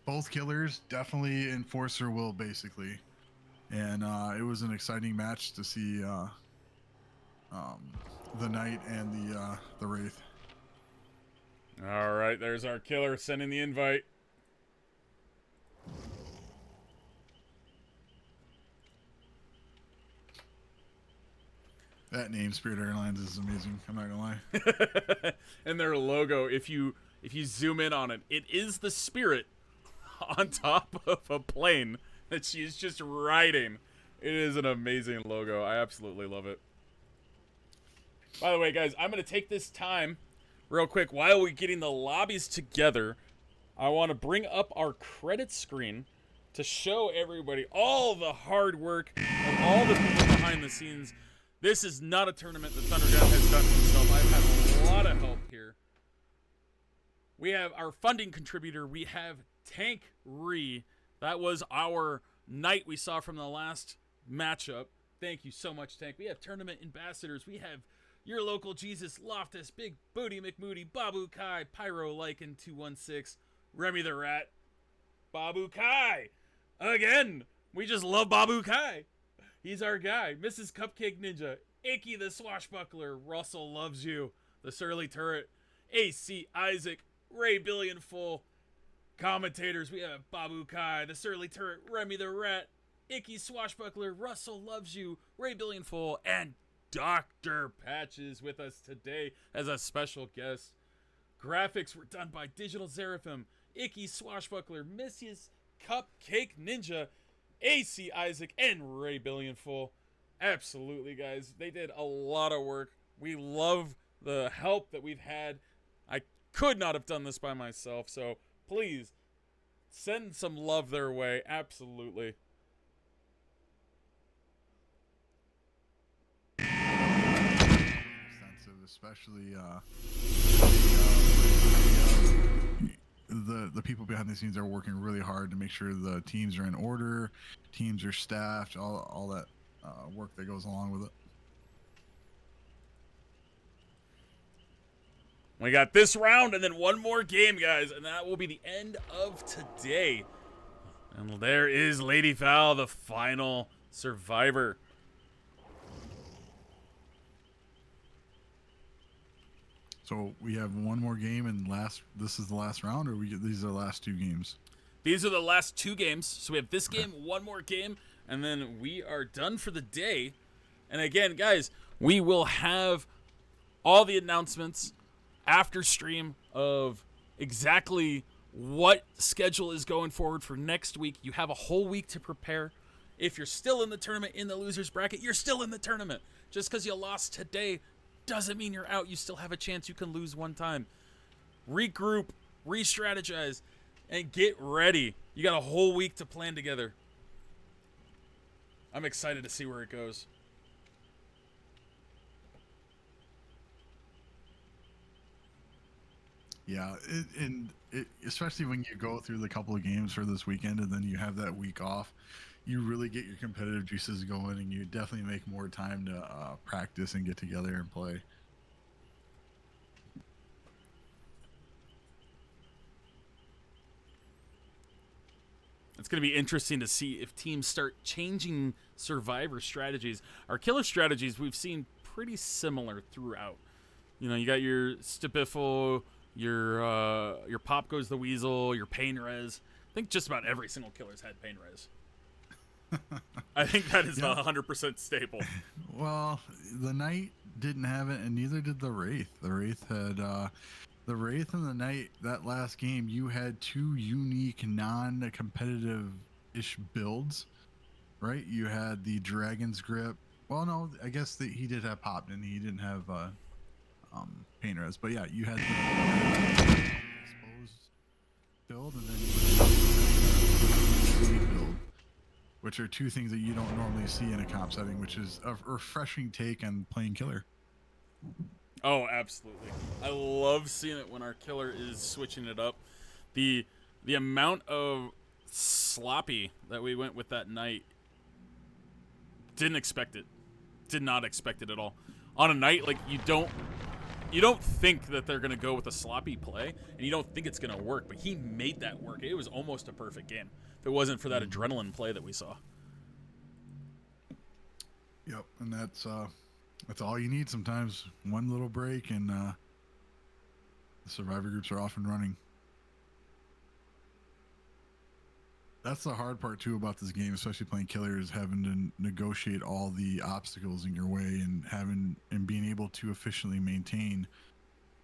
both killers definitely enforce their will, basically. And it was an exciting match to see the Knight and the Wraith. All right, there's our killer sending the invite. That name, Spirit Airlines, is amazing. I'm not gonna lie. And their logo, if you zoom in on it, it is the Spirit on top of a plane that she's just riding. It is an amazing logo. I absolutely love it. By the way, guys, I'm going to take this time real quick while we're getting the lobbies together. I want to bring up our credit screen to show everybody all the hard work of all the people behind the scenes. This is not a tournament that Thunderdown has done himself. I've had a lot of help here. We have our funding contributor. We have Tank Ree. That was our knight we saw from the last matchup. Thank you so much, Tank. We have tournament ambassadors. We have your local Jesus, Loftus, Big Booty McMoody, Babu Kai, Pyro Lycan 216, Remy the Rat, Babu Kai. Again, we just love Babu Kai. He's our guy. Mrs. Cupcake Ninja, Icky the Swashbuckler, Russell Loves You, the Surly Turret, AC Isaac, Ray Billionful. Commentators, we have Babu Kai, the Surly Turret, Remy the Rat, Icky Swashbuckler, Russell Loves You, Ray Billionful, and Dr. Patches with us today as a special guest. Graphics were done by Digital Seraphim, Icky Swashbuckler, Mrs. Cupcake Ninja, AC Isaac, and Ray Billionful. Absolutely, guys. They did a lot of work. We love the help that we've had. I could not have done this by myself, so please send some love their way. Absolutely. Sensitive, especially the people behind the scenes are working really hard to make sure the teams are in order, teams are staffed, all that work that goes along with it. We got this round and then one more game, guys, and that will be the end of today. And there is Lady Fowl, the final survivor. So we have one more game, and this is the last round, or these are the last two games? These are the last two games. So we have this game, one more game, and then we are done for the day. And again, guys, we will have all the announcements after stream of exactly what schedule is going forward for next week. You have a whole week to prepare. If you're still in the tournament in the losers bracket, you're still in the tournament. Just because you lost today doesn't mean you're out. You still have a chance. You can lose one time. Regroup, re-strategize, and get ready. You got a whole week to plan together. I'm excited to see where it goes. Yeah, especially when you go through the couple of games for this weekend and then you have that week off, you really get your competitive juices going, and you definitely make more time to practice and get together and play. It's going to be interesting to see if teams start changing survivor strategies. Our killer strategies we've seen pretty similar throughout. You know, you got your Stibiffle, your Pop Goes the Weasel, your Pain Res. I think just about every single killer's had Pain Res. I think that is a 100% staple. Well, the Knight didn't have it, and neither did the Wraith. The Wraith had the Wraith and the Knight. That last game, you had two unique, non-competitive-ish builds, right? You had the Dragon's Grip. Well, no, I guess he did have Pop, and he didn't have Pain Res. But yeah, you had the exposed build, and then you had the build, which are two things that you don't normally see in a comp setting, which is a refreshing take on playing killer. Oh, absolutely. I love seeing it when our killer is switching it up. The amount of sloppy that we went with that night, didn't expect it. Did not expect it at all. On a night, like, you don't think that they're going to go with a sloppy play, and you don't think it's going to work, but he made that work. It was almost a perfect game if it wasn't for that adrenaline play that we saw. Yep, and that's all you need sometimes. One little break, and the survivor groups are off and running. That's the hard part too about this game, especially playing killer, is having to negotiate all the obstacles in your way and being able to efficiently maintain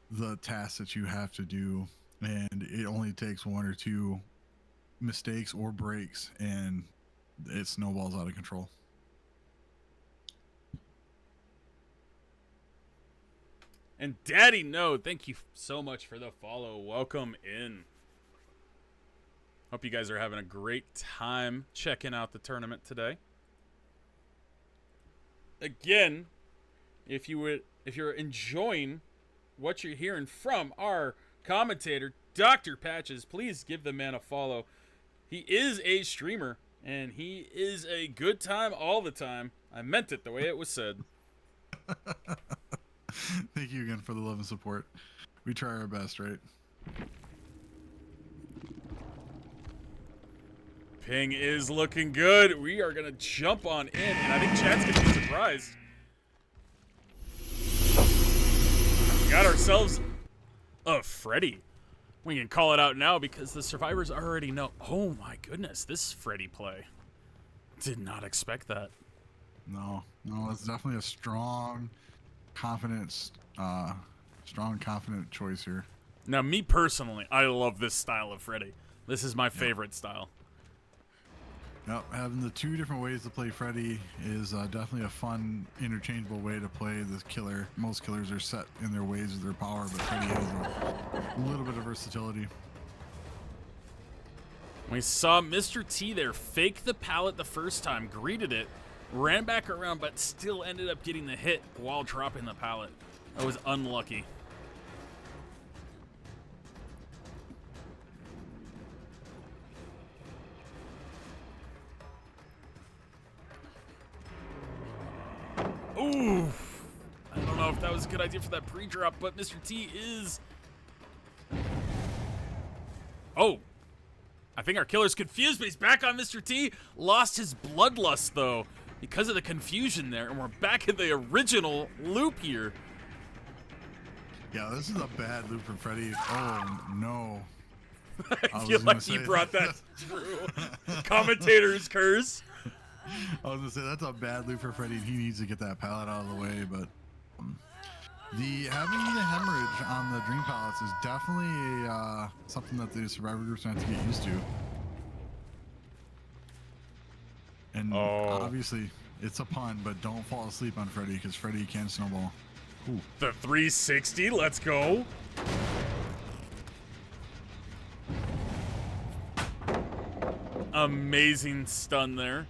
the tasks that you have to do. And it only takes one or two mistakes or breaks, and it snowballs out of control. And Daddy No, thank you so much for the follow. Welcome in. Hope you guys are having a great time checking out the tournament today. Again, if you're enjoying what you're hearing from our commentator, Dr. Patches, please give the man a follow. He is a streamer, and he is a good time all the time. I meant it the way it was said. Thank you again for the love and support. We try our best, right? Ping is looking good. We are going to jump on in, and I think chat's going to be surprised. We got ourselves a Freddy. We can call it out now because the survivors already know. Oh my goodness, this Freddy play. Did not expect that. No, it's definitely a strong, confident choice here. Now, me personally, I love this style of Freddy. This is my favorite style. Yep, having the two different ways to play Freddy is definitely a fun, interchangeable way to play this killer. Most killers are set in their ways of their power, but Freddy has a little bit of versatility. We saw Mr. T there fake the pallet the first time, greeted it, ran back around, but still ended up getting the hit while dropping the pallet. That was unlucky. Ooh, I don't know if that was a good idea for that pre-drop, but Mr. T is... Oh, I think our killer's confused, but he's back on Mr. T. Lost his bloodlust, though, because of the confusion there, and we're back in the original loop here. Yeah, this is a bad loop for Freddy. Oh, no. I feel like he brought that through. Commentator's curse. I was gonna say that's a bad loop for Freddy. He needs to get that pallet out of the way, but having the hemorrhage on the dream pallets is definitely something that the survivor groups have to get used to. And obviously, it's a pun, but don't fall asleep on Freddy because Freddy can snowball. Ooh. The 360, let's go. Amazing stun there.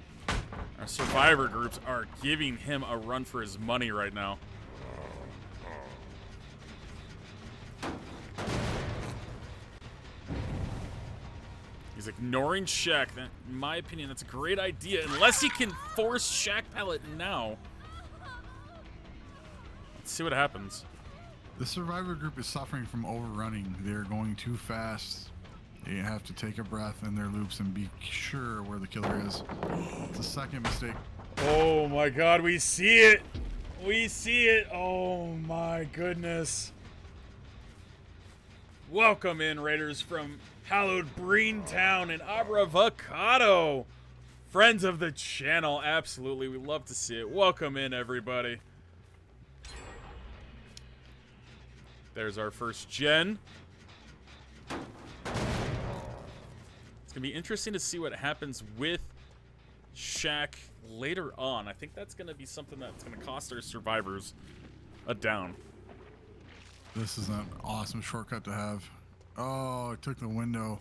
Our survivor groups are giving him a run for his money right now. He's ignoring Shaq. That, in my opinion, that's a great idea, unless he can force Shaq pallet now. Let's see what happens. The survivor group is suffering from overrunning. They're going too fast. They have to take a breath in their loops and be sure where the killer is. It's a second mistake. Oh my god, we see it! We see it! Oh my goodness. Welcome in, Raiders, from hallowed Breentown and Abravocado. Friends of the channel, absolutely. We love to see it. Welcome in, everybody. There's our first gen. It's going to be interesting to see what happens with Shaq later on. I think that's going to be something that's going to cost our survivors a down. This is an awesome shortcut to have. Oh, it took the window.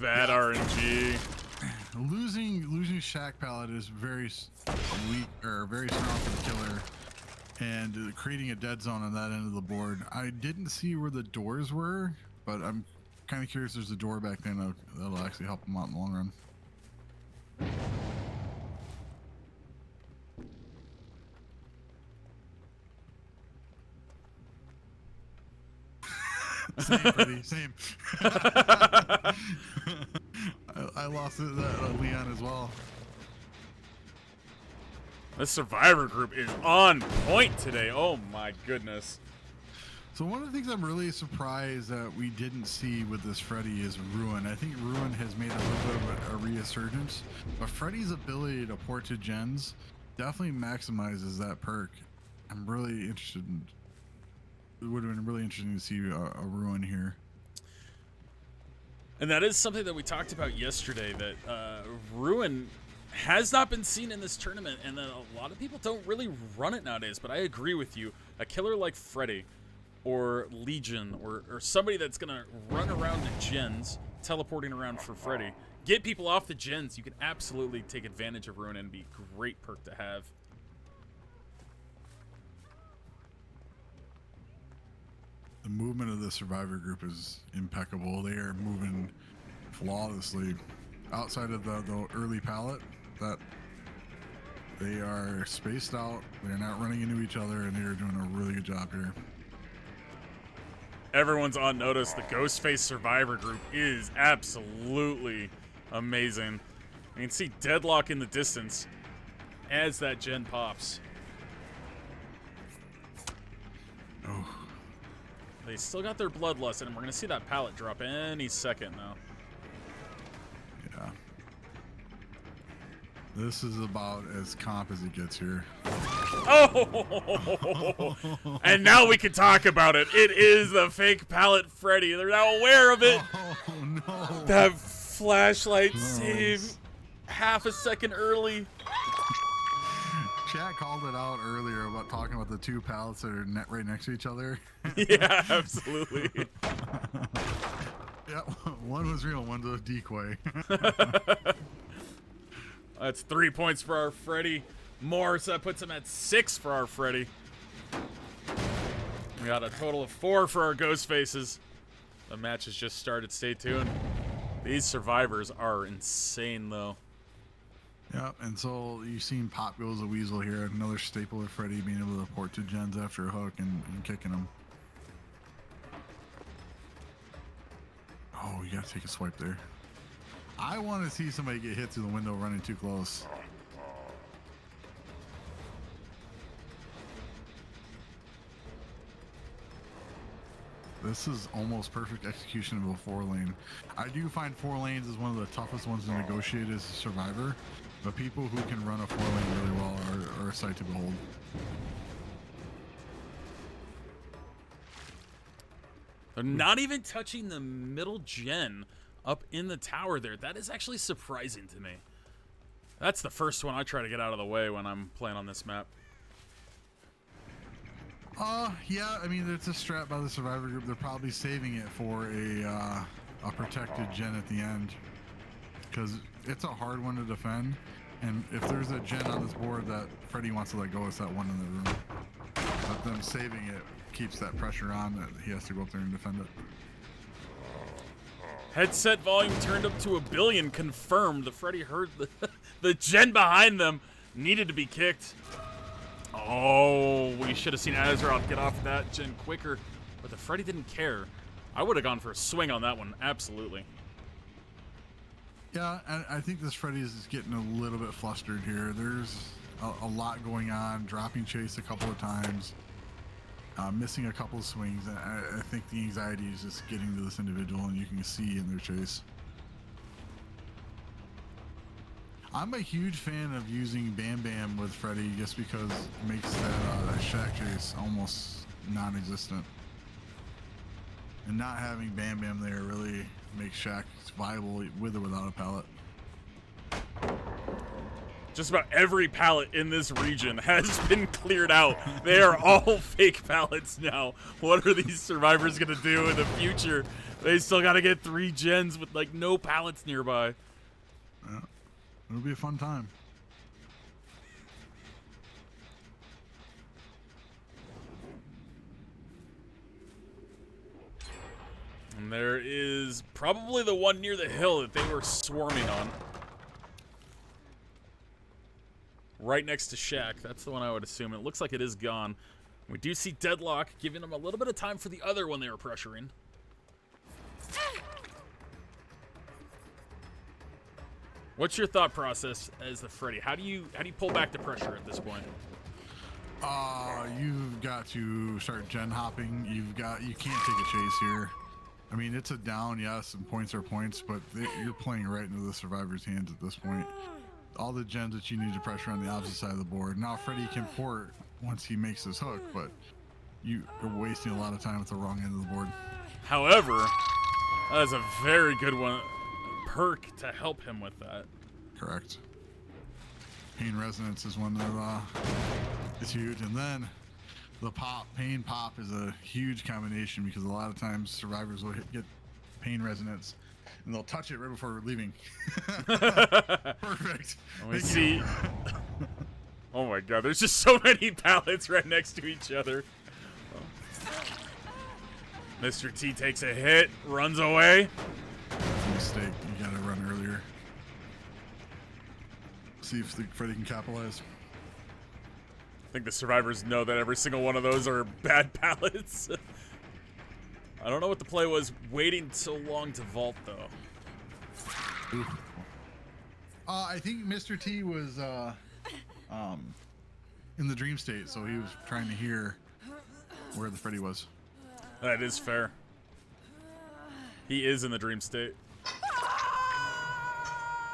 Bad RNG. Losing Shaq pallet is very weak or very strong for the killer, and creating a dead zone on that end of the board. I didn't see where the doors were, but I'm kind of curious. There's a door back there that'll actually help him out in the long run. Same, Freddy, same. I lost it at Leon as well. This survivor group is on point today. Oh my goodness. So one of the things I'm really surprised that we didn't see with this Freddy is Ruin. I think Ruin has made a little bit of a resurgence, but Freddy's ability to port to gens definitely maximizes that perk. I'm really interested in. It would have been really interesting to see a Ruin here. And that is something that we talked about yesterday, that Ruin has not been seen in this tournament, and that a lot of people don't really run it nowadays, but I agree with you. A killer like Freddy or Legion or somebody that's going to run around the gens, teleporting around for Freddy, get people off the gens, you can absolutely take advantage of Ruin and be a great perk to have. The movement of the survivor group is impeccable. They are moving flawlessly. Outside of the early pallet, that they are spaced out. They're not running into each other, and they are doing a really good job here. Everyone's on notice. The Ghostface survivor group is absolutely amazing. You can see Deadlock in the distance as that gen pops. Oh. They still got their bloodlust, and we're going to see that pallet drop any second now. Yeah. This is about as comp as it gets here. Oh! And now we can talk about it. It is the fake pallet Freddy. They're now aware of it. Oh no! That flashlight Gross. save half a second early. Chat called it out earlier about talking about the two pallets that are right next to each other. Yeah, absolutely. Yeah, one was real, one was a decoy. That's 3 points for our Freddy. More, so that puts him at 6 for our Freddy. We got a total of 4 for our Ghostfaces. The match has just started. Stay tuned. These survivors are insane, though. Yep, and so you've seen Pop Goes a Weasel here, another staple of Freddy being able to port to gens after a hook and kicking them. Oh, you gotta take a swipe there. I want to see somebody get hit through the window running too close. This is almost perfect execution of a 4-lane. I do find 4 lanes is one of the toughest ones to negotiate as a survivor, but people who can run a 4-lane really well are a sight to behold. They're not even touching the middle gen up in the tower there. That is actually surprising to me. That's the first one I try to get out of the way when I'm playing on this map. Yeah, I mean, it's a strat by the survivor group. They're probably saving it for a protected gen at the end, because it's a hard one to defend, and if there's a gen on this board that Freddy wants to let go, it's that one in the room. But them saving it keeps that pressure on that he has to go up there and defend it. Headset volume turned up to 1 billion, confirmed. The Freddy heard the gen behind them needed to be kicked. Oh, we should have seen Azeroth get off that gen quicker, but the Freddy didn't care. I would have gone for a swing on that one, absolutely. Yeah, and I think this Freddy is getting a little bit flustered here. There's a lot going on, dropping chase a couple of times, missing a couple of swings. I think the anxiety is just getting to this individual, and you can see in their chase. I'm a huge fan of using Bam Bam with Freddy just because it makes that shack chase almost non-existent. And not having Bam Bam there really makes Shack viable with or without a pallet. Just about every pallet in this region has been cleared out. They are all fake pallets now. What are these survivors gonna do in the future? They still gotta get 3 gens with like no pallets nearby. Yeah, it'll be a fun time. And there is probably the one near the hill that they were swarming on. Right next to Shack. That's the one I would assume. It looks like it is gone. We do see Deadlock giving them a little bit of time for the other one they were pressuring. What's your thought process as the Freddy? How do you pull back the pressure at this point? You've got to start gen hopping. You can't take a chase here. I mean, it's a down, yes, and points are points, but you're playing right into the survivor's hands at this point. All the gens that you need to pressure on the opposite side of the board. Now Freddy can port once he makes his hook, but you are wasting a lot of time at the wrong end of the board. However, that is a very good one perk to help him with that. Correct. Pain resonance is one that is huge, and then the pain pop is a huge combination because a lot of times survivors will get pain resonance and they'll touch it right before leaving. Perfect. And we see. Oh my god, there's just so many pallets right next to each other. Mr. T takes a hit, runs away. That's a mistake. You gotta run earlier. See if Freddy can capitalize. I think the survivors know that every single one of those are bad pallets. I don't know what the play was, waiting so long to vault, though. Ooh. I think Mr. T was in the dream state, so he was trying to hear where the Freddy was. That is fair. He is in the dream state.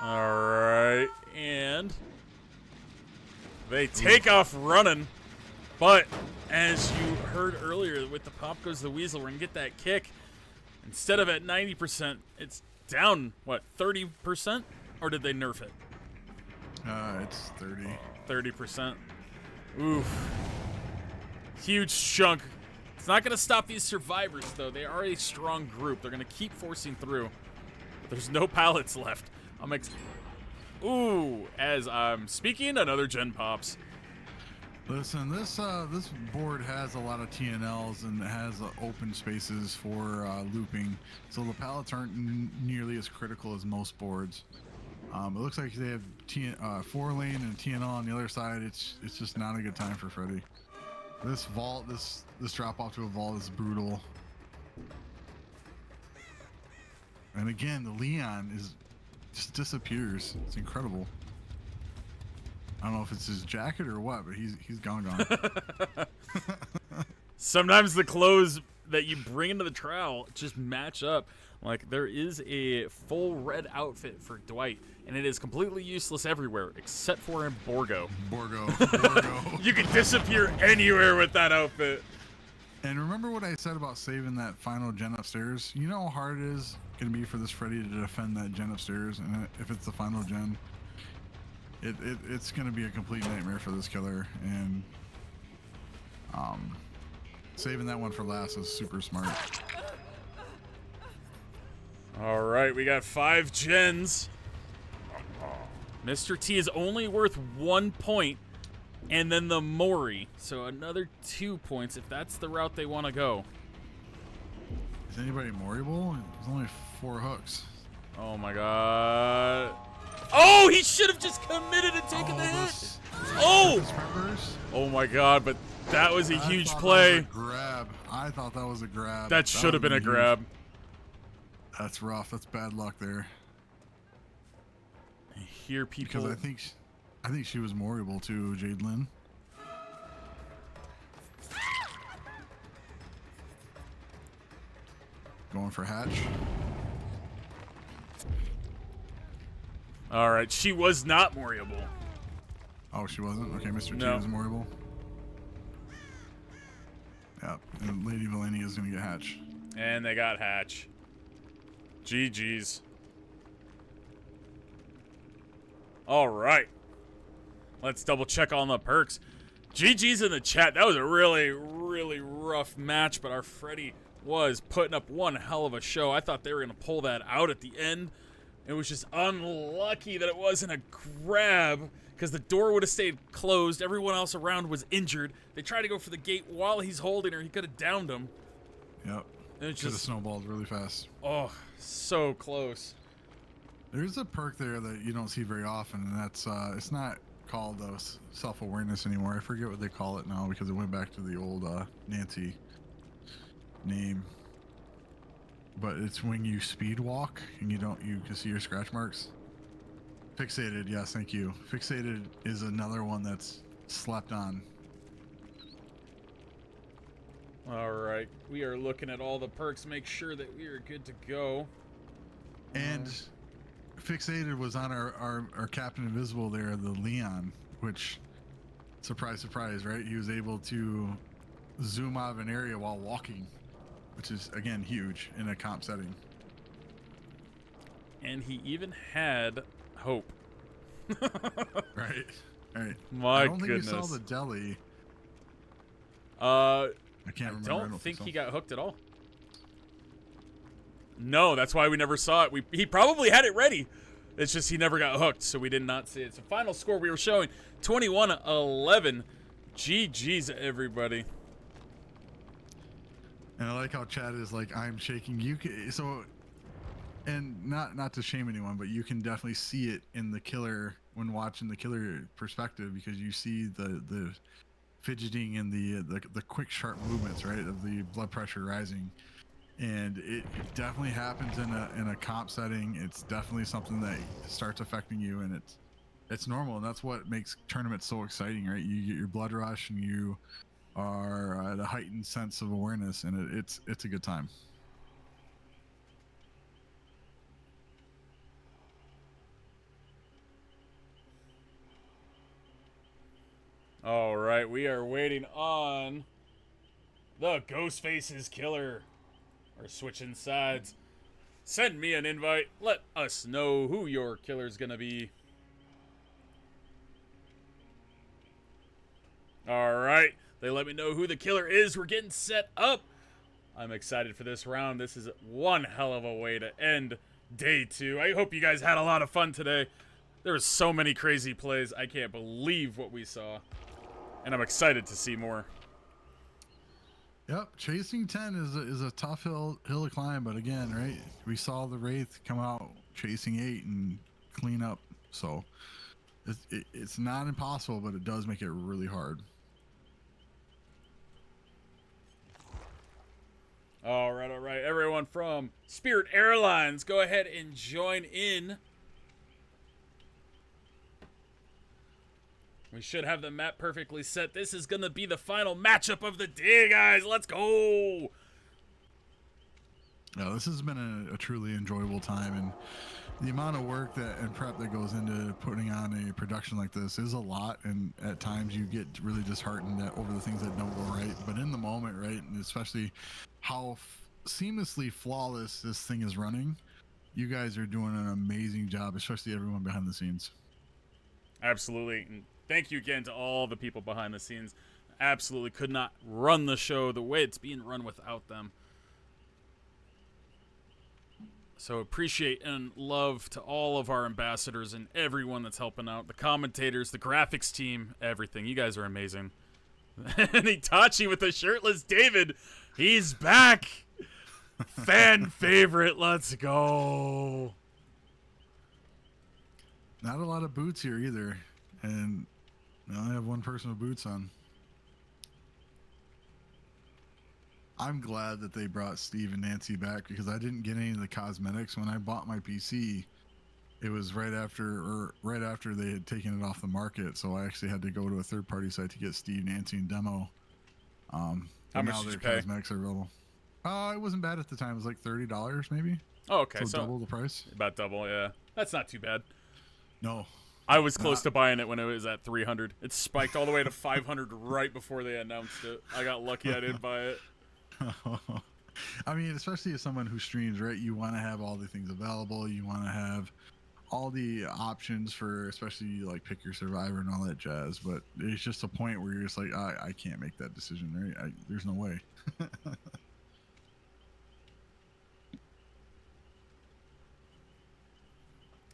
Alright, and They take off running, but as you heard earlier with the Pop Goes the Weasel, we're going to get that kick. Instead of at 90%, it's down, what, 30%? Or did they nerf it? It's 30. 30%. Oof. Huge chunk. It's not going to stop these survivors, though. They are a strong group. They're going to keep forcing through. But there's no pallets left. Ooh, as I'm speaking, another gen pops. Listen, this board has a lot of TNLs and it has open spaces for looping, so the pallets aren't nearly as critical as most boards. It looks like they have 4-lane and TNL on the other side. It's just not a good time for Freddy. This vault, this drop off to a vault is brutal. And again, the Leon just disappears. It's incredible. I don't know if it's his jacket or what, but he's gone. Sometimes the clothes that you bring into the trial just match up. Like, there is a full red outfit for Dwight, and it is completely useless everywhere except for in Borgo. Borgo. You can disappear anywhere with that outfit. And remember what I said about saving that final gen upstairs? You know how hard it is going to be for this Freddy to defend that gen upstairs, and if it's the final gen, it's going to be a complete nightmare for this killer. And saving that one for last is super smart. All right, we got 5 gens. Mr. T is only worth 1 point, and then the Mori, so another 2 points if that's the route they want to go. Is anybody Moriable? There's only 4 hooks. Oh my god. Oh, he should have just committed and taken the hit. Oh! Oh my god, but that was a huge play. That was a grab. I thought that was a grab. That should have been a grab. That's rough. That's bad luck there. I hear people. Because I think she was Moriable too, Jade Lynn. Going for Hatch. All right, she was not Moriable. Oh, she wasn't? Okay, Mr. No. T was Moriable. Yep, and Lady Valenia is going to get Hatch. And they got Hatch. GG's. All right. Let's double check on the perks. GG's in the chat. That was a really, really rough match, but our Freddy was putting up one hell of a show. I thought they were going to pull that out at the end. It was just unlucky that it wasn't a grab, because the door would have stayed closed. Everyone else around was injured. They tried to go for the gate while he's holding her. He could have downed him. Yep. And it Could have just snowballed really fast. Oh, so close. There's a perk there that you don't see very often, and that's it's not called self-awareness anymore. I forget what they call it now because it went back to the old Nancy name. But it's when you speed walk and you can see your scratch marks. Fixated, yes, thank you. Fixated is another one that's slept on. All right, we are looking at all the perks. Make sure that we are good to go. And Fixated was on our Captain Invisible there, the Leon, which, surprise, surprise, right? He was able to zoom out of an area while walking, which is, again, huge in a comp setting. And he even had hope. Right. My I don't think goodness. you saw the deli. I can't remember. I don't think he got hooked at all. No, that's why we never saw it. He probably had it ready. It's just he never got hooked, so we did not see it. So final score we were showing 21-11. GG's, everybody. And I like how Chad is like, I'm shaking. You can, so, and not to shame anyone, but you can definitely see it in the killer when watching the killer perspective, because you see the fidgeting and the quick sharp movements, right, of the blood pressure rising. And it definitely happens in a comp setting. It's definitely something that starts affecting you, and it's normal, and that's what makes tournaments so exciting, right? You get your blood rush, and you are at a heightened sense of awareness, and it's a good time. All right, we are waiting on the Ghostfaces killer. We're switching sides. Send me an invite. Let us know who your killer's gonna be. All right, they let me know who the killer is. We're getting set up. I'm excited for this round. This is one hell of a way to end day 2. I hope you guys had a lot of fun today. There were so many crazy plays. I can't believe what we saw. And I'm excited to see more. Yep, chasing 10 is a tough hill to climb, but again, right? We saw the Wraith come out chasing 8 and clean up, so it's not impossible, but it does make it really hard. All right, everyone from Spirit Airlines, go ahead and join in. We should have the map perfectly set. This is going to be the final matchup of the day, guys. Let's go. No, this has been a truly enjoyable time, and the amount of work and prep that goes into putting on a production like this is a lot, and at times you get really disheartened over the things that don't go right. But in the moment, right, and especially how seamlessly flawless this thing is running, you guys are doing an amazing job, especially everyone behind the scenes. Absolutely. And thank you again to all the people behind the scenes. Absolutely could not run the show the way it's being run without them. So appreciate and love to all of our ambassadors and everyone that's helping out. The commentators, the graphics team, everything. You guys are amazing. And Itachi with the shirtless David. He's back. Fan favorite. Let's go. Not a lot of boots here either. And I only have one person with boots on. I'm glad that they brought Steve and Nancy back because I didn't get any of the cosmetics when I bought my PC. It was right after they had taken it off the market, so I actually had to go to a third-party site to get Steve, Nancy, and demo. How much did you pay? Cosmetics are available. It wasn't bad at the time. It was like $30 maybe. Oh, okay, so double the price. About double, yeah. That's not too bad. No. I was close to buying it when it was at 300. It spiked all the way to 500 right before they announced it. I got lucky I didn't buy it. I mean, especially as someone who streams, right? You want to have all the things available. You want to have all the options for, especially like pick your survivor and all that jazz. But it's just a point where you're just like, I can't make that decision, right? There's no way.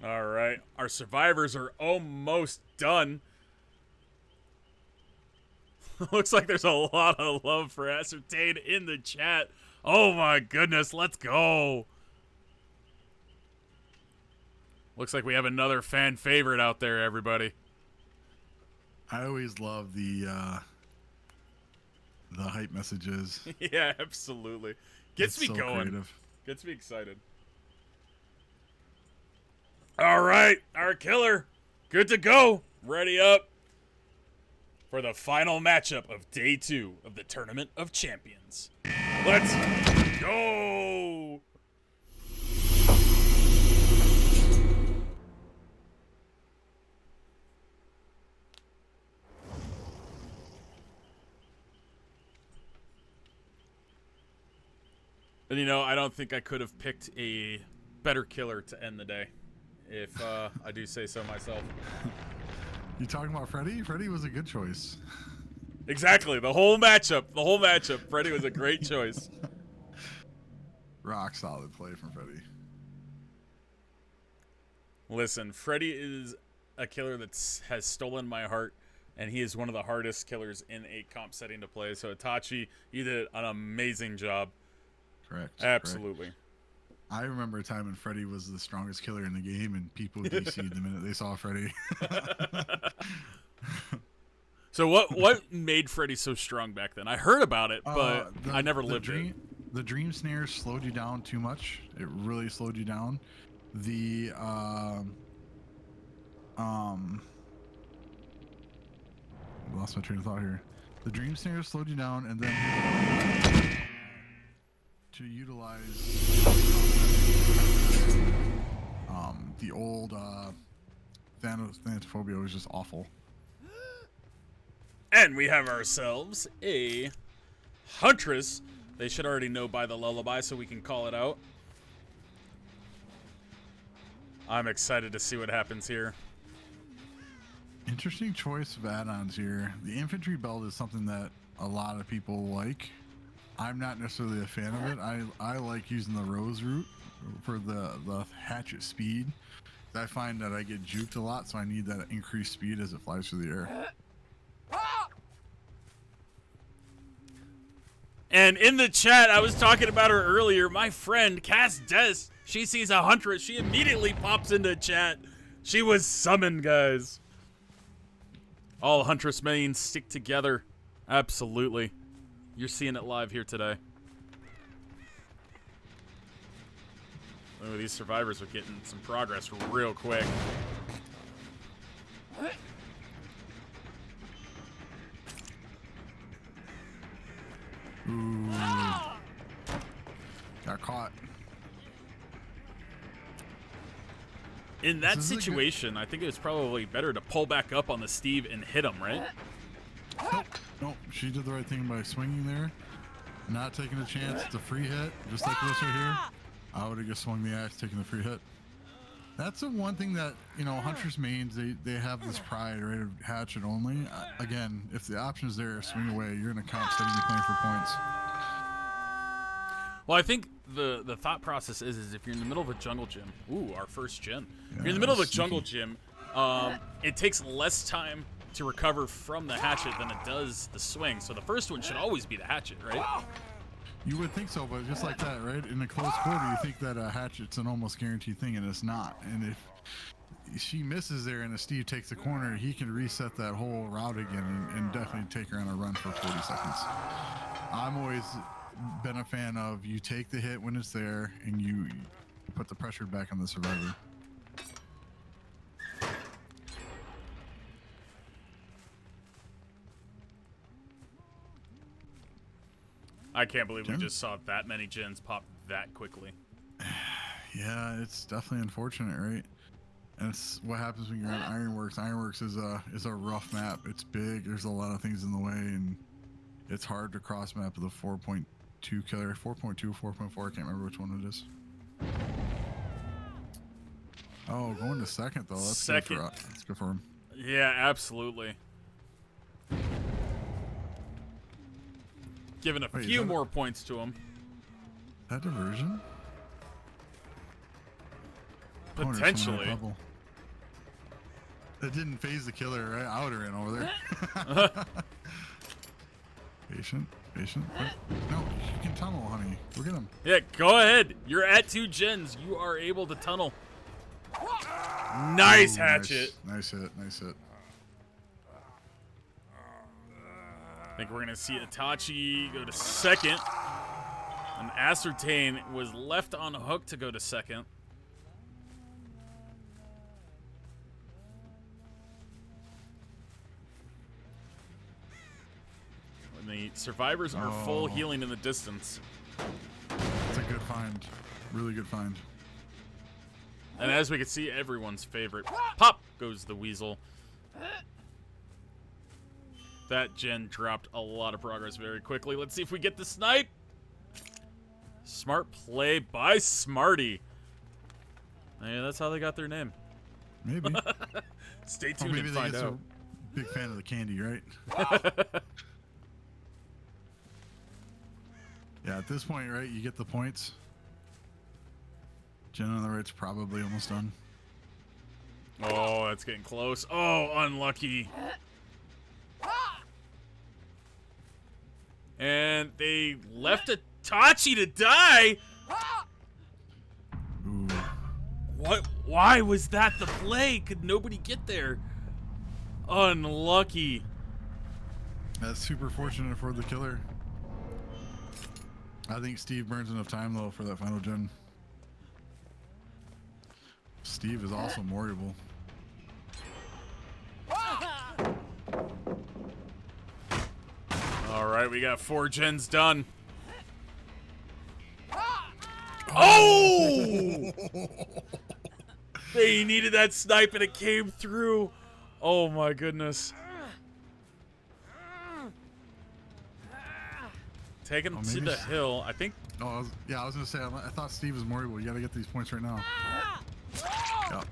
All right, our survivors are almost done. Looks like there's a lot of love for Ascertain in the chat. Oh my goodness, let's go. Looks like we have another fan favorite out there, everybody. I always love the hype messages. Yeah, absolutely. Gets me so going. Creative. Gets me excited. All right, our killer, good to go. Ready up for the final matchup of day 2 of the Tournament of Champions. Let's go. And I don't think I could have picked a better killer to end the day, if I do say so myself. You talking about Freddy? Freddy was a good choice. Exactly. The whole matchup. Freddy was a great choice. Rock solid play from Freddy. Listen, Freddy is a killer that has stolen my heart, and he is one of the hardest killers in a comp setting to play. So Itachi, you did an amazing job. Correct. Absolutely. Correct. I remember a time when Freddy was the strongest killer in the game, and people DC'd the minute they saw Freddy. So what made Freddy so strong back then? I heard about it, but I never lived it. The dream snares slowed you down too much. It really slowed you down. The lost my train of thought here. The dream snares slowed you down, and then to utilize the old Thanatophobia was just awful. And we have ourselves a Huntress. They should already know by the lullaby, so we can call it out. I'm excited to see what happens here. Interesting choice of add-ons here. The infantry belt is something that a lot of people like. I'm not necessarily a fan of it. I like using the rose route for the hatchet speed. I find that I get juked a lot, so I need that increased speed as it flies through the air. And in the chat, I was talking about her earlier. My friend, Cass Des, she sees a Huntress. She immediately pops into chat. She was summoned, guys. All Huntress mains stick together. Absolutely. You're seeing it live here today. Oh, these survivors are getting some progress real quick. Ooh. Got caught. In that This is a good- situation, I think it was probably better to pull back up on the Steve and hit him, right? Nope, she did the right thing by swinging there. Not taking a chance. It's a free hit, just like this right here. I would have just swung the axe, taking the free hit. That's the one thing that, you know, Huntress mains, they have this pride, right, of hatchet only. Again, if the option is there, swing away, you're going to constantly be playing for points. Well, I think the thought process is if you're in the middle of a jungle gym, ooh, our first gen. If you're in the middle of a jungle gym, it takes less time to recover from the hatchet than it does the swing. So the first one should always be the hatchet, right? You would think so, but just like that, right? In a close quarter, you think that a hatchet's an almost guaranteed thing, and it's not. And if she misses there and a Steve takes the corner, he can reset that whole route again and definitely take her on a run for 40 seconds. I'm always been a fan of you take the hit when it's there and you put the pressure back on the survivor. I can't believe we Jim? just saw that many gens pop that quickly. Yeah, it's definitely unfortunate, right? And it's what happens when you're on Ironworks. Ironworks is a rough map. It's big. There's a lot of things in the way, and it's hard to cross map with a 4.2 killer, 4.2, 4.4. I can't remember which one it is. Oh, going to second though. That's Second. Good for, that's good for him. Yeah, absolutely. Giving a Wait, is few that more points to him. That diversion? Oh, there's someone in Potentially. a bubble. It didn't phase the killer, right? I would have ran over there. Patient. No, you can tunnel, honey. Look at him. Yeah, go ahead. You're at 2 gens. You are able to tunnel. Nice Ooh, hatchet. Nice hit. I think we're going to see Itachi go to second. And Ascertain was left on hook to go to second. And the survivors are full Oh. healing in the distance. It's a good find. Really good find. And as we can see, everyone's favorite. Pop goes the weasel. That gen dropped a lot of progress very quickly. Let's see if we get the snipe. Smart play by Smarty. Yeah, that's how they got their name. Maybe. Stay Or tuned maybe and they find just out. a big fan of the candy, right? Yeah, at this point, right, you get the points. Jen on the right's probably almost done. Oh, that's getting close. Oh, unlucky. And they left Itachi to die. Ooh. What? Why was that the play? Could nobody get there? Unlucky. That's super fortunate for the killer. I think Steve burns enough time, though, for that final gen. Steve is also Moriable. All right, we got 4 gens done. Oh! They needed that snipe and it came through. Oh my goodness. Take him Oh, to maybe the s- hill. I think. Oh, I was gonna say. I thought Steve was more able. You gotta get these points right now. Yep.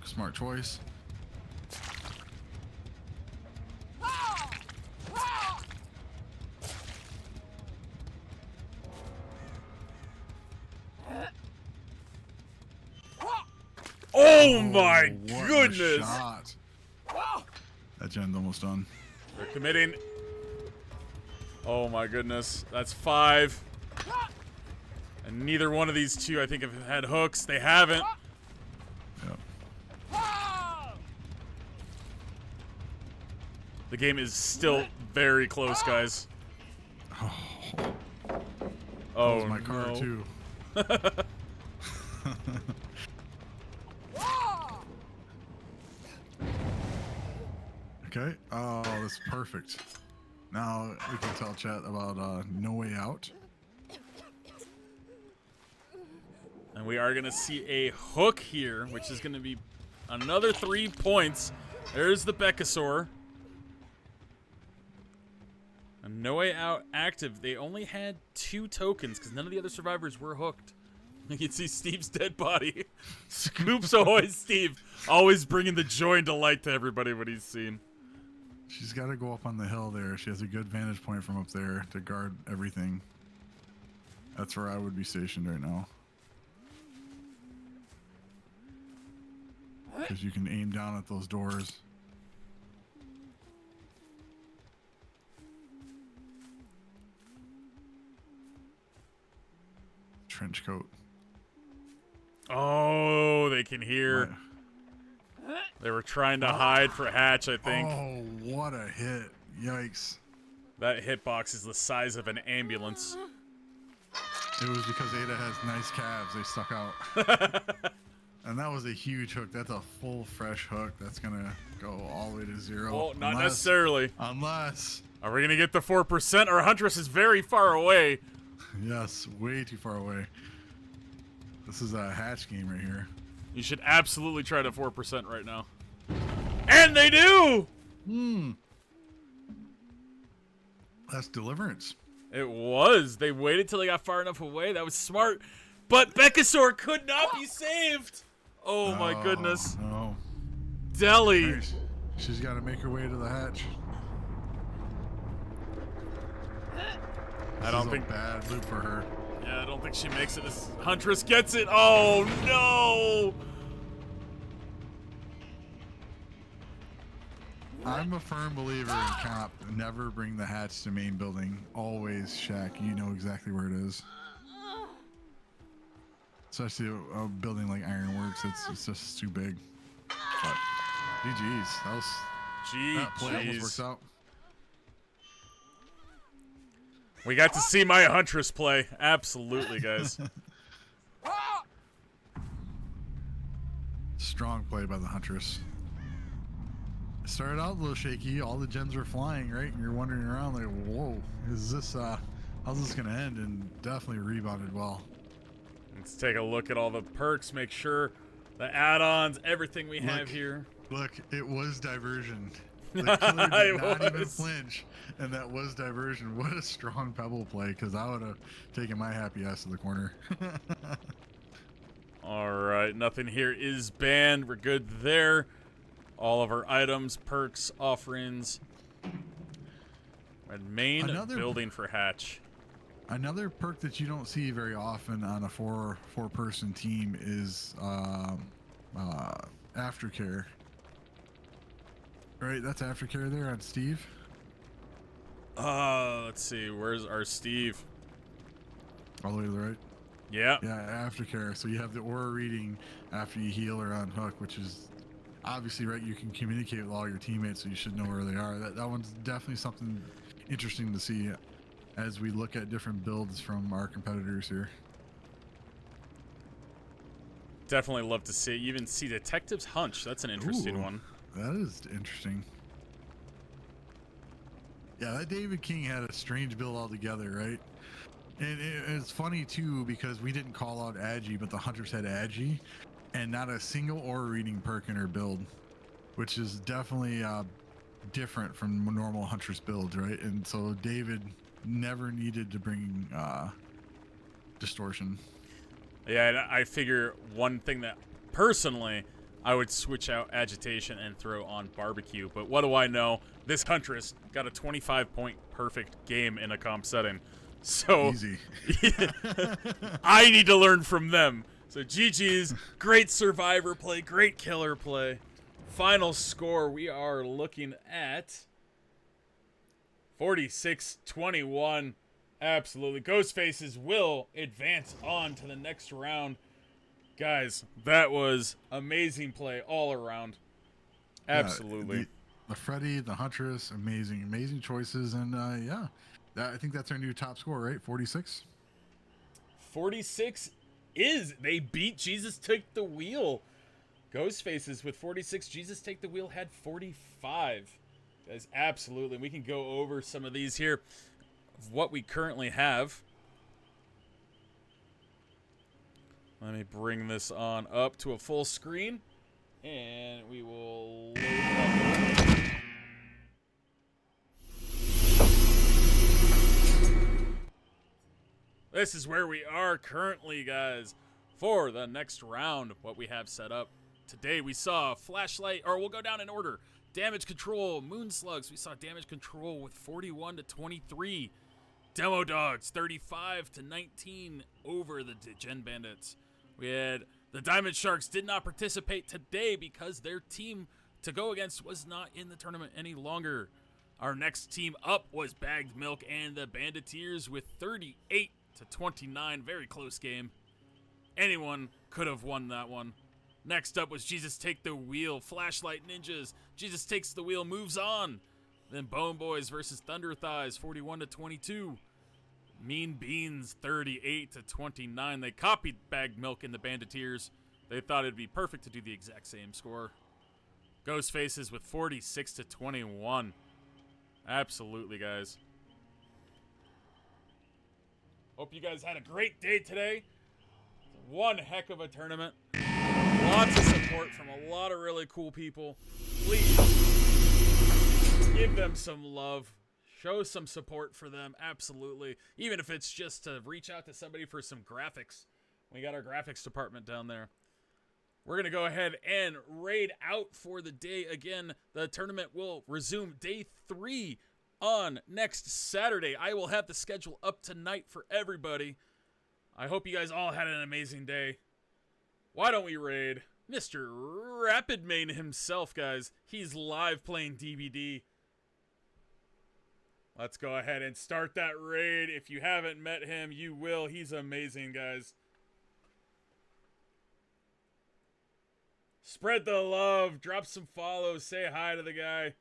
Smart choice. Oh my what a goodness! shot. That gen's almost done. They're committing. Oh my goodness. That's 5. And neither one of these two, I think, have had hooks. They haven't. Yep. The game is still very close, guys. That was Oh, my car no. too. Okay. Oh, that's perfect. Now we can tell chat about No Way Out. And we are going to see a hook here, which is going to be another 3 points. There's the Bechosaur. And No Way Out active. They only had 2 tokens because none of the other survivors were hooked. You can see Steve's dead body. Scoops ahoy, Steve. Always bringing the joy and delight to everybody when he's seen. She's got to go up on the hill there. She has a good vantage point from up there to guard everything. That's where I would be stationed right now. Because you can aim down at those doors. Trench coat. Oh, they can hear. They were trying to hide for Hatch, I think. Oh, what a hit. Yikes. That hitbox is the size of an ambulance. It was because Ada has nice calves. They stuck out. And that was a huge hook. That's a full fresh hook. That's going to go all the way to 0. Well, not necessarily. Unless. Are we going to get the 4%? Our Huntress is very far away. Yes, way too far away. This is a hatch game right here. You should absolutely try to 4% right now. And they do! That's deliverance. It was. They waited till they got far enough away. That was smart. But Bechosaur could not be saved. Oh my goodness. No. Deli. Nice. She's got to make her way to the hatch. I don't This is think. a bad loop for her. Yeah, I don't think she makes it. This Huntress gets it. Oh no! I'm a firm believer in cop. Never bring the hatch to main building. Always Shaq. You know exactly where it is. Especially a building like Ironworks. It's just too big. But GG's. That play almost works GG's. out. We got to see my Huntress play. Absolutely, guys. Strong play by the Huntress. It started out a little shaky. All the gems were flying, right? And you're wandering around like, whoa, is this, how's this going to end? And definitely rebounded well. Let's take a look at all the perks. Make sure the add-ons, everything we have here. Look, it was diversion. The killer did It not even was. flinch, and that was diversion. What a strong pebble play, because I would have taken my happy ass to the corner. All right, nothing here is banned. We're good there. All of our items, perks, offerings. And main building for Hatch. Another perk that you don't see very often on a four-person team is aftercare. Right, that's aftercare there on Steve. Let's see. Where's our Steve? All the way to the right. Yeah. Yeah, aftercare. So you have the aura reading after you heal or on hook, which is obviously right. You can communicate with all your teammates, so you should know where they are. That one's definitely something interesting to see as we look at different builds from our competitors here. Definitely love to see it. You even see Detective's Hunch. That's an interesting Ooh, one. That is interesting. Yeah, that David King had a strange build altogether, right? And it's funny too because we didn't call out Agi, but the Hunters had Agi, and not a single aura reading perk in her build, which is definitely different from normal Huntress builds, right? And so David never needed to bring distortion. Yeah, and I figure one thing that personally I would switch out agitation and throw on barbecue. But what do I know? This Huntress got a 25-point perfect game in a comp setting. So Easy. I need to learn from them. So GG's, great survivor play, great killer play. Final score, we are looking at 46-21. Absolutely. Ghostfaces will advance on to the next round. Guys, that was amazing play all around. Absolutely. The Freddy, the Huntress, amazing choices. And yeah, I think that's our new top score, right? 46? 46 is. They beat Jesus Take the Wheel. Ghostfaces with 46. Jesus Take the Wheel had 45. Guys, absolutely. We can go over some of these here of what we currently have. Let me bring this on up to a full screen, and we will load it up. This is where we are currently, guys, for the next round. What we have set up today, we saw Flashlight, or we'll go down in order. Damage Control, Moon Slugs. We saw Damage Control with 41-23. Demo Dogs, 35-19 over the Gen Bandits. We had the Diamond Sharks did not participate today because their team to go against was not in the tournament any longer. Our next team up was Bagged Milk and the Banditeers with 38-29. Very close game. Anyone could have won that one. Next up was Jesus Take the Wheel, Flashlight Ninjas. Jesus Takes the Wheel, moves on. Then Bone Boys versus Thunder Thighs, 41-22. Mean Beans, 38-29. They copied Bagged Milk and the Banditeers. They thought it'd be perfect to do the exact same score. Ghostfaces with 46-21. Absolutely, guys. Hope you guys had a great day today. One heck of a tournament. Lots of support from a lot of really cool people. Please give them some love. Show some support for them. Absolutely. Even if it's just to reach out to somebody for some graphics. We got our graphics department down there. We're going to go ahead and raid out for the day. Again, the tournament will resume day 3 on next Saturday. I will have the schedule up tonight for everybody. I hope you guys all had an amazing day. Why don't we raid Mr. Rapid Main himself, guys? He's live playing DBD. Let's go ahead and start that raid. If you haven't met him, you will. He's amazing, guys. Spread the love. Drop some follows. Say hi to the guy.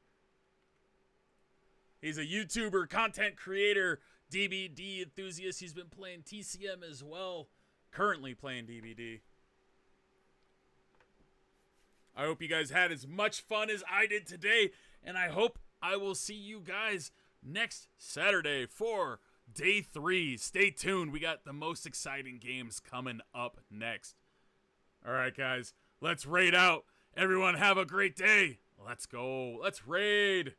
He's a YouTuber, content creator, DBD enthusiast. He's been playing TCM as well. Currently playing DBD. I hope you guys had as much fun as I did today. And I hope I will see you guys next Saturday for day 3. Stay tuned. We got the most exciting games coming up next. All right, guys. Let's raid out. Everyone have a great day. Let's go. Let's raid.